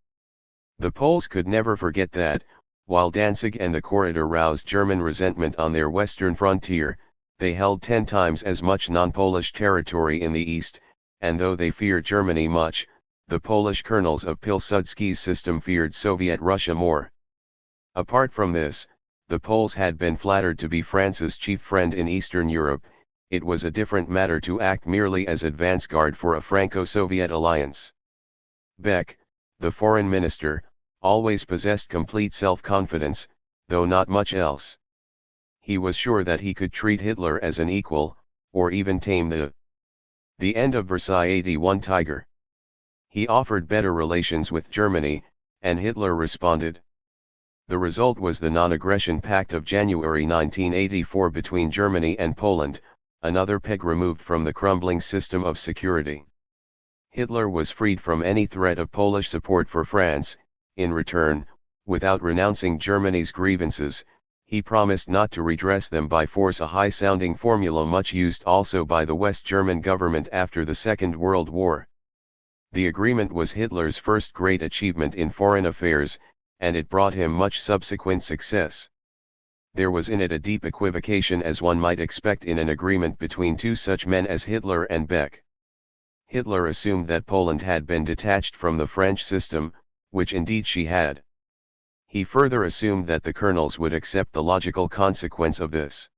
The Poles could never forget that, while Danzig and the corridor roused German resentment on their western frontier, they held 10 times as much non-Polish territory in the east, and though they feared Germany much, the Polish colonels of Pilsudski's system feared Soviet Russia more. Apart from this, the Poles had been flattered to be France's chief friend in Eastern Europe. It was a different matter to act merely as advance guard for a Franco-Soviet alliance. Beck, the foreign minister, always possessed complete self-confidence, though not much else. He was sure that he could treat Hitler as an equal, or even tame the end of Versailles 81 tiger. He offered better relations with Germany, and Hitler responded. The result was the Non-Aggression Pact of January 1984 between Germany and Poland, another peg removed from the crumbling system of security. Hitler was freed from any threat of Polish support for France. In return, without renouncing Germany's grievances, he promised not to redress them by force, a high-sounding formula much used also by the West German government after the Second World War. The agreement was Hitler's first great achievement in foreign affairs, and it brought him much subsequent success. There was in it a deep equivocation, as one might expect in an agreement between two such men as Hitler and Beck. Hitler assumed that Poland had been detached from the French system, which indeed she had. He further assumed that the colonels would accept the logical consequence of this.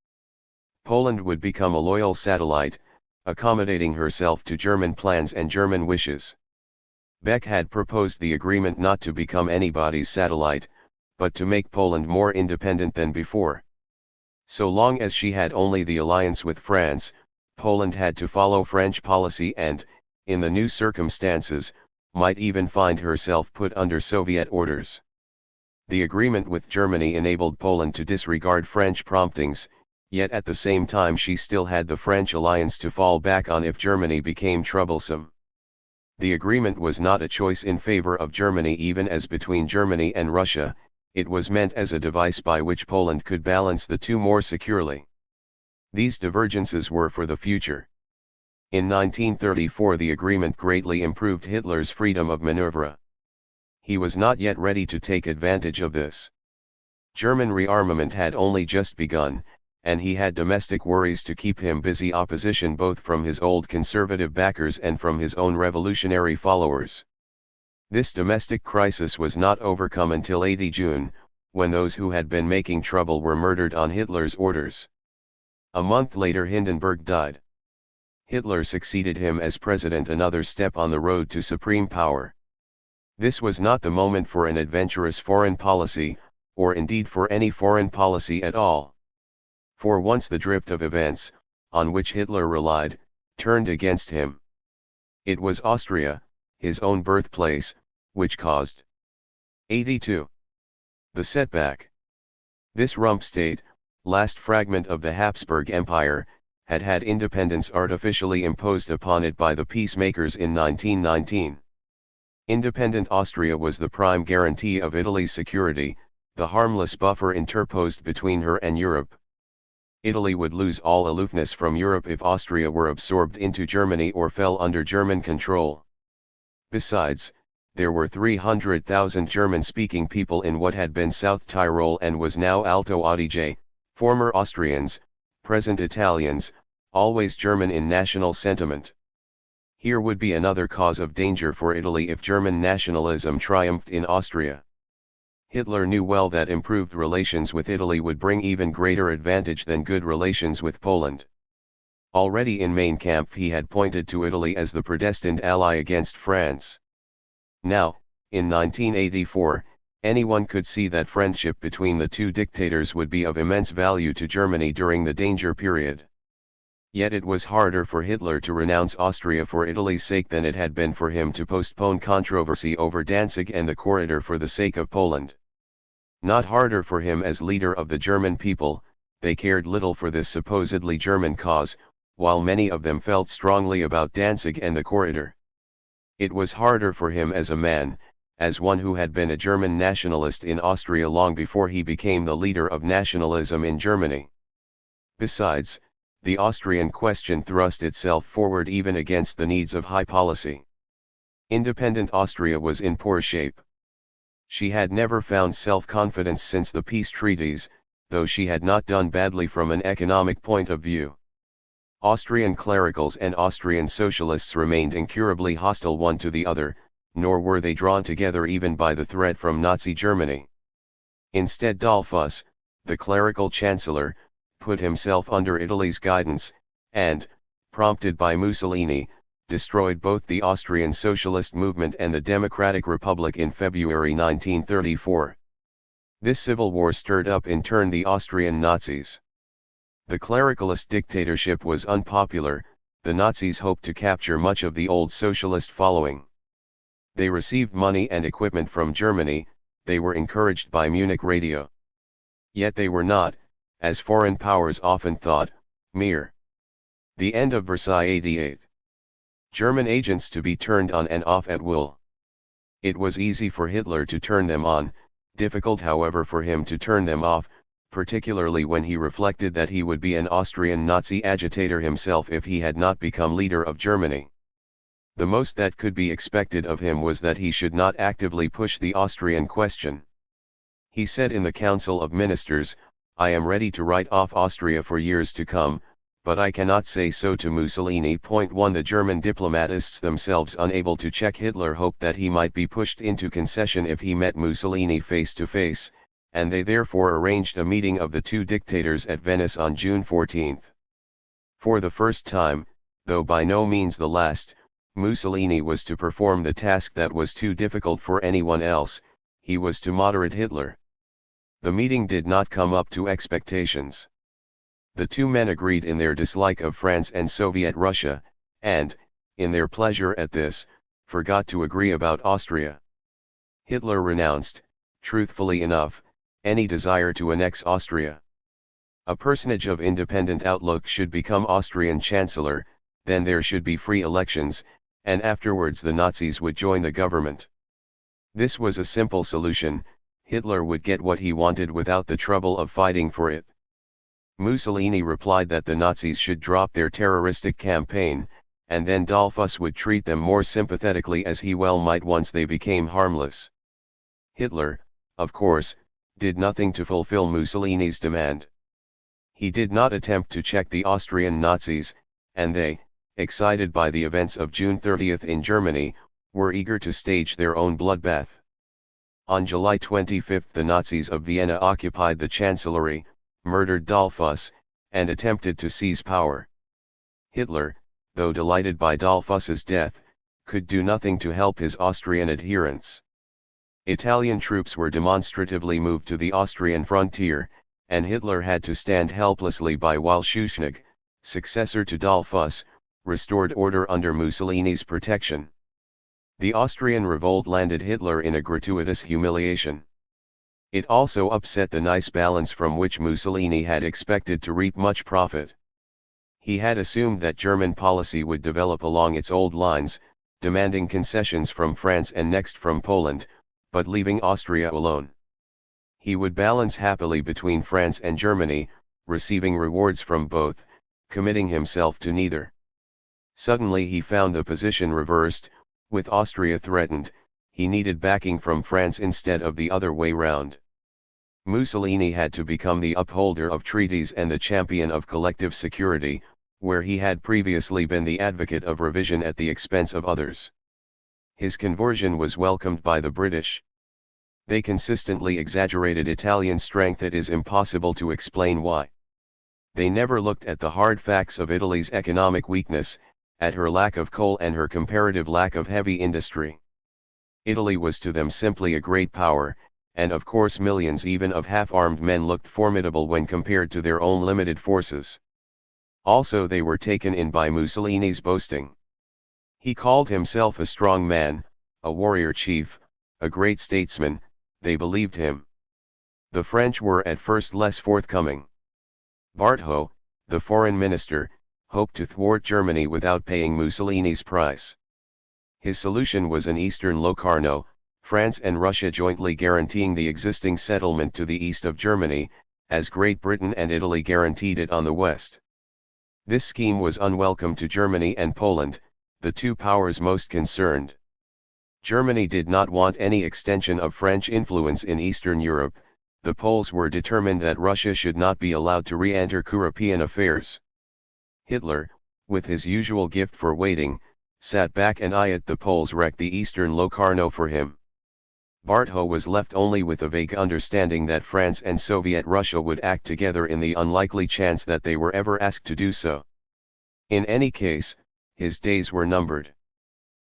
Poland would become a loyal satellite, accommodating herself to German plans and German wishes. Beck had proposed the agreement not to become anybody's satellite, but to make Poland more independent than before. So long as she had only the alliance with France, Poland had to follow French policy and, in the new circumstances, might even find herself put under Soviet orders. The agreement with Germany enabled Poland to disregard French promptings, yet at the same time she still had the French alliance to fall back on if Germany became troublesome. The agreement was not a choice in favor of Germany, even as between Germany and Russia, It was meant as a device by which Poland could balance the two more securely. These divergences were for the future. In 1934 the agreement greatly improved Hitler's freedom of maneuver. He was not yet ready to take advantage of this. German rearmament had only just begun, and he had domestic worries to keep him busy, opposition both from his old conservative backers and from his own revolutionary followers. This domestic crisis was not overcome until 80 June, when those who had been making trouble were murdered on Hitler's orders. A month later Hindenburg died. Hitler succeeded him as president, another step on the road to supreme power. This was not the moment for an adventurous foreign policy, or indeed for any foreign policy at all. For once the drift of events, on which Hitler relied, turned against him. It was Austria, his own birthplace, which caused 82. The setback. This rump state, last fragment of the Habsburg Empire, had had independence artificially imposed upon it by the peacemakers in 1919. Independent Austria was the prime guarantee of Italy's security, the harmless buffer interposed between her and Europe. Italy would lose all aloofness from Europe if Austria were absorbed into Germany or fell under German control. Besides, there were 300,000 German-speaking people in what had been South Tyrol and was now Alto Adige, former Austrians, present Italians, always German in national sentiment. Here would be another cause of danger for Italy if German nationalism triumphed in Austria. Hitler knew well that improved relations with Italy would bring even greater advantage than good relations with Poland. Already in Mein Kampf he had pointed to Italy as the predestined ally against France. Now, in 1984, anyone could see that friendship between the two dictators would be of immense value to Germany during the danger period. Yet it was harder for Hitler to renounce Austria for Italy's sake than it had been for him to postpone controversy over Danzig and the corridor for the sake of Poland. Not harder for him as leader of the German people, they cared little for this supposedly German cause, while many of them felt strongly about Danzig and the corridor. It was harder for him as a man, as one who had been a German nationalist in Austria long before he became the leader of nationalism in Germany. Besides, the Austrian question thrust itself forward even against the needs of high policy. Independent Austria was in poor shape. She had never found self-confidence since the peace treaties, though she had not done badly from an economic point of view. Austrian clericals and Austrian socialists remained incurably hostile one to the other, nor were they drawn together even by the threat from Nazi Germany. Instead Dollfuss, the clerical chancellor, put himself under Italy's guidance, and, prompted by Mussolini, destroyed both the Austrian socialist movement and the Democratic Republic in February 1934. This civil war stirred up in turn the Austrian Nazis. The clericalist dictatorship was unpopular, the Nazis hoped to capture much of the old socialist following. They received money and equipment from Germany, they were encouraged by Munich radio. Yet they were not, as foreign powers often thought, mere. The end of Versailles 88. German agents to be turned on and off at will. It was easy for Hitler to turn them on, difficult however for him to turn them off, particularly when he reflected that he would be an Austrian Nazi agitator himself if he had not become leader of Germany. The most that could be expected of him was that he should not actively push the Austrian question. He said in the Council of Ministers, "I am ready to write off Austria for years to come, but I cannot say so to Mussolini." 1. The German diplomatists themselves, unable to check Hitler, hoped that he might be pushed into concession if he met Mussolini face to face, and they therefore arranged a meeting of the two dictators at Venice on June 14. For the first time, though by no means the last, Mussolini was to perform the task that was too difficult for anyone else, he was to moderate Hitler. The meeting did not come up to expectations. The two men agreed in their dislike of France and Soviet Russia, and, in their pleasure at this, forgot to agree about Austria. Hitler renounced, truthfully enough, any desire to annex Austria. A personage of independent outlook should become Austrian Chancellor, then there should be free elections, and afterwards the Nazis would join the government. This was a simple solution, Hitler would get what he wanted without the trouble of fighting for it. Mussolini replied that the Nazis should drop their terroristic campaign, and then Dollfuss would treat them more sympathetically, as he well might once they became harmless. Hitler, of course, did nothing to fulfill Mussolini's demand. He did not attempt to check the Austrian Nazis, and they, excited by the events of June 30 in Germany, were eager to stage their own bloodbath. On July 25 the Nazis of Vienna occupied the Chancellery, murdered Dollfuss, and attempted to seize power. Hitler, though delighted by Dollfuss's death, could do nothing to help his Austrian adherents. Italian troops were demonstratively moved to the Austrian frontier, and Hitler had to stand helplessly by while Schuschnigg, successor to Dollfuss, restored order under Mussolini's protection. The Austrian revolt landed Hitler in a gratuitous humiliation. It also upset the nice balance from which Mussolini had expected to reap much profit. He had assumed that German policy would develop along its old lines, demanding concessions from France and next from Poland, but leaving Austria alone. He would balance happily between France and Germany, receiving rewards from both, committing himself to neither. Suddenly he found the position reversed. With Austria threatened, he needed backing from France instead of the other way round. Mussolini had to become the upholder of treaties and the champion of collective security, where he had previously been the advocate of revision at the expense of others. His conversion was welcomed by the British. They consistently exaggerated Italian strength. It is impossible to explain why. They never looked at the hard facts of Italy's economic weakness, at her lack of coal and her comparative lack of heavy industry. Italy was to them simply a great power, and of course millions even of half-armed men looked formidable when compared to their own limited forces. Also they were taken in by Mussolini's boasting. He called himself a strong man, a warrior chief, a great statesman. They believed him. The French were at first less forthcoming. Bartho, the foreign minister, hoped to thwart Germany without paying Mussolini's price. His solution was an Eastern Locarno, France and Russia jointly guaranteeing the existing settlement to the east of Germany, as Great Britain and Italy guaranteed it on the west. This scheme was unwelcome to Germany and Poland, the two powers most concerned. Germany did not want any extension of French influence in Eastern Europe. The Poles were determined that Russia should not be allowed to re-enter European affairs. Hitler, with his usual gift for waiting, sat back and eyed the Poles wreck the Eastern Locarno for him. Bartho was left only with a vague understanding that France and Soviet Russia would act together in the unlikely chance that they were ever asked to do so. In any case, his days were numbered.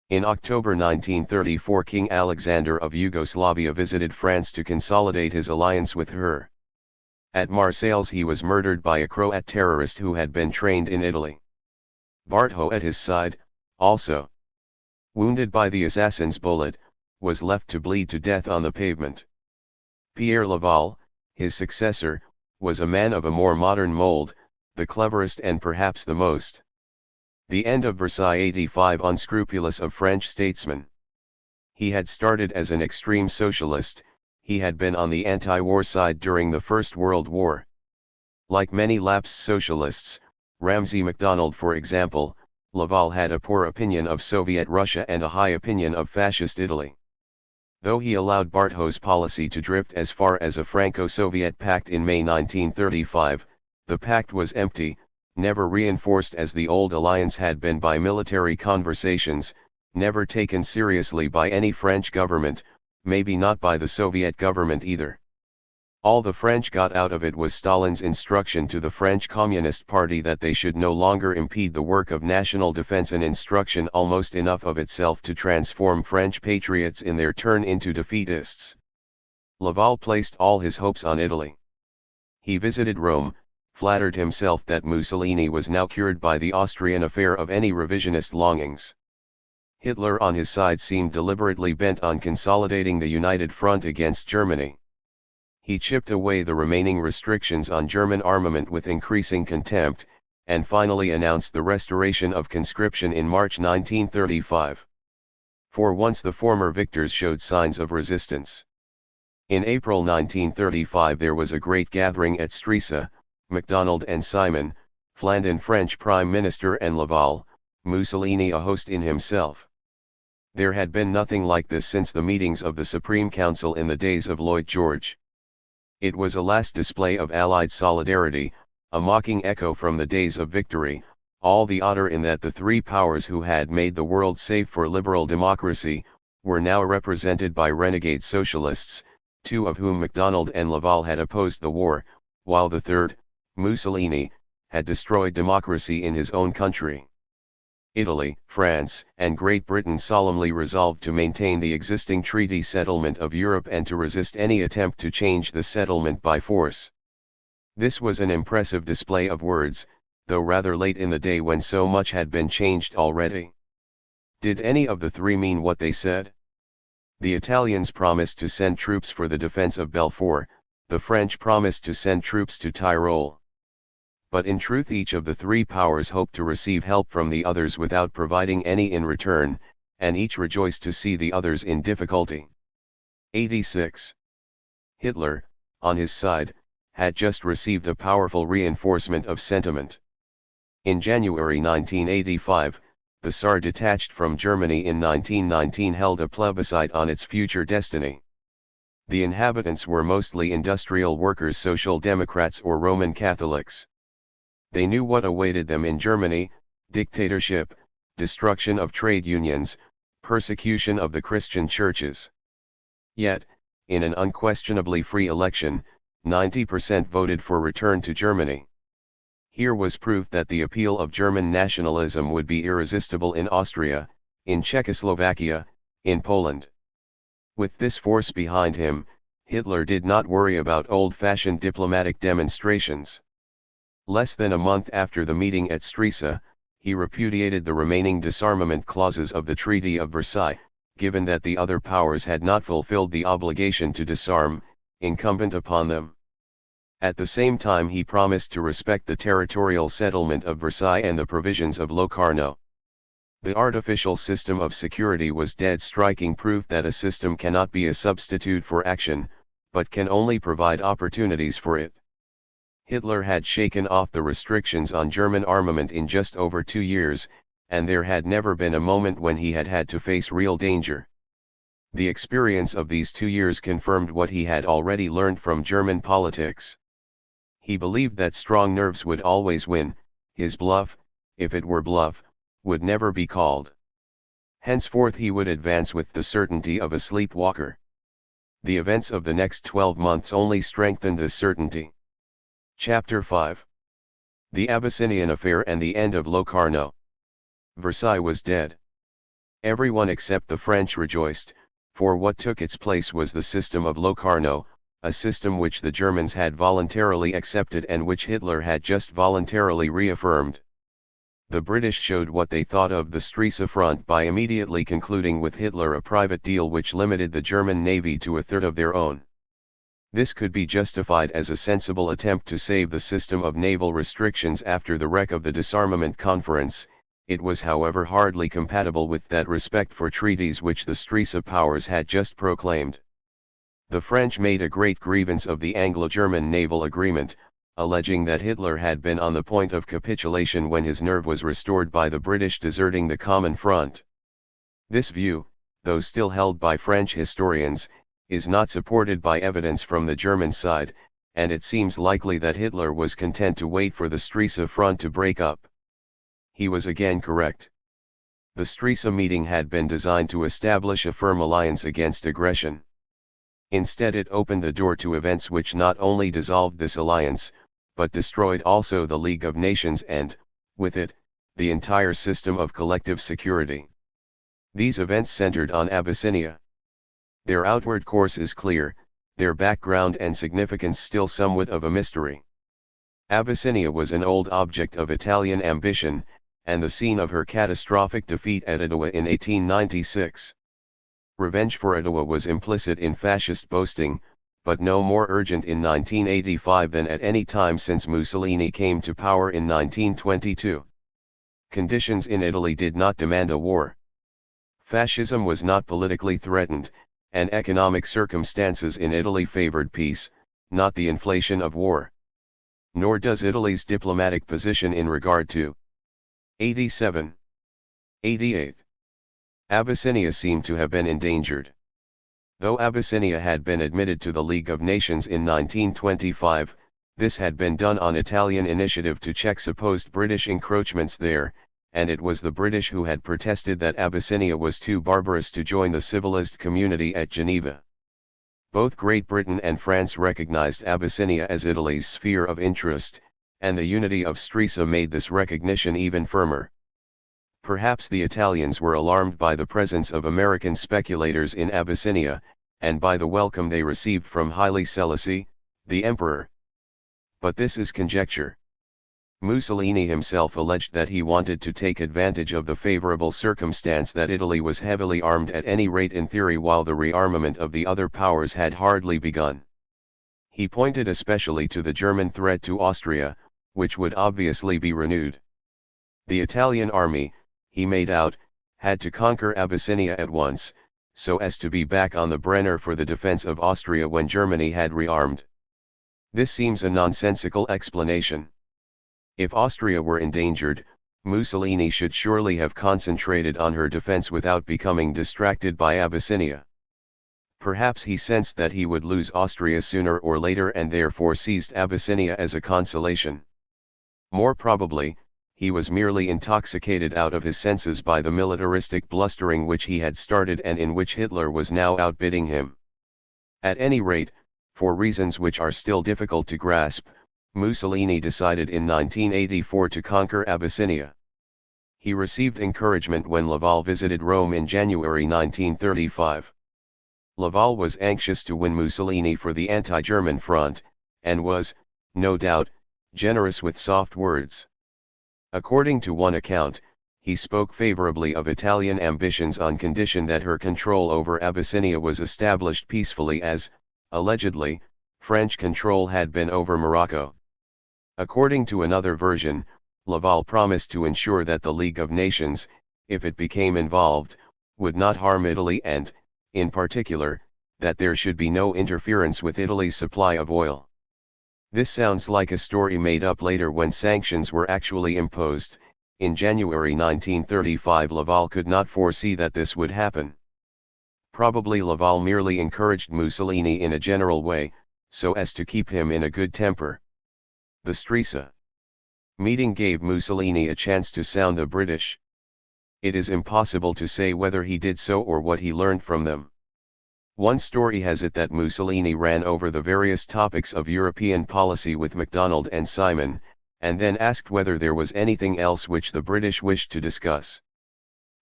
In October 1934 King Alexander of Yugoslavia visited France to consolidate his alliance with her. At Marseilles he was murdered by a Croat terrorist who had been trained in Italy. Bartho at his side, also wounded by the assassin's bullet, was left to bleed to death on the pavement. Pierre Laval, his successor, was a man of a more modern mold, the cleverest and perhaps the most. The end of Versailles 85 unscrupulous of French statesmen. He had started as an extreme socialist. He had been on the anti-war side during the First World War. Like many lapsed socialists, Ramsay MacDonald for example, Laval had a poor opinion of Soviet Russia and a high opinion of fascist Italy. Though he allowed Bartho's policy to drift as far as a Franco-Soviet pact in May 1935, the pact was empty, never reinforced as the old alliance had been by military conversations, never taken seriously by any French government, maybe not by the Soviet government either. All the French got out of it was Stalin's instruction to the French Communist Party that they should no longer impede the work of national defense, an instruction almost enough of itself to transform French patriots in their turn into defeatists. Laval placed all his hopes on Italy. He visited Rome, flattered himself that Mussolini was now cured by the Austrian affair of any revisionist longings. Hitler on his side seemed deliberately bent on consolidating the united front against Germany. He chipped away the remaining restrictions on German armament with increasing contempt, and finally announced the restoration of conscription in March 1935. For once the former victors showed signs of resistance. In April 1935 there was a great gathering at Stresa, MacDonald and Simon, Flandin French Prime Minister and Laval, Mussolini a host in himself. There had been nothing like this since the meetings of the Supreme Council in the days of Lloyd George. It was a last display of Allied solidarity, a mocking echo from the days of victory, all the odder in that the three powers who had made the world safe for liberal democracy, were now represented by renegade socialists, two of whom MacDonald and Laval had opposed the war, while the third, Mussolini, had destroyed democracy in his own country. Italy, France, and Great Britain solemnly resolved to maintain the existing treaty settlement of Europe and to resist any attempt to change the settlement by force. This was an impressive display of words, though rather late in the day when so much had been changed already. Did any of the three mean what they said? The Italians promised to send troops for the defense of Belfort, the French promised to send troops to Tyrol. But in truth each of the three powers hoped to receive help from the others without providing any in return, and each rejoiced to see the others in difficulty. 86. Hitler, on his side, had just received a powerful reinforcement of sentiment. In January 1985, the Tsar detached from Germany in 1919 held a plebiscite on its future destiny. The inhabitants were mostly industrial workers, Social Democrats or Roman Catholics. They knew what awaited them in Germany: dictatorship, destruction of trade unions, persecution of the Christian churches. Yet, in an unquestionably free election, 90% voted for return to Germany. Here was proof that the appeal of German nationalism would be irresistible in Austria, in Czechoslovakia, in Poland. With this force behind him, Hitler did not worry about old-fashioned diplomatic demonstrations. Less than a month after the meeting at Stresa, he repudiated the remaining disarmament clauses of the Treaty of Versailles, given that the other powers had not fulfilled the obligation to disarm, incumbent upon them. At the same time he promised to respect the territorial settlement of Versailles and the provisions of Locarno. The artificial system of security was dead, striking proof that a system cannot be a substitute for action, but can only provide opportunities for it. Hitler had shaken off the restrictions on German armament in just over 2 years, and there had never been a moment when he had had to face real danger. The experience of these 2 years confirmed what he had already learned from German politics. He believed that strong nerves would always win, his bluff, if it were bluff, would never be called. Henceforth he would advance with the certainty of a sleepwalker. The events of the next 12 months only strengthened this certainty. Chapter 5. The Abyssinian Affair and the End of Locarno. Versailles was dead. Everyone except the French rejoiced, for what took its place was the system of Locarno, a system which the Germans had voluntarily accepted and which Hitler had just voluntarily reaffirmed. The British showed what they thought of the Stresa front by immediately concluding with Hitler a private deal which limited the German navy to a third of their own. This could be justified as a sensible attempt to save the system of naval restrictions after the wreck of the disarmament conference. It was however hardly compatible with that respect for treaties which the Stresa powers had just proclaimed. The French made a great grievance of the Anglo-German naval agreement, alleging that Hitler had been on the point of capitulation when his nerve was restored by the British deserting the common front. This view, though still held by French historians, is not supported by evidence from the German side, and it seems likely that Hitler was content to wait for the Stresa front to break up. He was again correct. The Stresa meeting had been designed to establish a firm alliance against aggression. Instead it opened the door to events which not only dissolved this alliance, but destroyed also the League of Nations and, with it, the entire system of collective security. These events centered on Abyssinia. Their outward course is clear, their background and significance still somewhat of a mystery. Abyssinia was an old object of Italian ambition, and the scene of her catastrophic defeat at Ottawa in 1896. Revenge for Ottawa was implicit in fascist boasting, but no more urgent in 1985 than at any time since Mussolini came to power in 1922. Conditions in Italy did not demand a war. Fascism was not politically threatened, and economic circumstances in Italy favored peace, not the inflation of war. Nor does Italy's diplomatic position in regard to 87. 88. Abyssinia seem to have been endangered. Though Abyssinia had been admitted to the League of Nations in 1925, this had been done on Italian initiative to check supposed British encroachments there, and it was the British who had protested that Abyssinia was too barbarous to join the civilized community at Geneva. Both Great Britain and France recognized Abyssinia as Italy's sphere of interest, and the unity of Stresa made this recognition even firmer. Perhaps the Italians were alarmed by the presence of American speculators in Abyssinia, and by the welcome they received from Haile Selassie, the emperor. But this is conjecture. Mussolini himself alleged that he wanted to take advantage of the favorable circumstance that Italy was heavily armed at any rate in theory while the rearmament of the other powers had hardly begun. He pointed especially to the German threat to Austria, which would obviously be renewed. The Italian army, he made out, had to conquer Abyssinia at once, so as to be back on the Brenner for the defense of Austria when Germany had rearmed. This seems a nonsensical explanation. If Austria were endangered, Mussolini should surely have concentrated on her defense without becoming distracted by Abyssinia. Perhaps he sensed that he would lose Austria sooner or later and therefore seized Abyssinia as a consolation. More probably, he was merely intoxicated out of his senses by the militaristic blustering which he had started and in which Hitler was now outbidding him. At any rate, for reasons which are still difficult to grasp, Mussolini decided in 1984 to conquer Abyssinia. He received encouragement when Laval visited Rome in January 1935. Laval was anxious to win Mussolini for the anti-German front, and was, no doubt, generous with soft words. According to one account, he spoke favorably of Italian ambitions on condition that her control over Abyssinia was established peacefully as, allegedly, French control had been over Morocco. According to another version, Laval promised to ensure that the League of Nations, if it became involved, would not harm Italy and, in particular, that there should be no interference with Italy's supply of oil. This sounds like a story made up later when sanctions were actually imposed. In January 1935 Laval could not foresee that this would happen. Probably Laval merely encouraged Mussolini in a general way, so as to keep him in a good temper. The Stresa meeting gave Mussolini a chance to sound the British. It is impossible to say whether he did so or what he learned from them. One story has it that Mussolini ran over the various topics of European policy with MacDonald and Simon, and then asked whether there was anything else which the British wished to discuss.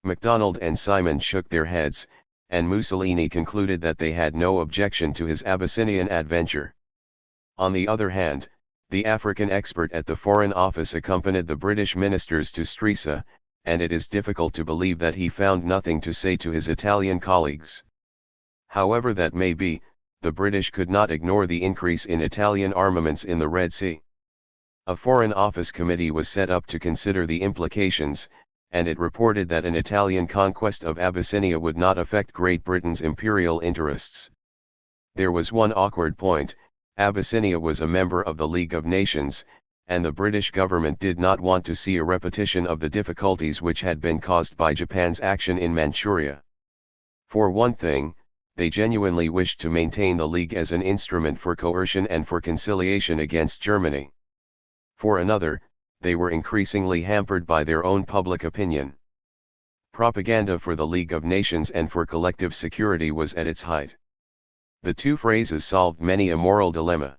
MacDonald and Simon shook their heads, and Mussolini concluded that they had no objection to his Abyssinian adventure. On the other hand, the African expert at the Foreign Office accompanied the British ministers to Stresa, and it is difficult to believe that he found nothing to say to his Italian colleagues. However that may be, the British could not ignore the increase in Italian armaments in the Red Sea. A Foreign Office committee was set up to consider the implications, and it reported that an Italian conquest of Abyssinia would not affect Great Britain's imperial interests. There was one awkward point: Abyssinia was a member of the League of Nations, and the British government did not want to see a repetition of the difficulties which had been caused by Japan's action in Manchuria. For one thing, they genuinely wished to maintain the League as an instrument for coercion and for conciliation against Germany. For another, they were increasingly hampered by their own public opinion. Propaganda for the League of Nations and for collective security was at its height. The two phrases solved many a moral dilemma.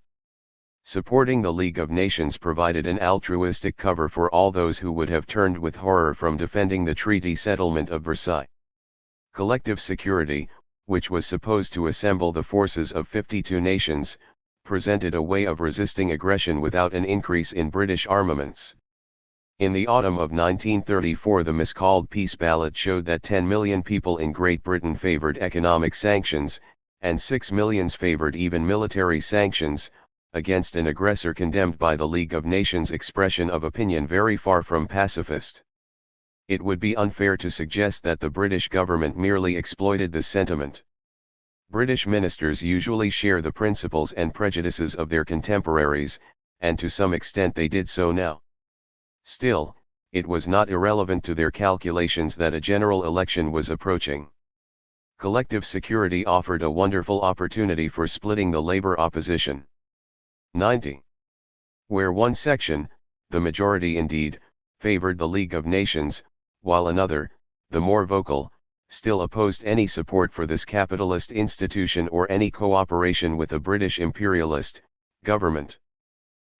Supporting the League of Nations provided an altruistic cover for all those who would have turned with horror from defending the treaty settlement of Versailles. Collective security, which was supposed to assemble the forces of 52 nations, presented a way of resisting aggression without an increase in British armaments. In the autumn of 1934 the miscalled peace ballot showed that 10 million people in Great Britain favoured economic sanctions, and 6 million favoured even military sanctions, against an aggressor condemned by the League of Nations expression of opinion very far from pacifist. It would be unfair to suggest that the British government merely exploited this sentiment. British ministers usually share the principles and prejudices of their contemporaries, and to some extent they did so now. Still, it was not irrelevant to their calculations that a general election was approaching. Collective security offered a wonderful opportunity for splitting the Labour opposition. 90. Where one section, the majority indeed, favoured the League of Nations, while another, the more vocal, still opposed any support for this capitalist institution or any cooperation with a British imperialist government.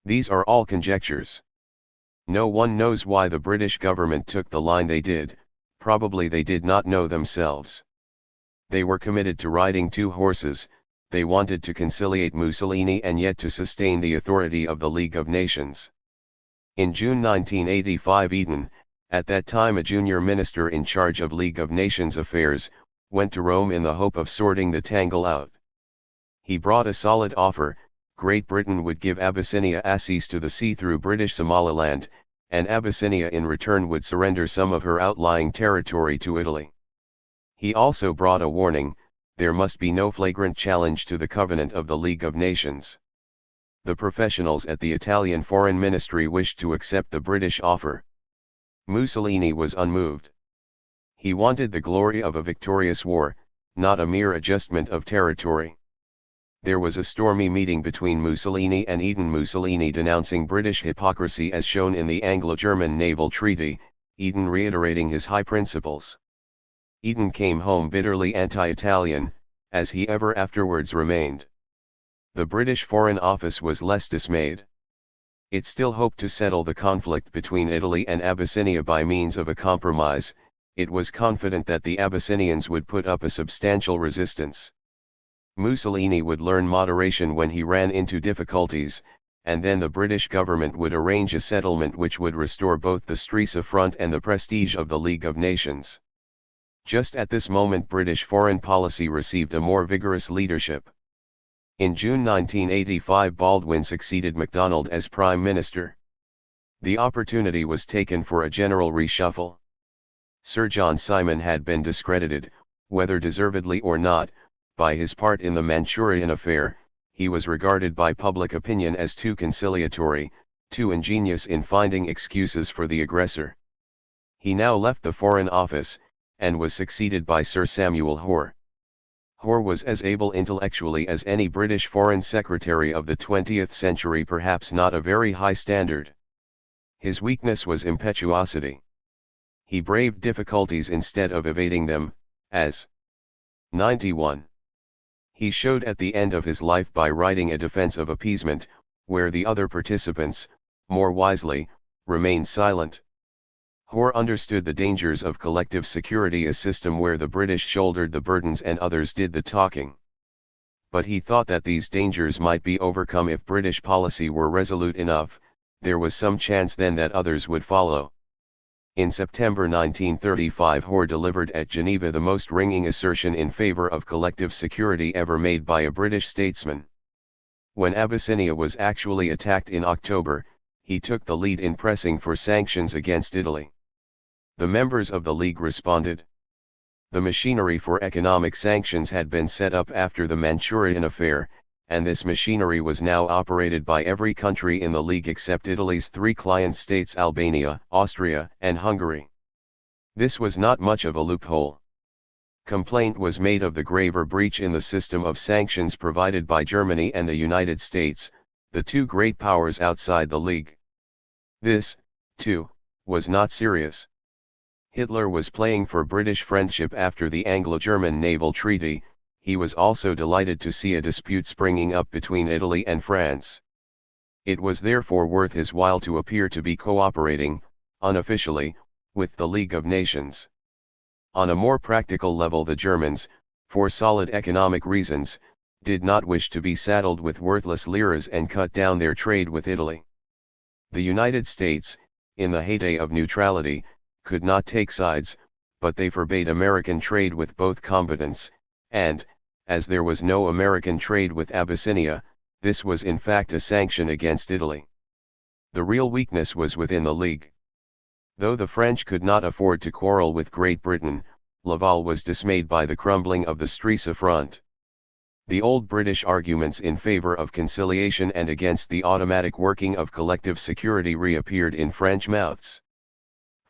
These are all conjectures. No one knows why the British government took the line they did, probably they did not know themselves. They were committed to riding two horses, they wanted to conciliate Mussolini and yet to sustain the authority of the League of Nations. In June 1985 Eden, at that time a junior minister in charge of League of Nations affairs, went to Rome in the hope of sorting the tangle out. He brought a solid offer: Great Britain would give Abyssinia access to the sea through British Somaliland, and Abyssinia in return would surrender some of her outlying territory to Italy. He also brought a warning: there must be no flagrant challenge to the covenant of the League of Nations. The professionals at the Italian Foreign Ministry wished to accept the British offer. Mussolini was unmoved. He wanted the glory of a victorious war, not a mere adjustment of territory. There was a stormy meeting between Mussolini and Eden. Mussolini denouncing British hypocrisy as shown in the Anglo-German naval treaty, Eden reiterating his high principles. Eden came home bitterly anti-Italian, as he ever afterwards remained. The British Foreign Office was less dismayed. It still hoped to settle the conflict between Italy and Abyssinia by means of a compromise. It was confident that the Abyssinians would put up a substantial resistance. Mussolini would learn moderation when he ran into difficulties, and then the British government would arrange a settlement which would restore both the Stresa front and the prestige of the League of Nations. Just at this moment British foreign policy received a more vigorous leadership. In June 1985 Baldwin succeeded MacDonald as Prime Minister. The opportunity was taken for a general reshuffle. Sir John Simon had been discredited, whether deservedly or not, by his part in the Manchurian affair. He was regarded by public opinion as too conciliatory, too ingenious in finding excuses for the aggressor. He now left the Foreign Office, and was succeeded by Sir Samuel Hoare. Hoare was as able intellectually as any British Foreign Secretary of the 20th century, perhaps not a very high standard. His weakness was impetuosity. He braved difficulties instead of evading them, as 91. He showed at the end of his life by writing a defense of appeasement, where the other participants, more wisely, remained silent. Hoare understood the dangers of collective security, a system where the British shouldered the burdens and others did the talking. But he thought that these dangers might be overcome if British policy were resolute enough. There was some chance then that others would follow. In September 1935 Hoare delivered at Geneva the most ringing assertion in favour of collective security ever made by a British statesman. When Abyssinia was actually attacked in October, he took the lead in pressing for sanctions against Italy. The members of the League responded. The machinery for economic sanctions had been set up after the Manchurian affair, and this machinery was now operated by every country in the League except Italy's three client states: Albania, Austria, and Hungary. This was not much of a loophole. Complaint was made of the graver breach in the system of sanctions provided by Germany and the United States, the two great powers outside the League. This, too, was not serious. Hitler was playing for British friendship after the Anglo-German naval treaty. He was also delighted to see a dispute springing up between Italy and France. It was therefore worth his while to appear to be cooperating, unofficially, with the League of Nations. On a more practical level, the Germans, for solid economic reasons, did not wish to be saddled with worthless liras and cut down their trade with Italy. The United States, in the heyday of neutrality, could not take sides, but they forbade American trade with both combatants, and, as there was no American trade with Abyssinia, this was in fact a sanction against Italy. The real weakness was within the League. Though the French could not afford to quarrel with Great Britain, Laval was dismayed by the crumbling of the Stresa front. The old British arguments in favor of conciliation and against the automatic working of collective security reappeared in French mouths.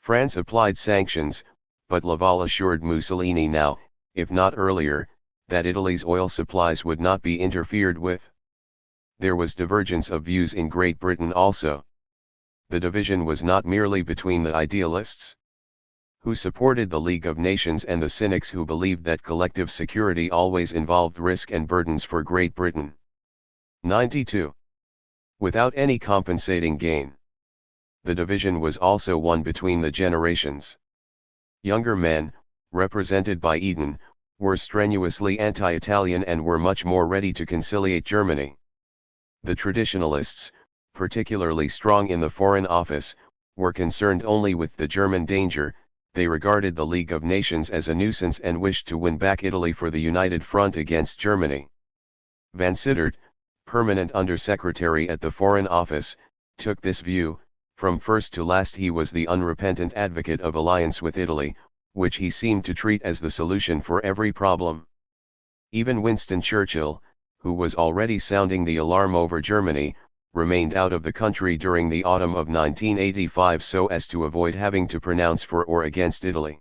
France applied sanctions, but Laval assured Mussolini now, if not earlier, that Italy's oil supplies would not be interfered with. There was divergence of views in Great Britain also. The division was not merely between the idealists, who supported the League of Nations, and the cynics who believed that collective security always involved risk and burdens for Great Britain. 92. Without any compensating gain. The division was also one between the generations. Younger men, represented by Eden, were strenuously anti-Italian and were much more ready to conciliate Germany. The traditionalists, particularly strong in the Foreign Office, were concerned only with the German danger. They regarded the League of Nations as a nuisance and wished to win back Italy for the united front against Germany. Vansittart, permanent Under-Secretary at the Foreign Office, took this view. From first to last he was the unrepentant advocate of alliance with Italy, which he seemed to treat as the solution for every problem. Even Winston Churchill, who was already sounding the alarm over Germany, remained out of the country during the autumn of 1985 so as to avoid having to pronounce for or against Italy.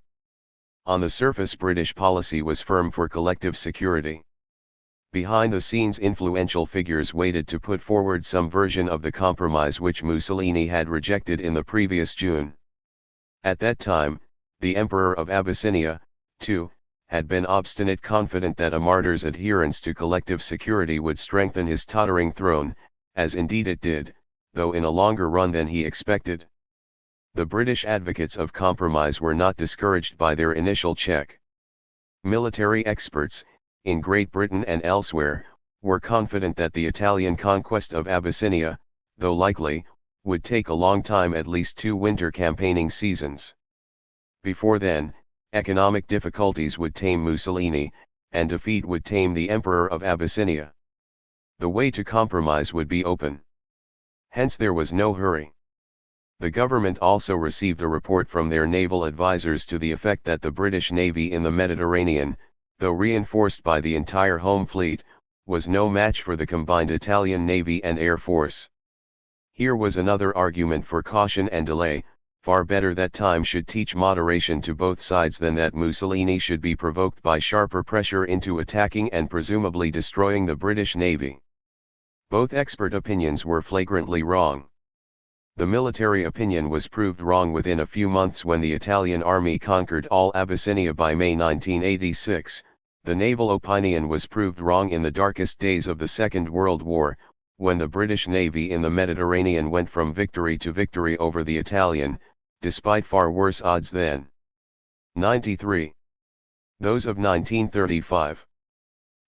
On the surface, British policy was firm for collective security. Behind the scenes, influential figures waited to put forward some version of the compromise which Mussolini had rejected in the previous June. At that time, the Emperor of Abyssinia, too, had been obstinate, confident that a martyr's adherence to collective security would strengthen his tottering throne, as indeed it did, though in a longer run than he expected. The British advocates of compromise were not discouraged by their initial check. Military experts, in Great Britain and elsewhere, were confident that the Italian conquest of Abyssinia, though likely, would take a long time, at least 2 winter campaigning seasons. Before then, economic difficulties would tame Mussolini, and defeat would tame the Emperor of Abyssinia. The way to compromise would be open. Hence there was no hurry. The government also received a report from their naval advisers to the effect that the British Navy in the Mediterranean, though reinforced by the entire home fleet, was no match for the combined Italian Navy and Air Force. Here was another argument for caution and delay. Far better that time should teach moderation to both sides than that Mussolini should be provoked by sharper pressure into attacking and presumably destroying the British Navy. Both expert opinions were flagrantly wrong. The military opinion was proved wrong within a few months when the Italian army conquered all Abyssinia by May 1986. The naval opinion was proved wrong in the darkest days of the Second World War, when the British Navy in the Mediterranean went from victory to victory over the Italian, despite far worse odds then. 93. Those of 1935.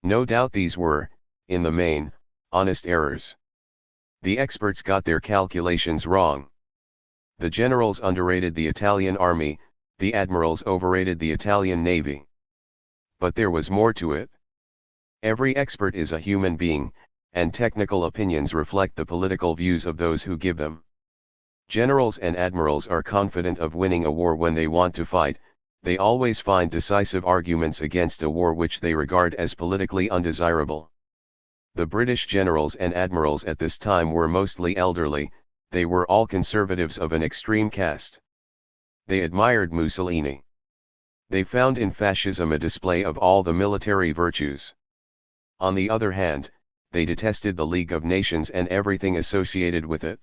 No doubt these were, in the main, honest errors. The experts got their calculations wrong. The generals underrated the Italian army, the admirals overrated the Italian navy. But there was more to it. Every expert is a human being, and technical opinions reflect the political views of those who give them. Generals and admirals are confident of winning a war when they want to fight. They always find decisive arguments against a war which they regard as politically undesirable. The British generals and admirals at this time were mostly elderly. They were all conservatives of an extreme caste. They admired Mussolini. They found in fascism a display of all the military virtues. On the other hand, they detested the League of Nations and everything associated with it.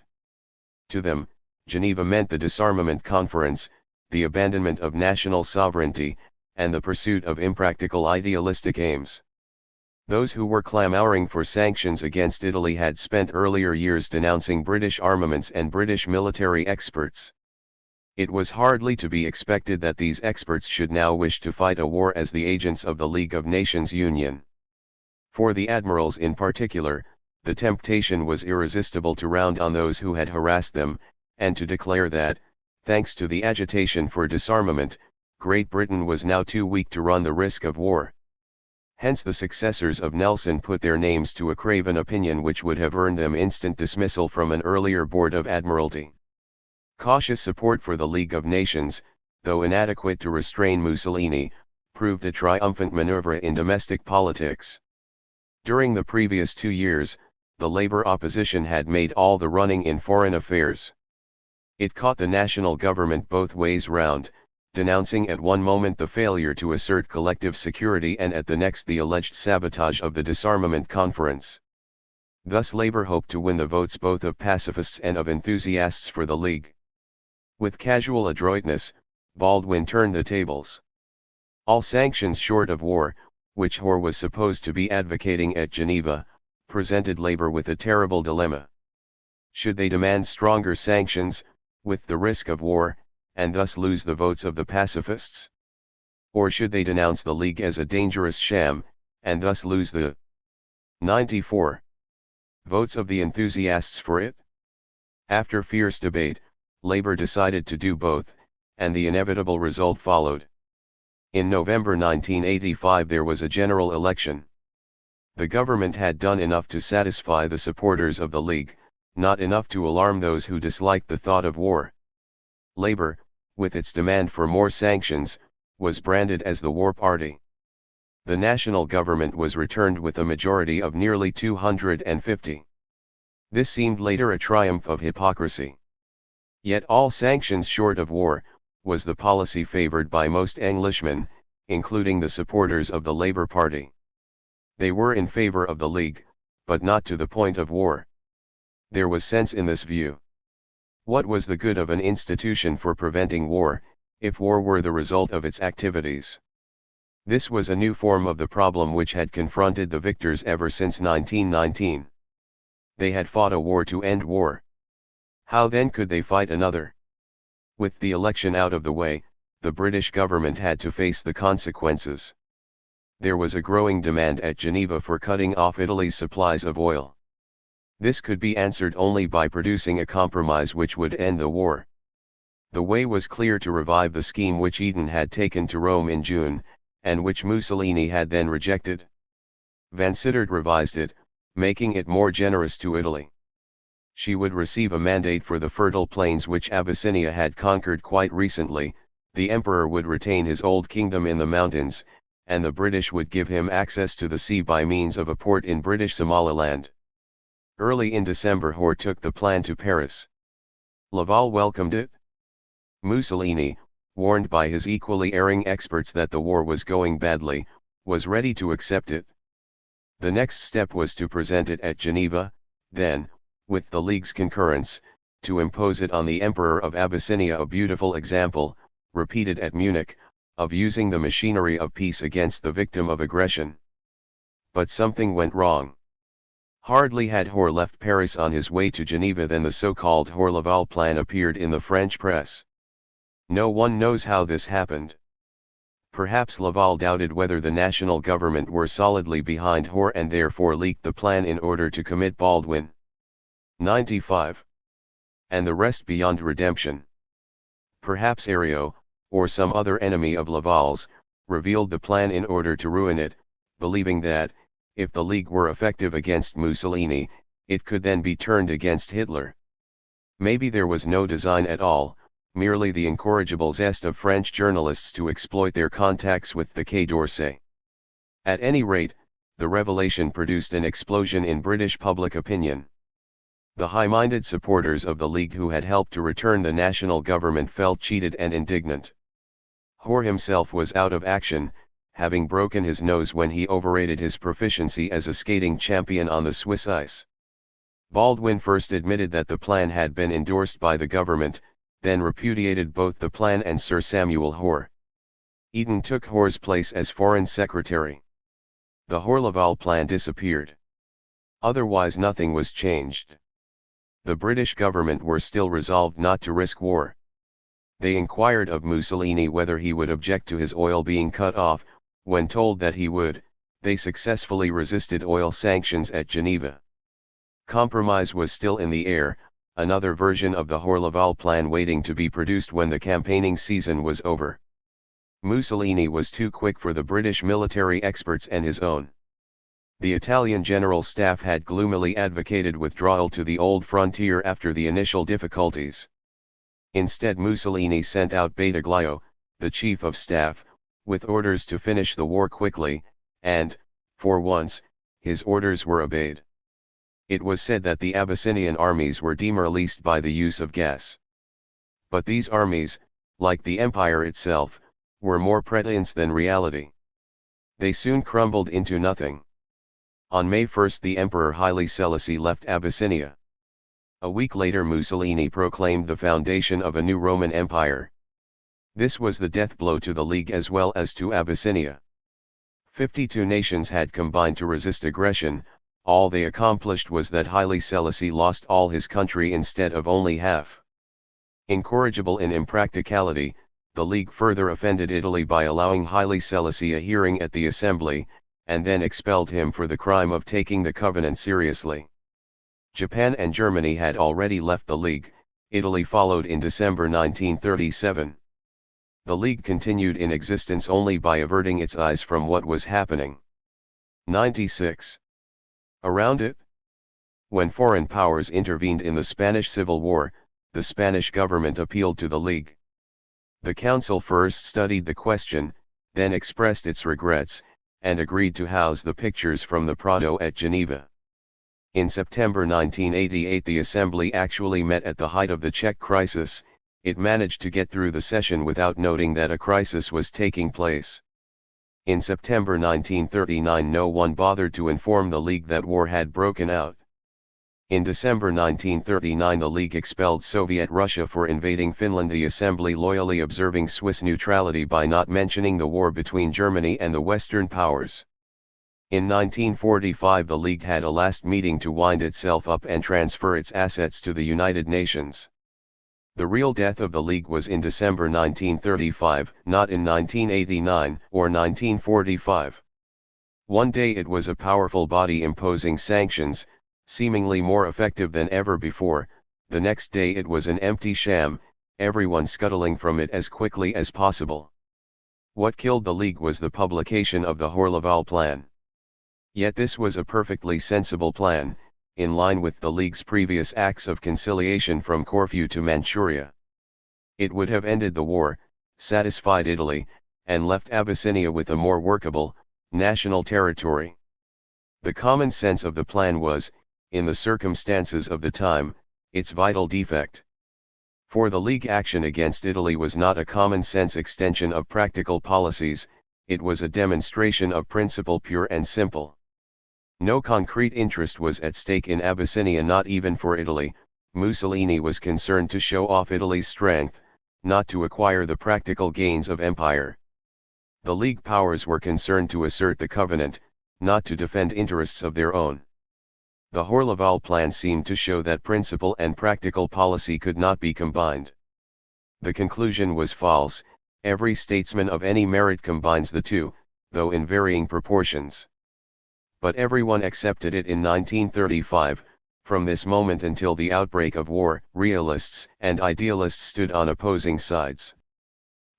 To them, Geneva meant the disarmament conference, the abandonment of national sovereignty, and the pursuit of impractical idealistic aims. Those who were clamoring for sanctions against Italy had spent earlier years denouncing British armaments and British military experts. It was hardly to be expected that these experts should now wish to fight a war as the agents of the League of Nations Union. For the admirals in particular, the temptation was irresistible to round on those who had harassed them, and to declare that, thanks to the agitation for disarmament, Great Britain was now too weak to run the risk of war. Hence the successors of Nelson put their names to a craven opinion which would have earned them instant dismissal from an earlier Board of Admiralty. Cautious support for the League of Nations, though inadequate to restrain Mussolini, proved a triumphant maneuver in domestic politics. During the previous 2 years, the labor opposition had made all the running in foreign affairs. It caught the national government both ways round, denouncing at one moment the failure to assert collective security and at the next the alleged sabotage of the disarmament conference. Thus Labour hoped to win the votes both of pacifists and of enthusiasts for the League. With casual adroitness, Baldwin turned the tables. All sanctions short of war, which Hoare was supposed to be advocating at Geneva, presented Labour with a terrible dilemma. Should they demand stronger sanctions, with the risk of war, and thus lose the votes of the pacifists? Or should they denounce the League as a dangerous sham, and thus lose the 94 votes of the enthusiasts for it? After fierce debate, Labour decided to do both, and the inevitable result followed. In November 1985 there was a general election. The government had done enough to satisfy the supporters of the League, not enough to alarm those who disliked the thought of war. Labour, with its demand for more sanctions, was branded as the war party. The national government was returned with a majority of nearly 250. This seemed later a triumph of hypocrisy. Yet all sanctions short of war, was the policy favoured by most Englishmen, including the supporters of the Labour Party. They were in favour of the League, but not to the point of war. There was sense in this view. What was the good of an institution for preventing war, if war were the result of its activities? This was a new form of the problem which had confronted the victors ever since 1919. They had fought a war to end war. How then could they fight another? With the election out of the way, the British government had to face the consequences. There was a growing demand at Geneva for cutting off Italy's supplies of oil. This could be answered only by producing a compromise which would end the war. The way was clear to revive the scheme which Eden had taken to Rome in June, and which Mussolini had then rejected. Vansittart revised it, making it more generous to Italy. She would receive a mandate for the fertile plains which Abyssinia had conquered quite recently, the emperor would retain his old kingdom in the mountains, and the British would give him access to the sea by means of a port in British Somaliland. Early in December Hoare took the plan to Paris. Laval welcomed it. Mussolini, warned by his equally erring experts that the war was going badly, was ready to accept it. The next step was to present it at Geneva, then, with the League's concurrence, to impose it on the Emperor of Abyssinia, a beautiful example, repeated at Munich, of using the machinery of peace against the victim of aggression. But something went wrong. Hardly had Hoare left Paris on his way to Geneva than the so-called Hoare-Laval plan appeared in the French press. No one knows how this happened. Perhaps Laval doubted whether the national government were solidly behind Hoare and therefore leaked the plan in order to commit Baldwin. 95. And the rest beyond redemption. Perhaps Herriot, or some other enemy of Laval's, revealed the plan in order to ruin it, believing that, if the League were effective against Mussolini, it could then be turned against Hitler. Maybe there was no design at all, merely the incorrigible zest of French journalists to exploit their contacts with the Quai d'Orsay. At any rate, the revelation produced an explosion in British public opinion. The high-minded supporters of the League who had helped to return the national government felt cheated and indignant. Hoare himself was out of action, having broken his nose when he overrated his proficiency as a skating champion on the Swiss ice. Baldwin first admitted that the plan had been endorsed by the government, then repudiated both the plan and Sir Samuel Hoare. Eden took Hoare's place as Foreign Secretary. The Hoare-Laval plan disappeared. Otherwise nothing was changed. The British government were still resolved not to risk war. They inquired of Mussolini whether he would object to his oil being cut off. When told that he would, they successfully resisted oil sanctions at Geneva. Compromise was still in the air, another version of the Hoare-Laval plan waiting to be produced when the campaigning season was over. Mussolini was too quick for the British military experts and his own. The Italian General Staff had gloomily advocated withdrawal to the old frontier after the initial difficulties. Instead Mussolini sent out Badoglio, the Chief of Staff, with orders to finish the war quickly, and, for once, his orders were obeyed. It was said that the Abyssinian armies were demoralized by the use of gas. But these armies, like the empire itself, were more pretense than reality. They soon crumbled into nothing. On May 1 the Emperor Haile Selassie left Abyssinia. A week later Mussolini proclaimed the foundation of a new Roman Empire. This was the death blow to the League as well as to Abyssinia. 52 nations had combined to resist aggression. All they accomplished was that Haile Selassie lost all his country instead of only half. Incorrigible in impracticality, the League further offended Italy by allowing Haile Selassie a hearing at the assembly, and then expelled him for the crime of taking the covenant seriously. Japan and Germany had already left the League. Italy followed in December 1937. The League continued in existence only by averting its eyes from what was happening. 96. Around it? When foreign powers intervened in the Spanish Civil War, the Spanish government appealed to the League. The Council first studied the question, then expressed its regrets, and agreed to house the pictures from the Prado at Geneva. In September 1988 the Assembly actually met at the height of the Czech crisis. It managed to get through the session without noting that a crisis was taking place. In September 1939 no one bothered to inform the League that war had broken out. In December 1939 the League expelled Soviet Russia for invading Finland, the Assembly loyally observing Swiss neutrality by not mentioning the war between Germany and the Western powers. In 1945 the League had a last meeting to wind itself up and transfer its assets to the United Nations. The real death of the League was in December 1935, not in 1989 or 1945. One day it was a powerful body imposing sanctions, seemingly more effective than ever before. The next day it was an empty sham, everyone scuttling from it as quickly as possible. What killed the League was the publication of the Hor-Laval Plan. Yet this was a perfectly sensible plan, in line with the League's previous acts of conciliation from Corfu to Manchuria. It would have ended the war, satisfied Italy, and left Abyssinia with a more workable, national territory. The common sense of the plan was, in the circumstances of the time, its vital defect. For the League action against Italy was not a common sense extension of practical policies, it was a demonstration of principle pure and simple. No concrete interest was at stake in Abyssinia, not even for Italy. Mussolini was concerned to show off Italy's strength, not to acquire the practical gains of empire. The League powers were concerned to assert the covenant, not to defend interests of their own. The Hor-Laval Plan seemed to show that principle and practical policy could not be combined. The conclusion was false. Every statesman of any merit combines the two, though in varying proportions. But everyone accepted it in 1935. From this moment until the outbreak of war, realists and idealists stood on opposing sides.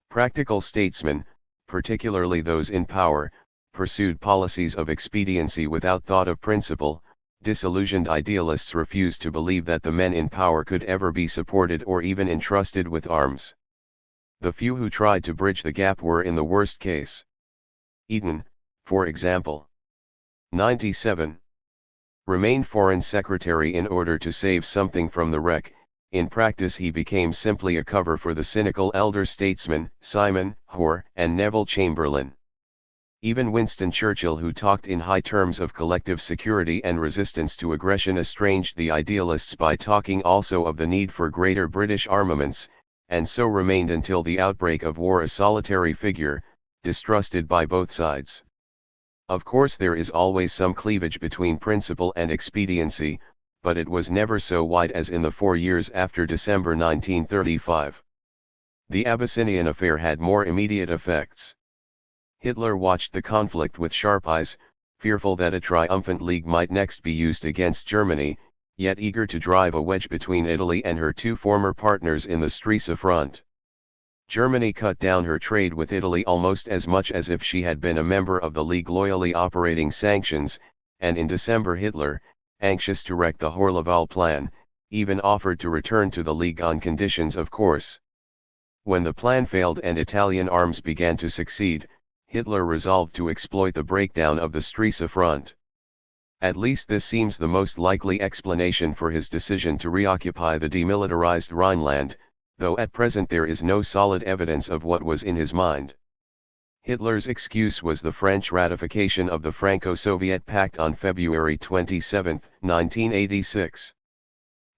Practical statesmen, particularly those in power, pursued policies of expediency without thought of principle. Disillusioned idealists refused to believe that the men in power could ever be supported or even entrusted with arms. The few who tried to bridge the gap were in the worst case. Eaton, for example. 97. Remained Foreign Secretary in order to save something from the wreck. In practice he became simply a cover for the cynical elder statesmen, Simon, Hoare, and Neville Chamberlain. Even Winston Churchill, who talked in high terms of collective security and resistance to aggression, estranged the idealists by talking also of the need for greater British armaments, and so remained until the outbreak of war a solitary figure, distrusted by both sides. Of course there is always some cleavage between principle and expediency, but it was never so wide as in the 4 years after December 1935. The Abyssinian affair had more immediate effects. Hitler watched the conflict with sharp eyes, fearful that a triumphant League might next be used against Germany, yet eager to drive a wedge between Italy and her two former partners in the Stresa front. Germany cut down her trade with Italy almost as much as if she had been a member of the League, loyally operating sanctions, and in December Hitler, anxious to wreck the Hor-Laval Plan, even offered to return to the League on conditions, of course. When the plan failed and Italian arms began to succeed, Hitler resolved to exploit the breakdown of the Stresa front. At least this seems the most likely explanation for his decision to reoccupy the demilitarized Rhineland, though at present there is no solid evidence of what was in his mind. Hitler's excuse was the French ratification of the Franco-Soviet Pact on February 27, 1986.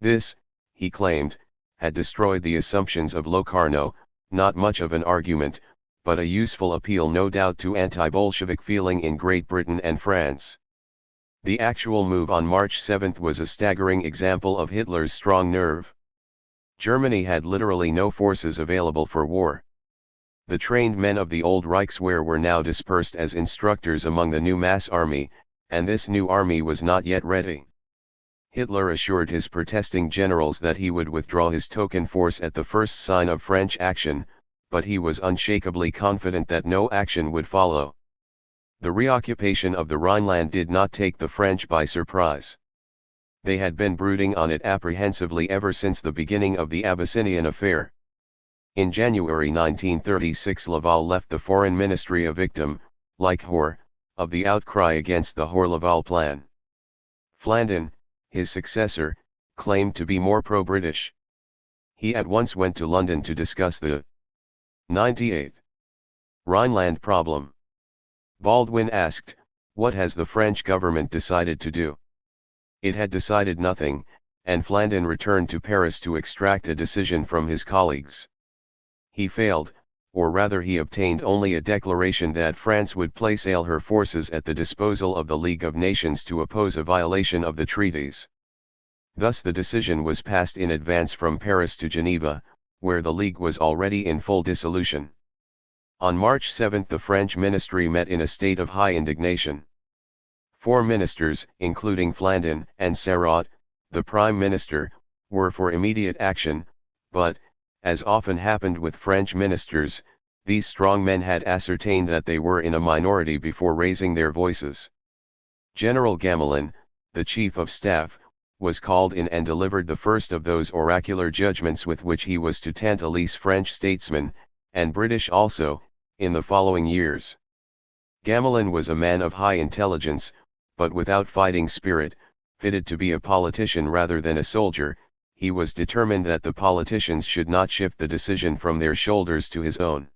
This, he claimed, had destroyed the assumptions of Locarno, not much of an argument, but a useful appeal no doubt to anti-Bolshevik feeling in Great Britain and France. The actual move on March 7 was a staggering example of Hitler's strong nerve. Germany had literally no forces available for war. The trained men of the old Reichswehr were now dispersed as instructors among the new mass army, and this new army was not yet ready. Hitler assured his protesting generals that he would withdraw his token force at the first sign of French action, but he was unshakably confident that no action would follow. The reoccupation of the Rhineland did not take the French by surprise. They had been brooding on it apprehensively ever since the beginning of the Abyssinian affair. In January 1936 Laval left the foreign ministry a victim, like Hoare, of the outcry against the Hoare-Laval plan. Flandin, his successor, claimed to be more pro-British. He at once went to London to discuss the 98th Rhineland problem. Baldwin asked, "What has the French government decided to do?" It had decided nothing, and Flandin returned to Paris to extract a decision from his colleagues. He failed, or rather he obtained only a declaration that France would place all her forces at the disposal of the League of Nations to oppose a violation of the treaties. Thus the decision was passed in advance from Paris to Geneva, where the League was already in full dissolution. On March 7 the French ministry met in a state of high indignation. 4 ministers, including Flandin and Sarraut, the prime minister, were for immediate action, but, as often happened with French ministers, these strong men had ascertained that they were in a minority before raising their voices. General Gamelin, the chief of staff, was called in and delivered the first of those oracular judgments with which he was to tantalize French statesmen, and British also, in the following years. Gamelin was a man of high intelligence, but without fighting spirit, fitted to be a politician rather than a soldier. He was determined that the politicians should not shift the decision from their shoulders to his own.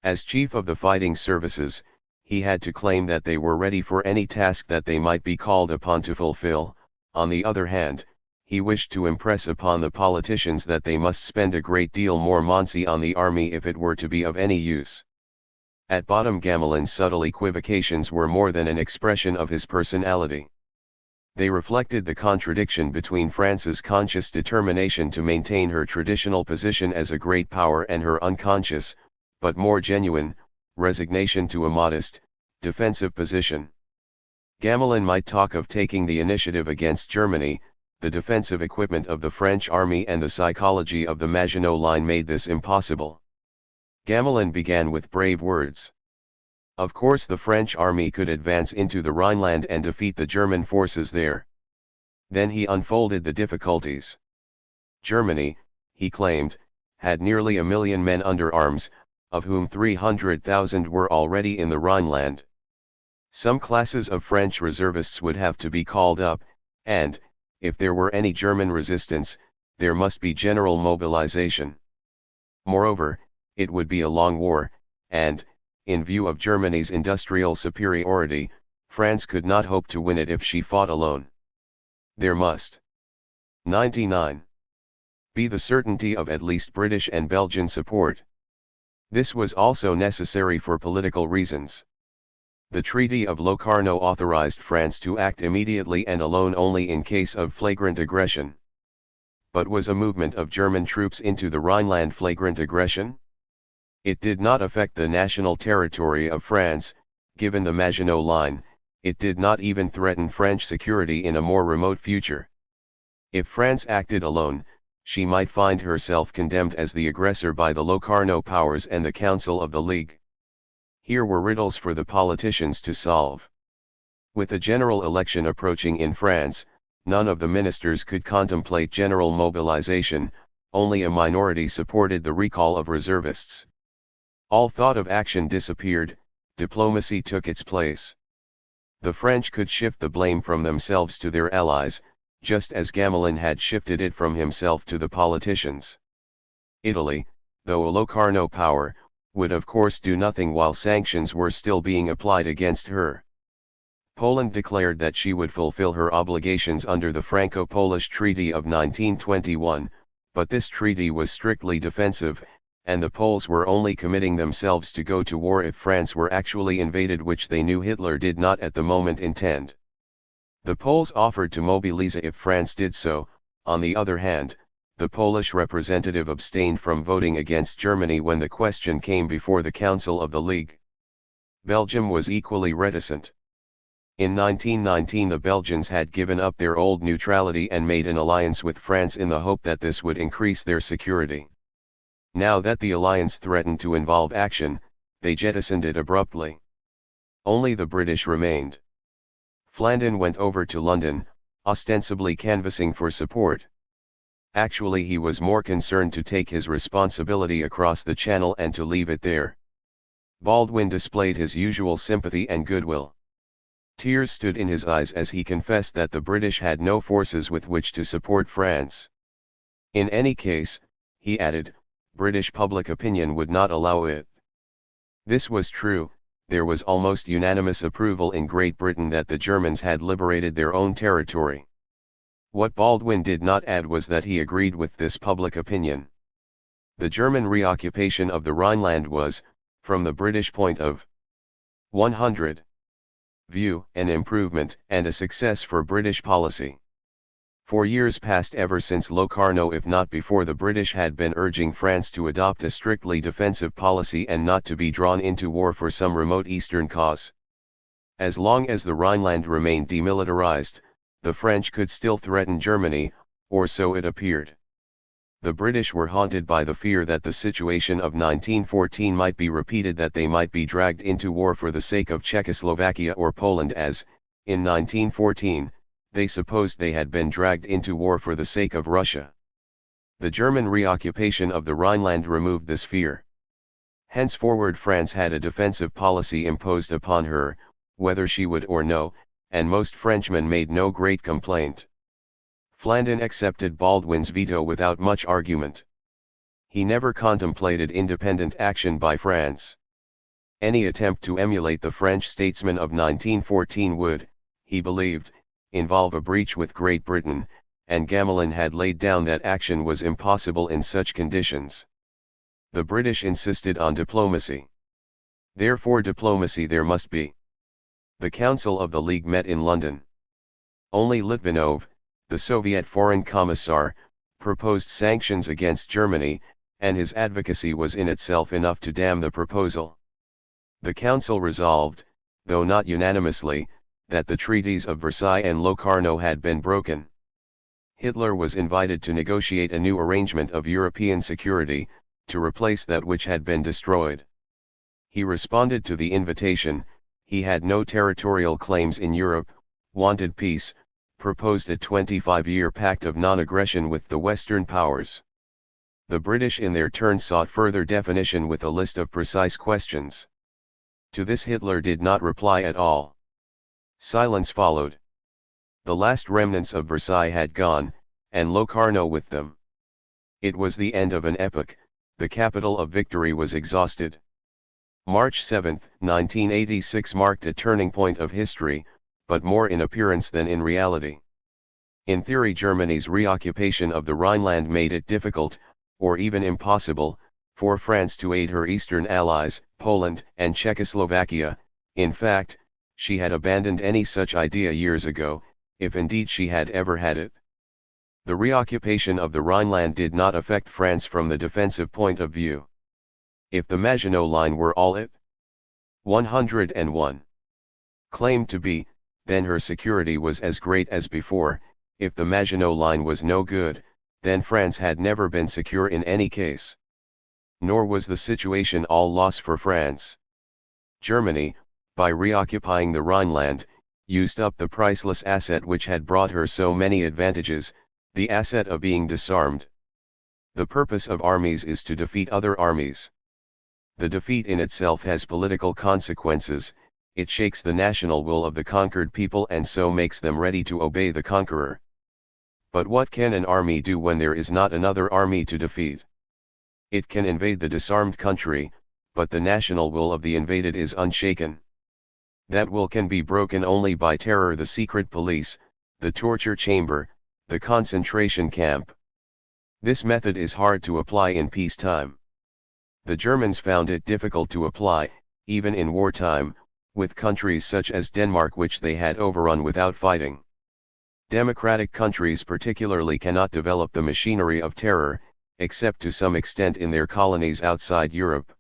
As chief of the fighting services, he had to claim that they were ready for any task that they might be called upon to fulfill. On the other hand, he wished to impress upon the politicians that they must spend a great deal more money on the army if it were to be of any use. At bottom Gamelin's subtle equivocations were more than an expression of his personality. They reflected the contradiction between France's conscious determination to maintain her traditional position as a great power and her unconscious, but more genuine, resignation to a modest, defensive position. Gamelin might talk of taking the initiative against Germany. The defensive equipment of the French army and the psychology of the Maginot Line made this impossible. Gamelin began with brave words. Of course the French army could advance into the Rhineland and defeat the German forces there. Then he unfolded the difficulties. Germany, he claimed, had nearly 1 million men under arms, of whom 300,000 were already in the Rhineland. Some classes of French reservists would have to be called up, and, if there were any German resistance, there must be general mobilization. Moreover, it would be a long war, and, in view of Germany's industrial superiority, France could not hope to win it if she fought alone. There must 99. Be the certainty of at least British and Belgian support. This was also necessary for political reasons. The Treaty of Locarno authorized France to act immediately and alone only in case of flagrant aggression. But was a movement of German troops into the Rhineland flagrant aggression? It did not affect the national territory of France. Given the Maginot Line, it did not even threaten French security in a more remote future. If France acted alone, she might find herself condemned as the aggressor by the Locarno powers and the Council of the League. Here were riddles for the politicians to solve. With a general election approaching in France, none of the ministers could contemplate general mobilization. Only a minority supported the recall of reservists. All thought of action disappeared. Diplomacy took its place. The French could shift the blame from themselves to their allies, just as Gamelin had shifted it from himself to the politicians. Italy, though a Locarno power, would of course do nothing while sanctions were still being applied against her. Poland declared that she would fulfill her obligations under the Franco-Polish Treaty of 1921, but this treaty was strictly defensive, and the Poles were only committing themselves to go to war if France were actually invaded, which they knew Hitler did not at the moment intend. The Poles offered to mobilize if France did so. On the other hand, the Polish representative abstained from voting against Germany when the question came before the Council of the League. Belgium was equally reticent. In 1919 the Belgians had given up their old neutrality and made an alliance with France in the hope that this would increase their security. Now that the alliance threatened to involve action, they jettisoned it abruptly. Only the British remained. Flandin went over to London, ostensibly canvassing for support. Actually he was more concerned to take his responsibility across the Channel and to leave it there. Baldwin displayed his usual sympathy and goodwill. Tears stood in his eyes as he confessed that the British had no forces with which to support France. In any case, he added, British public opinion would not allow it. This was true. There was almost unanimous approval in Great Britain that the Germans had liberated their own territory. What Baldwin did not add was that he agreed with this public opinion. The German reoccupation of the Rhineland was, from the British point of view, an improvement and a success for British policy. For years past, ever since Locarno if not before, the British had been urging France to adopt a strictly defensive policy and not to be drawn into war for some remote eastern cause. As long as the Rhineland remained demilitarized, the French could still threaten Germany, or so it appeared. The British were haunted by the fear that the situation of 1914 might be repeated, that they might be dragged into war for the sake of Czechoslovakia or Poland as, in 1914, they supposed they had been dragged into war for the sake of Russia. The German reoccupation of the Rhineland removed this fear. Henceforward France had a defensive policy imposed upon her, whether she would or no, and most Frenchmen made no great complaint. Flandin accepted Baldwin's veto without much argument. He never contemplated independent action by France. Any attempt to emulate the French statesmen of 1914 would, he believed, involve a breach with Great Britain, and Gamelin had laid down that action was impossible in such conditions. The British insisted on diplomacy. Therefore diplomacy there must be. The Council of the League met in London. Only Litvinov, the Soviet Foreign Commissar, proposed sanctions against Germany, and his advocacy was in itself enough to damn the proposal. The Council resolved, though not unanimously, that the treaties of Versailles and Locarno had been broken. Hitler was invited to negotiate a new arrangement of European security, to replace that which had been destroyed. He responded to the invitation. He had no territorial claims in Europe, wanted peace, proposed a 25-year pact of non-aggression with the Western powers. The British in their turn sought further definition with a list of precise questions. To this Hitler did not reply at all. Silence followed. The last remnants of Versailles had gone, and Locarno with them. It was the end of an epoch. The capital of victory was exhausted. March 7, 1986 marked a turning point of history, but more in appearance than in reality. In theory, Germany's reoccupation of the Rhineland made it difficult, or even impossible, for France to aid her eastern allies, Poland and Czechoslovakia. In fact, she had abandoned any such idea years ago, if indeed she had ever had it. The reoccupation of the Rhineland did not affect France from the defensive point of view. If the Maginot Line were all it 101 claimed to be, then her security was as great as before. If the Maginot Line was no good, then France had never been secure in any case. Nor was the situation all loss for France. Germany, by reoccupying the Rhineland, used up the priceless asset which had brought her so many advantages, the asset of being disarmed. The purpose of armies is to defeat other armies. The defeat in itself has political consequences, it shakes the national will of the conquered people and so makes them ready to obey the conqueror. But what can an army do when there is not another army to defeat? It can invade the disarmed country, but the national will of the invaded is unshaken. That will can be broken only by terror, the secret police, the torture chamber, the concentration camp. This method is hard to apply in peacetime. The Germans found it difficult to apply, even in wartime, with countries such as Denmark which they had overrun without fighting. Democratic countries particularly cannot develop the machinery of terror, except to some extent in their colonies outside Europe.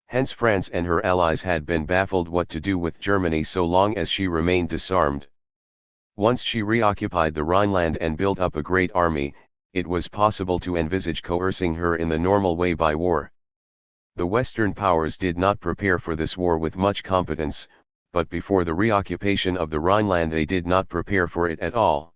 Hence France and her allies had been baffled what to do with Germany so long as she remained disarmed. Once she reoccupied the Rhineland and built up a great army, it was possible to envisage coercing her in the normal way by war. The Western powers did not prepare for this war with much competence, but before the reoccupation of the Rhineland they did not prepare for it at all.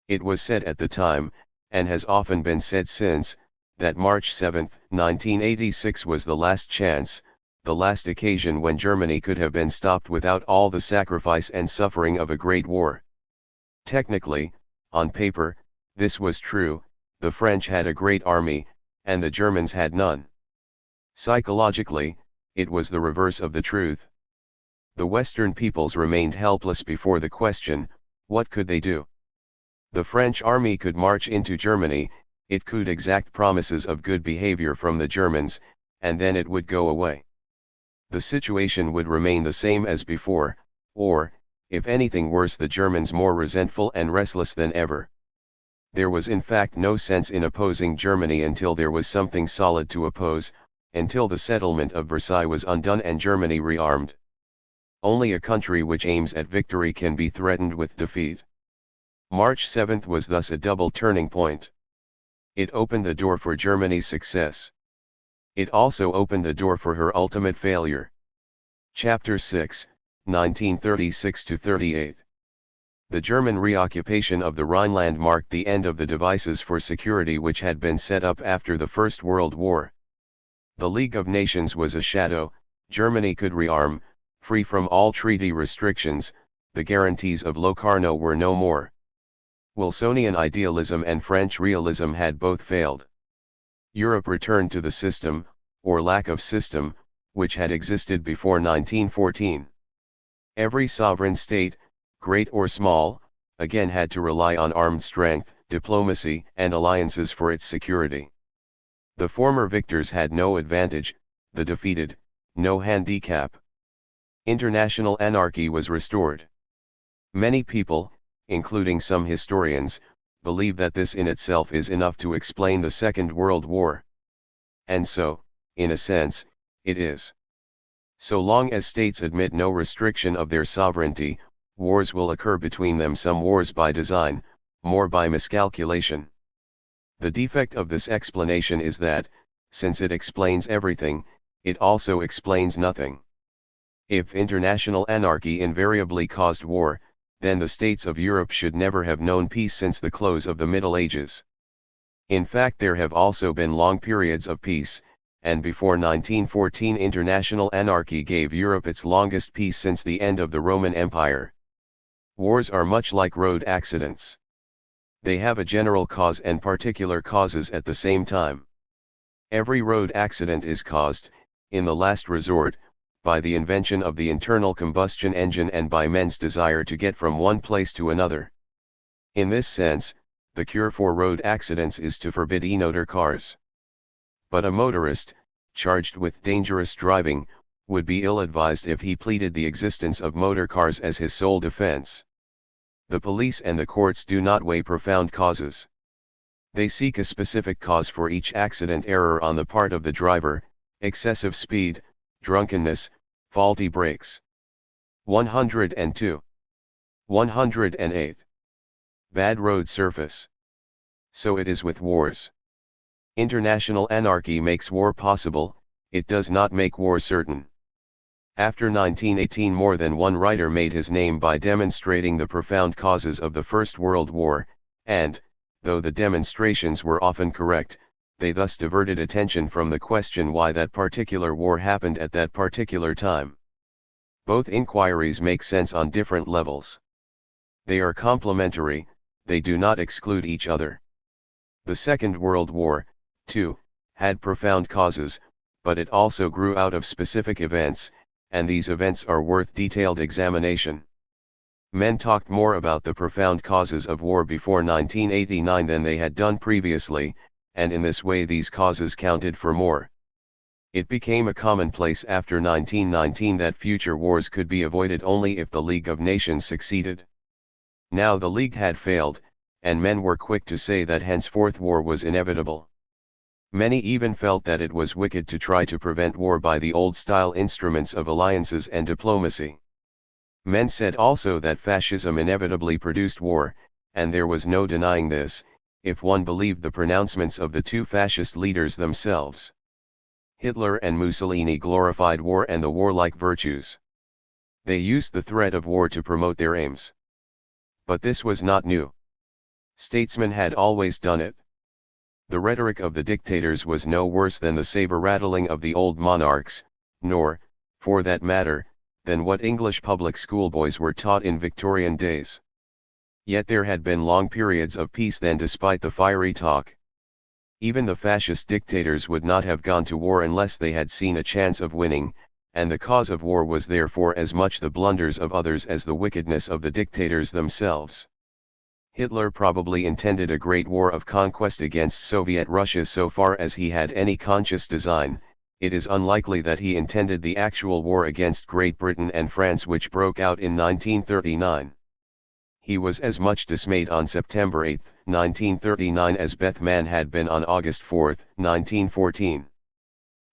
It was said at the time, and has often been said since, that March 7, 1986 was the last chance, the last occasion when Germany could have been stopped without all the sacrifice and suffering of a great war. Technically, on paper, this was true, the French had a great army, and the Germans had none. Psychologically, it was the reverse of the truth. The Western peoples remained helpless before the question, what could they do? The French army could march into Germany, it could exact promises of good behavior from the Germans, and then it would go away. The situation would remain the same as before, or, if anything worse, the Germans more resentful and restless than ever. There was in fact no sense in opposing Germany until there was something solid to oppose, until the settlement of Versailles was undone and Germany rearmed. Only a country which aims at victory can be threatened with defeat. March 7 was thus a double turning point. It opened the door for Germany's success. It also opened the door for her ultimate failure. Chapter 6, 1936–38. The German reoccupation of the Rhineland marked the end of the devices for security which had been set up after the First World War. The League of Nations was a shadow, Germany could rearm, free from all treaty restrictions, the guarantees of Locarno were no more. Wilsonian idealism and French realism had both failed. Europe returned to the system, or lack of system, which had existed before 1914. Every sovereign state, great or small, again had to rely on armed strength, diplomacy, and alliances for its security. The former victors had no advantage, the defeated, no handicap. International anarchy was restored. Many people, including some historians, believe that this in itself is enough to explain the Second World War. And so, in a sense, it is. So long as states admit no restriction of their sovereignty, wars will occur between them, some wars by design, more by miscalculation. The defect of this explanation is that, since it explains everything, it also explains nothing. If international anarchy invariably caused war, then the states of Europe should never have known peace since the close of the Middle Ages. In fact, there have also been long periods of peace, and before 1914 international anarchy gave Europe its longest peace since the end of the Roman Empire. Wars are much like road accidents. They have a general cause and particular causes at the same time. Every road accident is caused, in the last resort, by the invention of the internal combustion engine and by men's desire to get from one place to another. In this sense, the cure for road accidents is to forbid e-motor cars. But a motorist, charged with dangerous driving, would be ill-advised if he pleaded the existence of motor cars as his sole defense. The police and the courts do not weigh profound causes. They seek a specific cause for each accident: error on the part of the driver, excessive speed, drunkenness, faulty brakes. 102. 108. Bad road surface. So it is with wars. International anarchy makes war possible, it does not make war certain. After 1918, more than one writer made his name by demonstrating the profound causes of the First World War, and, though the demonstrations were often correct, they thus diverted attention from the question why that particular war happened at that particular time. Both inquiries make sense on different levels. They are complementary, they do not exclude each other. The Second World War, too, had profound causes, but it also grew out of specific events, and these events are worth detailed examination. Men talked more about the profound causes of war before 1989 than they had done previously, and in this way these causes counted for more. It became a commonplace after 1919 that future wars could be avoided only if the League of Nations succeeded. Now the League had failed, and men were quick to say that henceforth war was inevitable. Many even felt that it was wicked to try to prevent war by the old-style instruments of alliances and diplomacy. Men said also that fascism inevitably produced war, and there was no denying this, if one believed the pronouncements of the two fascist leaders themselves. Hitler and Mussolini glorified war and the warlike virtues. They used the threat of war to promote their aims. But this was not new. Statesmen had always done it. The rhetoric of the dictators was no worse than the saber-rattling of the old monarchs, nor, for that matter, than what English public schoolboys were taught in Victorian days. Yet there had been long periods of peace then despite the fiery talk. Even the fascist dictators would not have gone to war unless they had seen a chance of winning, and the cause of war was therefore as much the blunders of others as the wickedness of the dictators themselves. Hitler probably intended a great war of conquest against Soviet Russia so far as he had any conscious design. It is unlikely that he intended the actual war against Great Britain and France which broke out in 1939. He was as much dismayed on September 8, 1939 as Bethmann had been on August 4, 1914.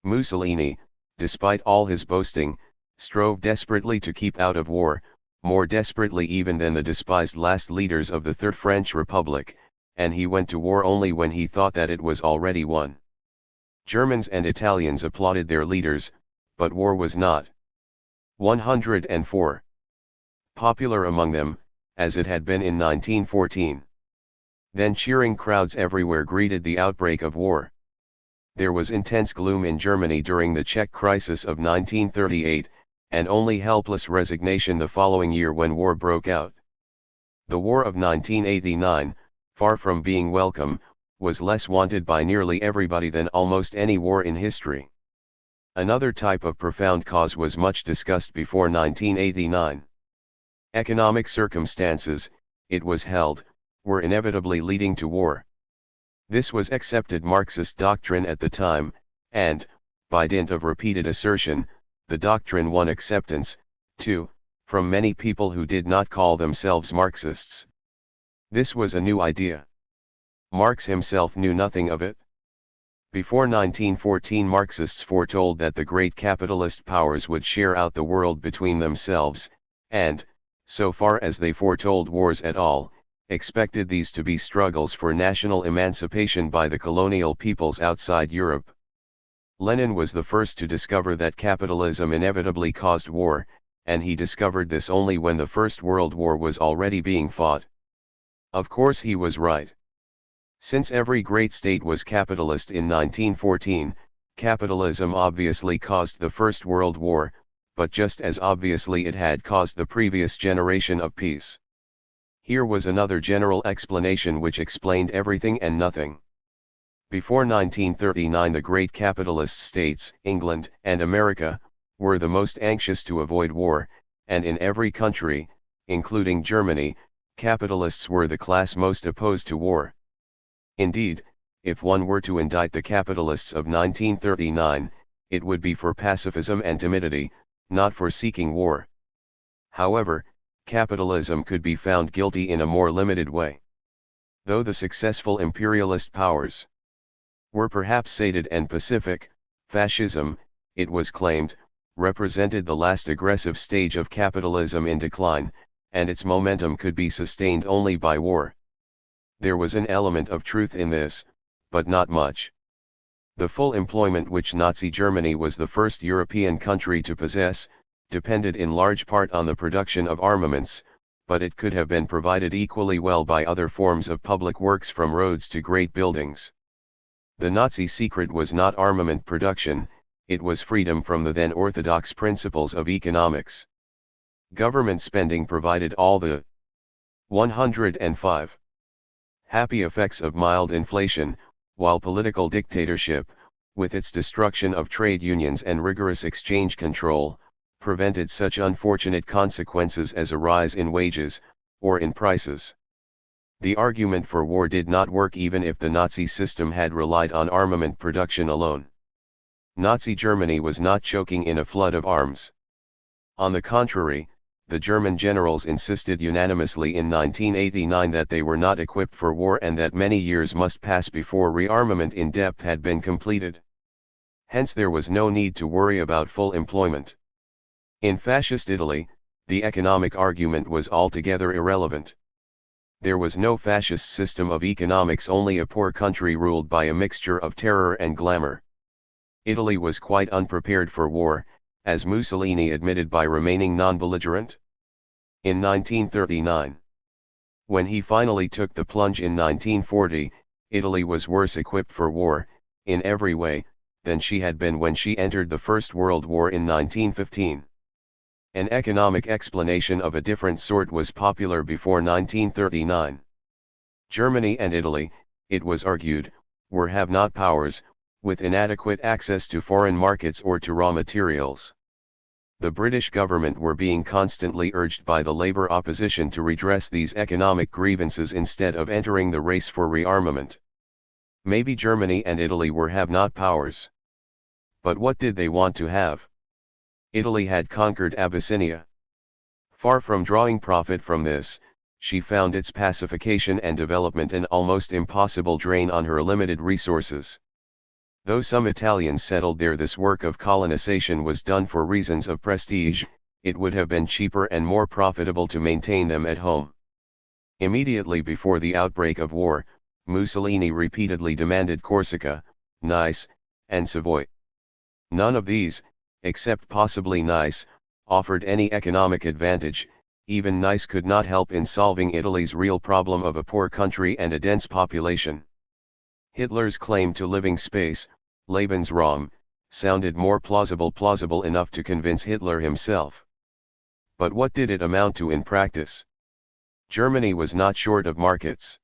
Mussolini, despite all his boasting, strove desperately to keep out of war, more desperately even than the despised last leaders of the Third French Republic, and he went to war only when he thought that it was already won. Germans and Italians applauded their leaders, but war was not 104 popular among them, as it had been in 1914. Then cheering crowds everywhere greeted the outbreak of war. There was intense gloom in Germany during the Czech crisis of 1938, and only helpless resignation the following year when war broke out. The War of 1989, far from being welcome, was less wanted by nearly everybody than almost any war in history. Another type of profound cause was much discussed before 1989. Economic circumstances, it was held, were inevitably leading to war. This was accepted Marxist doctrine at the time, and, by dint of repeated assertion, the doctrine won acceptance, too, from many people who did not call themselves Marxists. This was a new idea. Marx himself knew nothing of it. Before 1914 Marxists foretold that the great capitalist powers would share out the world between themselves, and, so far as they foretold wars at all, expected these to be struggles for national emancipation by the colonial peoples outside Europe. Lenin was the first to discover that capitalism inevitably caused war, and he discovered this only when the First World War was already being fought. Of course he was right. Since every great state was capitalist in 1914, capitalism obviously caused the First World War, but just as obviously it had caused the previous generation of peace. Here was another general explanation which explained everything and nothing. Before 1939 the great capitalist states, England and America, were the most anxious to avoid war, and in every country, including Germany, capitalists were the class most opposed to war. Indeed, if one were to indict the capitalists of 1939, it would be for pacifism and timidity, not for seeking war. However, capitalism could be found guilty in a more limited way. Though the successful imperialist powers were perhaps sated and pacific, fascism, it was claimed, represented the last aggressive stage of capitalism in decline, and its momentum could be sustained only by war. There was an element of truth in this, but not much. The full employment which Nazi Germany was the first European country to possess, depended in large part on the production of armaments, but it could have been provided equally well by other forms of public works from roads to great buildings. The Nazi secret was not armament production, it was freedom from the then orthodox principles of economics. Government spending provided all the 105 happy effects of mild inflation, while political dictatorship, with its destruction of trade unions and rigorous exchange control, prevented such unfortunate consequences as a rise in wages, or in prices. The argument for war did not work even if the Nazi system had relied on armament production alone. Nazi Germany was not choking in a flood of arms. On the contrary, the German generals insisted unanimously in 1989 that they were not equipped for war and that many years must pass before rearmament in depth had been completed. Hence there was no need to worry about full employment. In fascist Italy, the economic argument was altogether irrelevant. There was no fascist system of economics, only a poor country ruled by a mixture of terror and glamour. Italy was quite unprepared for war, as Mussolini admitted by remaining non-belligerent. In 1939, when he finally took the plunge in 1940, Italy was worse equipped for war, in every way, than she had been when she entered the First World War in 1915. An economic explanation of a different sort was popular before 1939. Germany and Italy, it was argued, were have-not powers, with inadequate access to foreign markets or to raw materials. The British government were being constantly urged by the Labour opposition to redress these economic grievances instead of entering the race for rearmament. Maybe Germany and Italy were have-not powers. But what did they want to have? Italy had conquered Abyssinia. Far from drawing profit from this, she found its pacification and development an almost impossible drain on her limited resources. Though some Italians settled there, this work of colonization was done for reasons of prestige. It would have been cheaper and more profitable to maintain them at home. Immediately before the outbreak of war, Mussolini repeatedly demanded Corsica, Nice, and Savoy. None of these, except possibly Nice, offered any economic advantage. Even Nice could not help in solving Italy's real problem of a poor country and a dense population. Hitler's claim to living space, Lebensraum, sounded more plausible enough to convince Hitler himself. But what did it amount to in practice? Germany was not short of markets.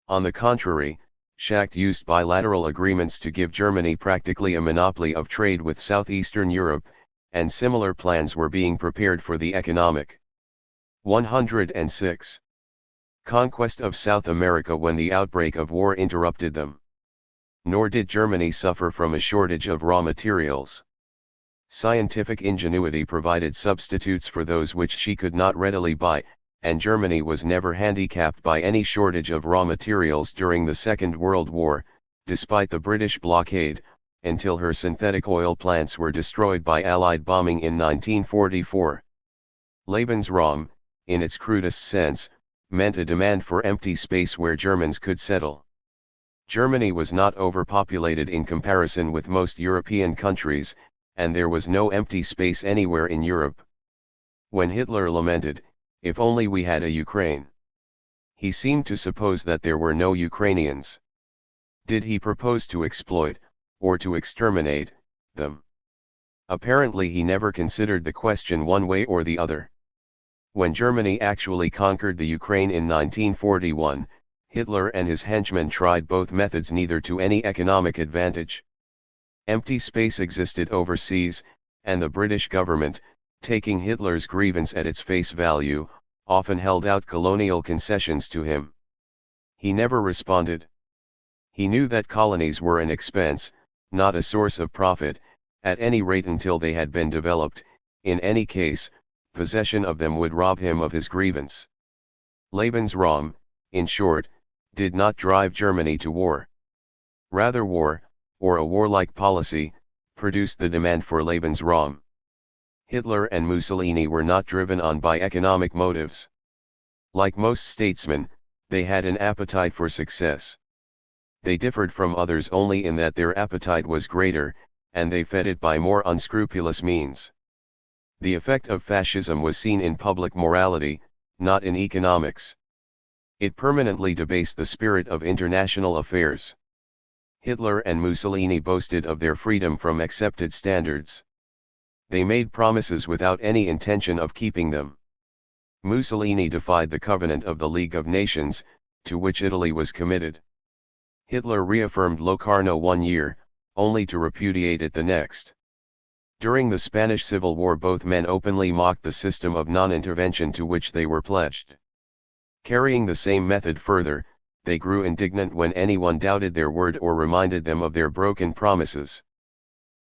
On the contrary, Schacht used bilateral agreements to give Germany practically a monopoly of trade with southeastern Europe, and similar plans were being prepared for the economic 106 conquest of South America when the outbreak of war interrupted them. Nor did Germany suffer from a shortage of raw materials. Scientific ingenuity provided substitutes for those which she could not readily buy, and Germany was never handicapped by any shortage of raw materials during the Second World War, despite the British blockade, until her synthetic oil plants were destroyed by Allied bombing in 1944. Lebensraum, in its crudest sense, meant a demand for empty space where Germans could settle. Germany was not overpopulated in comparison with most European countries, and there was no empty space anywhere in Europe. When Hitler lamented, "If only we had a Ukraine," he seemed to suppose that there were no Ukrainians. Did he propose to exploit, or to exterminate, them? Apparently he never considered the question one way or the other. When Germany actually conquered the Ukraine in 1941, Hitler and his henchmen tried both methods, neither to any economic advantage. Empty space existed overseas, and the British government, taking Hitler's grievance at its face value, often held out colonial concessions to him. He never responded. He knew that colonies were an expense, not a source of profit, at any rate until they had been developed. In any case, possession of them would rob him of his grievance. Lebensraum, in short, did not drive Germany to war. Rather war, or a warlike policy, produced the demand for Lebensraum. Hitler and Mussolini were not driven on by economic motives. Like most statesmen, they had an appetite for success. They differed from others only in that their appetite was greater, and they fed it by more unscrupulous means. The effect of fascism was seen in public morality, not in economics. It permanently debased the spirit of international affairs. Hitler and Mussolini boasted of their freedom from accepted standards. They made promises without any intention of keeping them. Mussolini defied the covenant of the League of Nations, to which Italy was committed. Hitler reaffirmed Locarno 1 year, only to repudiate it the next. During the Spanish Civil War both men openly mocked the system of non-intervention to which they were pledged. Carrying the same method further, they grew indignant when anyone doubted their word or reminded them of their broken promises.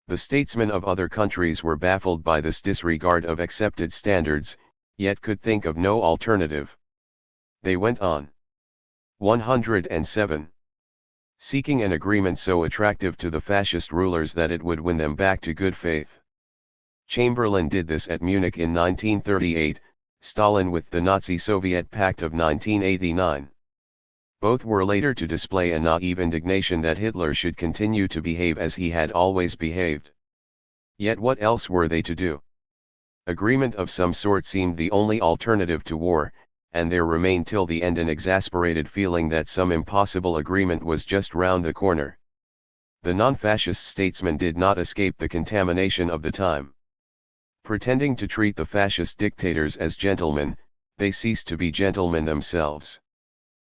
The statesmen of other countries were baffled by this disregard of accepted standards, yet could think of no alternative. They went on. 107. Seeking an agreement so attractive to the fascist rulers that it would win them back to good faith. Chamberlain did this at Munich in 1938, Stalin with the Nazi-Soviet Pact of 1989. Both were later to display a naive indignation that Hitler should continue to behave as he had always behaved. Yet what else were they to do? Agreement of some sort seemed the only alternative to war, and there remained till the end an exasperated feeling that some impossible agreement was just round the corner. The non-fascist statesmen did not escape the contamination of the time. Pretending to treat the fascist dictators as gentlemen, they ceased to be gentlemen themselves.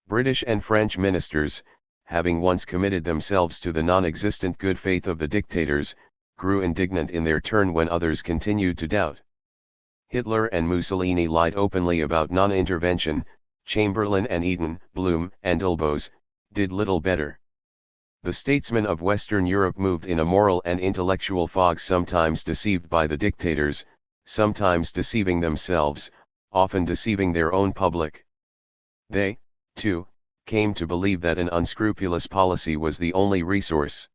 British and French ministers, having once committed themselves to the non-existent good faith of the dictators, grew indignant in their turn when others continued to doubt. Hitler and Mussolini lied openly about non-intervention. Chamberlain and Eden, Blum and Ilbos did little better. The statesmen of Western Europe moved in a moral and intellectual fog, sometimes deceived by the dictators, sometimes deceiving themselves, often deceiving their own public. They, too, came to believe that an unscrupulous policy was the only resource.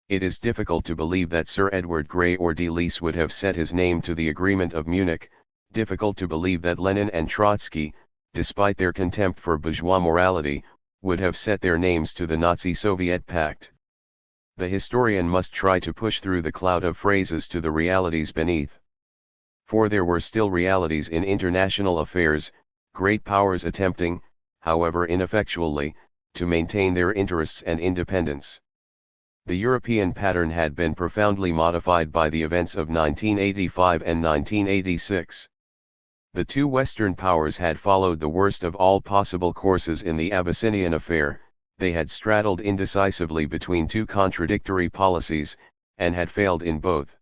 It is difficult to believe that Sir Edward Grey or de Lisle would have set his name to the Agreement of Munich, difficult to believe that Lenin and Trotsky, despite their contempt for bourgeois morality, would have set their names to the Nazi-Soviet Pact. The historian must try to push through the cloud of phrases to the realities beneath. For there were still realities in international affairs, great powers attempting, however ineffectually, to maintain their interests and independence. The European pattern had been profoundly modified by the events of 1985 and 1986. The two Western powers had followed the worst of all possible courses in the Abyssinian affair. They had straddled indecisively between two contradictory policies, and had failed in both.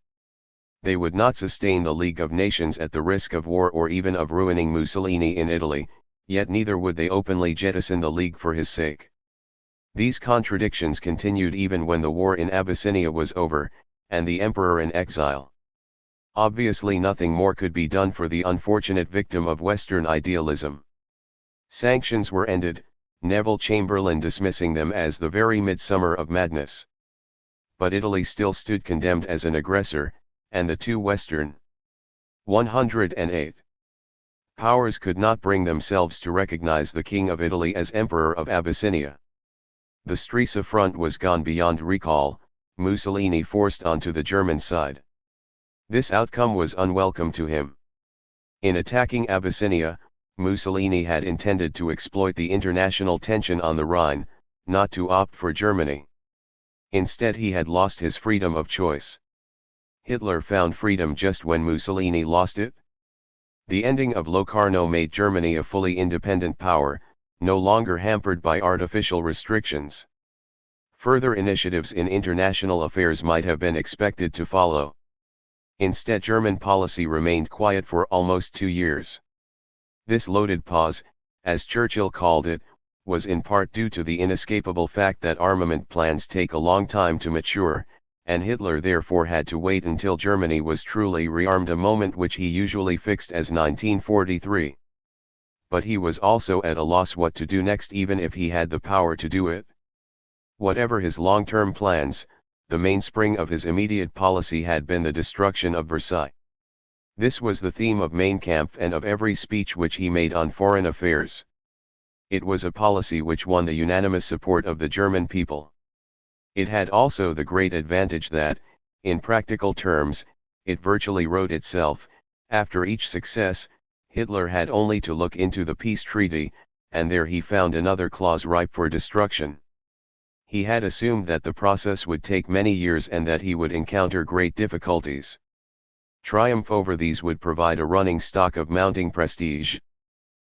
They would not sustain the League of Nations at the risk of war or even of ruining Mussolini in Italy, yet neither would they openly jettison the League for his sake. These contradictions continued even when the war in Abyssinia was over, and the emperor in exile. Obviously nothing more could be done for the unfortunate victim of Western idealism. Sanctions were ended, Neville Chamberlain dismissing them as the very midsummer of madness. But Italy still stood condemned as an aggressor, and the two Western 108 powers could not bring themselves to recognize the King of Italy as Emperor of Abyssinia. The Stresa front was gone beyond recall, Mussolini forced onto the German side. This outcome was unwelcome to him. In attacking Abyssinia, Mussolini had intended to exploit the international tension on the Rhine, not to opt for Germany. Instead he had lost his freedom of choice. Hitler found freedom just when Mussolini lost it. The ending of Locarno made Germany a fully independent power, no longer hampered by artificial restrictions. Further initiatives in international affairs might have been expected to follow. Instead, German policy remained quiet for almost 2 years. This loaded pause, as Churchill called it, was in part due to the inescapable fact that armament plans take a long time to mature, and Hitler therefore had to wait until Germany was truly rearmed, a moment which he usually fixed as 1943. But he was also at a loss what to do next, even if he had the power to do it. Whatever his long-term plans, the mainspring of his immediate policy had been the destruction of Versailles. This was the theme of Mein Kampf and of every speech which he made on foreign affairs. It was a policy which won the unanimous support of the German people. It had also the great advantage that, in practical terms, it virtually wrote itself. After each success, Hitler had only to look into the peace treaty, and there he found another clause ripe for destruction. He had assumed that the process would take many years and that he would encounter great difficulties. Triumph over these would provide a running stock of mounting prestige.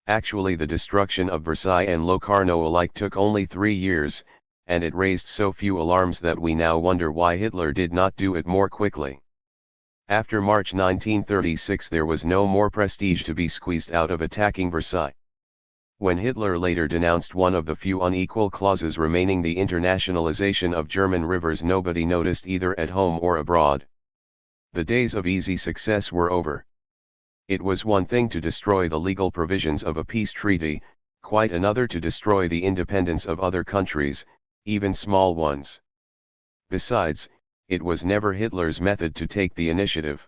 Actually, the destruction of Versailles and Locarno alike took only 3 years, and it raised so few alarms that we now wonder why Hitler did not do it more quickly. After March 1936 there was no more prestige to be squeezed out of attacking Versailles. When Hitler later denounced one of the few unequal clauses remaining, the internationalization of German rivers, nobody noticed either at home or abroad. The days of easy success were over. It was one thing to destroy the legal provisions of a peace treaty, quite another to destroy the independence of other countries, even small ones. Besides, it was never Hitler's method to take the initiative.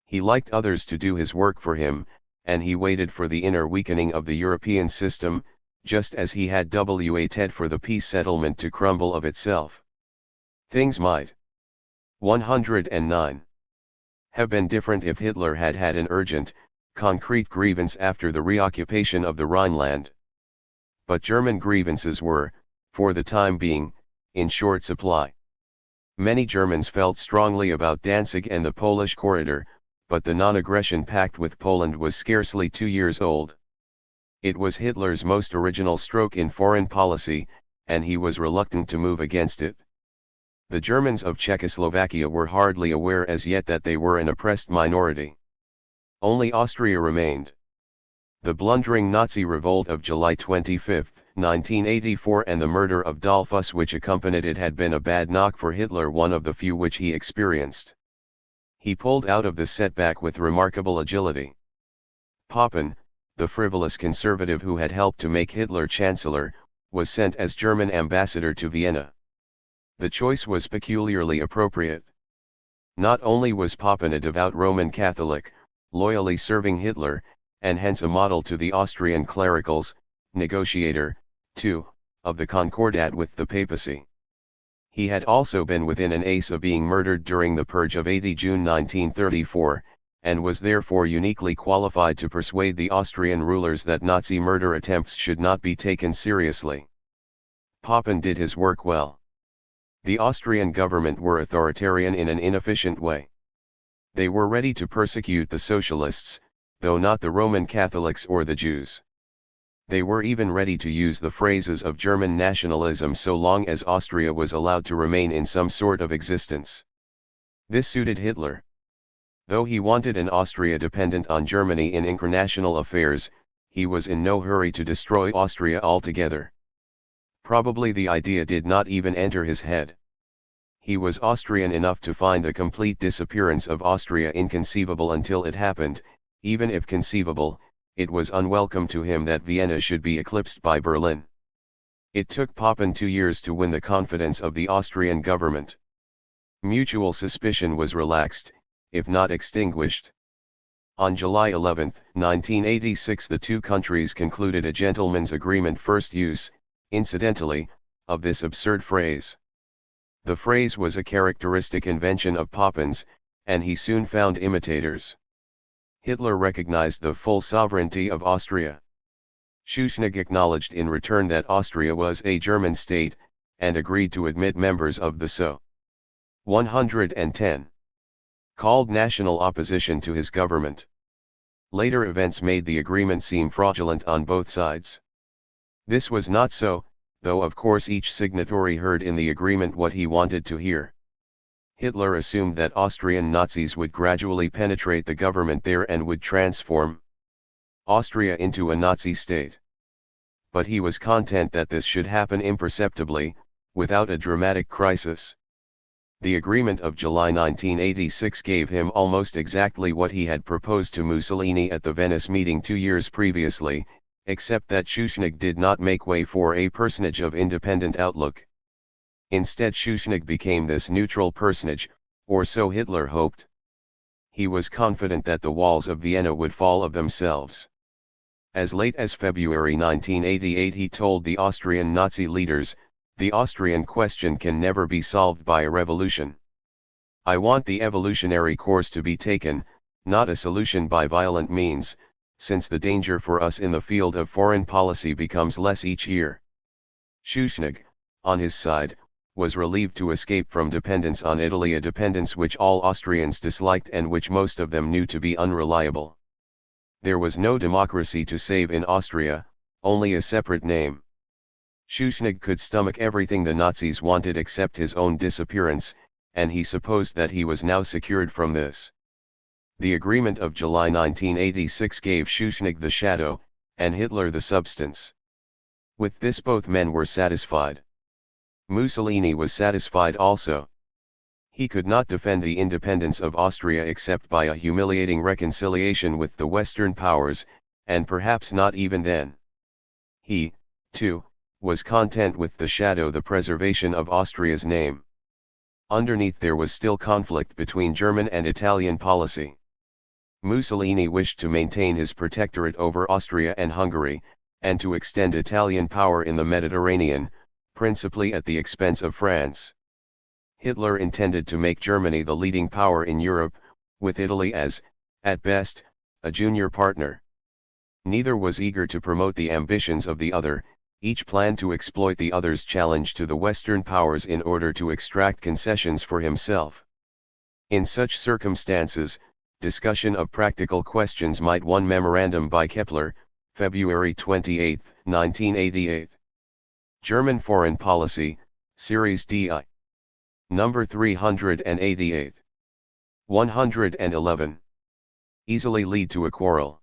He liked others to do his work for him, and he waited for the inner weakening of the European system, just as he had waited for the peace settlement to crumble of itself. Things might 109. Have been different if Hitler had had an urgent, concrete grievance after the reoccupation of the Rhineland. But German grievances were, for the time being, in short supply. Many Germans felt strongly about Danzig and the Polish corridor, but the non-aggression pact with Poland was scarcely 2 years old. It was Hitler's most original stroke in foreign policy, and he was reluctant to move against it. The Germans of Czechoslovakia were hardly aware as yet that they were an oppressed minority. Only Austria remained. The blundering Nazi revolt of July 25, 1984 and the murder of Dollfuss which accompanied it had been a bad knock for Hitler, one of the few which he experienced. He pulled out of the setback with remarkable agility. Papen, the frivolous conservative who had helped to make Hitler Chancellor, was sent as German ambassador to Vienna. The choice was peculiarly appropriate. Not only was Papen a devout Roman Catholic, loyally serving Hitler, and hence a model to the Austrian clericals, negotiator, too, of the Concordat with the papacy. He had also been within an ace of being murdered during the purge of 80 June 1934, and was therefore uniquely qualified to persuade the Austrian rulers that Nazi murder attempts should not be taken seriously. Papen did his work well. The Austrian government were authoritarian in an inefficient way. They were ready to persecute the socialists, though not the Roman Catholics or the Jews. They were even ready to use the phrases of German nationalism so long as Austria was allowed to remain in some sort of existence. This suited Hitler. Though he wanted an Austria dependent on Germany in international affairs, he was in no hurry to destroy Austria altogether. Probably the idea did not even enter his head. He was Austrian enough to find the complete disappearance of Austria inconceivable until it happened. Even if conceivable, it was unwelcome to him that Vienna should be eclipsed by Berlin. It took Papen 2 years to win the confidence of the Austrian government. Mutual suspicion was relaxed, if not extinguished. On July 11, 1986 the two countries concluded a gentleman's agreement, first use, incidentally, of this absurd phrase. The phrase was a characteristic invention of Papen's, and he soon found imitators. Hitler recognized the full sovereignty of Austria. Schuschnigg acknowledged in return that Austria was a German state, and agreed to admit members of the So. 110. Called national opposition to his government. Later events made the agreement seem fraudulent on both sides. This was not so, though of course each signatory heard in the agreement what he wanted to hear. Hitler assumed that Austrian Nazis would gradually penetrate the government there and would transform Austria into a Nazi state. But he was content that this should happen imperceptibly, without a dramatic crisis. The agreement of July 1986 gave him almost exactly what he had proposed to Mussolini at the Venice meeting 2 years previously, except that Schuschnigg did not make way for a personage of independent outlook. Instead, Schuschnigg became this neutral personage, or so Hitler hoped. He was confident that the walls of Vienna would fall of themselves. As late as February 1988 he told the Austrian Nazi leaders, "The Austrian question can never be solved by a revolution. I want the evolutionary course to be taken, not a solution by violent means, since the danger for us in the field of foreign policy becomes less each year." Schuschnigg, on his side, was relieved to escape from dependence on Italy, a dependence which all Austrians disliked and which most of them knew to be unreliable. There was no democracy to save in Austria, only a separate name. Schuschnigg could stomach everything the Nazis wanted except his own disappearance, and he supposed that he was now secured from this. The agreement of July 1986 gave Schuschnigg the shadow, and Hitler the substance. With this both men were satisfied. Mussolini was satisfied also. He could not defend the independence of Austria except by a humiliating reconciliation with the Western powers, and perhaps not even then. He, too, was content with the shadow, the preservation of Austria's name. Underneath there was still conflict between German and Italian policy. Mussolini wished to maintain his protectorate over Austria and Hungary, and to extend Italian power in the Mediterranean, principally at the expense of France. Hitler intended to make Germany the leading power in Europe, with Italy as, at best, a junior partner. Neither was eager to promote the ambitions of the other, each planned to exploit the other's challenge to the Western powers in order to extract concessions for himself. In such circumstances, discussion of practical questions might. One memorandum by Kepler, February 28, 1988. German Foreign Policy, Series DI. Number 388. 111. Easily lead to a quarrel.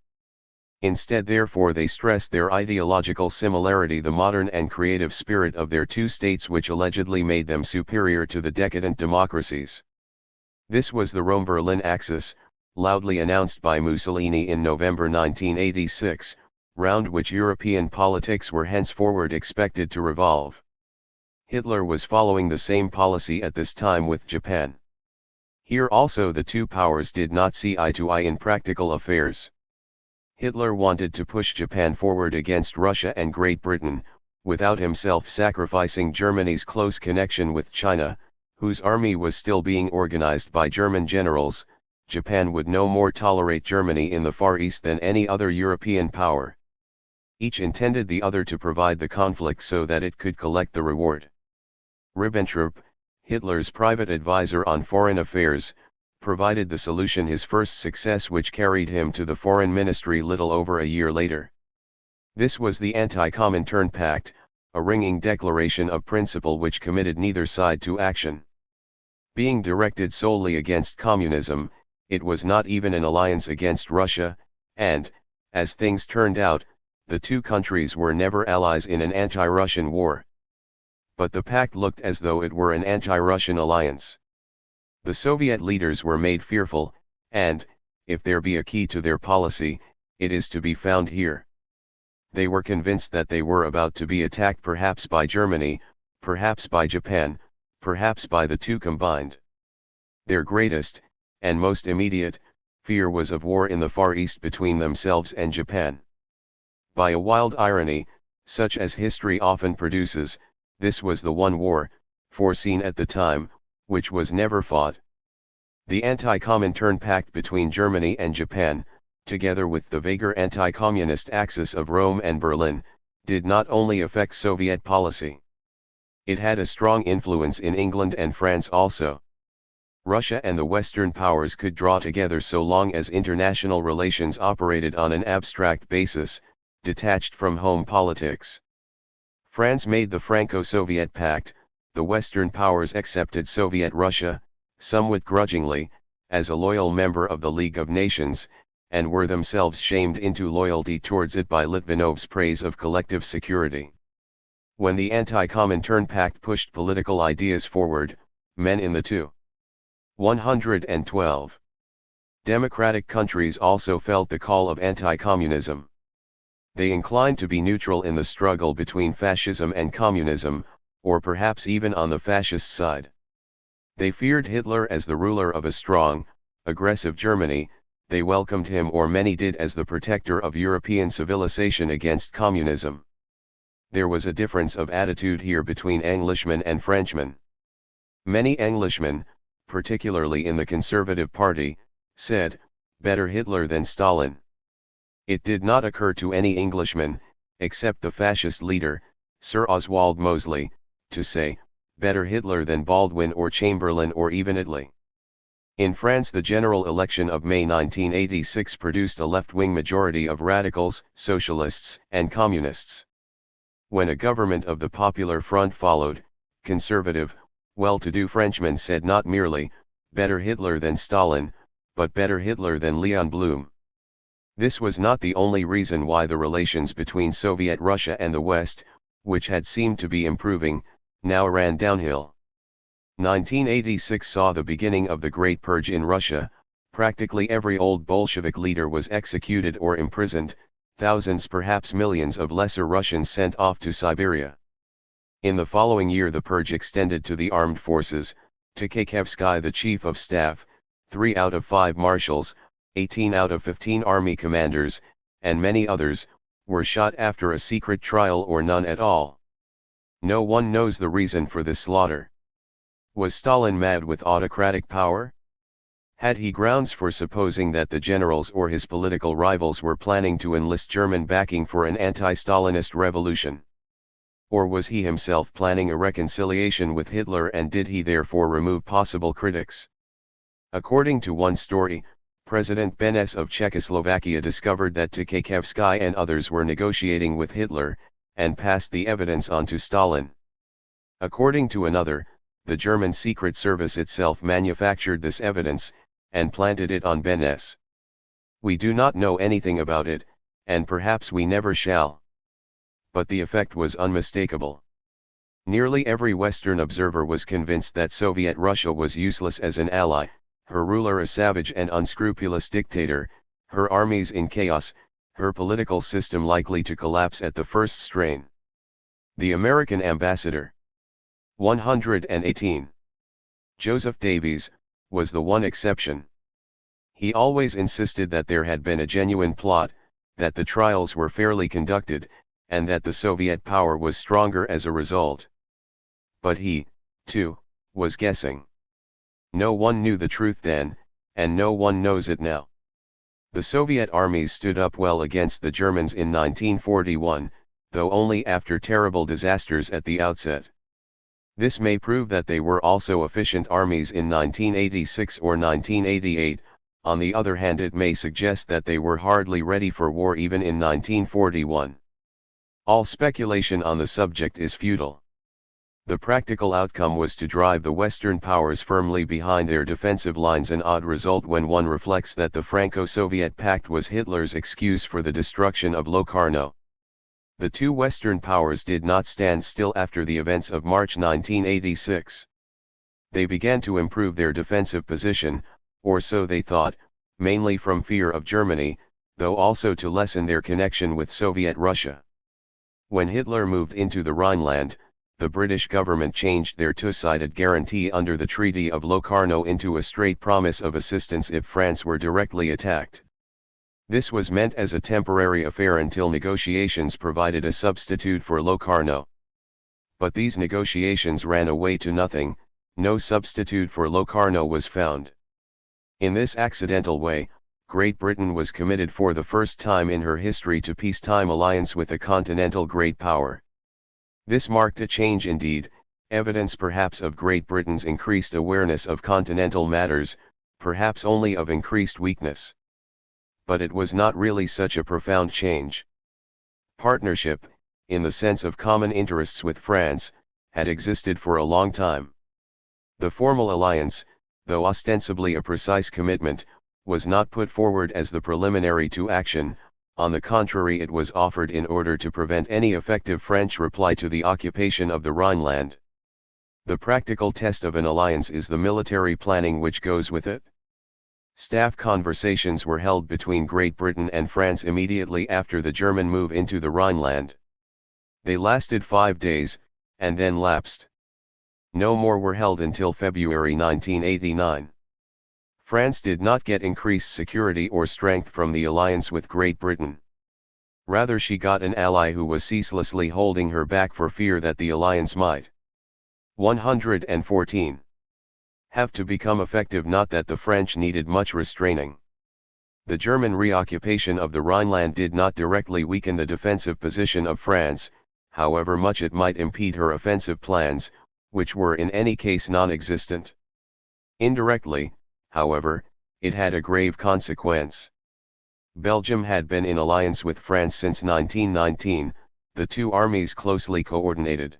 Instead, therefore, they stressed their ideological similarity, the modern and creative spirit of their two states, which allegedly made them superior to the decadent democracies. This was the Rome-Berlin axis, loudly announced by Mussolini in November 1986, round which European politics were henceforward expected to revolve. Hitler was following the same policy at this time with Japan. Here also the two powers did not see eye to eye in practical affairs. Hitler wanted to push Japan forward against Russia and Great Britain, without himself sacrificing Germany's close connection with China, whose army was still being organized by German generals. Japan would no more tolerate Germany in the Far East than any other European power. Each intended the other to provide the conflict so that it could collect the reward. Ribbentrop, Hitler's private advisor on foreign affairs, provided the solution, his first success, which carried him to the foreign ministry little over a year later. This was the Anti-Comintern Pact, a ringing declaration of principle which committed neither side to action. Being directed solely against communism, it was not even an alliance against Russia, and, as things turned out, the two countries were never allies in an anti-Russian war. But the pact looked as though it were an anti-Russian alliance. The Soviet leaders were made fearful, and, if there be a key to their policy, it is to be found here. They were convinced that they were about to be attacked, perhaps by Germany, perhaps by Japan, perhaps by the two combined. Their greatest, and most immediate, fear was of war in the Far East between themselves and Japan. By a wild irony, such as history often produces, this was the one war, foreseen at the time, which was never fought. The Anti-Comintern Pact between Germany and Japan, together with the vaguer anti-communist axis of Rome and Berlin, did not only affect Soviet policy. It had a strong influence in England and France also. Russia and the Western powers could draw together so long as international relations operated on an abstract basis, detached from home politics. France made the Franco-Soviet Pact, the Western powers accepted Soviet Russia, somewhat grudgingly, as a loyal member of the League of Nations, and were themselves shamed into loyalty towards it by Litvinov's praise of collective security. When the Anti-Comintern Pact pushed political ideas forward, men in the 112 democratic countries also felt the call of anti-communism. They inclined to be neutral in the struggle between fascism and communism, or perhaps even on the fascist side. They feared Hitler as the ruler of a strong, aggressive Germany. They welcomed him, or many did, as the protector of European civilization against communism. There was a difference of attitude here between Englishmen and Frenchmen. Many Englishmen, particularly in the Conservative Party, said, "Better Hitler than Stalin." It did not occur to any Englishman, except the fascist leader, Sir Oswald Mosley, to say, better Hitler than Baldwin or Chamberlain or even Italy. In France, the general election of May 1986 produced a left-wing majority of radicals, socialists, and communists. When a government of the Popular Front followed, conservative, well-to-do Frenchmen said not merely, better Hitler than Stalin, but better Hitler than Leon Blum. This was not the only reason why the relations between Soviet Russia and the West, which had seemed to be improving, now ran downhill. 1986 saw the beginning of the Great Purge in Russia. Practically every old Bolshevik leader was executed or imprisoned, thousands, perhaps millions of lesser Russians sent off to Siberia. In the following year the purge extended to the armed forces. Tukhachevsky, the chief of staff, 3 out of 5 marshals, 18 out of 15 army commanders, and many others, were shot after a secret trial or none at all. No one knows the reason for this slaughter. Was Stalin mad with autocratic power? Had he grounds for supposing that the generals or his political rivals were planning to enlist German backing for an anti-Stalinist revolution? Or was he himself planning a reconciliation with Hitler, and did he therefore remove possible critics? According to one story, President Benes of Czechoslovakia discovered that Tukhachevsky and others were negotiating with Hitler, and passed the evidence on to Stalin. According to another, the German Secret Service itself manufactured this evidence, and planted it on Benes. We do not know anything about it, and perhaps we never shall. But the effect was unmistakable. Nearly every Western observer was convinced that Soviet Russia was useless as an ally, her ruler a savage and unscrupulous dictator, her armies in chaos, her political system likely to collapse at the first strain. The American ambassador, 118. Joseph Davies, was the one exception. He always insisted that there had been a genuine plot, that the trials were fairly conducted, and that the Soviet power was stronger as a result. But he, too, was guessing. No one knew the truth then, and no one knows it now. The Soviet armies stood up well against the Germans in 1941, though only after terrible disasters at the outset. This may prove that they were also efficient armies in 1986 or 1988, on the other hand it may suggest that they were hardly ready for war even in 1941. All speculation on the subject is futile. The practical outcome was to drive the Western powers firmly behind their defensive lines, an odd result when one reflects that the Franco-Soviet pact was Hitler's excuse for the destruction of Locarno. The two Western powers did not stand still after the events of March 1986. They began to improve their defensive position, or so they thought, mainly from fear of Germany, though also to lessen their connection with Soviet Russia. When Hitler moved into the Rhineland, the British government changed their two-sided guarantee under the Treaty of Locarno into a straight promise of assistance if France were directly attacked. This was meant as a temporary affair until negotiations provided a substitute for Locarno. But these negotiations ran away to nothing, no substitute for Locarno was found. In this accidental way, Great Britain was committed for the first time in her history to peacetime alliance with a continental great power. This marked a change indeed, evidence perhaps of Great Britain's increased awareness of continental matters, perhaps only of increased weakness. But it was not really such a profound change. Partnership, in the sense of common interests with France, had existed for a long time. The formal alliance, though ostensibly a precise commitment, was not put forward as the preliminary to action. On the contrary, it was offered in order to prevent any effective French reply to the occupation of the Rhineland. The practical test of an alliance is the military planning which goes with it. Staff conversations were held between Great Britain and France immediately after the German move into the Rhineland. They lasted 5 days, and then lapsed. No more were held until February 1989. France did not get increased security or strength from the alliance with Great Britain. Rather, she got an ally who was ceaselessly holding her back for fear that the alliance might 114. Have to become effective, not that the French needed much restraining. The German reoccupation of the Rhineland did not directly weaken the defensive position of France, however much it might impede her offensive plans, which were in any case non-existent. Indirectly, however, it had a grave consequence. Belgium had been in alliance with France since 1919, the two armies closely coordinated.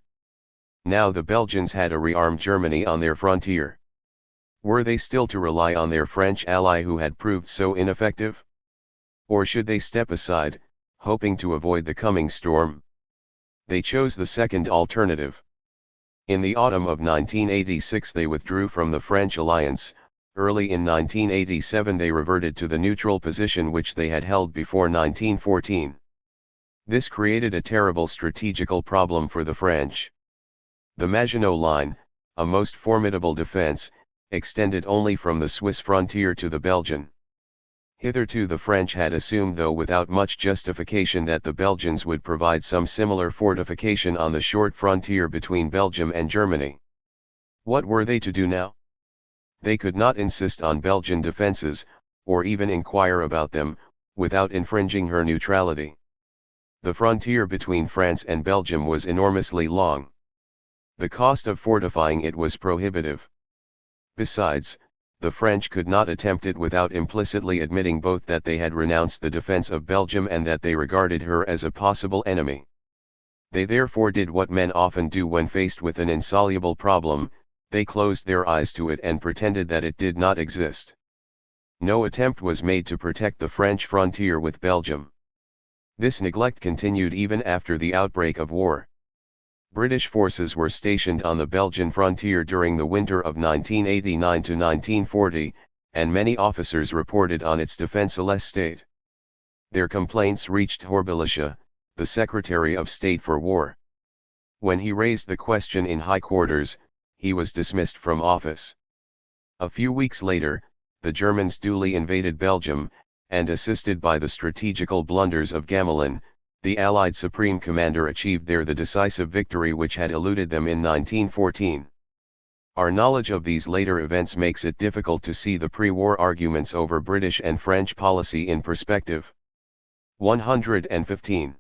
Now the Belgians had a rearmed Germany on their frontier. Were they still to rely on their French ally who had proved so ineffective? Or should they step aside, hoping to avoid the coming storm? They chose the second alternative. In the autumn of 1986 they withdrew from the French alliance. Early in 1987 they reverted to the neutral position which they had held before 1914. This created a terrible strategical problem for the French. The Maginot Line, a most formidable defense, extended only from the Swiss frontier to the Belgian. Hitherto the French had assumed, though without much justification, that the Belgians would provide some similar fortification on the short frontier between Belgium and Germany. What were they to do now? They could not insist on Belgian defenses, or even inquire about them, without infringing her neutrality. The frontier between France and Belgium was enormously long. The cost of fortifying it was prohibitive. Besides, the French could not attempt it without implicitly admitting both that they had renounced the defense of Belgium and that they regarded her as a possible enemy. They therefore did what men often do when faced with an insoluble problem: they closed their eyes to it and pretended that it did not exist. No attempt was made to protect the French frontier with Belgium. This neglect continued even after the outbreak of war. British forces were stationed on the Belgian frontier during the winter of 1989 to 1940, and many officers reported on its defenseless state. Their complaints reached Horbelische, the Secretary of State for War. When he raised the question in high quarters, he was dismissed from office. A few weeks later, the Germans duly invaded Belgium, and assisted by the strategical blunders of Gamelin, the Allied Supreme Commander achieved there the decisive victory which had eluded them in 1914. Our knowledge of these later events makes it difficult to see the pre-war arguments over British and French policy in perspective. 115.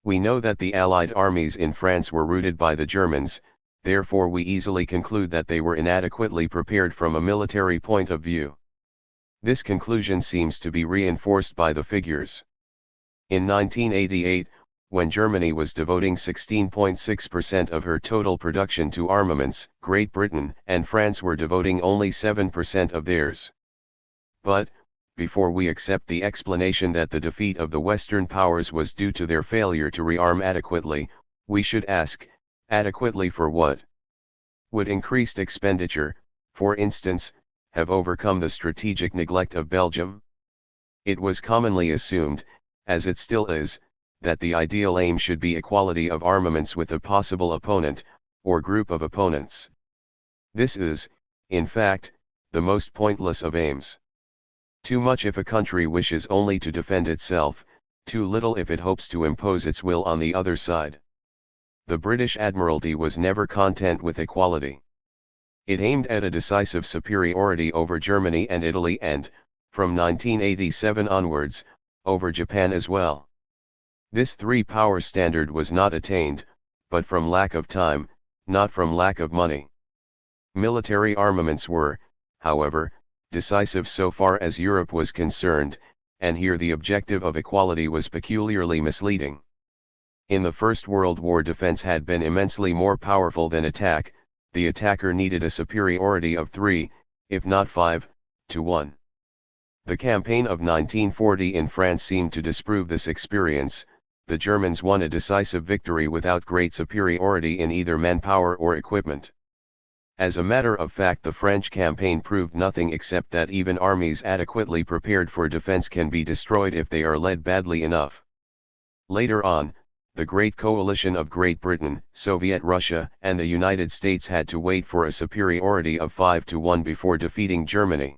We know that the Allied armies in France were routed by the Germans, therefore we easily conclude that they were inadequately prepared from a military point of view. This conclusion seems to be reinforced by the figures. In 1988, when Germany was devoting 16.6% of her total production to armaments, Great Britain and France were devoting only 7% of theirs. But, before we accept the explanation that the defeat of the Western powers was due to their failure to rearm adequately, we should ask, adequately for what? Would increased expenditure, for instance, have overcome the strategic neglect of Belgium? It was commonly assumed, as it still is, that the ideal aim should be equality of armaments with a possible opponent, or group of opponents. This is, in fact, the most pointless of aims. Too much if a country wishes only to defend itself, too little if it hopes to impose its will on the other side. The British Admiralty was never content with equality. It aimed at a decisive superiority over Germany and Italy and, from 1987 onwards, over Japan as well. This three-power standard was not attained, but from lack of time, not from lack of money. Military armaments were, however, decisive so far as Europe was concerned, and here the objective of equality was peculiarly misleading. In the First World War, defense had been immensely more powerful than attack. The attacker needed a superiority of 3, if not 5, to 1. The campaign of 1940 in France seemed to disprove this experience. The Germans won a decisive victory without great superiority in either manpower or equipment. As a matter of fact, the French campaign proved nothing except that even armies adequately prepared for defense can be destroyed if they are led badly enough. Later on, the great coalition of Great Britain, Soviet Russia, and the United States had to wait for a superiority of 5 to 1 before defeating Germany.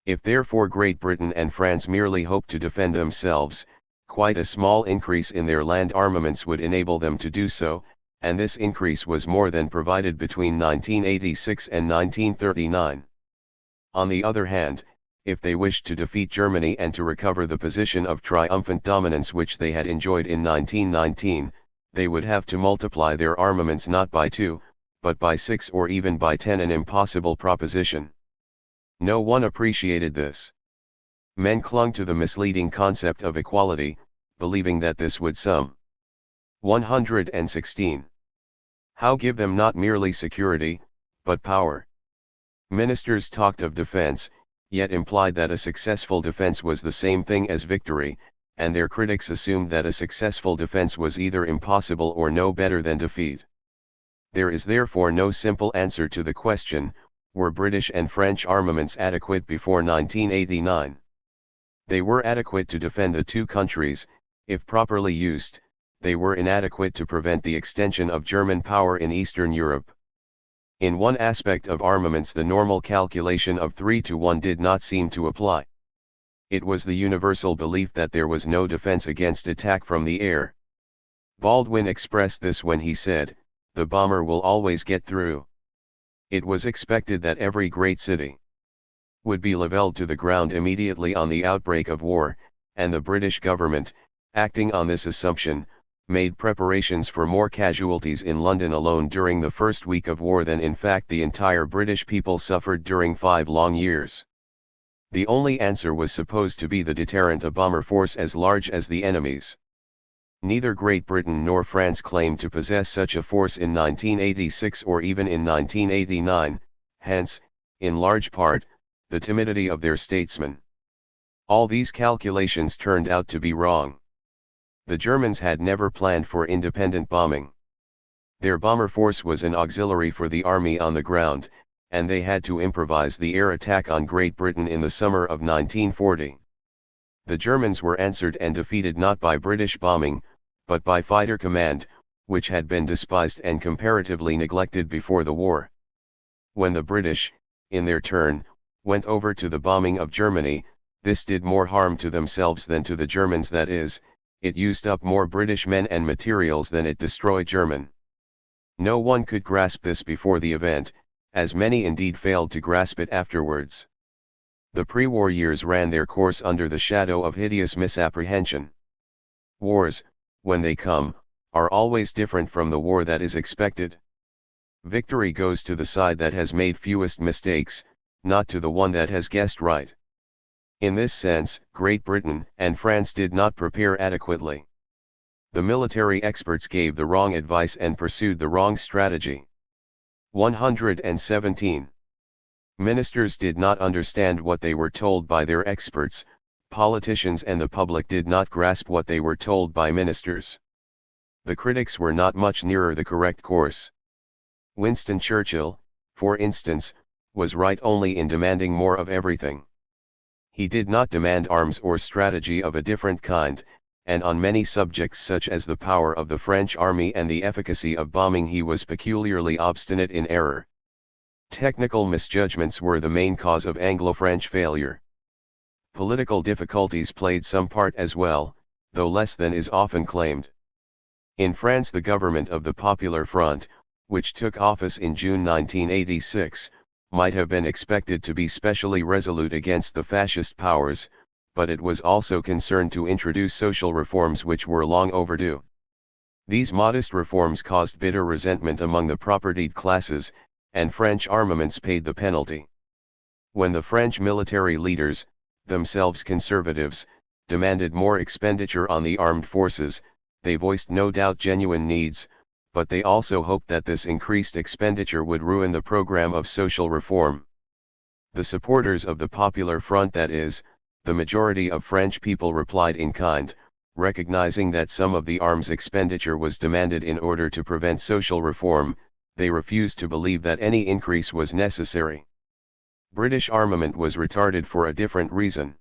If therefore Great Britain and France merely hoped to defend themselves, quite a small increase in their land armaments would enable them to do so, and this increase was more than provided between 1986 and 1939. On the other hand, if they wished to defeat Germany and to recover the position of triumphant dominance which they had enjoyed in 1919, they would have to multiply their armaments not by 2, but by 6 or even by 10 an impossible proposition. No one appreciated this. Men clung to the misleading concept of equality, believing that this would sum. 116. How give them not merely security, but power? Ministers talked of defense, yet implied that a successful defense was the same thing as victory, and their critics assumed that a successful defense was either impossible or no better than defeat. There is therefore no simple answer to the question, were British and French armaments adequate before 1989? They were adequate to defend the two countries. If properly used, they were inadequate to prevent the extension of German power in Eastern Europe. In one aspect of armaments the normal calculation of 3-1 did not seem to apply. It was the universal belief that there was no defense against attack from the air. Baldwin expressed this when he said, "The bomber will always get through." It was expected that every great city would be leveled to the ground immediately on the outbreak of war, and the British government, acting on this assumption, made preparations for more casualties in London alone during the first week of war than in fact the entire British people suffered during 5 long years. The only answer was supposed to be the deterrent, a bomber force as large as the enemy's. Neither Great Britain nor France claimed to possess such a force in 1986 or even in 1989, hence, in large part, the timidity of their statesmen. All these calculations turned out to be wrong. The Germans had never planned for independent bombing. Their bomber force was an auxiliary for the army on the ground, and they had to improvise the air attack on Great Britain in the summer of 1940. The Germans were answered and defeated not by British bombing, but by fighter command, which had been despised and comparatively neglected before the war. When the British, in their turn, went over to the bombing of Germany, this did more harm to themselves than to the Germans, that is, it used up more British men and materials than it destroyed German. No one could grasp this before the event, as many indeed failed to grasp it afterwards. The pre-war years ran their course under the shadow of hideous misapprehension. Wars, when they come, are always different from the war that is expected. Victory goes to the side that has made fewest mistakes, not to the one that has guessed right. In this sense, Great Britain and France did not prepare adequately. The military experts gave the wrong advice and pursued the wrong strategy. 117. Ministers did not understand what they were told by their experts, politicians and the public did not grasp what they were told by ministers. The critics were not much nearer the correct course. Winston Churchill, for instance, was right only in demanding more of everything. He did not demand arms or strategy of a different kind, and on many subjects such as the power of the French army and the efficacy of bombing he was peculiarly obstinate in error. Technical misjudgments were the main cause of Anglo-French failure. Political difficulties played some part as well, though less than is often claimed. In France the government of the Popular Front, which took office in June 1986, might have been expected to be specially resolute against the fascist powers, but it was also concerned to introduce social reforms which were long overdue. These modest reforms caused bitter resentment among the propertied classes, and French armaments paid the penalty. When the French military leaders, themselves conservatives, demanded more expenditure on the armed forces, they voiced no doubt genuine needs, but they also hoped that this increased expenditure would ruin the program of social reform. The supporters of the Popular Front, that is, the majority of French people, replied in kind, recognizing that some of the arms expenditure was demanded in order to prevent social reform. They refused to believe that any increase was necessary. British armament was retarded for a different reason.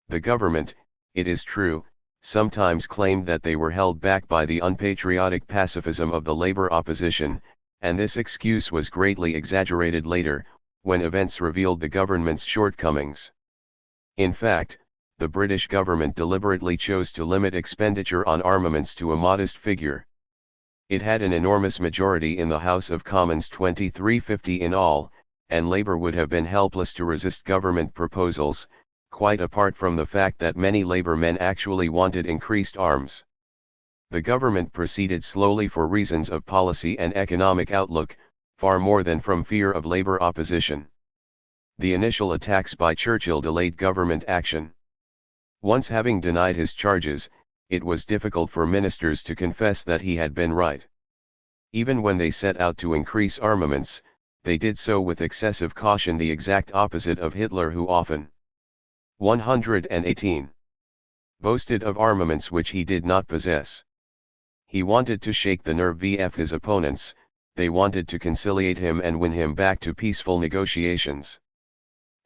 The government, it is true, sometimes claimed that they were held back by the unpatriotic pacifism of the labor opposition, and this excuse was greatly exaggerated later, when events revealed the government's shortcomings. In fact, the British government deliberately chose to limit expenditure on armaments to a modest figure. It had an enormous majority in the House of Commons, 2350 in all, and Labour would have been helpless to resist government proposals, quite apart from the fact that many Labour men actually wanted increased arms. The government proceeded slowly for reasons of policy and economic outlook, far more than from fear of labor opposition. The initial attacks by Churchill delayed government action. Once having denied his charges, it was difficult for ministers to confess that he had been right. Even when they set out to increase armaments, they did so with excessive caution, the exact opposite of Hitler, who often 118 boasted of armaments which he did not possess. He wanted to shake the nerve of his opponents, they wanted to conciliate him and win him back to peaceful negotiations.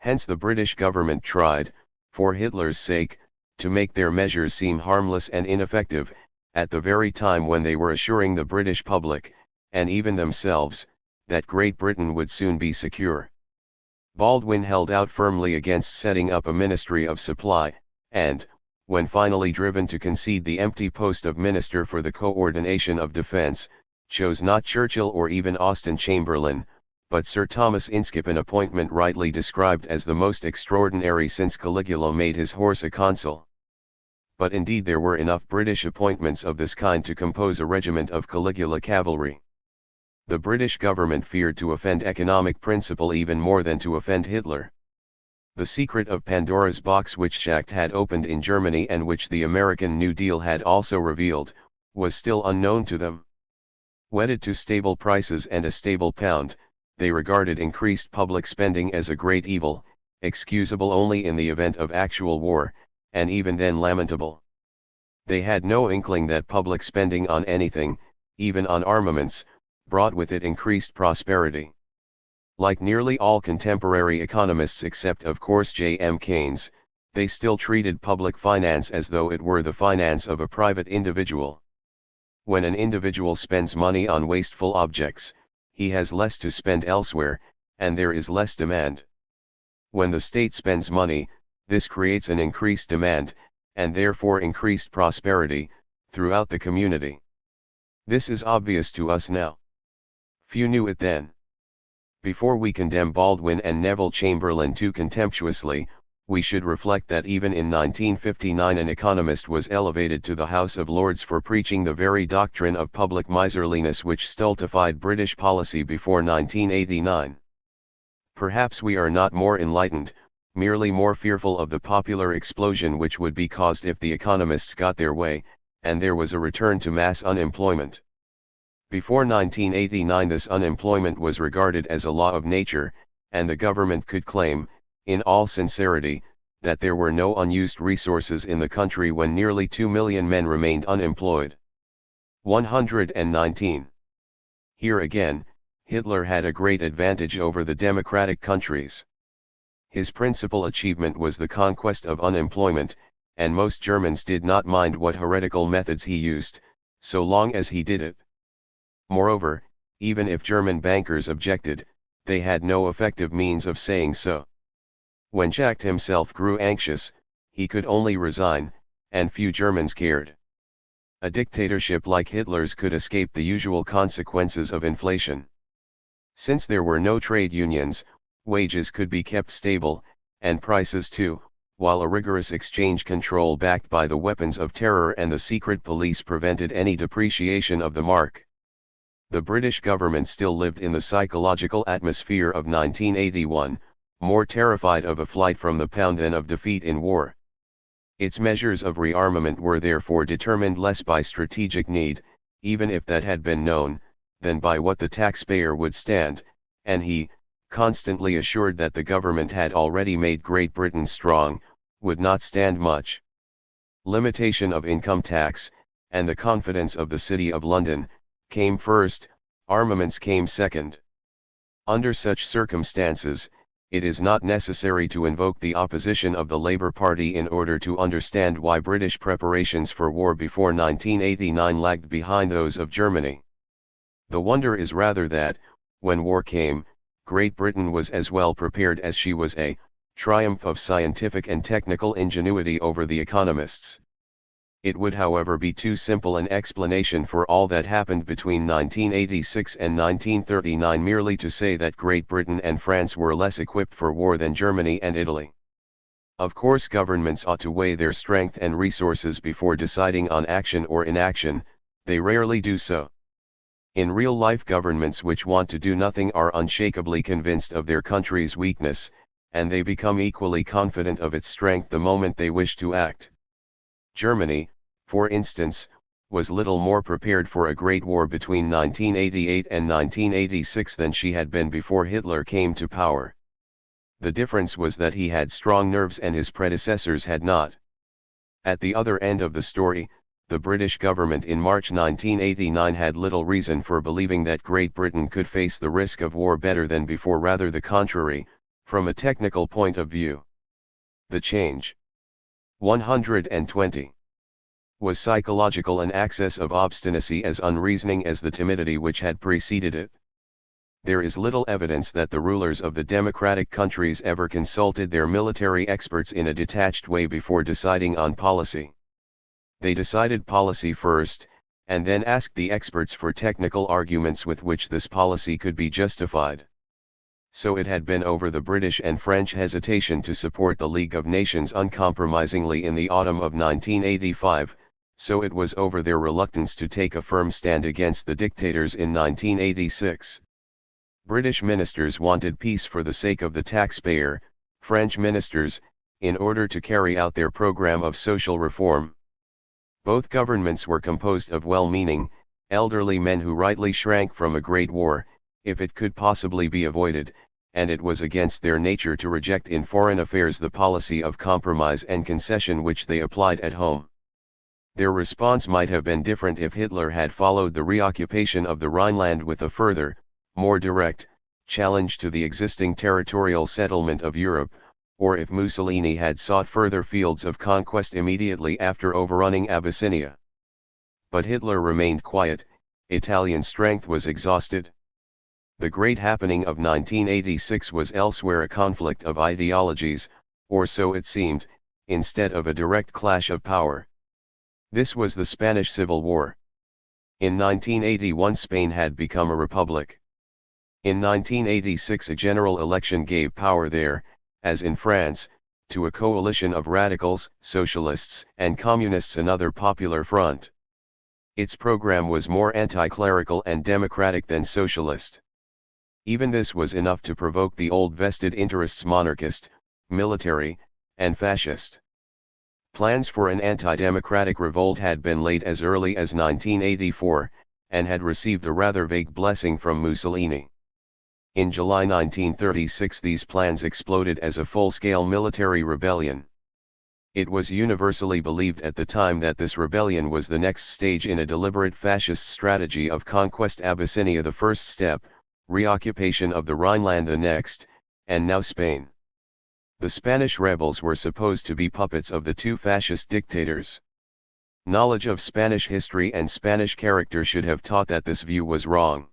Hence the British government tried, for Hitler's sake, to make their measures seem harmless and ineffective, at the very time when they were assuring the British public, and even themselves, that Great Britain would soon be secure. Baldwin held out firmly against setting up a Ministry of Supply, and, when finally driven to concede the empty post of Minister for the Coordination of Defence, chose not Churchill or even Austen Chamberlain, but Sir Thomas Inskip, an appointment rightly described as the most extraordinary since Caligula made his horse a consul. But indeed there were enough British appointments of this kind to compose a regiment of Caligula cavalry. The British government feared to offend economic principle even more than to offend Hitler. The secret of Pandora's box which Schacht had opened in Germany and which the American New Deal had also revealed, was still unknown to them. Wedded to stable prices and a stable pound, they regarded increased public spending as a great evil, excusable only in the event of actual war, and even then lamentable. They had no inkling that public spending on anything, even on armaments, brought with it increased prosperity. Like nearly all contemporary economists except of course J.M. Keynes, they still treated public finance as though it were the finance of a private individual. When an individual spends money on wasteful objects, he has less to spend elsewhere, and there is less demand. When the state spends money, this creates an increased demand, and therefore increased prosperity, throughout the community. This is obvious to us now. Few knew it then. Before we condemn Baldwin and Neville Chamberlain too contemptuously, we should reflect that even in 1959 an economist was elevated to the House of Lords for preaching the very doctrine of public miserliness which stultified British policy before 1989. Perhaps we are not more enlightened, merely more fearful of the popular explosion which would be caused if the economists got their way, and there was a return to mass unemployment. Before 1989 this unemployment was regarded as a law of nature, and the government could claim, in all sincerity, that there were no unused resources in the country when nearly 2 million men remained unemployed. 119. Here again, Hitler had a great advantage over the democratic countries. His principal achievement was the conquest of unemployment, and most Germans did not mind what heretical methods he used, so long as he did it. Moreover, even if German bankers objected, they had no effective means of saying so. When Schacht himself grew anxious, he could only resign, and few Germans cared. A dictatorship like Hitler's could escape the usual consequences of inflation. Since there were no trade unions, wages could be kept stable, and prices too, while a rigorous exchange control backed by the weapons of terror and the secret police prevented any depreciation of the mark. The British government still lived in the psychological atmosphere of 1981, more terrified of a flight from the pound than of defeat in war. Its measures of rearmament were therefore determined less by strategic need, even if that had been known, than by what the taxpayer would stand, and he, constantly assured that the government had already made Great Britain strong, would not stand much. Limitation of income tax, and the confidence of the City of London, came first, armaments came second. Under such circumstances, it is not necessary to invoke the opposition of the Labour Party in order to understand why British preparations for war before 1989 lagged behind those of Germany. The wonder is rather that, when war came, Great Britain was as well prepared as she was, a triumph of scientific and technical ingenuity over the economists. It would however be too simple an explanation for all that happened between 1986 and 1939 merely to say that Great Britain and France were less equipped for war than Germany and Italy. Of course governments ought to weigh their strength and resources before deciding on action or inaction, they rarely do so. In real-life governments which want to do nothing are unshakably convinced of their country's weakness, and they become equally confident of its strength the moment they wish to act. Germany, for instance, was little more prepared for a great war between 1988 and 1986 than she had been before Hitler came to power. The difference was that he had strong nerves and his predecessors had not. At the other end of the story, the British government in March 1989 had little reason for believing that Great Britain could face the risk of war better than before, rather the contrary, from a technical point of view. The change 120 was psychological, an access of obstinacy as unreasoning as the timidity which had preceded it. There is little evidence that the rulers of the democratic countries ever consulted their military experts in a detached way before deciding on policy. They decided policy first, and then asked the experts for technical arguments with which this policy could be justified. So it had been over the British and French hesitation to support the League of Nations uncompromisingly in the autumn of 1985, so it was over their reluctance to take a firm stand against the dictators in 1986. British ministers wanted peace for the sake of the taxpayer, French ministers, in order to carry out their program of social reform. Both governments were composed of well-meaning, elderly men who rightly shrank from a great war, if it could possibly be avoided, and it was against their nature to reject in foreign affairs the policy of compromise and concession which they applied at home. Their response might have been different if Hitler had followed the reoccupation of the Rhineland with a further, more direct, challenge to the existing territorial settlement of Europe, or if Mussolini had sought further fields of conquest immediately after overrunning Abyssinia. But Hitler remained quiet. Italian strength was exhausted. The great happening of 1986 was elsewhere a conflict of ideologies, or so it seemed, instead of a direct clash of power. This was the Spanish Civil War. In 1981 Spain had become a republic. In 1986 a general election gave power there, as in France, to a coalition of radicals, socialists, and communists, another popular front. Its program was more anti-clerical and democratic than socialist. Even this was enough to provoke the old vested interests monarchist, military, and fascist. Plans for an anti-democratic revolt had been laid as early as 1984, and had received a rather vague blessing from Mussolini. In July 1936 these plans exploded as a full-scale military rebellion. It was universally believed at the time that this rebellion was the next stage in a deliberate fascist strategy of conquest, Abyssinia the first step, reoccupation of the Rhineland the next, and now Spain. The Spanish rebels were supposed to be puppets of the two fascist dictators. Knowledge of Spanish history and Spanish character should have taught that this view was wrong.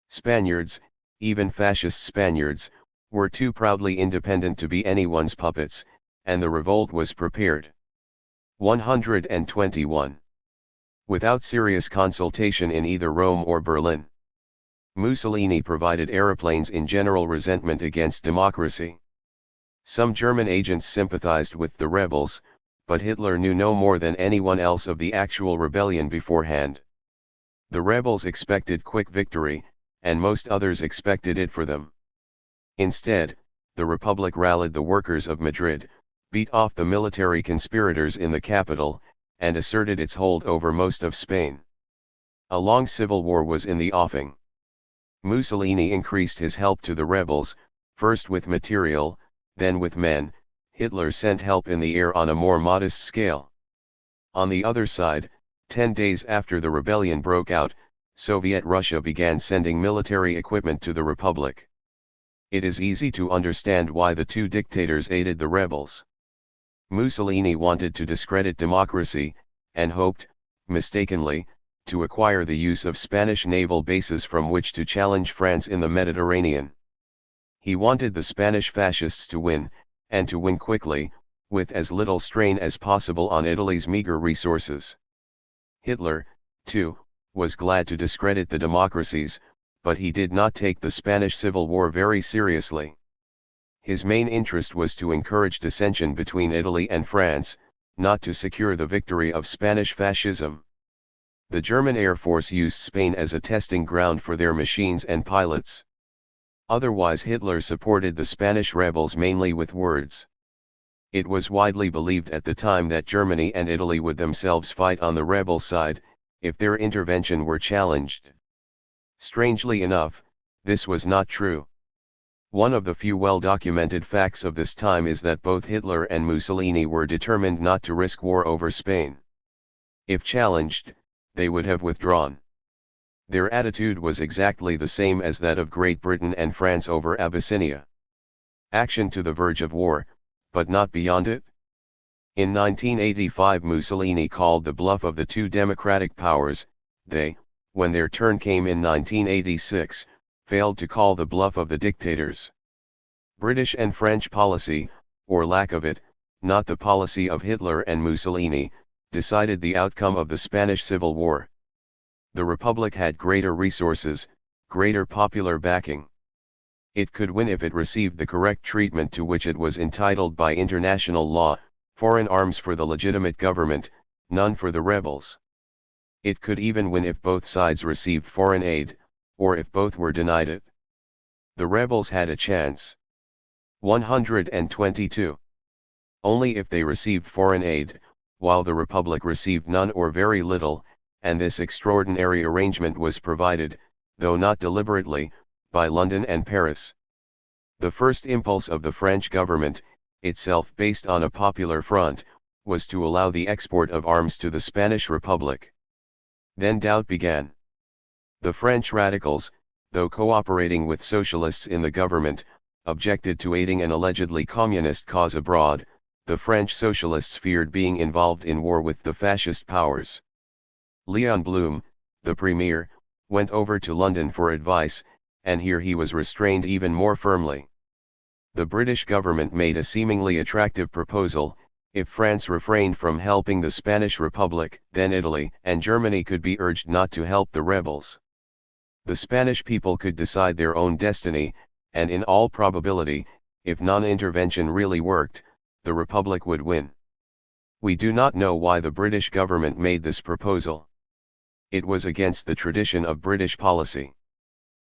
Spaniards, even fascist Spaniards, were too proudly independent to be anyone's puppets, and the revolt was prepared. 121. Without serious consultation in either Rome or Berlin. Mussolini provided aeroplanes in general resentment against democracy. Some German agents sympathized with the rebels, but Hitler knew no more than anyone else of the actual rebellion beforehand. The rebels expected quick victory, and most others expected it for them. Instead, the Republic rallied the workers of Madrid, beat off the military conspirators in the capital, and asserted its hold over most of Spain. A long civil war was in the offing. Mussolini increased his help to the rebels, first with material, then with men. Hitler sent help in the air on a more modest scale. On the other side, 10 days after the rebellion broke out, Soviet Russia began sending military equipment to the Republic. It is easy to understand why the two dictators aided the rebels. Mussolini wanted to discredit democracy, and hoped, mistakenly, to acquire the use of Spanish naval bases from which to challenge France in the Mediterranean. He wanted the Spanish fascists to win, and to win quickly, with as little strain as possible on Italy's meager resources. Hitler, too, was glad to discredit the democracies, but he did not take the Spanish Civil War very seriously. His main interest was to encourage dissension between Italy and France, not to secure the victory of Spanish fascism. The German Air Force used Spain as a testing ground for their machines and pilots. Otherwise Hitler supported the Spanish rebels mainly with words. It was widely believed at the time that Germany and Italy would themselves fight on the rebel side, if their intervention were challenged. Strangely enough, this was not true. One of the few well-documented facts of this time is that both Hitler and Mussolini were determined not to risk war over Spain. If challenged, they would have withdrawn. Their attitude was exactly the same as that of Great Britain and France over Abyssinia. Action to the verge of war, but not beyond it. In 1985 Mussolini called the bluff of the two democratic powers. They, when their turn came in 1986, failed to call the bluff of the dictators. British and French policy, or lack of it, not the policy of Hitler and Mussolini, decided the outcome of the Spanish Civil War. The Republic had greater resources, greater popular backing. It could win if it received the correct treatment to which it was entitled by international law: foreign arms for the legitimate government, none for the rebels. It could even win if both sides received foreign aid, or if both were denied it. The rebels had a chance. 122. Only if they received foreign aid, while the Republic received none or very little, and this extraordinary arrangement was provided, though not deliberately, by London and Paris. The first impulse of the French government, itself based on a popular front, was to allow the export of arms to the Spanish Republic. Then doubt began. The French radicals, though cooperating with socialists in the government, objected to aiding an allegedly communist cause abroad. The French socialists feared being involved in war with the fascist powers. Léon Blum, the premier, went over to London for advice, and here he was restrained even more firmly. The British government made a seemingly attractive proposal: if France refrained from helping the Spanish Republic, then Italy and Germany could be urged not to help the rebels. The Spanish people could decide their own destiny, and in all probability, if non-intervention really worked, the Republic would win. We do not know why the British government made this proposal. It was against the tradition of British policy.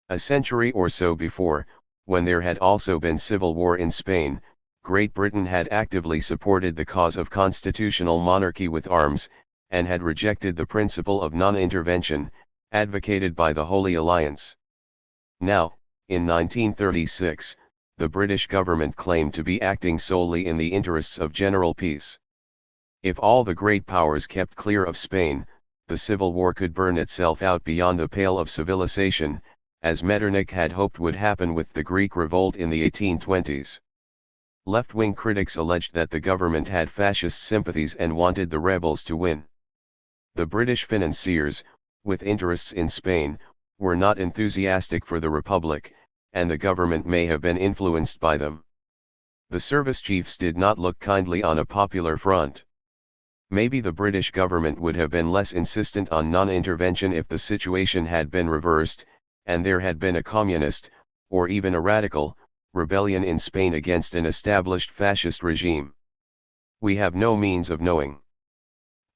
A century or so before, when there had also been civil war in Spain, Great Britain had actively supported the cause of constitutional monarchy with arms, and had rejected the principle of non-intervention, advocated by the Holy Alliance. Now, in 1936, the British government claimed to be acting solely in the interests of general peace. If all the great powers kept clear of Spain, the civil war could burn itself out beyond the pale of civilization, as Metternich had hoped would happen with the Greek revolt in the 1820s. Left-wing critics alleged that the government had fascist sympathies and wanted the rebels to win. The British financiers, with interests in Spain, were not enthusiastic for the Republic, and the government may have been influenced by them. The service chiefs did not look kindly on a popular front. Maybe the British government would have been less insistent on non-intervention if the situation had been reversed, and there had been a communist, or even a radical, rebellion in Spain against an established fascist regime. We have no means of knowing.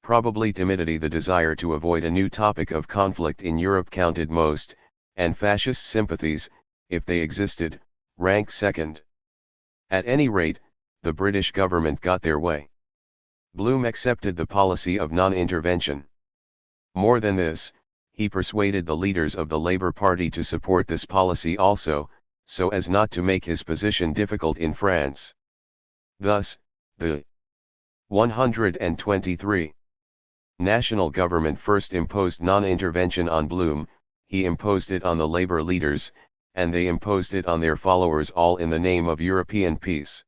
Probably timidity, the desire to avoid a new topic of conflict in Europe, counted most, and fascist sympathies, if they existed, rank second. At any rate, the British government got their way. Blum accepted the policy of non-intervention. More than this, he persuaded the leaders of the Labour Party to support this policy also, so as not to make his position difficult in France. Thus, the 123 national government first imposed non-intervention on Blum, he imposed it on the Labour leaders, and they imposed it on their followers, all in the name of European peace.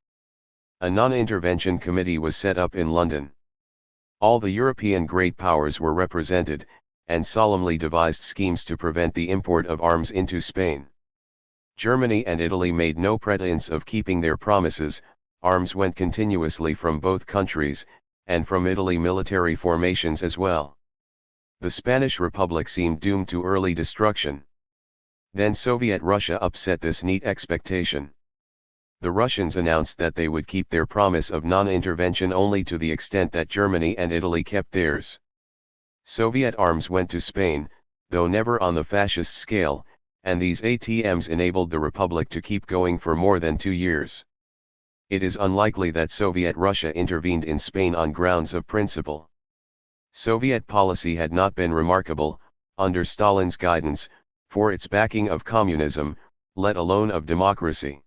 A non-intervention committee was set up in London. All the European great powers were represented, and solemnly devised schemes to prevent the import of arms into Spain. Germany and Italy made no pretense of keeping their promises. Arms went continuously from both countries, and from Italy military formations as well. The Spanish Republic seemed doomed to early destruction. Then Soviet Russia upset this neat expectation. The Russians announced that they would keep their promise of non-intervention only to the extent that Germany and Italy kept theirs. Soviet arms went to Spain, though never on the fascist scale, and these ATMs enabled the Republic to keep going for more than 2 years. It is unlikely that Soviet Russia intervened in Spain on grounds of principle. Soviet policy had not been remarkable, under Stalin's guidance, for its backing of communism, let alone of democracy.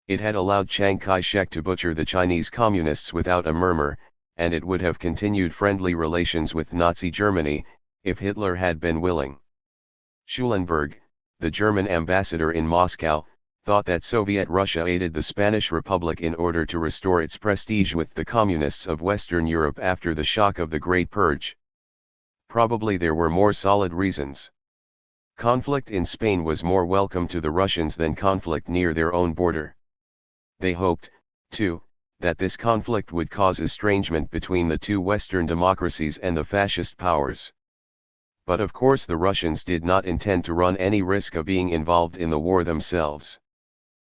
It had allowed Chiang Kai-shek to butcher the Chinese communists without a murmur, and it would have continued friendly relations with Nazi Germany, if Hitler had been willing. Schulenburg, the German ambassador in Moscow, thought that Soviet Russia aided the Spanish Republic in order to restore its prestige with the communists of Western Europe after the shock of the Great Purge. Probably there were more solid reasons. Conflict in Spain was more welcome to the Russians than conflict near their own border. They hoped, too, that this conflict would cause estrangement between the two Western democracies and the fascist powers. But of course the Russians did not intend to run any risk of being involved in the war themselves.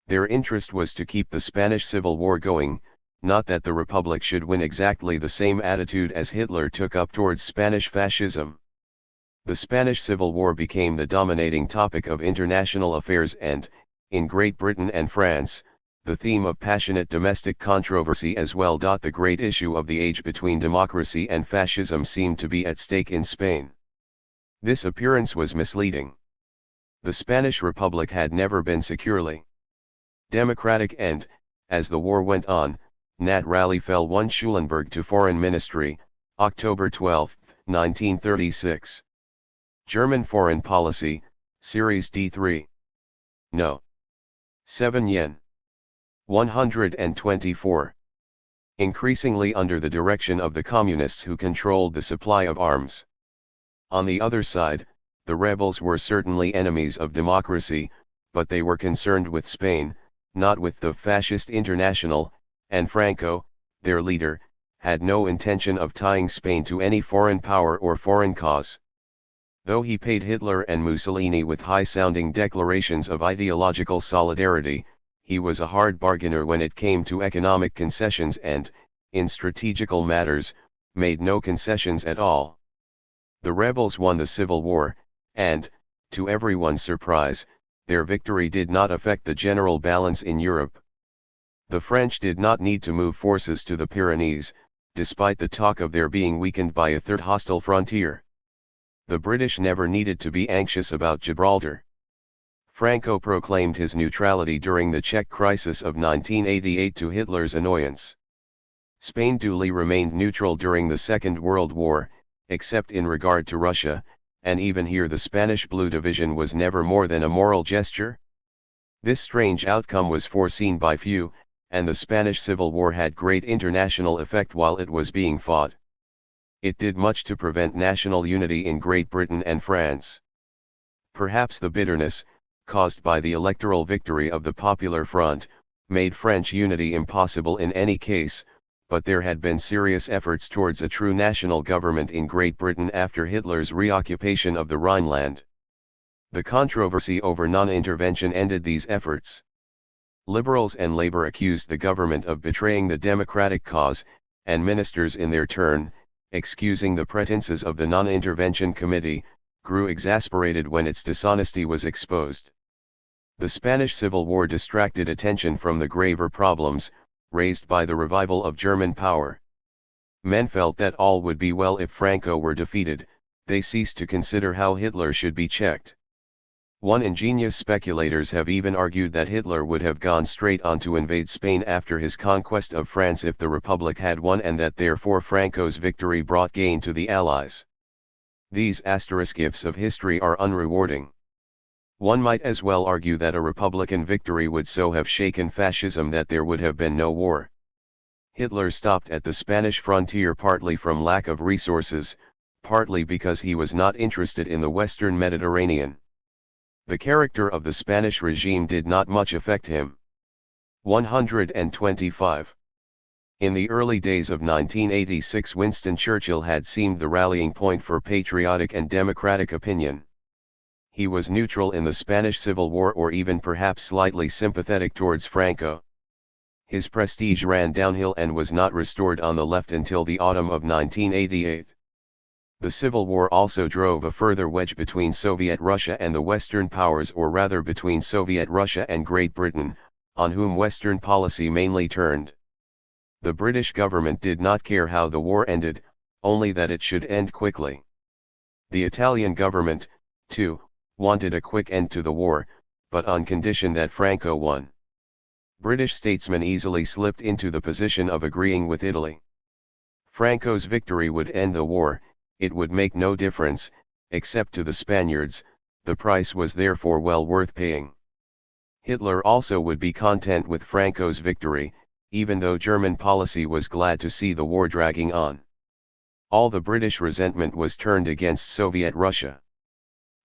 Their interest was to keep the Spanish Civil War going, not that the Republic should win exactly the same attitude as Hitler took up towards Spanish fascism. The Spanish Civil War became the dominating topic of international affairs and, in Great Britain and France, the theme of passionate domestic controversy as well. The great issue of the age between democracy and fascism seemed to be at stake in Spain. This appearance was misleading. The Spanish Republic had never been securely democratic and, as the war went on, Nat Rally fell one Schulenburg to Foreign Ministry, October 12, 1936. German Foreign Policy, Series D3. No. 7 yen. 124. Increasingly under the direction of the communists who controlled the supply of arms. On the other side, the rebels were certainly enemies of democracy, but they were concerned with Spain, not with the Fascist International, and Franco, their leader, had no intention of tying Spain to any foreign power or foreign cause. Though he paid Hitler and Mussolini with high-sounding declarations of ideological solidarity, he was a hard bargainer when it came to economic concessions and, in strategical matters, made no concessions at all. The rebels won the Civil War, and, to everyone's surprise, their victory did not affect the general balance in Europe. The French did not need to move forces to the Pyrenees, despite the talk of their being weakened by a third hostile frontier. The British never needed to be anxious about Gibraltar. Franco proclaimed his neutrality during the Czech crisis of 1988 to Hitler's annoyance. Spain duly remained neutral during the Second World War, except in regard to Russia, and even here the Spanish Blue Division was never more than a moral gesture. This strange outcome was foreseen by few, and the Spanish Civil War had great international effect while it was being fought. It did much to prevent national unity in Great Britain and France. Perhaps the bitterness, caused by the electoral victory of the Popular Front, made French unity impossible in any case, but there had been serious efforts towards a true national government in Great Britain after Hitler's reoccupation of the Rhineland. The controversy over non-intervention ended these efforts. Liberals and Labour accused the government of betraying the democratic cause, and ministers in their turn, excusing the pretenses of the non-intervention committee, grew exasperated when its dishonesty was exposed. The Spanish Civil War distracted attention from the graver problems, raised by the revival of German power. Men felt that all would be well if Franco were defeated, they ceased to consider how Hitler should be checked. One ingenious speculators have even argued that Hitler would have gone straight on to invade Spain after his conquest of France if the Republic had won, and that therefore Franco's victory brought gain to the Allies. These asterisk ifs of history are unrewarding. One might as well argue that a Republican victory would so have shaken fascism that there would have been no war. Hitler stopped at the Spanish frontier partly from lack of resources, partly because he was not interested in the Western Mediterranean. The character of the Spanish regime did not much affect him. 125. In the early days of 1986, Winston Churchill had seemed the rallying point for patriotic and democratic opinion. He was neutral in the Spanish Civil War, or even perhaps slightly sympathetic towards Franco. His prestige ran downhill and was not restored on the left until the autumn of 1988. The Civil War also drove a further wedge between Soviet Russia and the Western powers, or rather between Soviet Russia and Great Britain, on whom Western policy mainly turned. The British government did not care how the war ended, only that it should end quickly. The Italian government, too, wanted a quick end to the war, but on condition that Franco won. British statesmen easily slipped into the position of agreeing with Italy. Franco's victory would end the war, it would make no difference, except to the Spaniards, the price was therefore well worth paying. Hitler also would be content with Franco's victory, even though German policy was glad to see the war dragging on. All the British resentment was turned against Soviet Russia.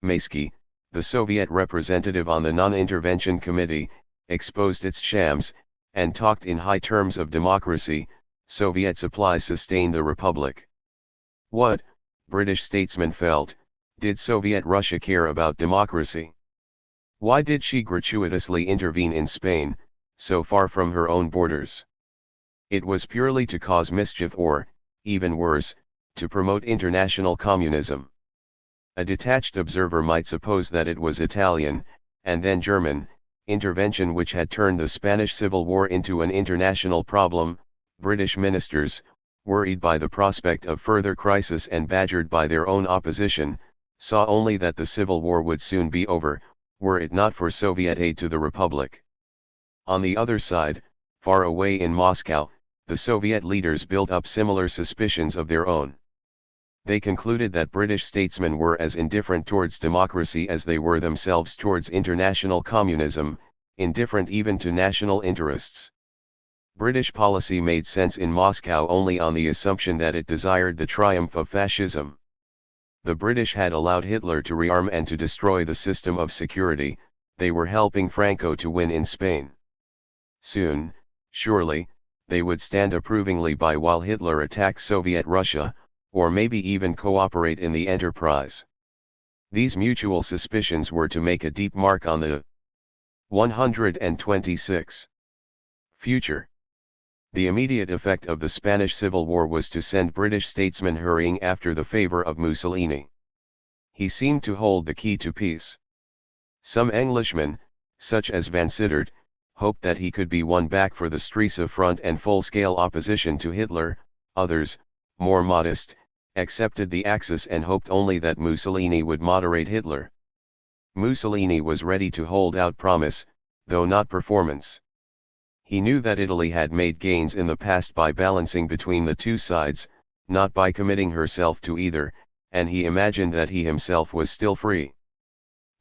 Maysky, the Soviet representative on the Non-Intervention Committee, exposed its shams, and talked in high terms of democracy. Soviet supplies sustained the Republic. What, British statesmen felt, did Soviet Russia care about democracy? Why did she gratuitously intervene in Spain, so far from her own borders? It was purely to cause mischief or, even worse, to promote international communism. A detached observer might suppose that it was Italian, and then German, intervention which had turned the Spanish Civil War into an international problem. British ministers, worried by the prospect of further crisis and badgered by their own opposition, saw only that the Civil War would soon be over, were it not for Soviet aid to the Republic. On the other side, far away in Moscow, the Soviet leaders built up similar suspicions of their own. They concluded that British statesmen were as indifferent towards democracy as they were themselves towards international communism, indifferent even to national interests. British policy made sense in Moscow only on the assumption that it desired the triumph of fascism. The British had allowed Hitler to rearm and to destroy the system of security, they were helping Franco to win in Spain. Soon, surely, they would stand approvingly by while Hitler attacked Soviet Russia, or maybe even cooperate in the enterprise. These mutual suspicions were to make a deep mark on the 126. Future. The immediate effect of the Spanish Civil War was to send British statesmen hurrying after the favor of Mussolini. He seemed to hold the key to peace. Some Englishmen, such as Vansittart, hoped that he could be won back for the Stresa front and full-scale opposition to Hitler. Others, more modest, accepted the Axis and hoped only that Mussolini would moderate Hitler. Mussolini was ready to hold out promise, though not performance. He knew that Italy had made gains in the past by balancing between the two sides, not by committing herself to either, and he imagined that he himself was still free.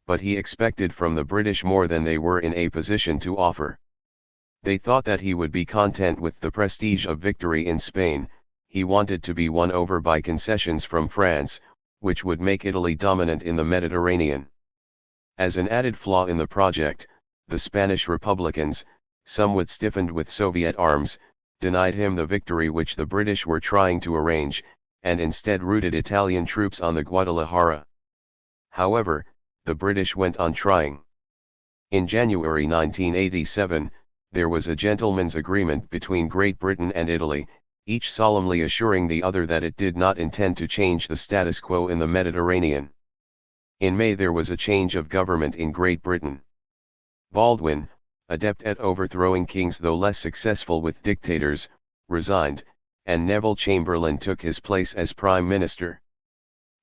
But he expected from the British more than they were in a position to offer. They thought that he would be content with the prestige of victory in Spain. He wanted to be won over by concessions from France, which would make Italy dominant in the Mediterranean. As an added flaw in the project, the Spanish Republicans, somewhat stiffened with Soviet arms, denied him the victory which the British were trying to arrange, and instead routed Italian troops on the Guadalajara. However, the British went on trying. In January 1987, there was a gentleman's agreement between Great Britain and Italy, each solemnly assuring the other that it did not intend to change the status quo in the Mediterranean. In May there was a change of government in Great Britain. Baldwin, adept at overthrowing kings though less successful with dictators, resigned, and Neville Chamberlain took his place as Prime Minister.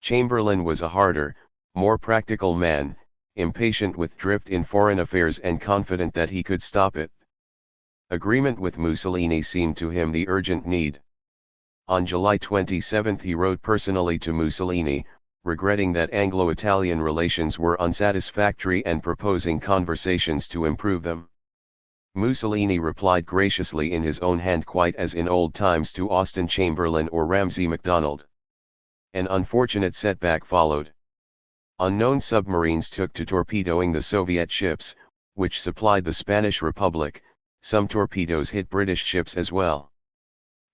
Chamberlain was a harder, more practical man, impatient with drift in foreign affairs and confident that he could stop it. Agreement with Mussolini seemed to him the urgent need. On July 27 he wrote personally to Mussolini, regretting that Anglo-Italian relations were unsatisfactory and proposing conversations to improve them. Mussolini replied graciously in his own hand, quite as in old times, to Austen Chamberlain or Ramsay MacDonald. An unfortunate setback followed. Unknown submarines took to torpedoing the Soviet ships, which supplied the Spanish Republic. Some torpedoes hit British ships as well.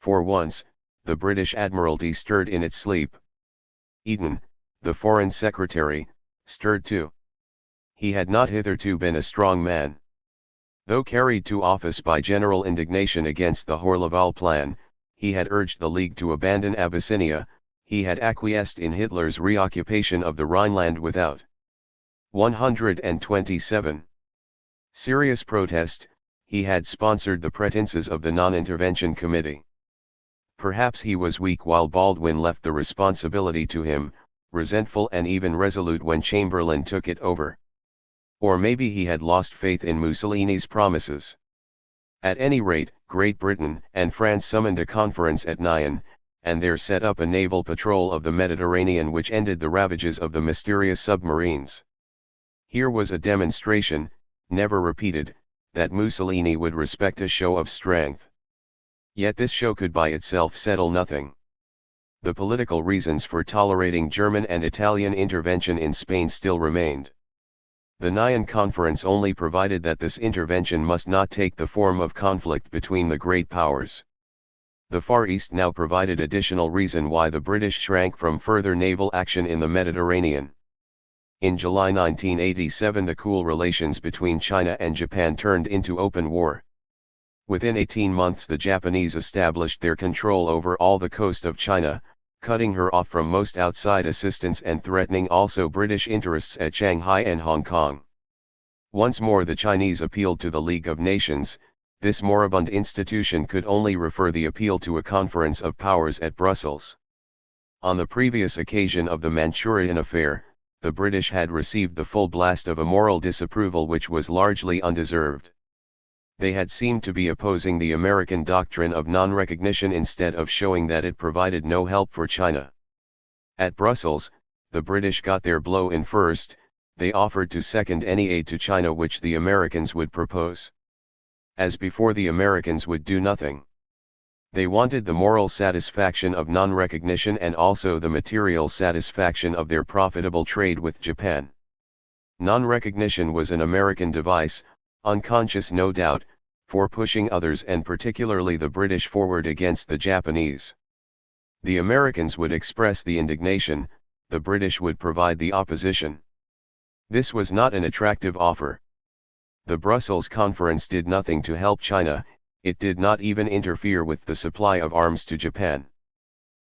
For once, the British Admiralty stirred in its sleep. Eden, the Foreign Secretary, stirred too. He had not hitherto been a strong man. Though carried to office by general indignation against the Horleval plan, he had urged the League to abandon Abyssinia. he had acquiesced in Hitler's reoccupation of the Rhineland without 127 serious protest, he had sponsored the pretenses of the Non-Intervention Committee. Perhaps he was weak while Baldwin left the responsibility to him, resentful and even resolute when Chamberlain took it over. Or maybe he had lost faith in Mussolini's promises. At any rate, Great Britain and France summoned a conference at Nyon, and there set up a naval patrol of the Mediterranean which ended the ravages of the mysterious submarines. Here was a demonstration, never repeated, that Mussolini would respect a show of strength. Yet this show could by itself settle nothing. The political reasons for tolerating German and Italian intervention in Spain still remained. The Nyon Conference only provided that this intervention must not take the form of conflict between the great powers. The Far East now provided additional reason why the British shrank from further naval action in the Mediterranean. In July 1987 the cool relations between China and Japan turned into open war. Within 18 months the Japanese established their control over all the coast of China, cutting her off from most outside assistance and threatening also British interests at Shanghai and Hong Kong. Once more the Chinese appealed to the League of Nations. This moribund institution could only refer the appeal to a conference of powers at Brussels. On the previous occasion of the Manchurian affair, the British had received the full blast of a moral disapproval which was largely undeserved. They had seemed to be opposing the American doctrine of non-recognition instead of showing that it provided no help for China. At Brussels, the British got their blow in first. They offered to second any aid to China which the Americans would propose. As before, the Americans would do nothing. They wanted the moral satisfaction of non-recognition and also the material satisfaction of their profitable trade with Japan. Non-recognition was an American device, unconscious no doubt, for pushing others and particularly the British forward against the Japanese. The Americans would express the indignation, the British would provide the opposition. This was not an attractive offer. The Brussels conference did nothing to help China, it did not even interfere with the supply of arms to Japan.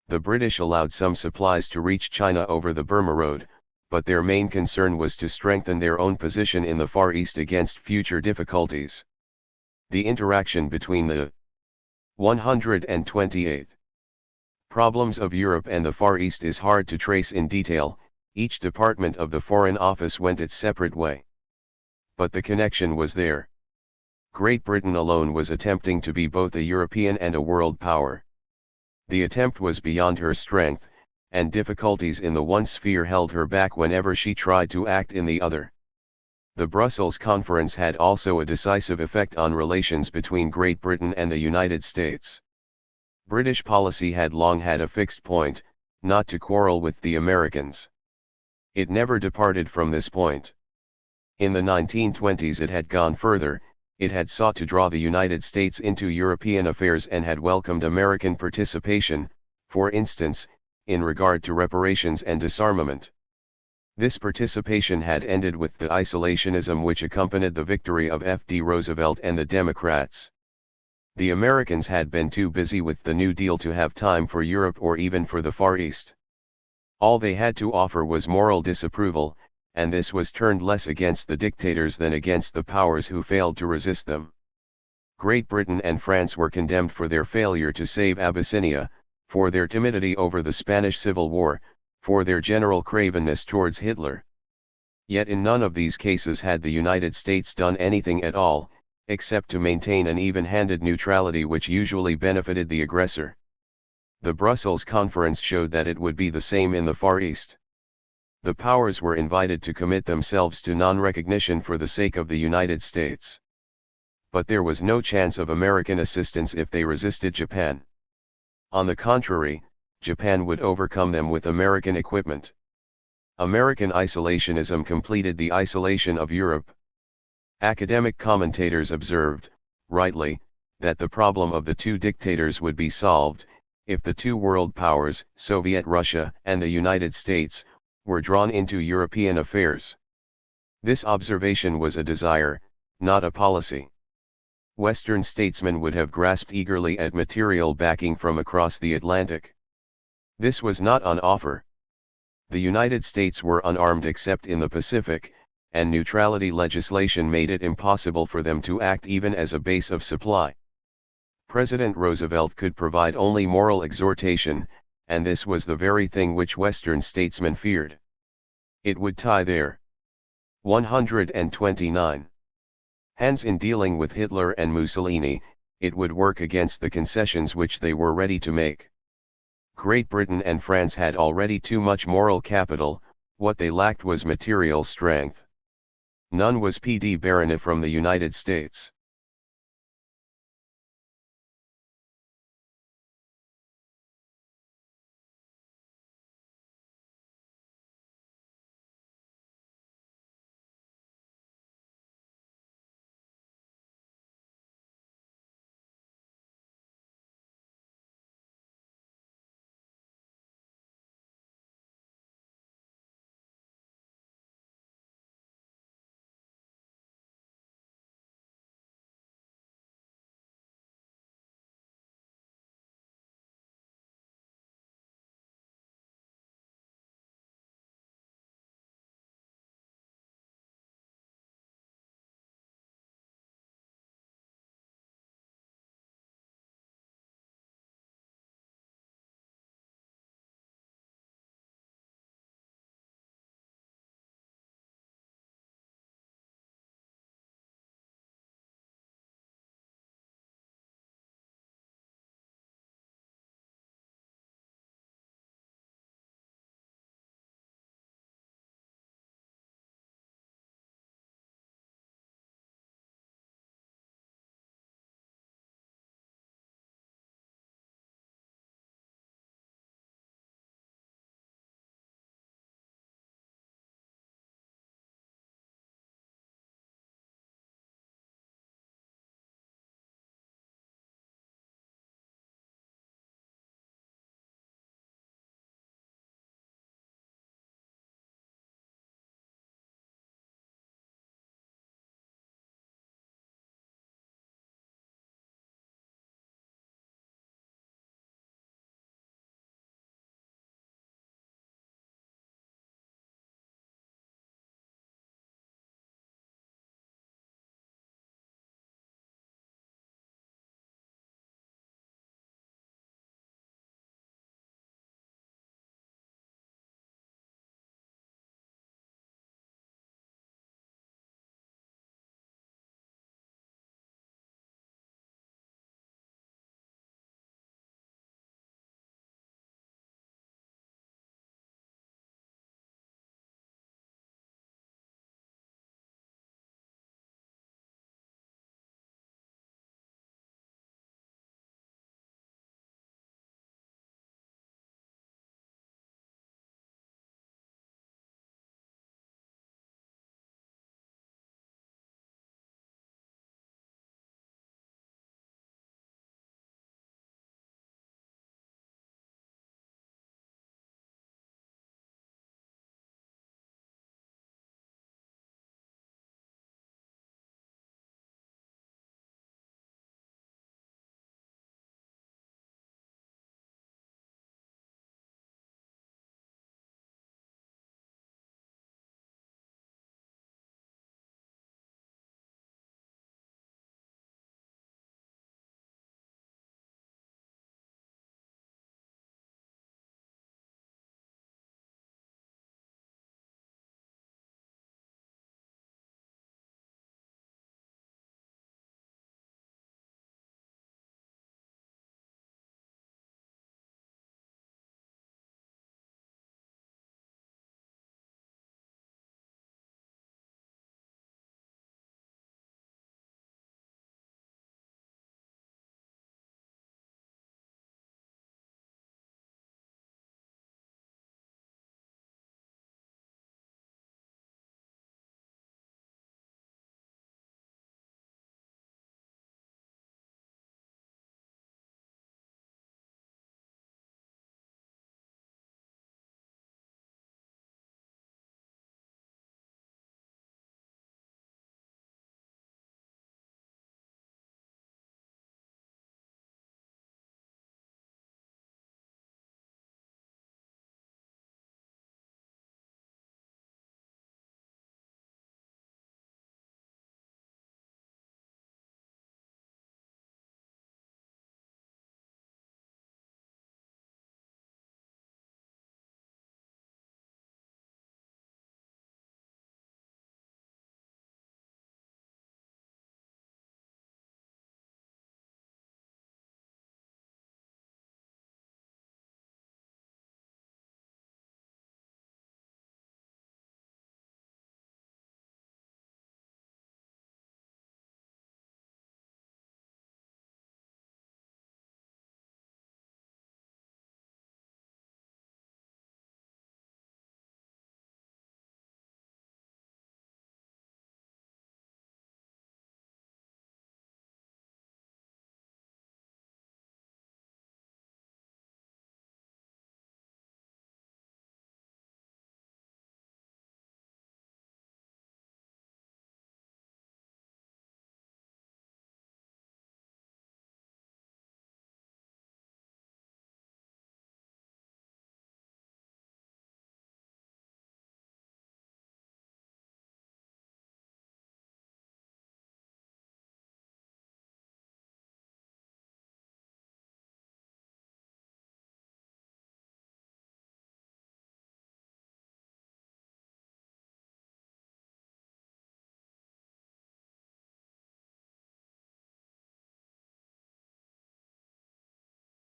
The British allowed some supplies to reach China over the Burma Road, but their main concern was to strengthen their own position in the Far East against future difficulties. The interaction between the 128 problems of Europe and the Far East is hard to trace in detail. Each department of the Foreign Office went its separate way. But the connection was there. Great Britain alone was attempting to be both a European and a world power. The attempt was beyond her strength, and difficulties in the one sphere held her back whenever she tried to act in the other. The Brussels Conference had also a decisive effect on relations between Great Britain and the United States. British policy had long had a fixed point, not to quarrel with the Americans. It never departed from this point. In the 1920s it had gone further. It had sought to draw the United States into European affairs and had welcomed American participation, for instance, in regard to reparations and disarmament. This participation had ended with the isolationism which accompanied the victory of F.D. Roosevelt and the Democrats. The Americans had been too busy with the New Deal to have time for Europe or even for the Far East. All they had to offer was moral disapproval, and this was turned less against the dictators than against the powers who failed to resist them. Great Britain and France were condemned for their failure to save Abyssinia, for their timidity over the Spanish Civil War, for their general cravenness towards Hitler. Yet in none of these cases had the United States done anything at all, except to maintain an even-handed neutrality which usually benefited the aggressor. The Brussels Conference showed that it would be the same in the Far East. The powers were invited to commit themselves to non-recognition for the sake of the United States. But there was no chance of American assistance if they resisted Japan. On the contrary, Japan would overcome them with American equipment. American isolationism completed the isolation of Europe. Academic commentators observed, rightly, that the problem of the two dictators would be solved, if the two world powers, Soviet Russia and the United States, were drawn into European affairs. This observation was a desire, not a policy. Western statesmen would have grasped eagerly at material backing from across the Atlantic. This was not on offer. The United States were unarmed except in the Pacific, and neutrality legislation made it impossible for them to act even as a base of supply. President Roosevelt could provide only moral exhortation, and this was the very thing which Western statesmen feared. It would tie their 129 hands in dealing with Hitler and Mussolini. It would work against the concessions which they were ready to make. Great Britain and France had already too much moral capital, what they lacked was material strength. None was P.D. Barony from the United States.